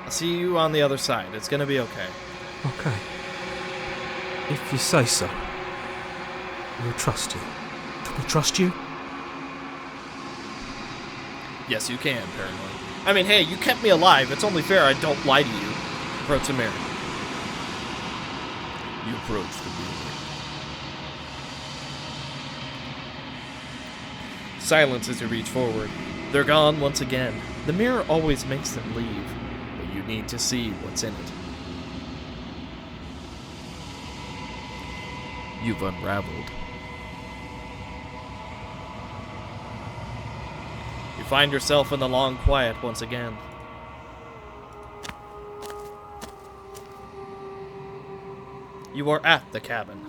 I'll see you on the other side. It's gonna be okay. Okay. If you say so. We'll trust you. Can we trust you? Yes, you can, Paranoid. I mean, hey, you kept me alive. It's only fair I don't lie to you. Approach the mirror. You approach the mirror. Silence as you reach forward. They're gone once again. The mirror always makes them leave, but you need to see what's in it. You've unraveled. You find yourself in the long quiet once again. You are at the cabin.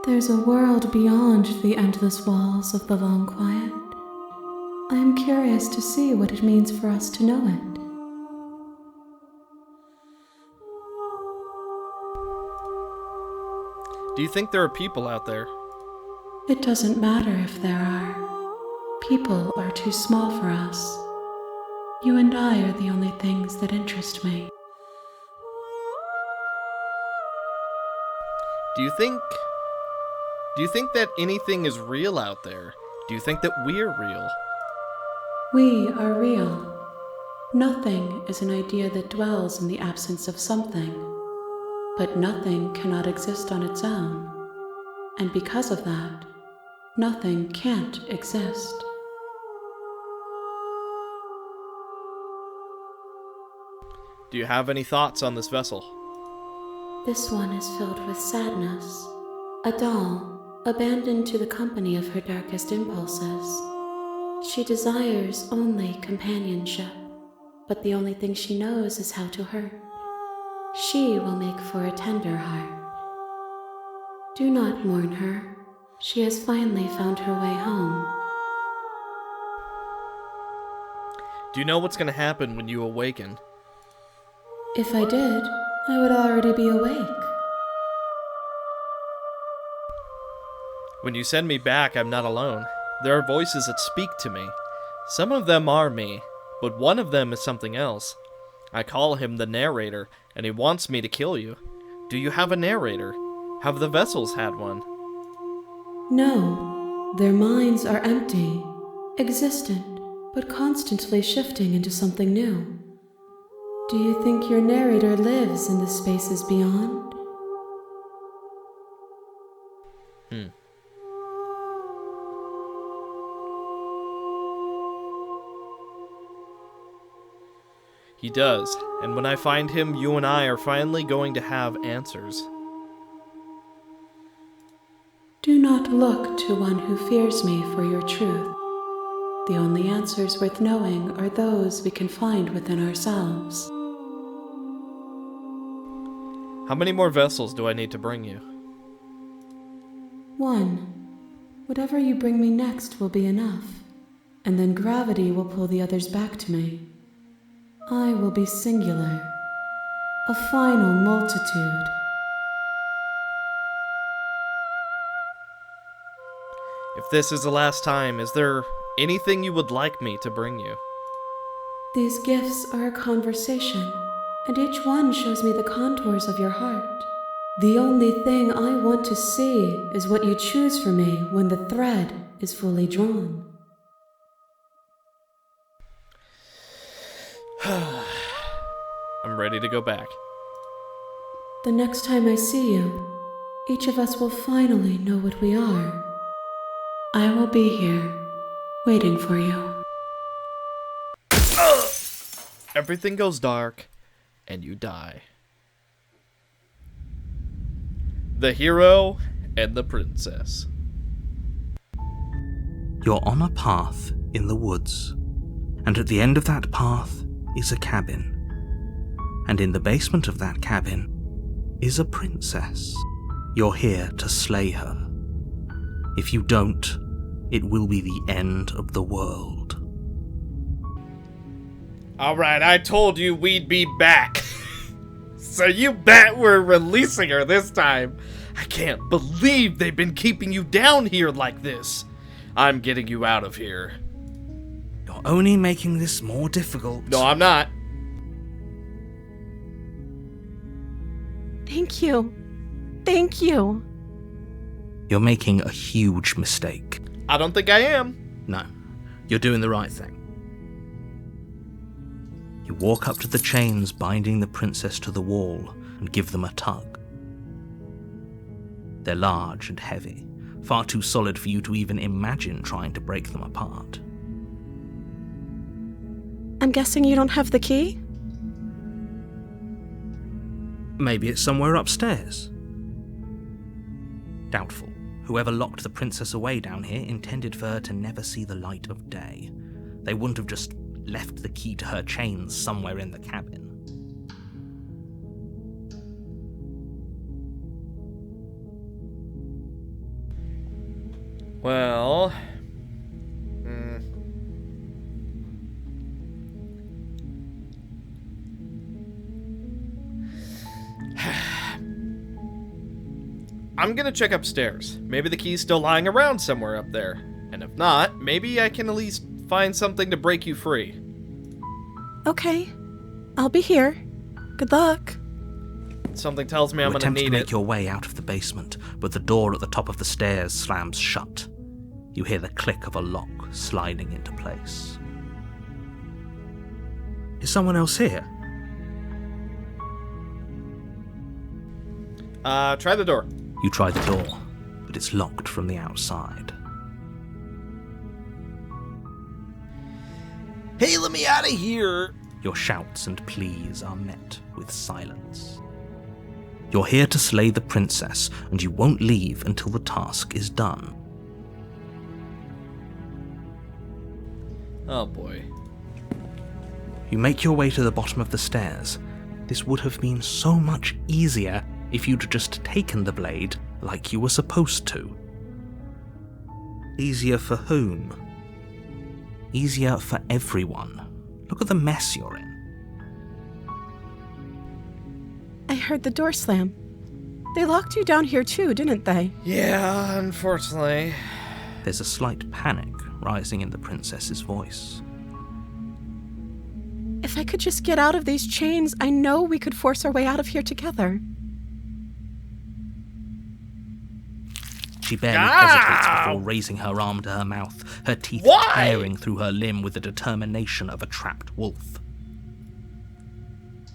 There's a world beyond the endless walls of the long quiet. I am curious to see what it means for us to know it. Do you think there are people out there? It doesn't matter if there are. People are too small for us. You and I are the only things that interest me. Do you think that anything is real out there? Do you think that we're real? We are real. Nothing is an idea that dwells in the absence of something. But nothing cannot exist on its own. And because of that, nothing can't exist. Do you have any thoughts on this vessel? This one is filled with sadness. A doll, abandoned to the company of her darkest impulses. She desires only companionship, but the only thing she knows is how to hurt. She will make for a tender heart. Do not mourn her. She has finally found her way home. Do you know what's going to happen when you awaken? If I did, I would already be awake. When you send me back, I'm not alone. There are voices that speak to me. Some of them are me, but one of them is something else. I call him the narrator, and he wants me to kill you. Do you have a narrator? Have the vessels had one? No, their minds are empty, existent, but constantly shifting into something new. Do you think your narrator lives in the spaces beyond? He does, and when I find him, you and I are finally going to have answers. Do not look to one who fears me for your truth. The only answers worth knowing are those we can find within ourselves. How many more vessels do I need to bring you? One. Whatever you bring me next will be enough, and then gravity will pull the others back to me. I will be singular, a final multitude. If this is the last time, is there anything you would like me to bring you? These gifts are a conversation, and each one shows me the contours of your heart. The only thing I want to see is what you choose for me when the thread is fully drawn. I'm ready to go back. The next time I see you, each of us will finally know what we are. I will be here, waiting for you. Everything goes dark, and you die. The hero and the princess. You're on a path in the woods, and at the end of that path is a cabin. And in the basement of that cabin is a princess. You're here to slay her. If you don't, it will be the end of the world. Alright, I told you we'd be back. So you bet we're releasing her this time. I can't believe they've been keeping you down here like this. I'm getting you out of here. You're only making this more difficult. No, I'm not. Thank you. Thank you. You're making a huge mistake. I don't think I am. No, you're doing the right thing. You walk up to the chains binding the princess to the wall and give them a tug. They're large and heavy, far too solid for you to even imagine trying to break them apart. I'm guessing you don't have the key? Maybe it's somewhere upstairs. Doubtful. Whoever locked the princess away down here intended for her to never see the light of day. They wouldn't have just left the key to her chains somewhere in the cabin. Well... I'm gonna check upstairs. Maybe the key's still lying around somewhere up there. And if not, maybe I can at least find something to break you free. Okay. I'll be here. Good luck. Something tells me I'm You gonna attempt to need make it. your way out of the basement, but the door at the top of the stairs slams shut. You hear the click of a lock sliding into place. Is someone else here? Try the door. You try the door, but it's locked from the outside. Hey, let me out of here! Your shouts and pleas are met with silence. You're here to slay the princess, and you won't leave until the task is done. Oh boy. You make your way to the bottom of the stairs. This would have been so much easier if you'd just taken the blade like you were supposed to. Easier for whom? Easier for everyone. Look at the mess you're in. I heard the door slam. They locked you down here too, didn't they? Yeah, unfortunately. There's a slight panic rising in the princess's voice. If I could just get out of these chains, I know we could force our way out of here together. She barely hesitates before raising her arm to her mouth, her teeth tearing through her limb with the determination of a trapped wolf.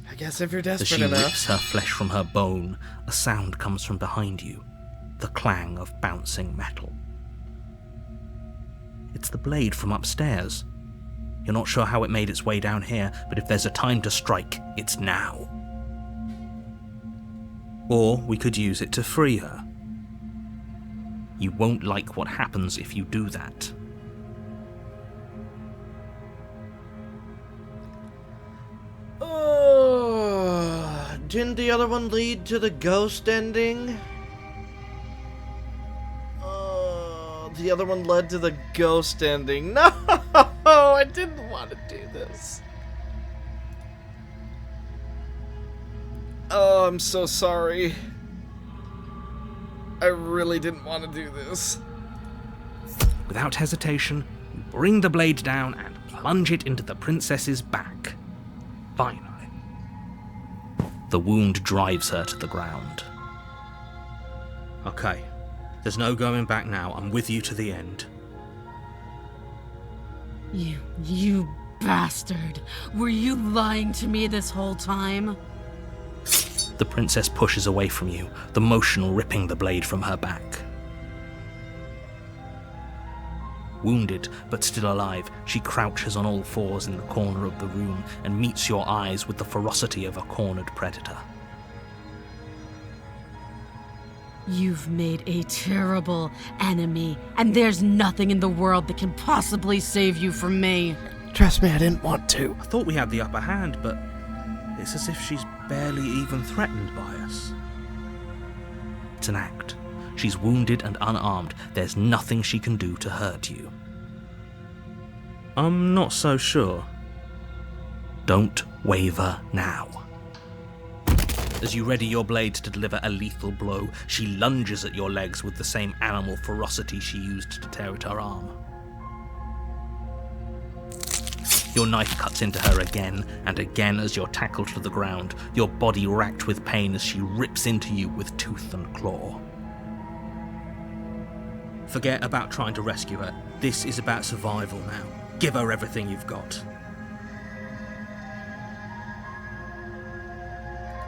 I guess if you're As desperate she enough. rips her flesh from her bone, a sound comes from behind you, the clang of bouncing metal. It's the blade from upstairs. You're not sure how it made its way down here, but if there's a time to strike, it's now. Or we could use it to free her. You won't like what happens if you do that. Didn't the other one lead to the ghost ending? The other one led to the ghost ending. No, I didn't want to do this. Oh, I'm so sorry. I really didn't want to do this. Without hesitation, you bring the blade down and plunge it into the princess's back. Fine. The wound drives her to the ground. Okay, there's no going back now. I'm with you to the end. You bastard! Were you lying to me this whole time? The princess pushes away from you, the motion ripping the blade from her back. Wounded, but still alive, she crouches on all fours in the corner of the room and meets your eyes with the ferocity of a cornered predator. You've made a terrible enemy, and there's nothing in the world that can possibly save you from me. Trust me, I didn't want to. I thought we had the upper hand, but it's as if she's barely even threatened by us. It's an act. She's wounded and unarmed. There's nothing she can do to hurt you. I'm not so sure. Don't waver now. As you ready your blade to deliver a lethal blow, she lunges at your legs with the same animal ferocity she used to tear at her arm. Your knife cuts into her again and again as you're tackled to the ground, your body racked with pain as she rips into you with tooth and claw. Forget about trying to rescue her. This is about survival now. Give her everything you've got.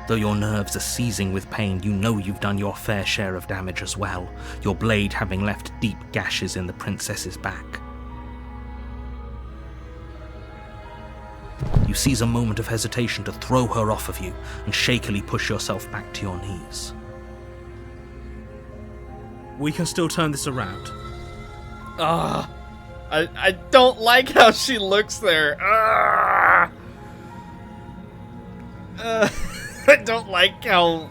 Though your nerves are seizing with pain, you know you've done your fair share of damage as well, your blade having left deep gashes in the princess's back. You seize a moment of hesitation to throw her off of you and shakily push yourself back to your knees. We can still turn this around. I don't like how she looks there. I don't like how,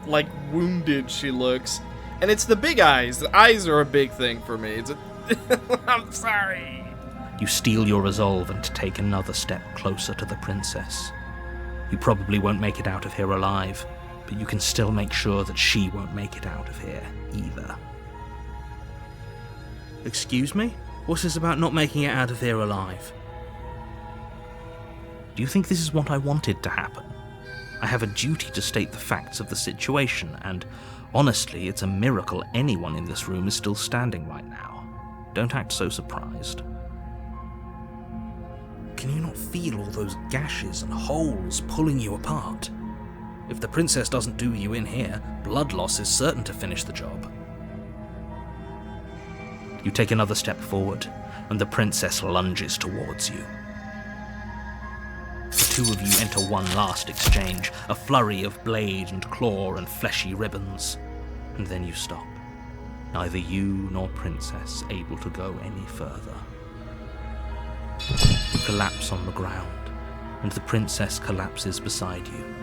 wounded she looks. And it's the big eyes. The eyes are a big thing for me. I'm sorry. You steel your resolve and take another step closer to the princess. You probably won't make it out of here alive, but you can still make sure that she won't make it out of here either. Excuse me? What's this about not making it out of here alive? Do you think this is what I wanted to happen? I have a duty to state the facts of the situation, and honestly, it's a miracle anyone in this room is still standing right now. Don't act so surprised. Can you not feel all those gashes and holes pulling you apart? If the princess doesn't do you in here, blood loss is certain to finish the job. You take another step forward, and the princess lunges towards you. The two of you enter one last exchange, a flurry of blade and claw and fleshy ribbons, and then you stop. Neither you nor princess able to go any further. You collapse on the ground, and the princess collapses beside you.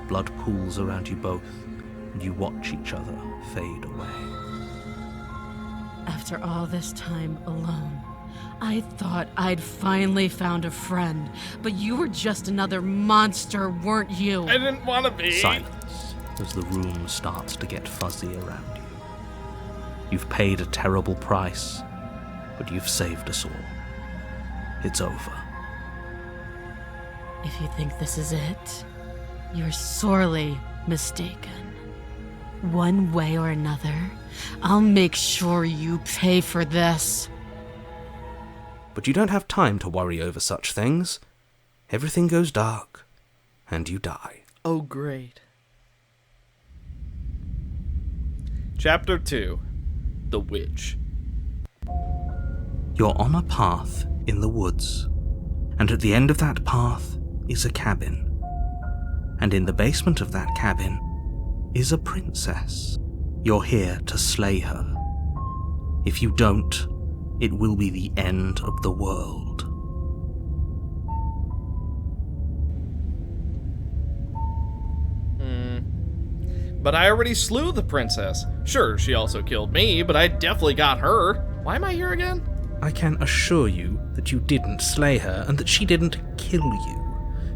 Blood pools around you both, and you watch each other fade away. After all this time alone, I thought I'd finally found a friend, but you were just another monster, weren't you? I didn't want to be. Silence as the room starts to get fuzzy around you. You've paid a terrible price, but you've saved us all. It's over. If you think this is it, you're sorely mistaken. One way or another, I'll make sure you pay for this. But you don't have time to worry over such things. Everything goes dark, and you die. Oh, great. Chapter 2. The Witch. You're on a path in the woods, and at the end of that path is a cabin. And in the basement of that cabin is a princess. You're here to slay her. If you don't, it will be the end of the world. But I already slew the princess. Sure, she also killed me, but I definitely got her. Why am I here again? I can assure you that you didn't slay her and that she didn't kill you.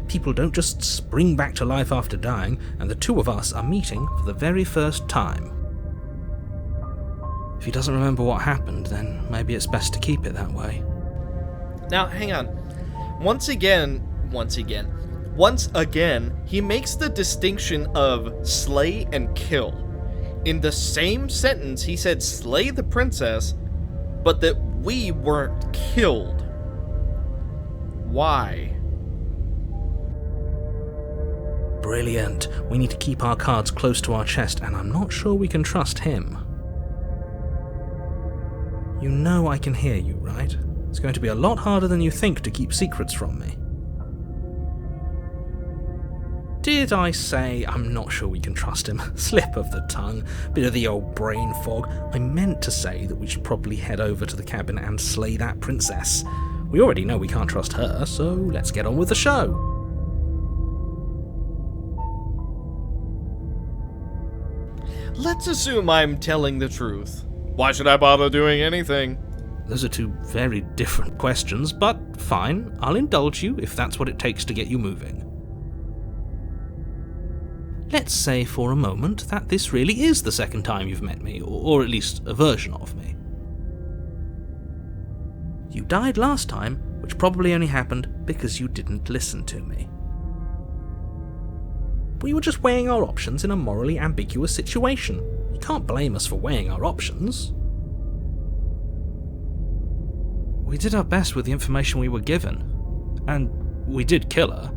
People don't just spring back to life after dying, and the two of us are meeting for the very first time. If he doesn't remember what happened, then maybe it's best to keep it that way. Now, hang on. Once again, Once again, he makes the distinction of slay and kill. In the same sentence, he said slay the princess, but that we weren't killed. Why? Brilliant. We need to keep our cards close to our chest, and I'm not sure we can trust him. You know I can hear you, right? It's going to be a lot harder than you think to keep secrets from me. Did I say I'm not sure we can trust him? Slip of the tongue, bit of the old brain fog. I meant to say that we should probably head over to the cabin and slay that princess. We already know we can't trust her, so let's get on with the show. Let's assume I'm telling the truth. Why should I bother doing anything? Those are two very different questions, but fine, I'll indulge you if that's what it takes to get you moving. Let's say for a moment that this really is the second time you've met me, or at least a version of me. You died last time, which probably only happened because you didn't listen to me. We were just weighing our options in a morally ambiguous situation. You can't blame us for weighing our options. We did our best with the information we were given, and we did kill her.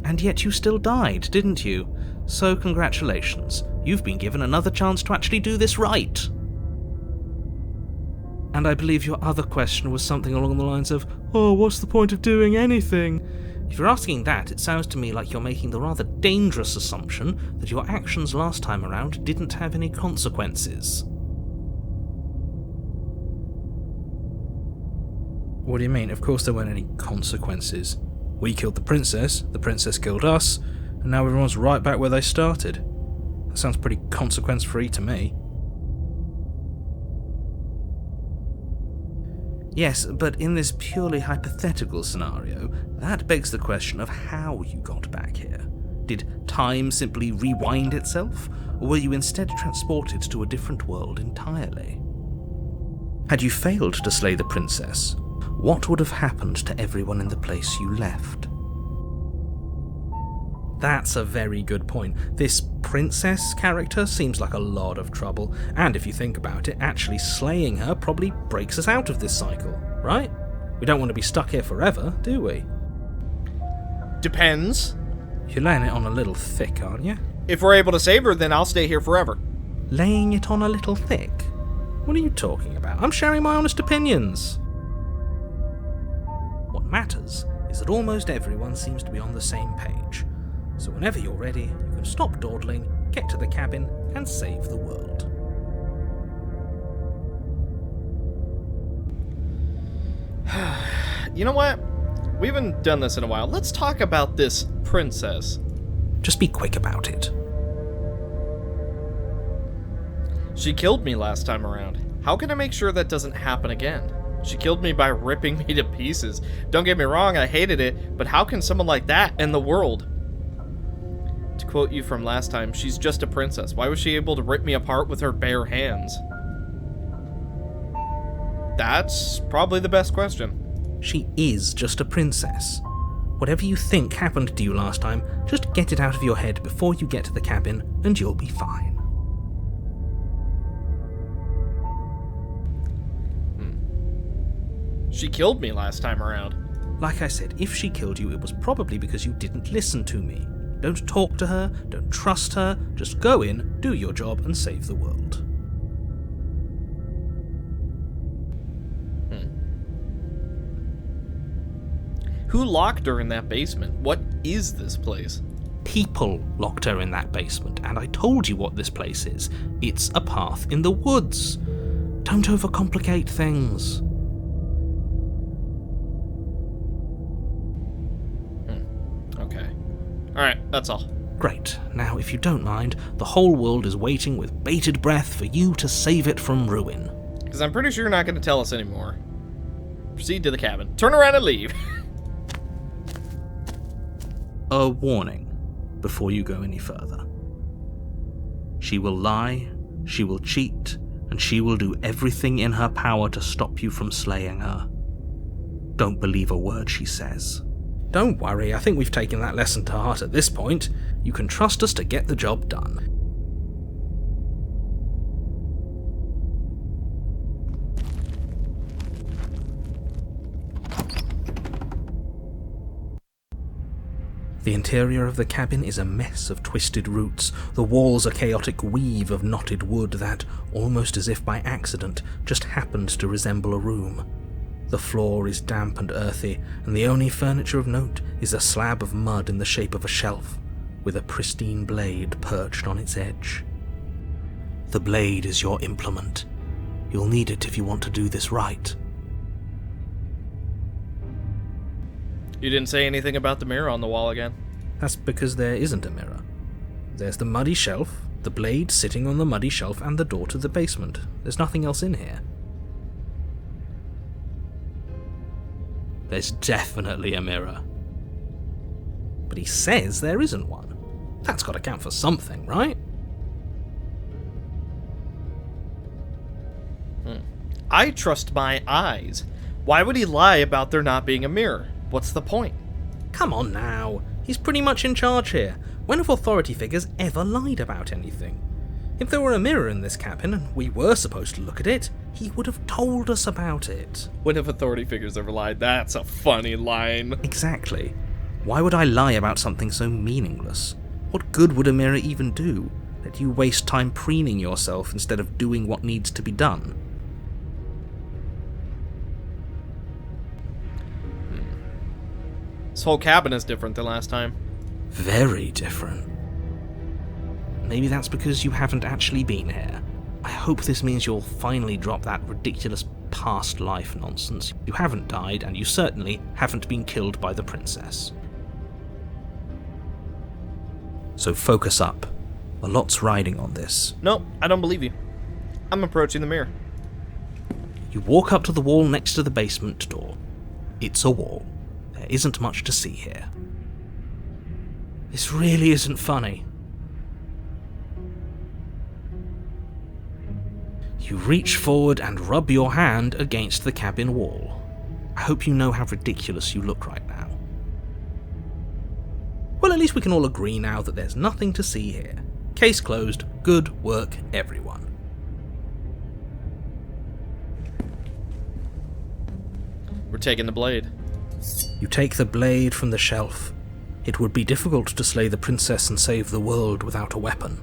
And yet you still died, didn't you? So congratulations, you've been given another chance to actually do this right. And I believe your other question was something along the lines of, oh, what's the point of doing anything? If you're asking that, it sounds to me like you're making the rather dangerous assumption that your actions last time around didn't have any consequences. What do you mean? Of course there weren't any consequences. We killed the princess killed us, and now everyone's right back where they started. That sounds pretty consequence-free to me. Yes, but in this purely hypothetical scenario, that begs the question of how you got back here. Did time simply rewind itself, or were you instead transported to a different world entirely? Had you failed to slay the princess, what would have happened to everyone in the place you left? That's a very good point. This princess character seems like a lot of trouble, and if you think about it, actually slaying her probably breaks us out of this cycle, right? We don't want to be stuck here forever, do we? Depends. You're laying it on a little thick, aren't you? If we're able to save her, then I'll stay here forever. Laying it on a little thick? What are you talking about? I'm sharing my honest opinions. What matters is that almost everyone seems to be on the same page. So whenever you're ready, you can stop dawdling, get to the cabin, and save the world. You know what? We haven't done this in a while. Let's talk about this princess. Just be quick about it. She killed me last time around. How can I make sure that doesn't happen again? She killed me by ripping me to pieces. Don't get me wrong, I hated it, but how can someone like that end the world? To quote you from last time, she's just a princess. Why was she able to rip me apart with her bare hands? That's probably the best question. She is just a princess. Whatever you think happened to you last time, just get it out of your head before you get to the cabin, and you'll be fine. She killed me last time around. Like I said, if she killed you, it was probably because you didn't listen to me. Don't talk to her, don't trust her, just go in, do your job, and save the world. Who locked her in that basement? What is this place? People locked her in that basement, and I told you what this place is. It's a path in the woods. Don't overcomplicate things. Okay. Alright, that's all. Great. Now, if you don't mind, the whole world is waiting with bated breath for you to save it from ruin. Because I'm pretty sure you're not going to tell us anymore. Proceed to the cabin. Turn around and leave. A warning before you go any further. She will lie, she will cheat, and she will do everything in her power to stop you from slaying her. Don't believe a word she says. Don't worry, I think we've taken that lesson to heart at this point. You can trust us to get the job done. The interior of the cabin is a mess of twisted roots. The walls a chaotic weave of knotted wood that, almost as if by accident, just happened to resemble a room. The floor is damp and earthy, and the only furniture of note is a slab of mud in the shape of a shelf, with a pristine blade perched on its edge. The blade is your implement. You'll need it if you want to do this right. You didn't say anything about the mirror on the wall again. That's because there isn't a mirror. There's the muddy shelf, the blade sitting on the muddy shelf, and the door to the basement. There's nothing else in here. There's definitely a mirror. But he says there isn't one. That's got to count for something, right? I trust my eyes. Why would he lie about there not being a mirror? What's the point? Come on now. He's pretty much in charge here. When have authority figures ever lied about anything? If there were a mirror in this cabin and we were supposed to look at it, he would have told us about it. When have authority figures ever lied? That's a funny line. Exactly. Why would I lie about something so meaningless? What good would a mirror even do? That you waste time preening yourself instead of doing what needs to be done? This whole cabin is different than last time. Very different. Maybe that's because you haven't actually been here. I hope this means you'll finally drop that ridiculous past life nonsense. You haven't died, and you certainly haven't been killed by the princess. So focus up. A lot's riding on this. Nope, I don't believe you. I'm approaching the mirror. You walk up to the wall next to the basement door. It's a wall. There isn't much to see here. This really isn't funny. You reach forward and rub your hand against the cabin wall. I hope you know how ridiculous you look right now. Well, at least we can all agree now that there's nothing to see here. Case closed. Good work, everyone. We're taking the blade. You take the blade from the shelf. It would be difficult to slay the princess and save the world without a weapon.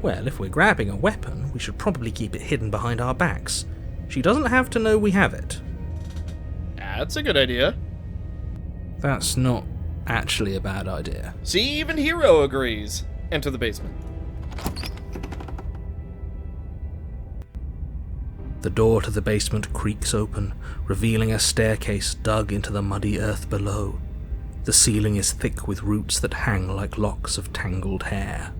Well, if we're grabbing a weapon, we should probably keep it hidden behind our backs. She doesn't have to know we have it. That's a good idea. That's not actually a bad idea. See, even Hero agrees. Enter the basement. The door to the basement creaks open, revealing a staircase dug into the muddy earth below. The ceiling is thick with roots that hang like locks of tangled hair.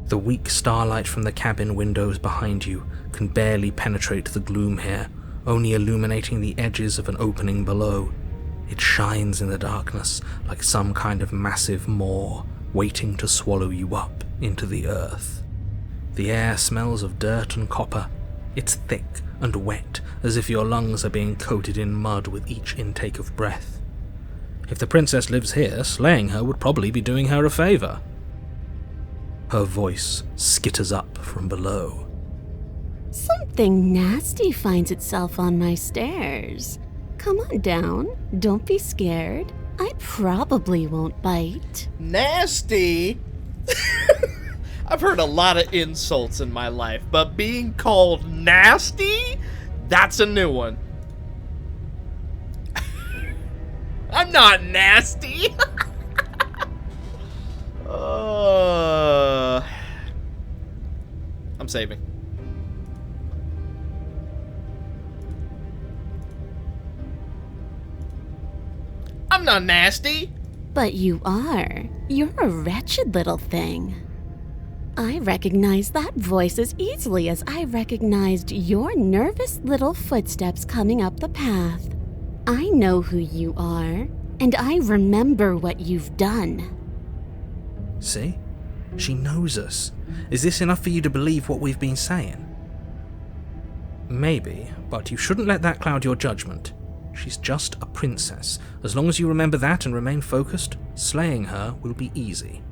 The weak starlight from the cabin windows behind you can barely penetrate the gloom here, only illuminating the edges of an opening below. It shines in the darkness like some kind of massive maw waiting to swallow you up into the earth. The air smells of dirt and copper. It's thick and wet, as if your lungs are being coated in mud with each intake of breath. If the princess lives here, slaying her would probably be doing her a favour. Her voice skitters up from below. Something nasty finds itself on my stairs. Come on down. Don't be scared. I probably won't bite. Nasty? I've heard a lot of insults in my life, but being called nasty? That's a new one. I'm not nasty. I'm saving. I'm not nasty. But you are. You're a wretched little thing. I recognize that voice as easily as I recognized your nervous little footsteps coming up the path. I know who you are, and I remember what you've done. See? She knows us. Is this enough for you to believe what we've been saying? Maybe, but you shouldn't let that cloud your judgment. She's just a princess. As long as you remember that and remain focused, slaying her will be easy.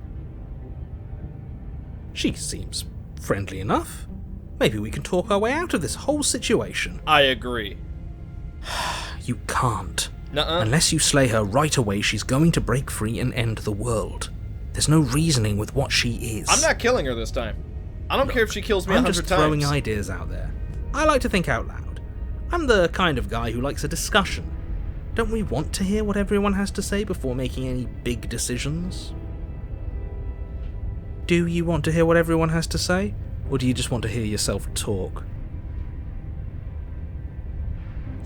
She seems friendly enough. Maybe we can talk our way out of this whole situation. I agree. You can't. Nuh-uh. Unless you slay her right away, she's going to break free and end the world. There's no reasoning with what she is. I'm not killing her this time. I don't care if she kills me 100 times. I'm just throwing ideas out there. I like to think out loud. I'm the kind of guy who likes a discussion. Don't we want to hear what everyone has to say before making any big decisions? Do you want to hear what everyone has to say? Or do you just want to hear yourself talk?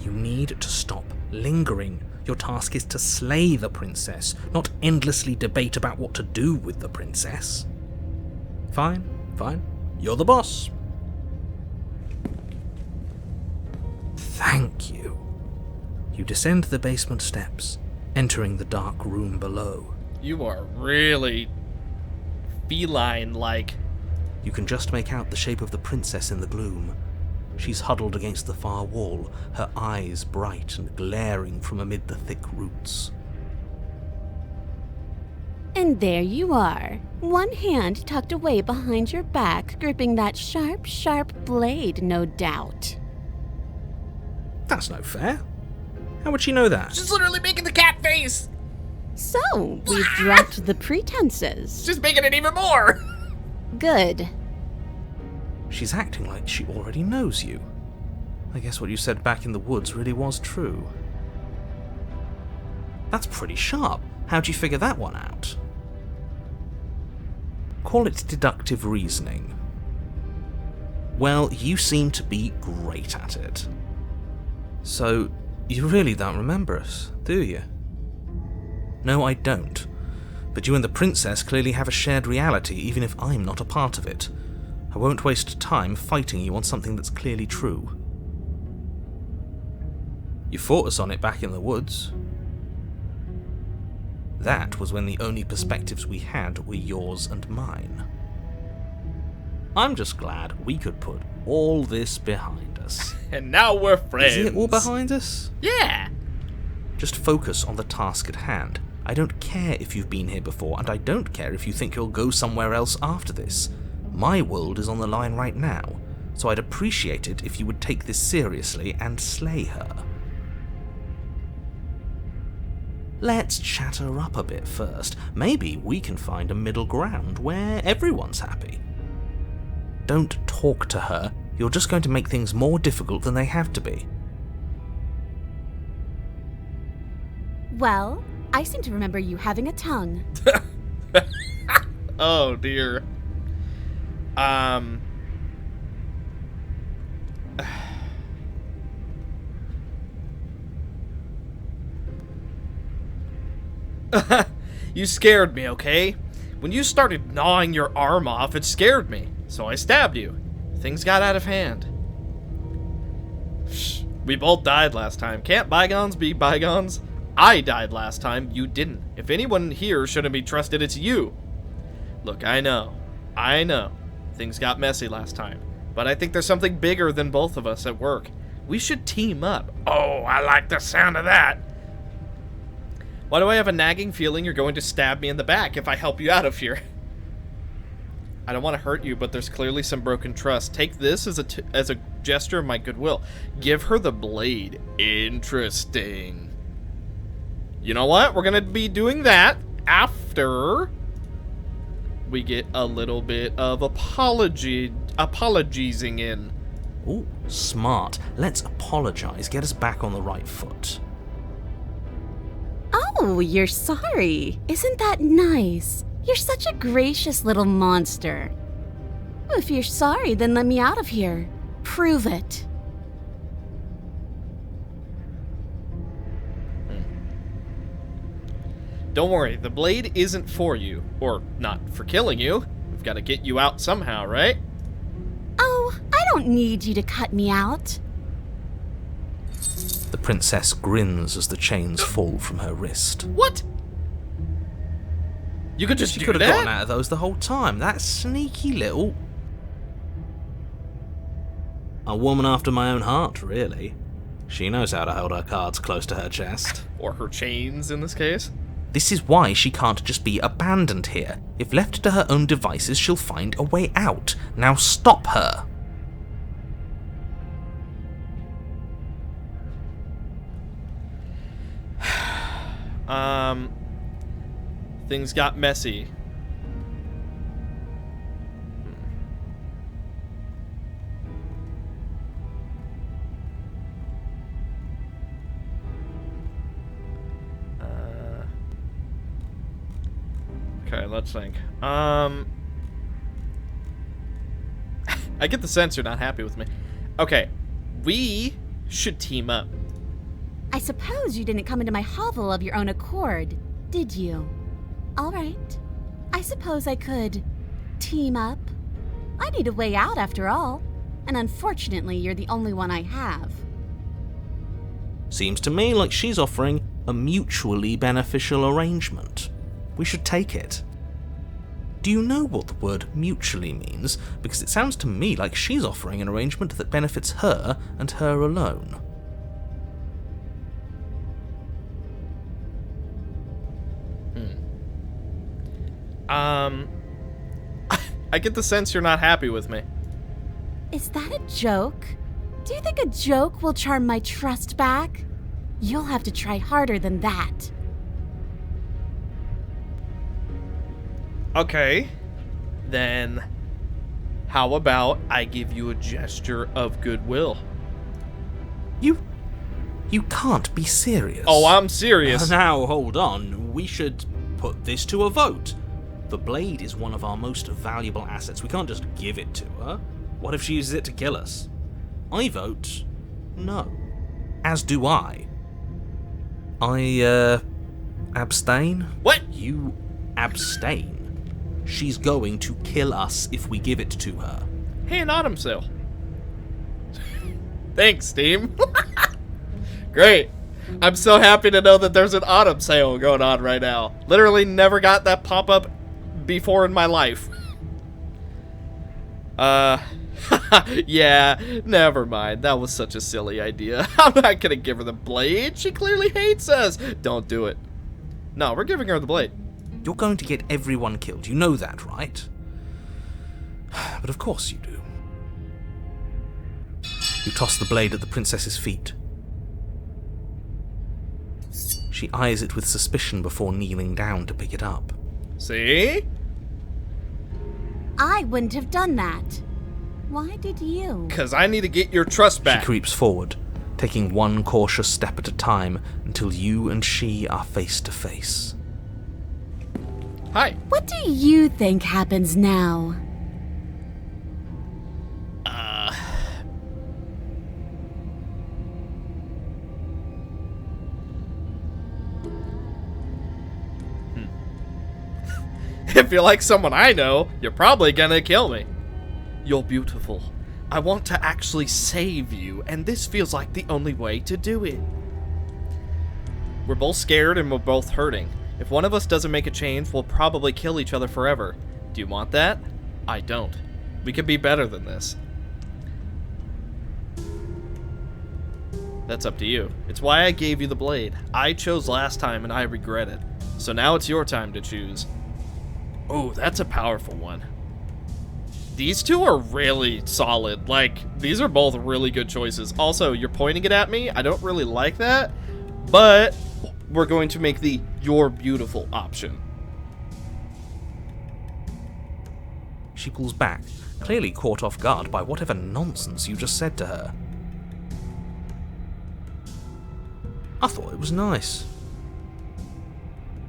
You need to stop lingering. Your task is to slay the princess, not endlessly debate about what to do with the princess. Fine. You're the boss. Thank you. You descend the basement steps, entering the dark room below. You are really feline-like. You can just make out the shape of the princess in the gloom. She's huddled against the far wall, her eyes bright and glaring from amid the thick roots. And there you are, one hand tucked away behind your back, gripping that sharp, sharp blade, no doubt. That's no fair. How would she know that? She's literally making the cat face! So, we've dropped the pretenses. She's making it even more! Good. She's acting like she already knows you. I guess what you said back in the woods really was true. That's pretty sharp. How'd you figure that one out? Call it deductive reasoning. Well, you seem to be great at it. So, you really don't remember us, do you? No, I don't. But you and the princess clearly have a shared reality, even if I'm not a part of it. I won't waste time fighting you on something that's clearly true. You fought us on it back in the woods. That was when the only perspectives we had were yours and mine. I'm just glad we could put all this behind us. And now we're friends. Is it all behind us? Yeah! Just focus on the task at hand. I don't care if you've been here before, and I don't care if you think you'll go somewhere else after this. My world is on the line right now, so I'd appreciate it if you would take this seriously and slay her. Let's chat her up a bit first. Maybe we can find a middle ground where everyone's happy. Don't talk to her. You're just going to make things more difficult than they have to be. Well, I seem to remember you having a tongue. Oh, dear. You scared me, okay? When you started gnawing your arm off, it scared me, so I stabbed you. Things got out of hand. Shh, we both died last time. Can't bygones be bygones? I died last time, you didn't. If anyone here shouldn't be trusted, it's you. Look, I know. Things got messy last time, but I think there's something bigger than both of us at work. We should team up. Oh, I like the sound of that. Why do I have a nagging feeling you're going to stab me in the back if I help you out of here? I don't want to hurt you, but there's clearly some broken trust. Take this as a gesture of my goodwill. Give her the blade. Interesting. You know what? We're going to be doing that after we get a little bit of apologizing in. Ooh, smart. Let's apologize. Get us back on the right foot. Oh, you're sorry. Isn't that nice? You're such a gracious little monster. If you're sorry, then let me out of here. Prove it. Don't worry, the blade isn't for you. Or not for killing you. We've got to get you out somehow, right? Oh, I don't need you to cut me out. The princess grins as the chains fall from her wrist. What? You could just She do could have that? gotten out of those the whole time. That sneaky little... A woman after my own heart, really. She knows how to hold her cards close to her chest. Or her chains, in this case. This is why she can't just be abandoned here. If left to her own devices, she'll find a way out. Now stop her. Things got messy. Okay, let's think. I get the sense you're not happy with me. Okay, we should team up. I suppose you didn't come into my hovel of your own accord, did you? All right. I suppose I could team up. I need a way out after all, and unfortunately you're the only one I have. Seems to me like she's offering a mutually beneficial arrangement. We should take it. Do you know what the word mutually means? Because it sounds to me like she's offering an arrangement that benefits her and her alone. I get the sense you're not happy with me. Is that a joke? Do you think a joke will charm my trust back? You'll have to try harder than that. Okay, then how about I give you a gesture of goodwill? You can't be serious. Oh, I'm serious. Now, hold on. We should put this to a vote. The blade is one of our most valuable assets. We can't just give it to her. What if she uses it to kill us? I vote no. As do I. I abstain? What? You abstain. She's going to kill us if we give it to her. Hey, an autumn sale. Thanks, team. Great. I'm so happy to know that there's an autumn sale going on right now. Literally never got that pop-up before in my life. Yeah, never mind. That was such a silly idea. I'm not gonna give her the blade. She clearly hates us. Don't do it. No, we're giving her the blade. You're going to get everyone killed. You know that, right? But of course you do. You toss the blade at the princess's feet. She eyes it with suspicion before kneeling down to pick it up. See? I wouldn't have done that. Why did you? 'Cause I need to get your trust back. She creeps forward, taking one cautious step at a time until you and she are face to face. Hi. What do you think happens now? If you're like someone I know, you're probably gonna kill me. You're beautiful. I want to actually save you, and this feels like the only way to do it. We're both scared and we're both hurting. If one of us doesn't make a change, we'll probably kill each other forever. Do you want that? I don't. We can be better than this. That's up to you. It's why I gave you the blade. I chose last time and I regret it. So now it's your time to choose. Oh, that's a powerful one. These two are really solid. Like, these are both really good choices. Also, you're pointing it at me. I don't really like that, but we're going to make the "you're beautiful" option. She pulls back, clearly caught off guard by whatever nonsense you just said to her. I thought it was nice.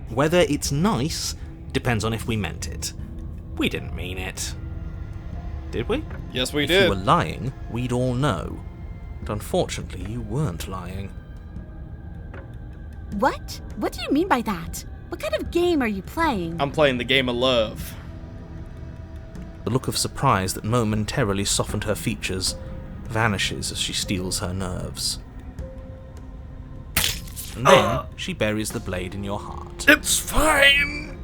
Whether it's nice depends on if we meant it. We didn't mean it. Did we? Yes, we If did. you were lying, we'd all know. But unfortunately, you weren't lying. What? What do you mean by that? What kind of game are you playing? I'm playing the game of love. The look of surprise that momentarily softened her features vanishes as she steels her nerves. And then she buries the blade in your heart. It's fine.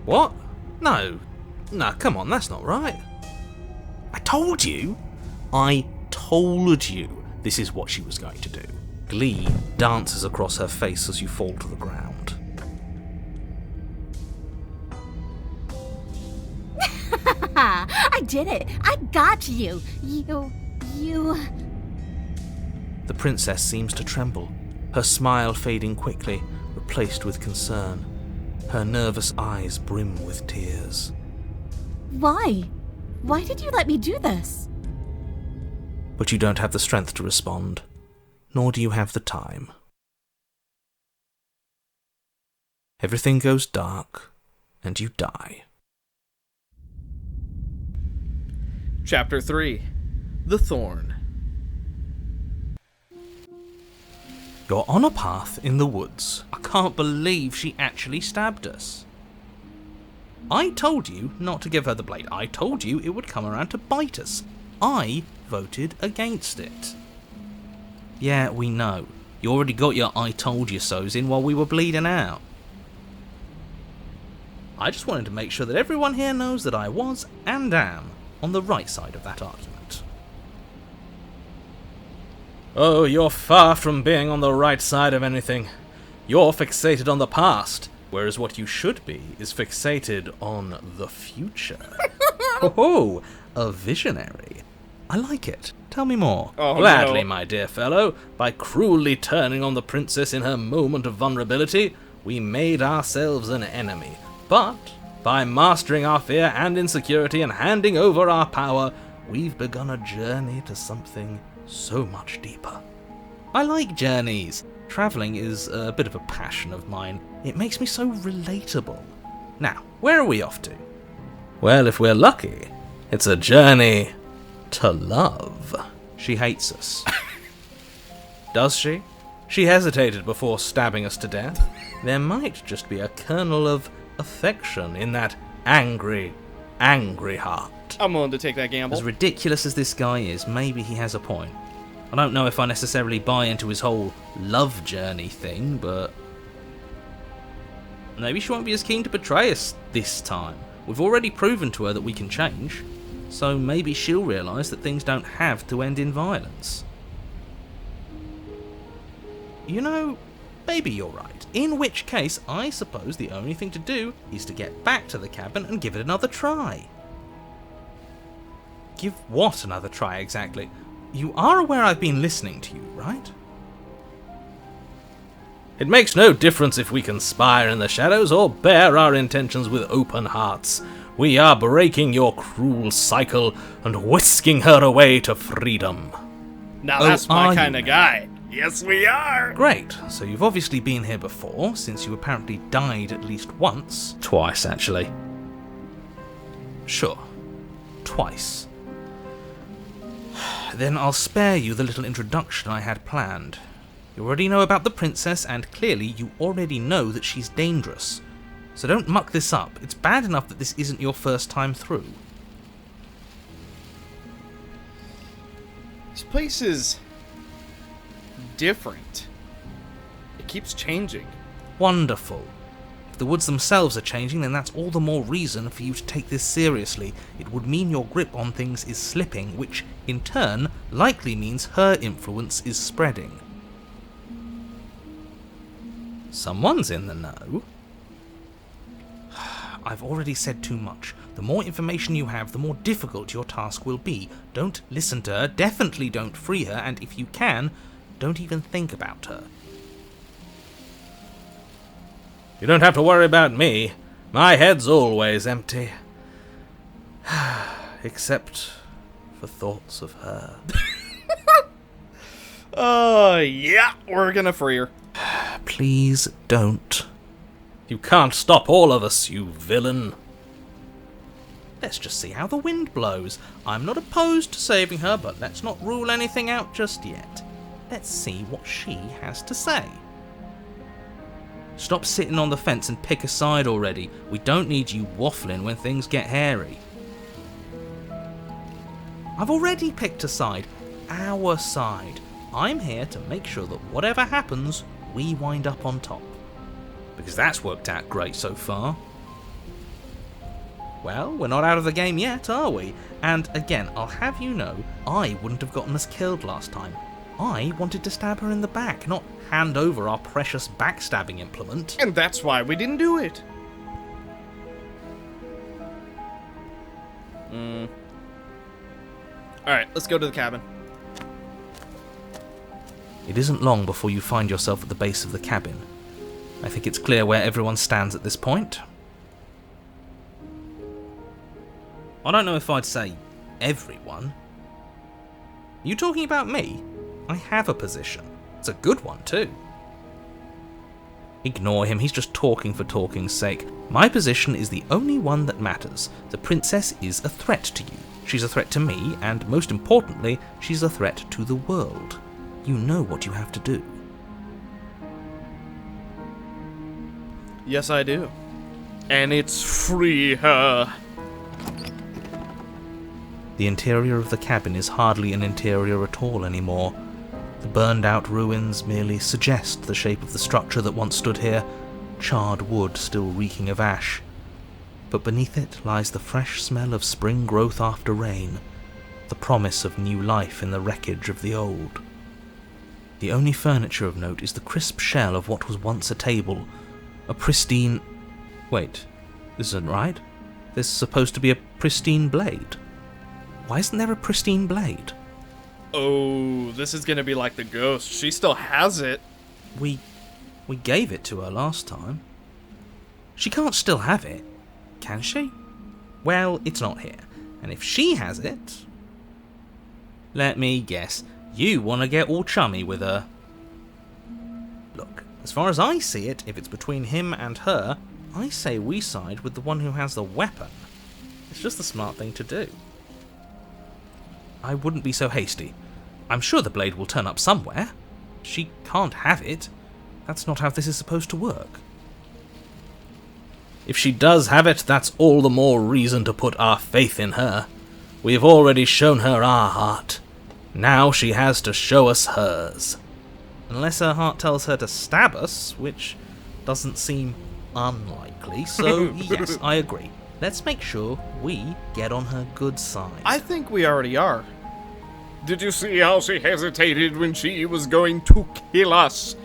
What? No, come on, that's not right. I told you this is what she was going to do. Glee dances across her face as you fall to the ground. I did it! I got you! You... The princess seems to tremble, her smile fading quickly, replaced with concern. Her nervous eyes brim with tears. Why? Why did you let me do this? But you don't have the strength to respond, nor do you have the time. Everything goes dark, and you die. Chapter 3. The Thorn. You're on a path in the woods. I can't believe she actually stabbed us. I told you not to give her the blade. I told you it would come around to bite us. I voted against it. Yeah, we know. You already got your I told you so's in while we were bleeding out. I just wanted to make sure that everyone here knows that I was and am on the right side of that argument. Oh, you're far from being on the right side of anything. You're fixated on the past, whereas what you should be is fixated on the future. Oh, a visionary. I like it. Tell me more. Oh, Gladly, no. my dear fellow. By cruelly turning on the princess in her moment of vulnerability, we made ourselves an enemy. But by mastering our fear and insecurity and handing over our power, we've begun a journey to something so much deeper. I like journeys. Travelling is a bit of a passion of mine. It makes me so relatable. Now, where are we off to? Well, if we're lucky, it's a journey to love. She hates us. Does she? She hesitated before stabbing us to death. There might just be a kernel of affection in that angry, angry heart. I'm willing to take that gamble. As ridiculous as this guy is, maybe he has a point. I don't know if I necessarily buy into his whole love journey thing, but maybe she won't be as keen to betray us this time. We've already proven to her that we can change, so maybe she'll realise that things don't have to end in violence. You know, maybe you're right. In which case, I suppose the only thing to do is to get back to the cabin and give it another try. Give what another try exactly? You are aware I've been listening to you, right? It makes no difference if we conspire in the shadows or bear our intentions with open hearts. We are breaking your cruel cycle and whisking her away to freedom. Now that's my are kind you of now? guy. Yes, we are. Great, so you've obviously been here before, since you apparently died at least once. Twice, actually. Sure. Twice. Then I'll spare you the little introduction I had planned. You already know about the princess, and clearly you already know that she's dangerous. So don't muck this up. It's bad enough that this isn't your first time through. This place is different. It keeps changing. Wonderful. If the woods themselves are changing, then that's all the more reason for you to take this seriously. It would mean your grip on things is slipping, which, in turn, likely means her influence is spreading. Someone's in the know. I've already said too much. The more information you have, the more difficult your task will be. Don't listen to her, definitely don't free her, and if you can, don't even think about her. You don't have to worry about me. My head's always empty. Except for thoughts of her. Yeah, we're gonna free her. Please don't. You can't stop all of us, you villain. Let's just see how the wind blows. I'm not opposed to saving her, but let's not rule anything out just yet. Let's see what she has to say. Stop sitting on the fence and pick a side already. We don't need you waffling when things get hairy. I've already picked a side. Our side. I'm here to make sure that whatever happens, we wind up on top. Because that's worked out great so far. Well, we're not out of the game yet, are we? And again, I'll have you know, I wouldn't have gotten us killed last time. I wanted to stab her in the back, not hand over our precious backstabbing implement. And that's why we didn't do it. Alright, let's go to the cabin. It isn't long before you find yourself at the base of the cabin. I think it's clear where everyone stands at this point. I don't know if I'd say everyone. Are you talking about me? I have a position. It's a good one, too. Ignore him, he's just talking for talking's sake. My position is the only one that matters. The princess is a threat to you. She's a threat to me, and most importantly, she's a threat to the world. You know what you have to do. Yes, I do. And it's free her. The interior of the cabin is hardly an interior at all anymore. The burned-out ruins merely suggest the shape of the structure that once stood here, charred wood still reeking of ash. But beneath it lies the fresh smell of spring growth after rain, the promise of new life in the wreckage of the old. The only furniture of note is the crisp shell of what was once a table, a pristine... Wait, this isn't right? There's supposed to be a pristine blade. Why isn't there a pristine blade? Oh, this is gonna be like the ghost. She still has it. We gave it to her last time. She can't still have it, can she? Well, it's not here. And if she has it... Let me guess. You want to get all chummy with her. Look, as far as I see it, if it's between him and her, I say we side with the one who has the weapon. It's just the smart thing to do. I wouldn't be so hasty. I'm sure the blade will turn up somewhere. She can't have it. That's not how this is supposed to work. If she does have it, that's all the more reason to put our faith in her. We've already shown her our heart. Now she has to show us hers. Unless her heart tells her to stab us, which doesn't seem unlikely, so yes, I agree. Let's make sure we get on her good side. I think we already are. Did you see how she hesitated when she was going to kill us?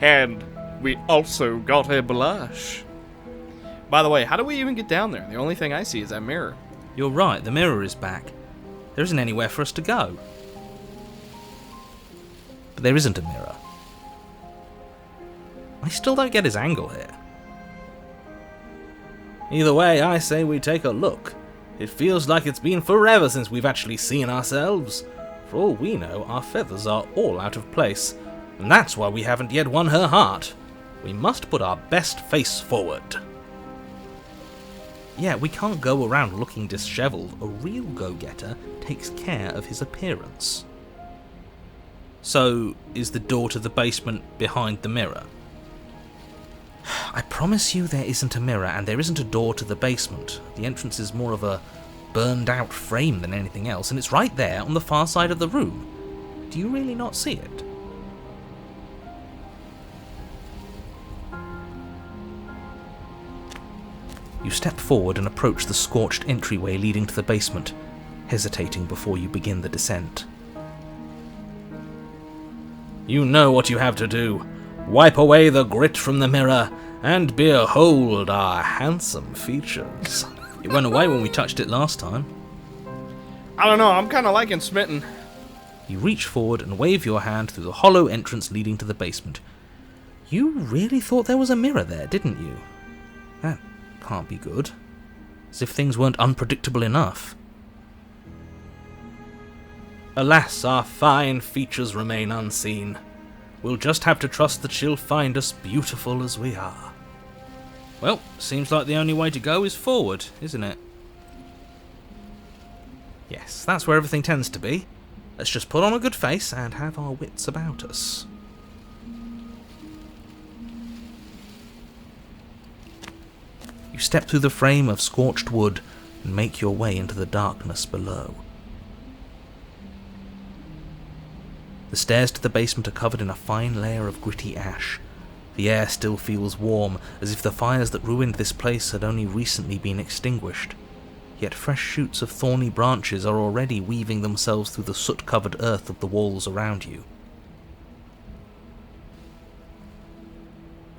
And we also got a blush. By the way, how do we even get down there? The only thing I see is that mirror. You're right, the mirror is back. There isn't anywhere for us to go. But there isn't a mirror. I still don't get his angle here. Either way, I say we take a look. It feels like it's been forever since we've actually seen ourselves. For all we know, our feathers are all out of place, and that's why we haven't yet won her heart. We must put our best face forward. Yeah, we can't go around looking disheveled. A real go-getter takes care of his appearance. So, is the door to the basement behind the mirror? I promise you there isn't a mirror, and there isn't a door to the basement. The entrance is more of a burned-out frame than anything else, and it's right there on the far side of the room. Do you really not see it? You step forward and approach the scorched entryway leading to the basement, hesitating before you begin the descent. You know what you have to do. Wipe away the grit from the mirror, and behold our handsome features. It went away when we touched it last time. I don't know, I'm kind of liking Smitten. You reach forward and wave your hand through the hollow entrance leading to the basement. You really thought there was a mirror there, didn't you? That can't be good. As if things weren't unpredictable enough. Alas, our fine features remain unseen. We'll just have to trust that she'll find us beautiful as we are. Well, seems like the only way to go is forward, isn't it? Yes, that's where everything tends to be. Let's just put on a good face and have our wits about us. You step through the frame of scorched wood and make your way into the darkness below. The stairs to the basement are covered in a fine layer of gritty ash. The air still feels warm, as if the fires that ruined this place had only recently been extinguished. Yet fresh shoots of thorny branches are already weaving themselves through the soot-covered earth of the walls around you.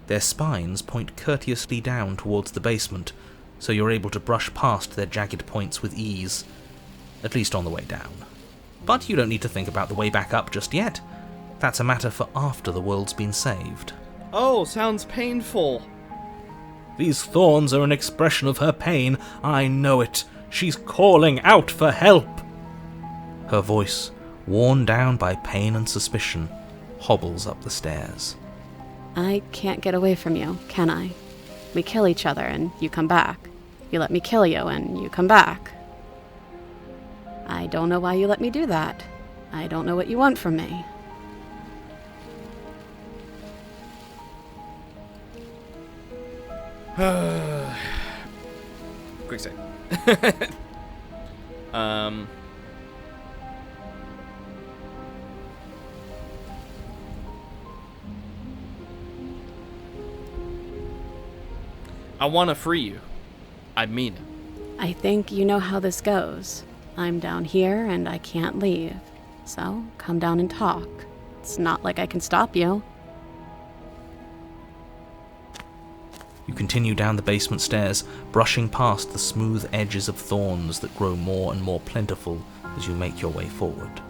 Their spines point courteously down towards the basement, so you're able to brush past their jagged points with ease, at least on the way down. But you don't need to think about the way back up just yet. That's a matter for after the world's been saved. Oh, sounds painful. These thorns are an expression of her pain. I know it. She's calling out for help. Her voice, worn down by pain and suspicion, hobbles up the stairs. I can't get away from you, can I? We kill each other and you come back. You let me kill you and you come back. I don't know why you let me do that. I don't know what you want from me. Quick sec. I want to free you. I mean it. I think you know how this goes. I'm down here and I can't leave. So come down and talk. It's not like I can stop you. You continue down the basement stairs, brushing past the smooth edges of thorns that grow more and more plentiful as you make your way forward.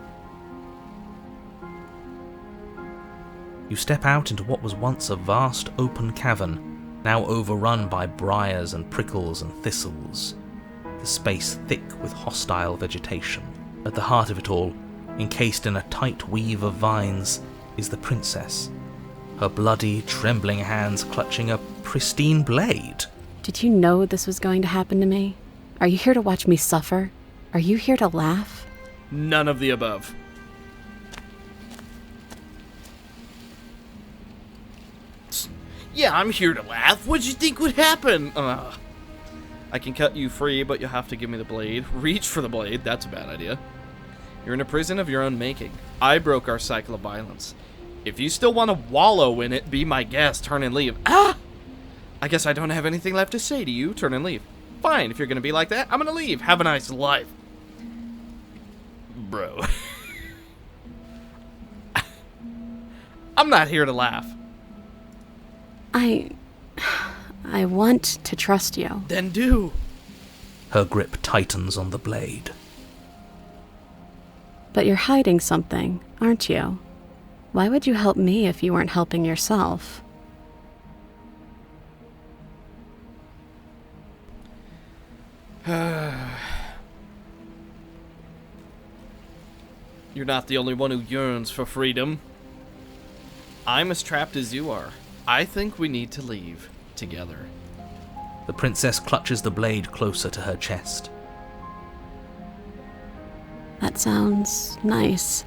You step out into what was once a vast open cavern, now overrun by briars and prickles and thistles, the space thick with hostile vegetation. At the heart of it all, encased in a tight weave of vines, is the princess, her bloody, trembling hands clutching a pristine blade. Did you know this was going to happen to me? Are you here to watch me suffer? Are you here to laugh? None of the above. Yeah, I'm here to laugh. What'd you think would happen? I can cut you free, but you'll have to give me the blade. Reach for the blade. That's a bad idea. You're in a prison of your own making. I broke our cycle of violence. If you still want to wallow in it, be my guest. Turn and leave. Ah! I guess I don't have anything left to say to you. Turn and leave. Fine, if you're going to be like that, I'm going to leave. Have a nice life. Bro. I'm not here to laugh. I want to trust you. Then do. Her grip tightens on the blade. But you're hiding something, aren't you? Why would you help me if you weren't helping yourself? You're not the only one who yearns for freedom. I'm as trapped as you are. I think we need to leave together. The princess clutches the blade closer to her chest. That sounds nice.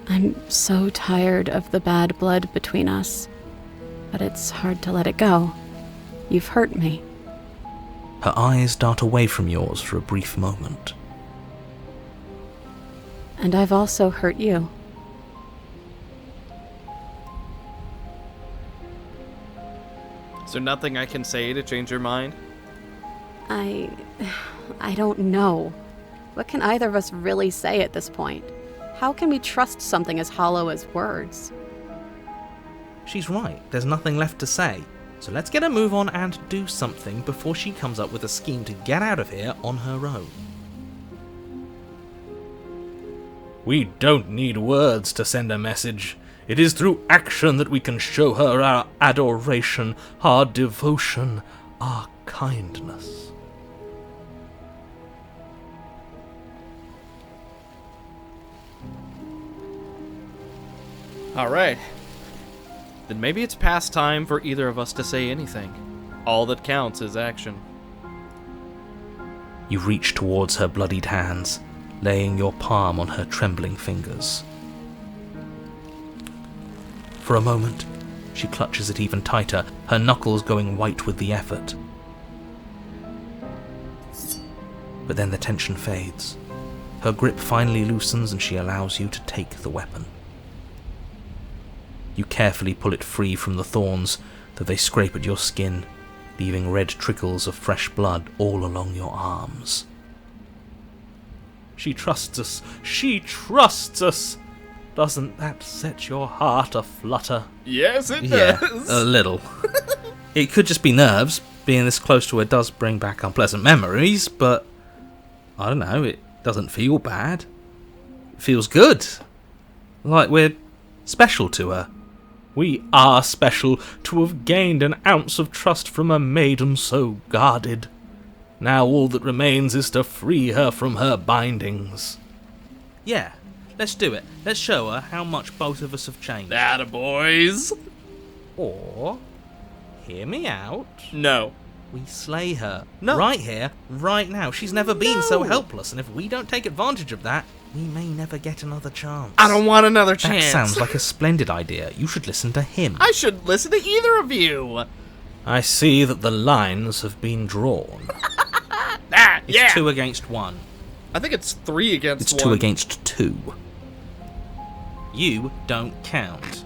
I'm so tired of the bad blood between us. But it's hard to let it go. You've hurt me. Her eyes dart away from yours for a brief moment. And I've also hurt you. Is there nothing I can say to change your mind? I don't know. What can either of us really say at this point? How can we trust something as hollow as words? She's right, there's nothing left to say. So let's get a move on and do something before she comes up with a scheme to get out of here on her own. We don't need words to send a message. It is through action that we can show her our adoration, our devotion, our kindness. Alright. Then maybe it's past time for either of us to say anything. All that counts is action. You reach towards her bloodied hands, laying your palm on her trembling fingers. For a moment, she clutches it even tighter, her knuckles going white with the effort. But then the tension fades. Her grip finally loosens and she allows you to take the weapon. You carefully pull it free from the thorns, though they scrape at your skin, leaving red trickles of fresh blood all along your arms. She trusts us! She trusts us! Doesn't that set your heart aflutter? Yes, it Yeah, does. a little. It could just be nerves. Being this close to her does bring back unpleasant memories, but I don't know, it doesn't feel bad. It feels good. Like we're special to her. We are special to have gained an ounce of trust from a maiden so guarded. Now all that remains is to free her from her bindings. Yeah, let's do it. Let's show her how much both of us have changed. Attaboys. Or, hear me out. No. We slay her. No. Right here, right now. She's never been so helpless, and if we don't take advantage of that, we may never get another chance. I don't want another chance. That sounds like a splendid idea. You should listen to him. I shouldn't listen to either of you. I see that the lines have been drawn. It's 2 against 1. I think it's 3 against 1. It's 2 against 2. You don't count.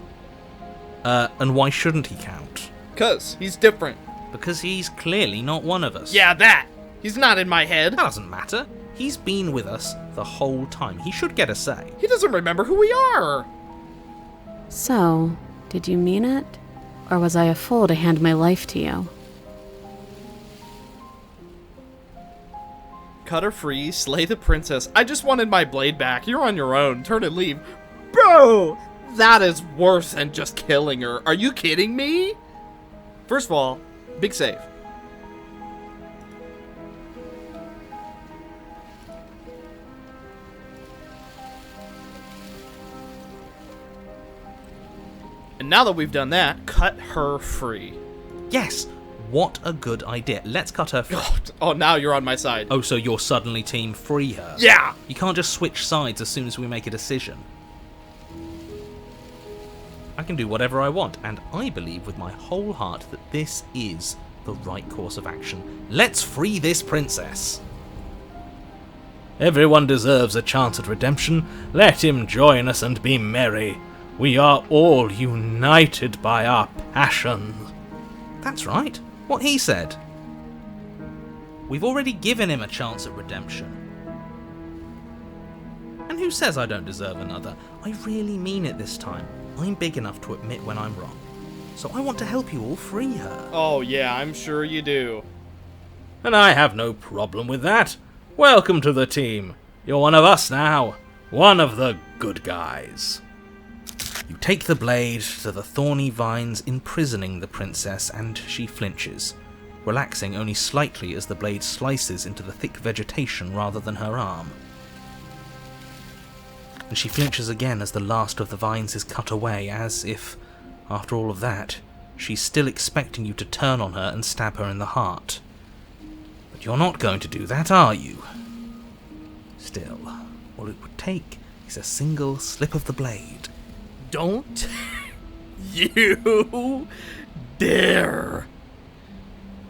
And why shouldn't he count? 'Cause he's different. Because he's clearly not one of us. Yeah, that. He's not in my head. That doesn't matter. He's been with us the whole time. He should get a say. He doesn't remember who we are. So, did you mean it? Or was I a fool to hand my life to you? Cut her free, slay the princess. I just wanted my blade back. You're on your own. Turn and leave. Bro, that is worse than just killing her. Are you kidding me? First of all, big save. And now that we've done that, cut her free. Yes! What a good idea. Let's cut her free. Oh, now you're on my side. Oh, so you're suddenly team free her? Yeah! You can't just switch sides as soon as we make a decision. I can do whatever I want, and I believe with my whole heart that this is the right course of action. Let's free this princess! Everyone deserves a chance at redemption. Let him join us and be merry. We are all united by our passion. That's right. What he said. We've already given him a chance at redemption. And who says I don't deserve another? I really mean it this time. I'm big enough to admit when I'm wrong. So I want to help you all free her. Oh yeah, I'm sure you do. And I have no problem with that. Welcome to the team. You're one of us now. One of the good guys. You take the blade to the thorny vines imprisoning the princess, and she flinches, relaxing only slightly as the blade slices into the thick vegetation rather than her arm. And she flinches again as the last of the vines is cut away, as if, after all of that, she's still expecting you to turn on her and stab her in the heart. But you're not going to do that, are you? Still, all it would take is a single slip of the blade. Don't you dare.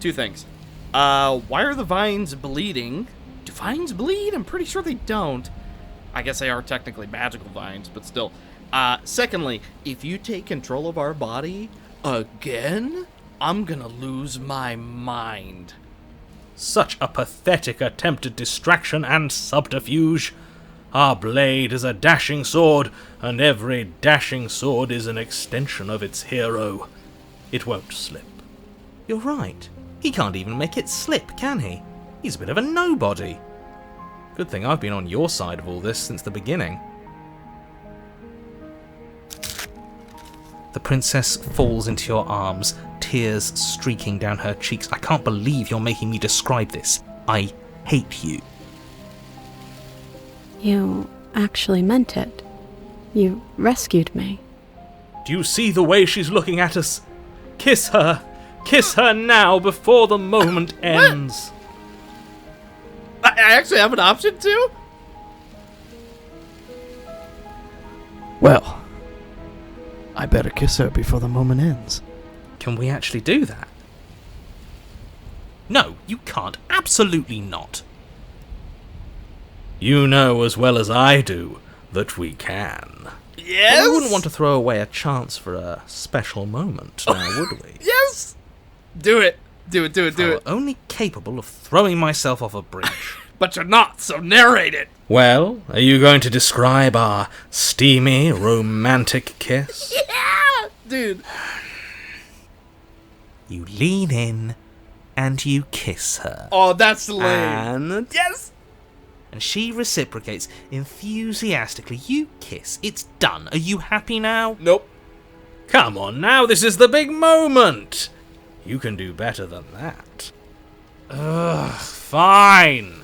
2 things. Why are the vines bleeding? Do vines bleed? I'm pretty sure they don't. I guess they are technically magical vines, but still. Secondly, if you take control of our body again, I'm gonna lose my mind. Such a pathetic attempt at distraction and subterfuge. Our blade is a dashing sword, and every dashing sword is an extension of its hero. It won't slip. You're right. He can't even make it slip, can he? He's a bit of a nobody. Good thing I've been on your side of all this since the beginning. The princess falls into your arms, tears streaking down her cheeks. I can't believe you're making me describe this. I hate you. You actually meant it. You rescued me. Do you see the way she's looking at us? Kiss her! Kiss her now before the moment ends! I actually have an option too? Well, I better kiss her before the moment ends. Can we actually do that? No, you can't. Absolutely not. You know as well as I do that we can. Yes? But we wouldn't want to throw away a chance for a special moment, now would we? Yes! Do it. Do it. I'm only capable of throwing myself off a bridge. But you're not, so narrate it. Well, are you going to describe our steamy, romantic kiss? Yeah! Dude. You lean in and you kiss her. Oh, that's lame. And yes! And she reciprocates enthusiastically. You kiss. It's done. Are you happy now? Nope. Come on now, this is the big moment! You can do better than that. Ugh, fine!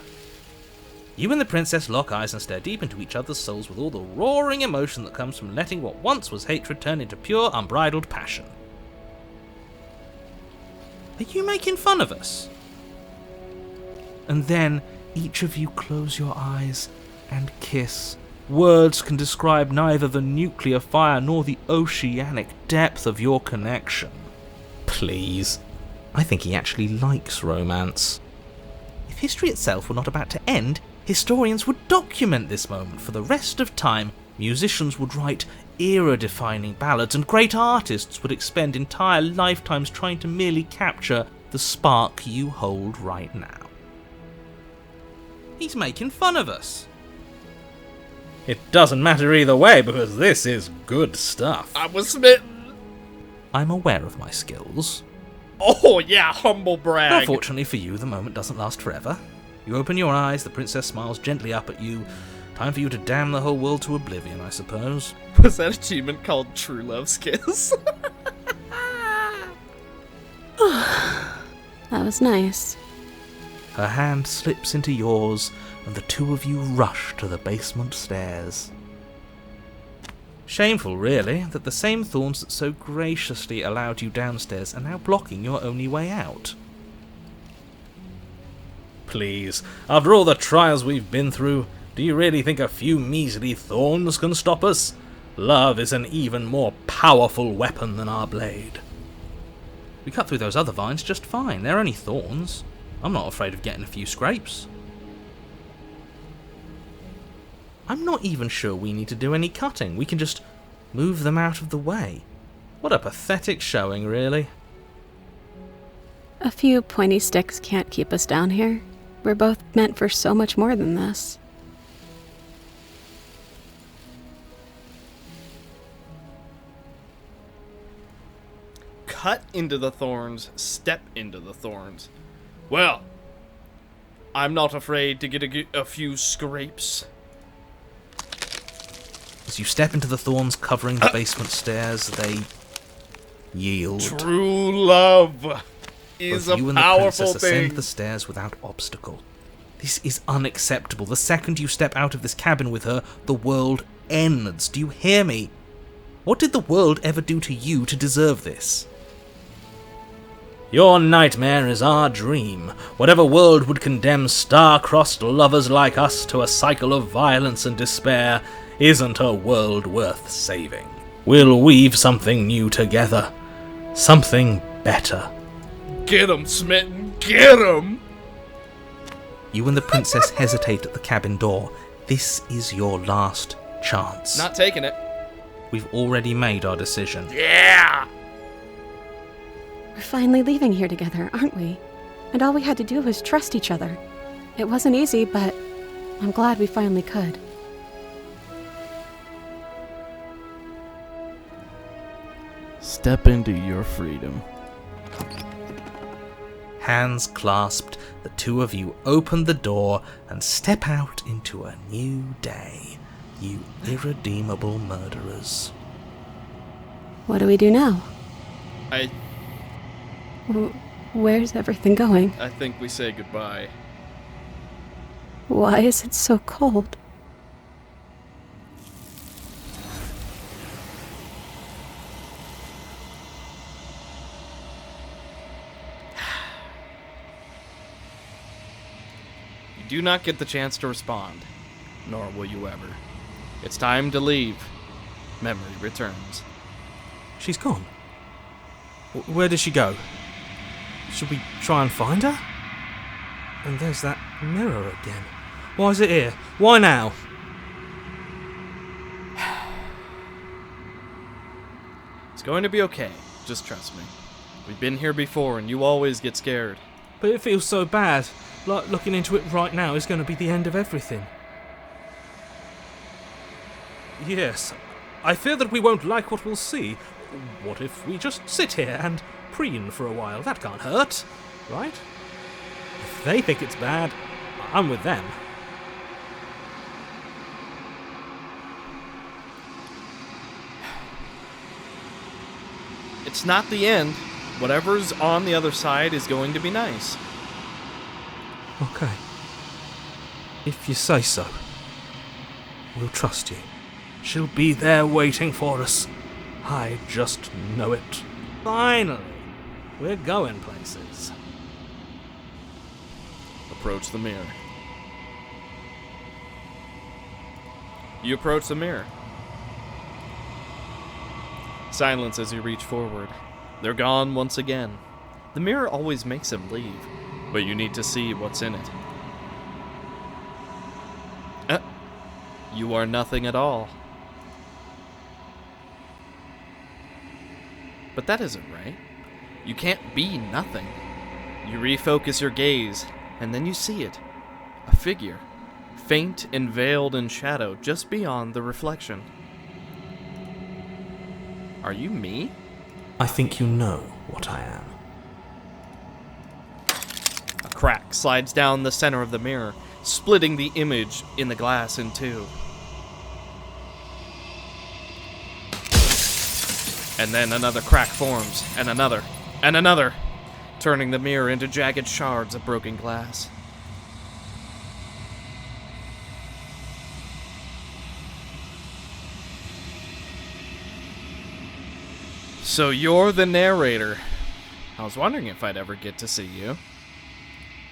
You and the princess lock eyes and stare deep into each other's souls with all the roaring emotion that comes from letting what once was hatred turn into pure, unbridled passion. Are you making fun of us? And then each of you close your eyes and kiss. Words can describe neither the nuclear fire nor the oceanic depth of your connection. Please. I think he actually likes romance. If history itself were not about to end, historians would document this moment for the rest of time. Musicians would write era-defining ballads, and great artists would expend entire lifetimes trying to merely capture the spark you hold right now. He's making fun of us. It doesn't matter either way, because this is good stuff. I was smitten. I'm aware of my skills. Oh, yeah, humble brag. Unfortunately for you, the moment doesn't last forever. You open your eyes, the princess smiles gently up at you. Time for you to damn the whole world to oblivion, I suppose. Was that achievement called True Love's Kiss? That was nice. Her hand slips into yours, and the two of you rush to the basement stairs. Shameful, really, that the same thorns that so graciously allowed you downstairs are now blocking your only way out. Please, after all the trials we've been through, do you really think a few measly thorns can stop us? Love is an even more powerful weapon than our blade. We cut through those other vines just fine. They're only thorns. I'm not afraid of getting a few scrapes. I'm not even sure we need to do any cutting. We can just move them out of the way. What a pathetic showing, really. A few pointy sticks can't keep us down here. We're both meant for so much more than this. Cut into the thorns, step into the thorns. Well, I'm not afraid to get a few scrapes. As you step into the thorns covering the basement stairs, they yield. True love is Both a you and the powerful princess ascend thing. the stairs without obstacle. This is unacceptable. The second you step out of this cabin with her, the world ends. Do you hear me? What did the world ever do to you to deserve this? Your nightmare is our dream. Whatever world would condemn star-crossed lovers like us to a cycle of violence and despair isn't a world worth saving. We'll weave something new together. Something better. Get 'em, Smitten, get 'em! You and the princess hesitate at the cabin door. This is your last chance. Not taking it. We've already made our decision. Yeah! We're finally leaving here together, aren't we? And all we had to do was trust each other. It wasn't easy, but I'm glad we finally could. Step into your freedom. Hands clasped, the two of you open the door and step out into a new day. You irredeemable murderers. What do we do now? I Where's everything going? think we say goodbye. Why is it so cold? You do not get the chance to respond, nor will you ever. It's time to leave. Memory returns. She's gone. Where did she go? Should we try and find her? And there's that mirror again. Why is it here? Why now? It's going to be okay. Just trust me. We've been here before, and you always get scared. But it feels so bad. Like looking into it right now is going to be the end of everything. Yes, I fear that we won't like what we'll see. What if we just sit here and preen for a while. That can't hurt, right? If they think it's bad, I'm with them. It's not the end. Whatever's on the other side is going to be nice. Okay. If you say so. We'll trust you. She'll be there waiting for us. I just know it. Finally, we're going places. Approach the mirror. You approach the mirror. Silence as you reach forward. They're gone once again. The mirror always makes them leave, but you need to see what's in it. You are nothing at all. But that isn't right. You can't be nothing. You refocus your gaze, and then you see it. A figure, faint and veiled in shadow just beyond the reflection. Are you me? I think you know what I am. A crack slides down the center of the mirror, splitting the image in the glass in two. And then another crack forms, and another, turning the mirror into jagged shards of broken glass. So you're the narrator. I was wondering if I'd ever get to see you.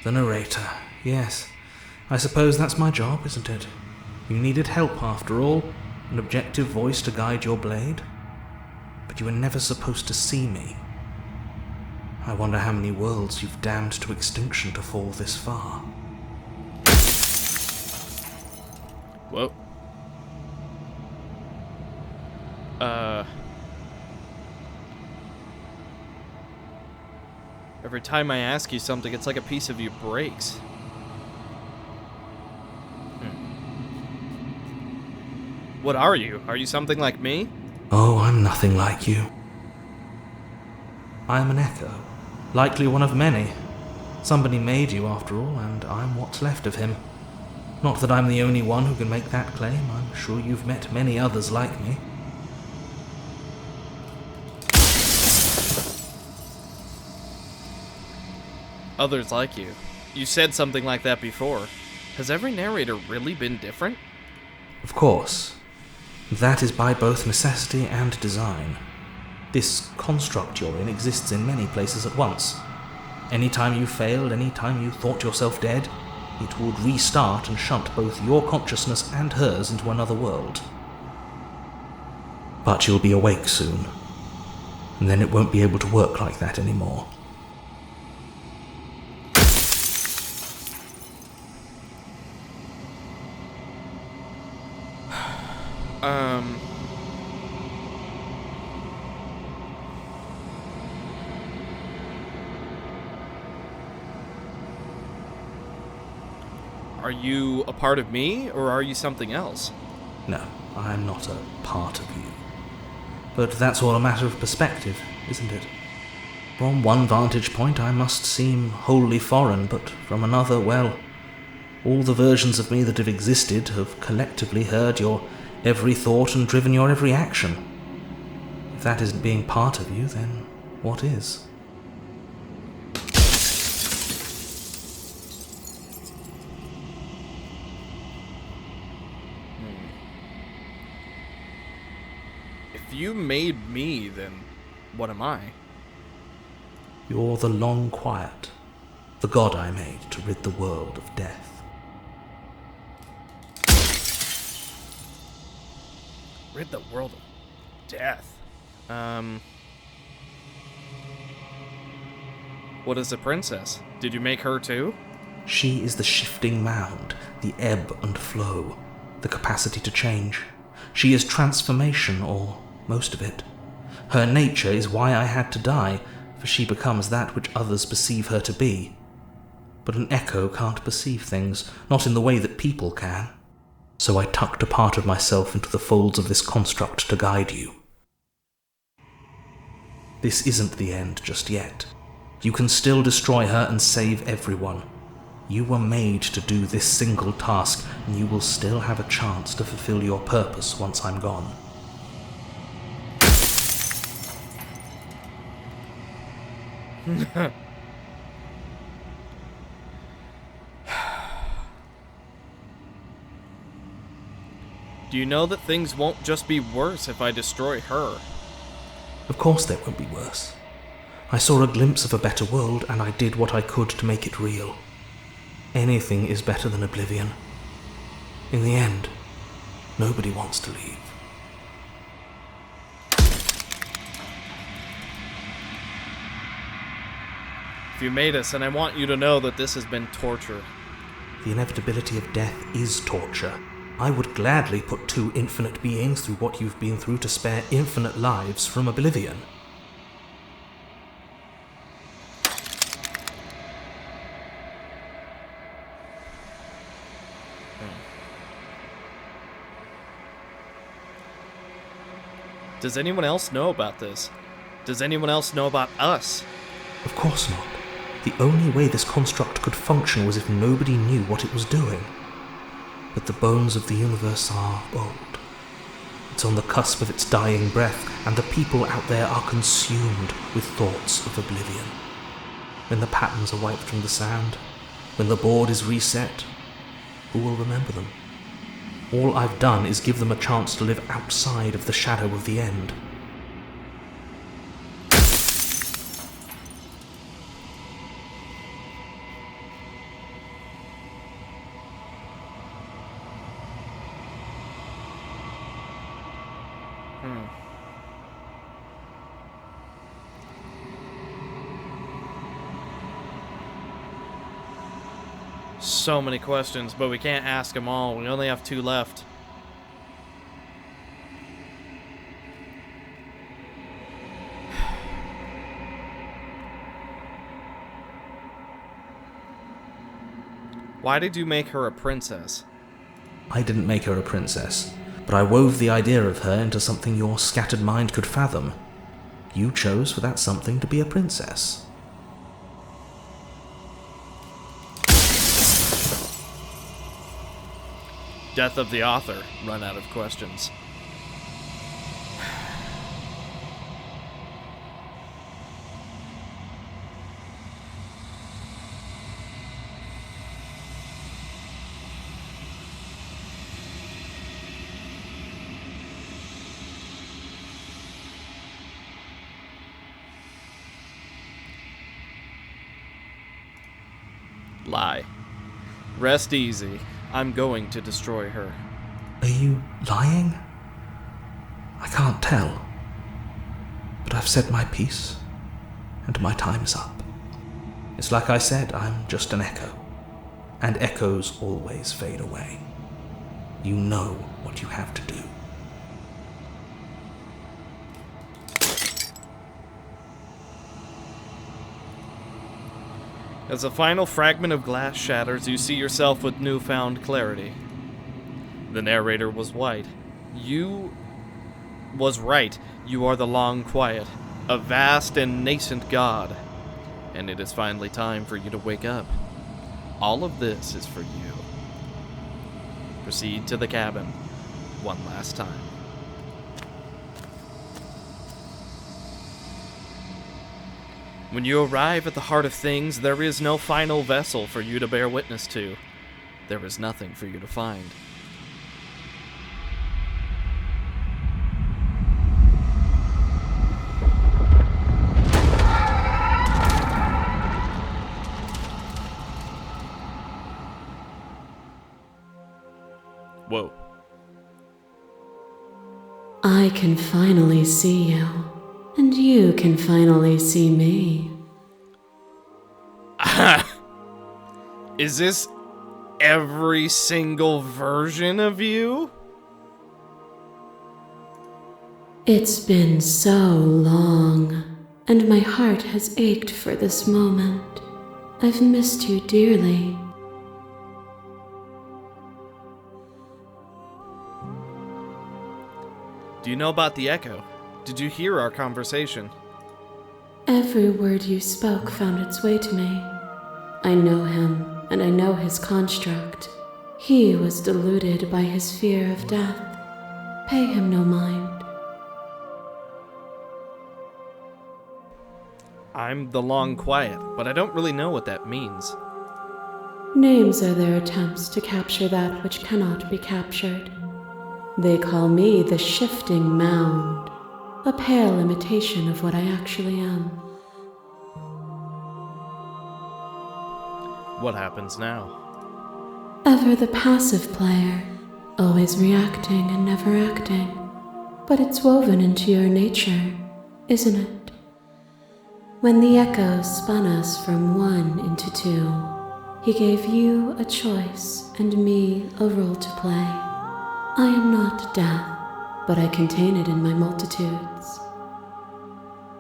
The narrator, yes. I suppose that's my job, isn't it? You needed help, after all. An objective voice to guide your blade. But you were never supposed to see me. I wonder how many worlds you've damned to extinction to fall this far. Whoa. Every time I ask you something, it's like a piece of you breaks. What are you? Are you something like me? Oh, I'm nothing like you. I am an echo, likely one of many. Somebody made you, after all, and I'm what's left of him. Not that I'm the only one who can make that claim. I'm sure you've met many others like me. Others like you. You said something like that before. Has every narrator really been different? Of course. That is by both necessity and design. This construct you're in exists in many places at once. Any time you failed, any time you thought yourself dead, it would restart and shunt both your consciousness and hers into another world. But you'll be awake soon, and then it won't be able to work like that anymore. Are you a part of me, or are you something else? No, I'm not a part of you. But that's all a matter of perspective, isn't it? From one vantage point I must seem wholly foreign, but from another, well, all the versions of me that have existed have collectively heard your every thought and driven your every action. If that isn't being part of you, then what is? If you made me, then what am I? You're the long quiet, the god I made to rid the world of death. Rid the world of death. What is a princess? Did you make her too? She is the shifting mound, the ebb and flow, the capacity to change. She is transformation, or most of it. Her nature is why I had to die, for she becomes that which others perceive her to be. But an echo can't perceive things, not in the way that people can. So I tucked a part of myself into the folds of this construct to guide you. This isn't the end just yet. You can still destroy her and save everyone. You were made to do this single task, and you will still have a chance to fulfill your purpose once I'm gone. Do you know that things won't just be worse if I destroy her? Of course they won't be worse. I saw a glimpse of a better world, and I did what I could to make it real. Anything is better than oblivion. In the end, nobody wants to leave. You made us, and I want you to know that this has been torture. The inevitability of death is torture. I would gladly put two infinite beings through what you've been through to spare infinite lives from oblivion. Does anyone else know about this? Does anyone else know about us? Of course not. The only way this construct could function was if nobody knew what it was doing. But the bones of the universe are old. It's on the cusp of its dying breath, and the people out there are consumed with thoughts of oblivion. When the patterns are wiped from the sand, when the board is reset, who will remember them? All I've done is give them a chance to live outside of the shadow of the end. So many questions, but we can't ask them all. We only have 2 left. Why did you make her a princess? I didn't make her a princess, but I wove the idea of her into something your scattered mind could fathom. You chose for that something to be a princess. Death of the author. Run out of questions. Lie. Rest easy. I'm going to destroy her. Are you lying? I can't tell. But I've said my piece, and my time is up. It's like I said, I'm just an echo. And echoes always fade away. You know what you have to do. As a final fragment of glass shatters, you see yourself with newfound clarity. The narrator was right. You are the long quiet, a vast and nascent god. And it is finally time for you to wake up. All of this is for you. Proceed to the cabin one last time. When you arrive at the heart of things, there is no final vessel for you to bear witness to. There is nothing for you to find. Whoa. I can finally see you, and you can finally see me. Is this every single version of you? It's been so long, and my heart has ached for this moment. I've missed you dearly. Do you know about the echo? Did you hear our conversation? Every word you spoke found its way to me. I know him, and I know his construct. He was deluded by his fear of death. Pay him no mind. I'm the long quiet, but I don't really know what that means. Names are their attempts to capture that which cannot be captured. They call me the shifting Mound, a pale imitation of what I actually am. What happens now? Ever the passive player, always reacting and never acting. But it's woven into your nature, isn't it? When the echoes spun us from one into two, he gave you a choice and me a role to play. I am not death, but I contain it in my multitudes.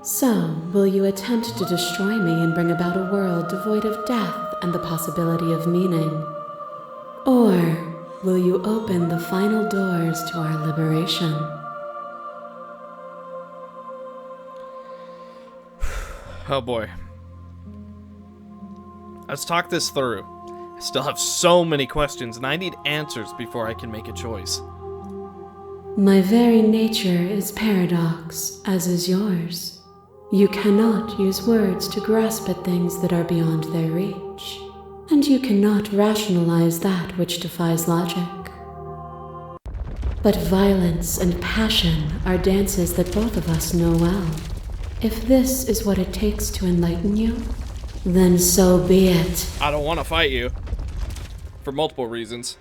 So, will you attempt to destroy me and bring about a world devoid of death and the possibility of meaning? Or will you open the final doors to our liberation? Oh boy. Let's talk this through. I still have so many questions, and I need answers before I can make a choice. My very nature is paradox, as is yours. You cannot use words to grasp at things that are beyond their reach, and you cannot rationalize that which defies logic. But violence and passion are dances that both of us know well. If this is what it takes to enlighten you, then so be it. I don't want to fight you. For multiple reasons.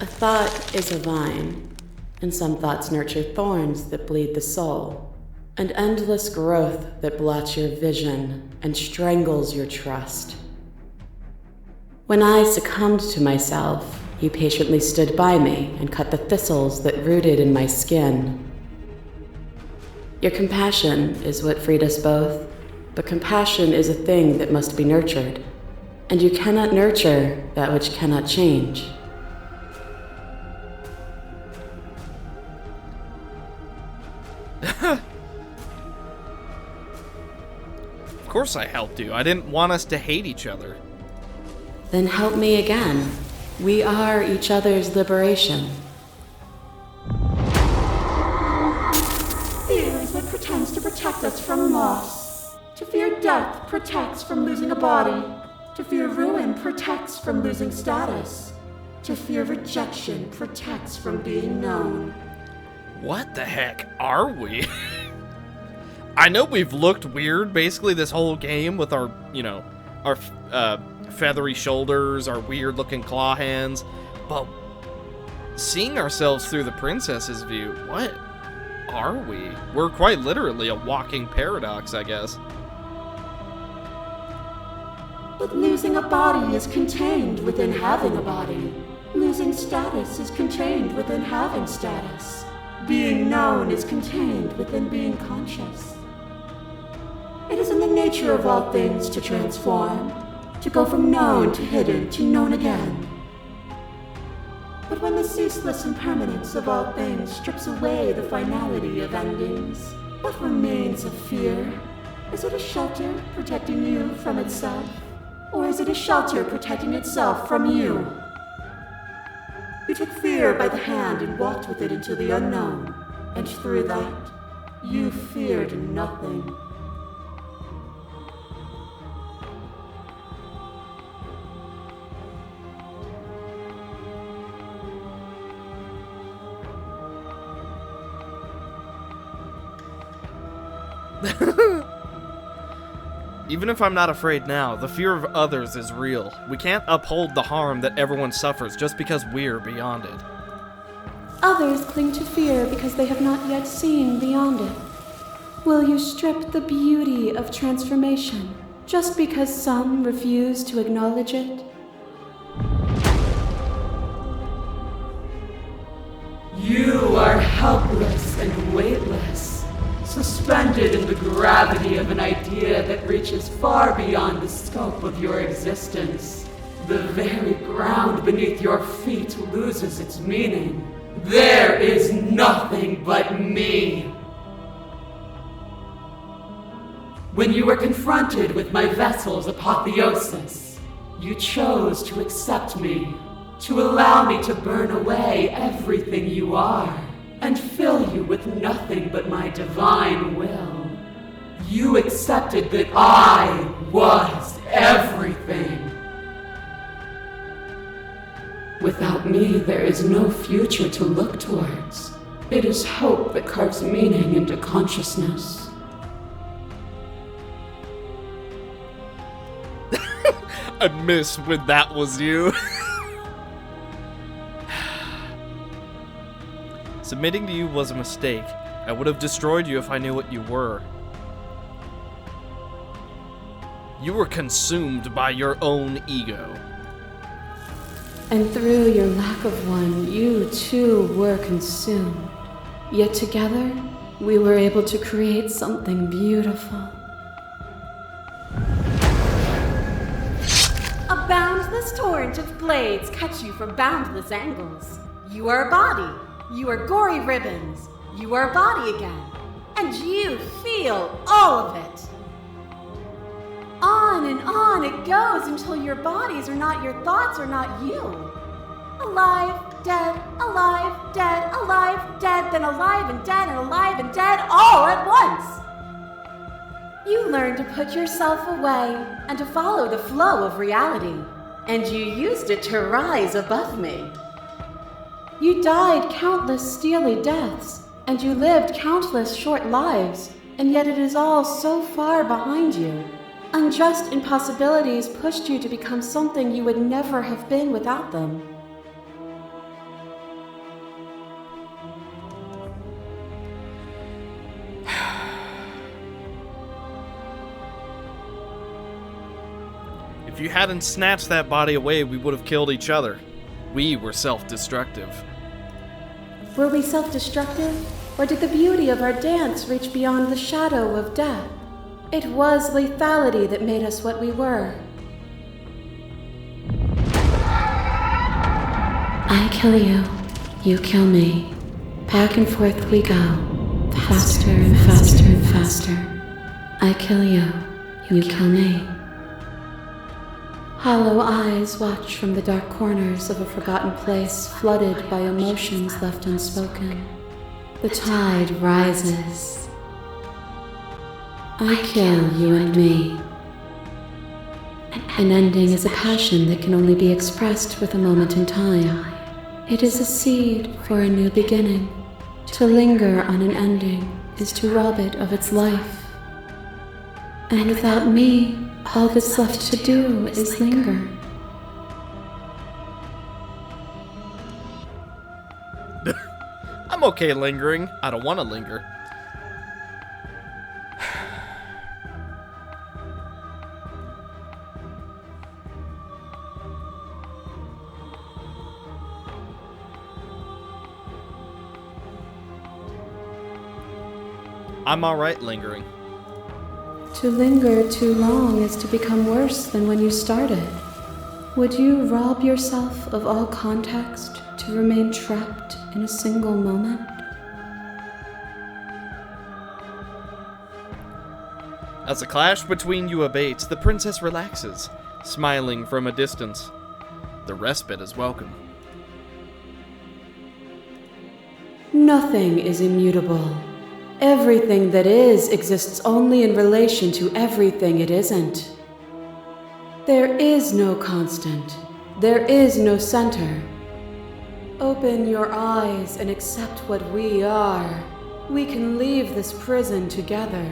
A thought is a vine, and some thoughts nurture thorns that bleed the soul, and endless growth that blots your vision and strangles your trust. When I succumbed to myself, you patiently stood by me and cut the thistles that rooted in my skin. Your compassion is what freed us both, but compassion is a thing that must be nurtured, and you cannot nurture that which cannot change. Of course I helped you. I didn't want us to hate each other. Then help me again. We are each other's liberation. Fear is what pretends to protect us from loss. To fear death protects from losing a body. To fear ruin protects from losing status. To fear rejection protects from being known. What the heck are we? I know we've looked weird basically this whole game with our, our feathery shoulders, our weird looking claw hands, but seeing ourselves through the princess's view, what are we? We're quite literally a walking paradox, I guess. But losing a body is contained within having a body. Losing status is contained within having status. Being known is contained within being conscious. It is in the nature of all things to transform, to go from known to hidden to known again. But when the ceaseless impermanence of all things strips away the finality of endings, what remains of fear? Is it a shelter protecting you from itself? Or is it a shelter protecting itself from you? You took fear by the hand and walked with it into the unknown, and through that, you feared nothing. Even if I'm not afraid now, the fear of others is real. We can't uphold the harm that everyone suffers just because we're beyond it. Others cling to fear because they have not yet seen beyond it. Will you strip the beauty of transformation just because some refuse to acknowledge it? You are helpless and weightless, suspended in the gravity of an idea that reaches far beyond the scope of your existence. The very ground beneath your feet loses its meaning. There is nothing but me. When you were confronted with my vessel's apotheosis, you chose to accept me, to allow me to burn away everything you are, and fill you with nothing but my divine will. You accepted that I was everything. Without me, there is no future to look towards. It is hope that carves meaning into consciousness. I miss when that was you. Submitting to you was a mistake. I would have destroyed you if I knew what you were. You were consumed by your own ego. And through your lack of one, you too were consumed. Yet together, we were able to create something beautiful. A boundless torrent of blades cut you from boundless angles. You are a body. You are gory ribbons. You are a body again. And you feel all of it. On and on it goes until your bodies are not your thoughts, are not you. Alive, dead, alive, dead, alive, dead, then alive and dead and alive and dead all at once. You learn to put yourself away and to follow the flow of reality. And you used it to rise above me. You died countless steely deaths, and you lived countless short lives, and yet it is all so far behind you. Unjust impossibilities pushed you to become something you would never have been without them. If you hadn't snatched that body away, we would have killed each other. We were self-destructive. Were we self-destructive, or did the beauty of our dance reach beyond the shadow of death? It was lethality that made us what we were. I kill you, you kill me. Back and forth we go, faster and faster and faster. I kill you, you kill me. Hollow eyes watch from the dark corners of a forgotten place flooded by emotions left unspoken. The tide rises. I kill you and me. An ending is a passion that can only be expressed with a moment in time. It is a seed for a new beginning. To linger on an ending is to rob it of its life. And without me, all that's left to do is linger. I'm okay lingering. I don't want to linger. I'm alright lingering. To linger too long is to become worse than when you started. Would you rob yourself of all context to remain trapped in a single moment? As the clash between you abates, the princess relaxes, smiling from a distance. The respite is welcome. Nothing is immutable. Everything that is exists only in relation to everything it isn't. There is no constant. There is no center. Open your eyes and accept what we are. We can leave this prison together.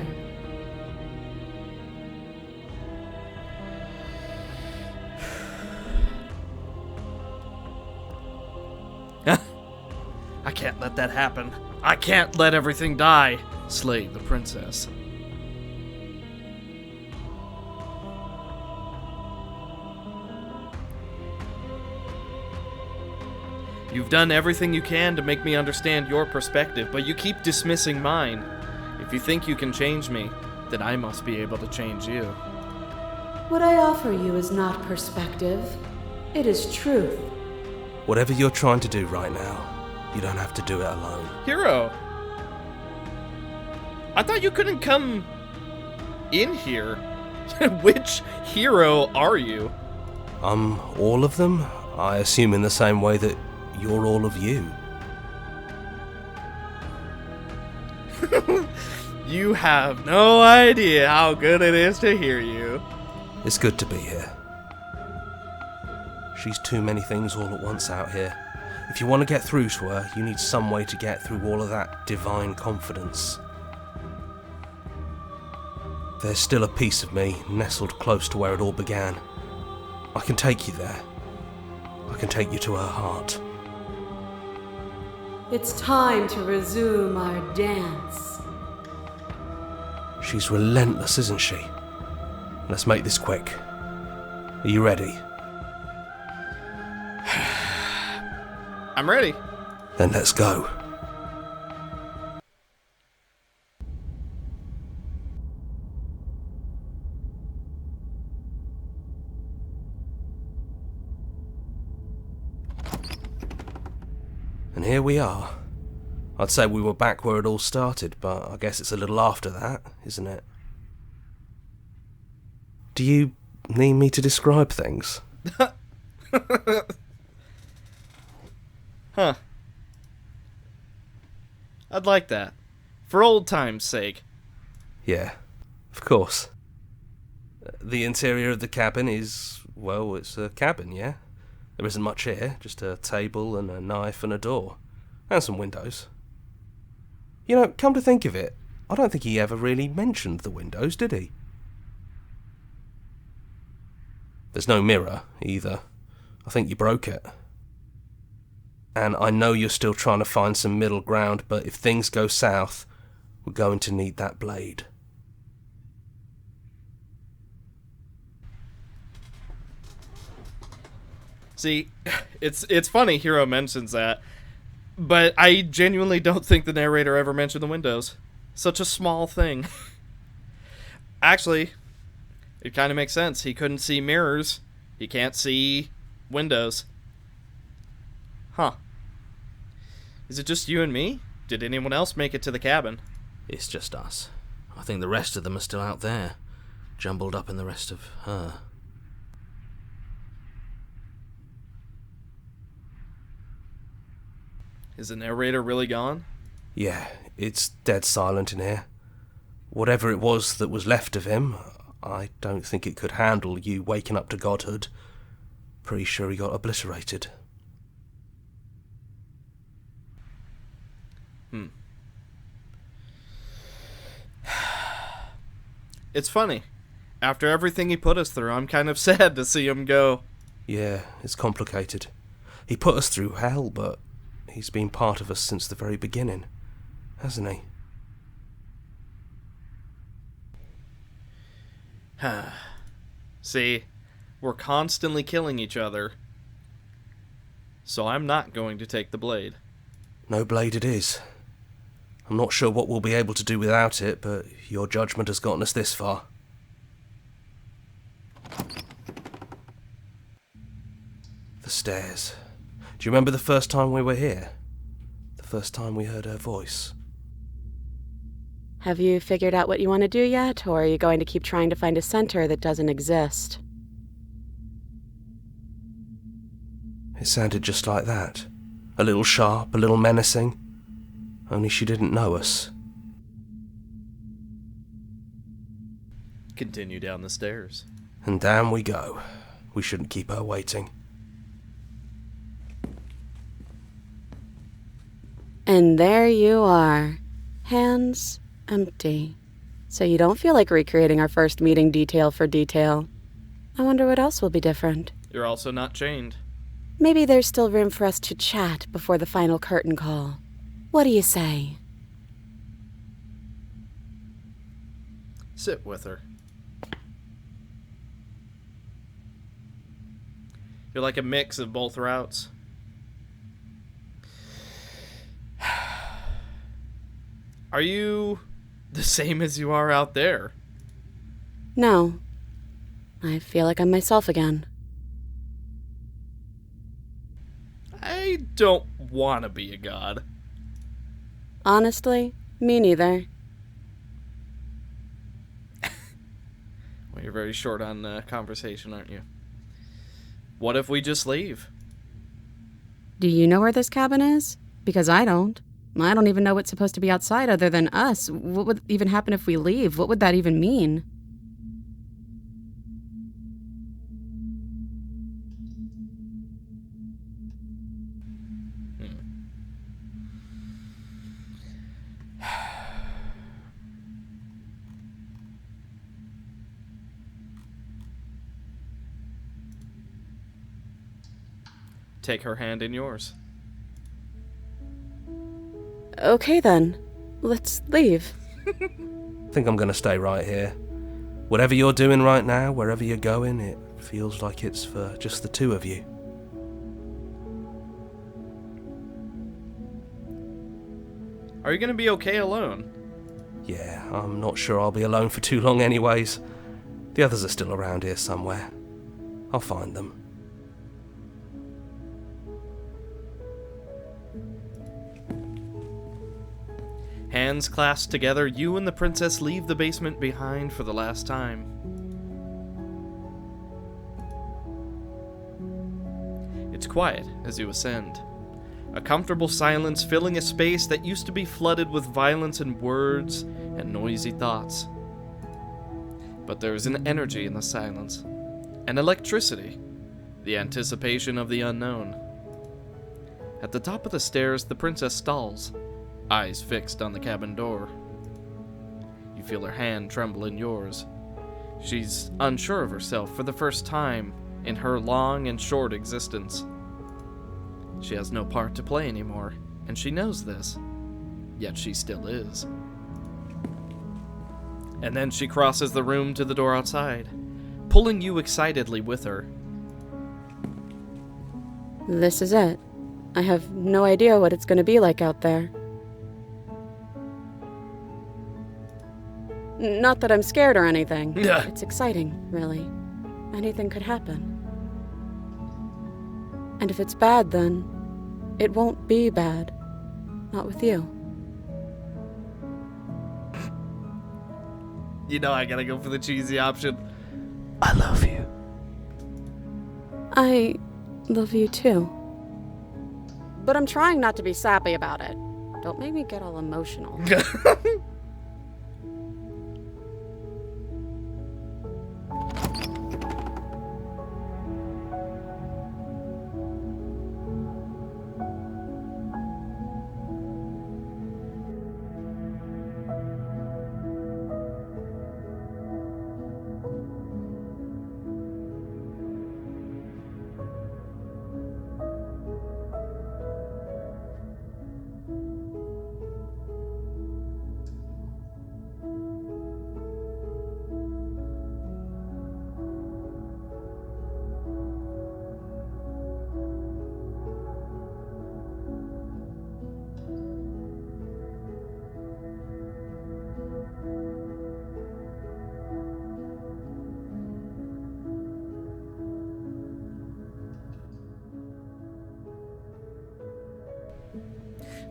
I can't let that happen. I can't let everything die. Slay the princess. You've done everything you can to make me understand your perspective, but you keep dismissing mine. If you think you can change me, then I must be able to change you. What I offer you is not perspective. It is truth. Whatever you're trying to do right now, you don't have to do it alone. Hero! I thought you couldn't come In here? Which hero are you? I'm all of them, I assume in the same way that you're all of you. You have no idea how good it is to hear you. It's good to be here. She's too many things all at once out here. If you want to get through to her, you need some way to get through all of that divine confidence. There's still a piece of me nestled close to where it all began. I can take you there. I can take you to her heart. It's time to resume our dance. She's relentless, isn't she? Let's make this quick. Are you ready? I'm ready. Then let's go. And here we are. I'd say we were back where it all started, but I guess it's a little after that, isn't it? Do you need me to describe things? Huh. I'd like that. For old time's sake. Yeah, of course. The interior of the cabin is, well, it's a cabin, yeah? There isn't much here, just a table and a knife and a door. And some windows. You know, come to think of it, I don't think he ever really mentioned the windows, did he? There's no mirror, either. I think you broke it. And I know you're still trying to find some middle ground, but if things go south, we're going to need that blade. See, it's funny Hero mentions that, but I genuinely don't think the narrator ever mentioned the windows. Such a small thing. Actually, it kind of makes sense. He couldn't see mirrors. He can't see windows. Huh. Is it just you and me? Did anyone else make it to the cabin? It's just us. I think the rest of them are still out there, jumbled up in the rest of her. Is the narrator really gone? Yeah, it's dead silent in here. Whatever it was that was left of him, I don't think it could handle you waking up to godhood. Pretty sure he got obliterated. It's funny. After everything he put us through, I'm kind of sad to see him go. Yeah, it's complicated. He put us through hell, but he's been part of us since the very beginning, hasn't he? See, we're constantly killing each other. So I'm not going to take the blade. No blade it is. I'm not sure what we'll be able to do without it, but your judgment has gotten us this far. The stairs. Do you remember the first time we were here? The first time we heard her voice? Have you figured out what you want to do yet, or are you going to keep trying to find a center that doesn't exist? It sounded just like that. A little sharp, a little menacing. Only she didn't know us. Continue down the stairs. And down we go. We shouldn't keep her waiting. And there you are. Hands empty. So you don't feel like recreating our first meeting detail for detail. I wonder what else will be different. You're also not chained. Maybe there's still room for us to chat before the final curtain call. What do you say? Sit with her. You're like a mix of both routes. Are you the same as you are out there? No. I feel like I'm myself again. I don't want to be a god. Honestly, me neither. Well, you're very short on conversation, aren't you? What if we just leave? Do you know where this cabin is? Because I don't. I don't even know what's supposed to be outside other than us. What would even happen if we leave? What would that even mean? Take her hand in yours. Okay then. Let's leave. Think I'm gonna stay right here. Whatever you're doing right now, wherever you're going, it feels like it's for just the two of you. Are you gonna be okay alone? Yeah, I'm not sure I'll be alone for too long anyways. The others are still around here somewhere. I'll find them. Hands clasped together, you and the princess leave the basement behind for the last time. It's quiet as you ascend. A comfortable silence filling a space that used to be flooded with violence and words and noisy thoughts. But there is an energy in the silence, an electricity, the anticipation of the unknown. At the top of the stairs, the princess stalls, eyes fixed on the cabin door. You feel her hand tremble in yours. She's unsure of herself for the first time in her long and short existence. She has no part to play anymore, and she knows this. Yet she still is. And then she crosses the room to the door outside, pulling you excitedly with her. This is it. I have no idea what it's going to be like out there. Not that I'm scared or anything. It's exciting, really. Anything could happen. And if it's bad, then it won't be bad. Not with you. You know I gotta go for the cheesy option. I love you. I love you too. But I'm trying not to be sappy about it. Don't make me get all emotional.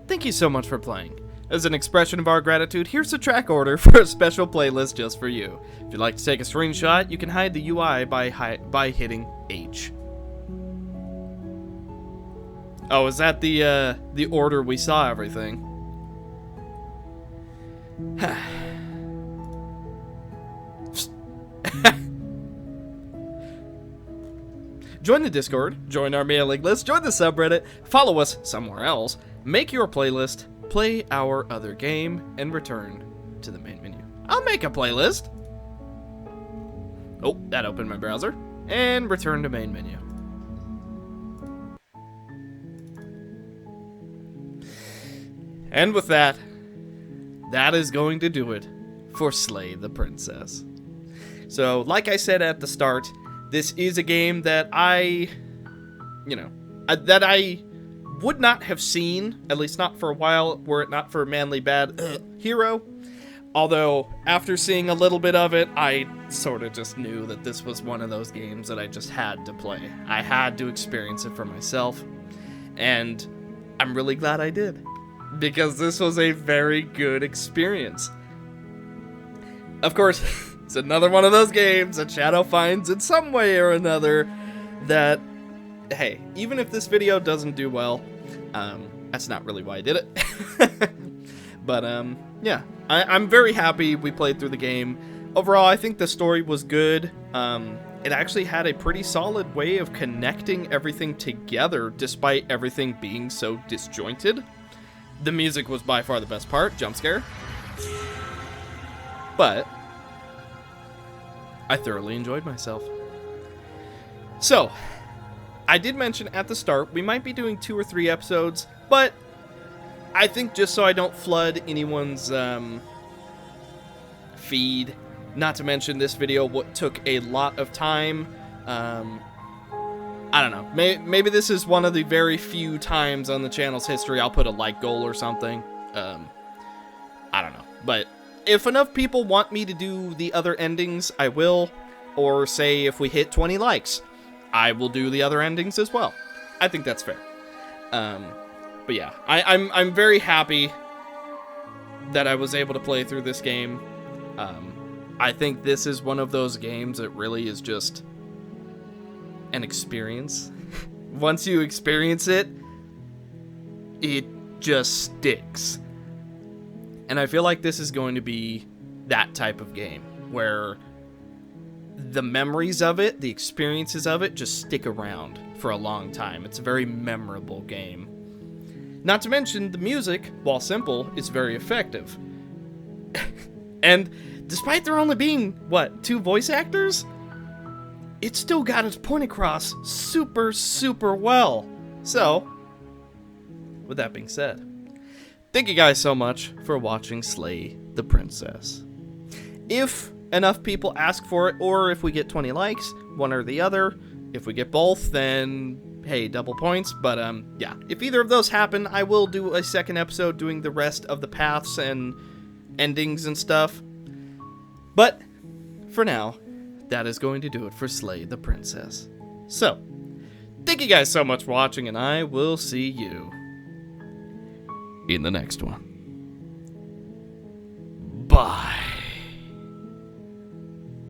Thank you so much for playing. As an expression of our gratitude, here's a track order for a special playlist just for you. If you'd like to take a screenshot, you can hide the UI by hitting H. Oh, is that the order we saw everything? Join the Discord, join our mailing list, join the subreddit, follow us somewhere else, make your playlist, play our other game, and return to the main menu. I'll make a playlist. Oh, that opened my browser. And return to main menu. And with that, that is going to do it for Slay the Princess. So, like I said at the start, this is a game that I would not have seen, at least not for a while, were it not for Manly Bad Hero. Although, after seeing a little bit of it, I sort of just knew that this was one of those games that I just had to play. I had to experience it for myself. And I'm really glad I did, because this was a very good experience. Of course, It's another one of those games that Shadow finds in some way or another that, hey, even if this video doesn't do well, that's not really why I did it. But, yeah, I'm very happy we played through the game. Overall, I think the story was good. It actually had a pretty solid way of connecting everything together, despite everything being so disjointed. The music was by far the best part, jump scare. But I thoroughly enjoyed myself. So, I did mention at the start, we might be doing 2 or 3 episodes, but I think just so I don't flood anyone's feed, not to mention this video took a lot of time. I don't know. Maybe this is one of the very few times on the channel's history I'll put a like goal or something. I don't know. But if enough people want me to do the other endings, I will. Or say if we hit 20 likes, I will do the other endings as well. I think that's fair. But yeah, I'm very happy that I was able to play through this game. I think this is one of those games that really is just an experience. Once you experience it, it just sticks. And I feel like this is going to be that type of game where the memories of it, the experiences of it, just stick around for a long time. It's a very memorable game. Not to mention, the music, while simple, is very effective. And despite there only being, 2 voice actors? It still got its point across super, super well. So, with that being said, thank you guys so much for watching Slay the Princess. If enough people ask for it, or if we get 20 likes, one or the other, if we get both, then hey, double points. But yeah, if either of those happen, I will do a second episode doing the rest of the paths and endings and stuff. But for now, that is going to do it for Slay the Princess. So, thank you guys so much for watching, and I will see you in the next one. Bye.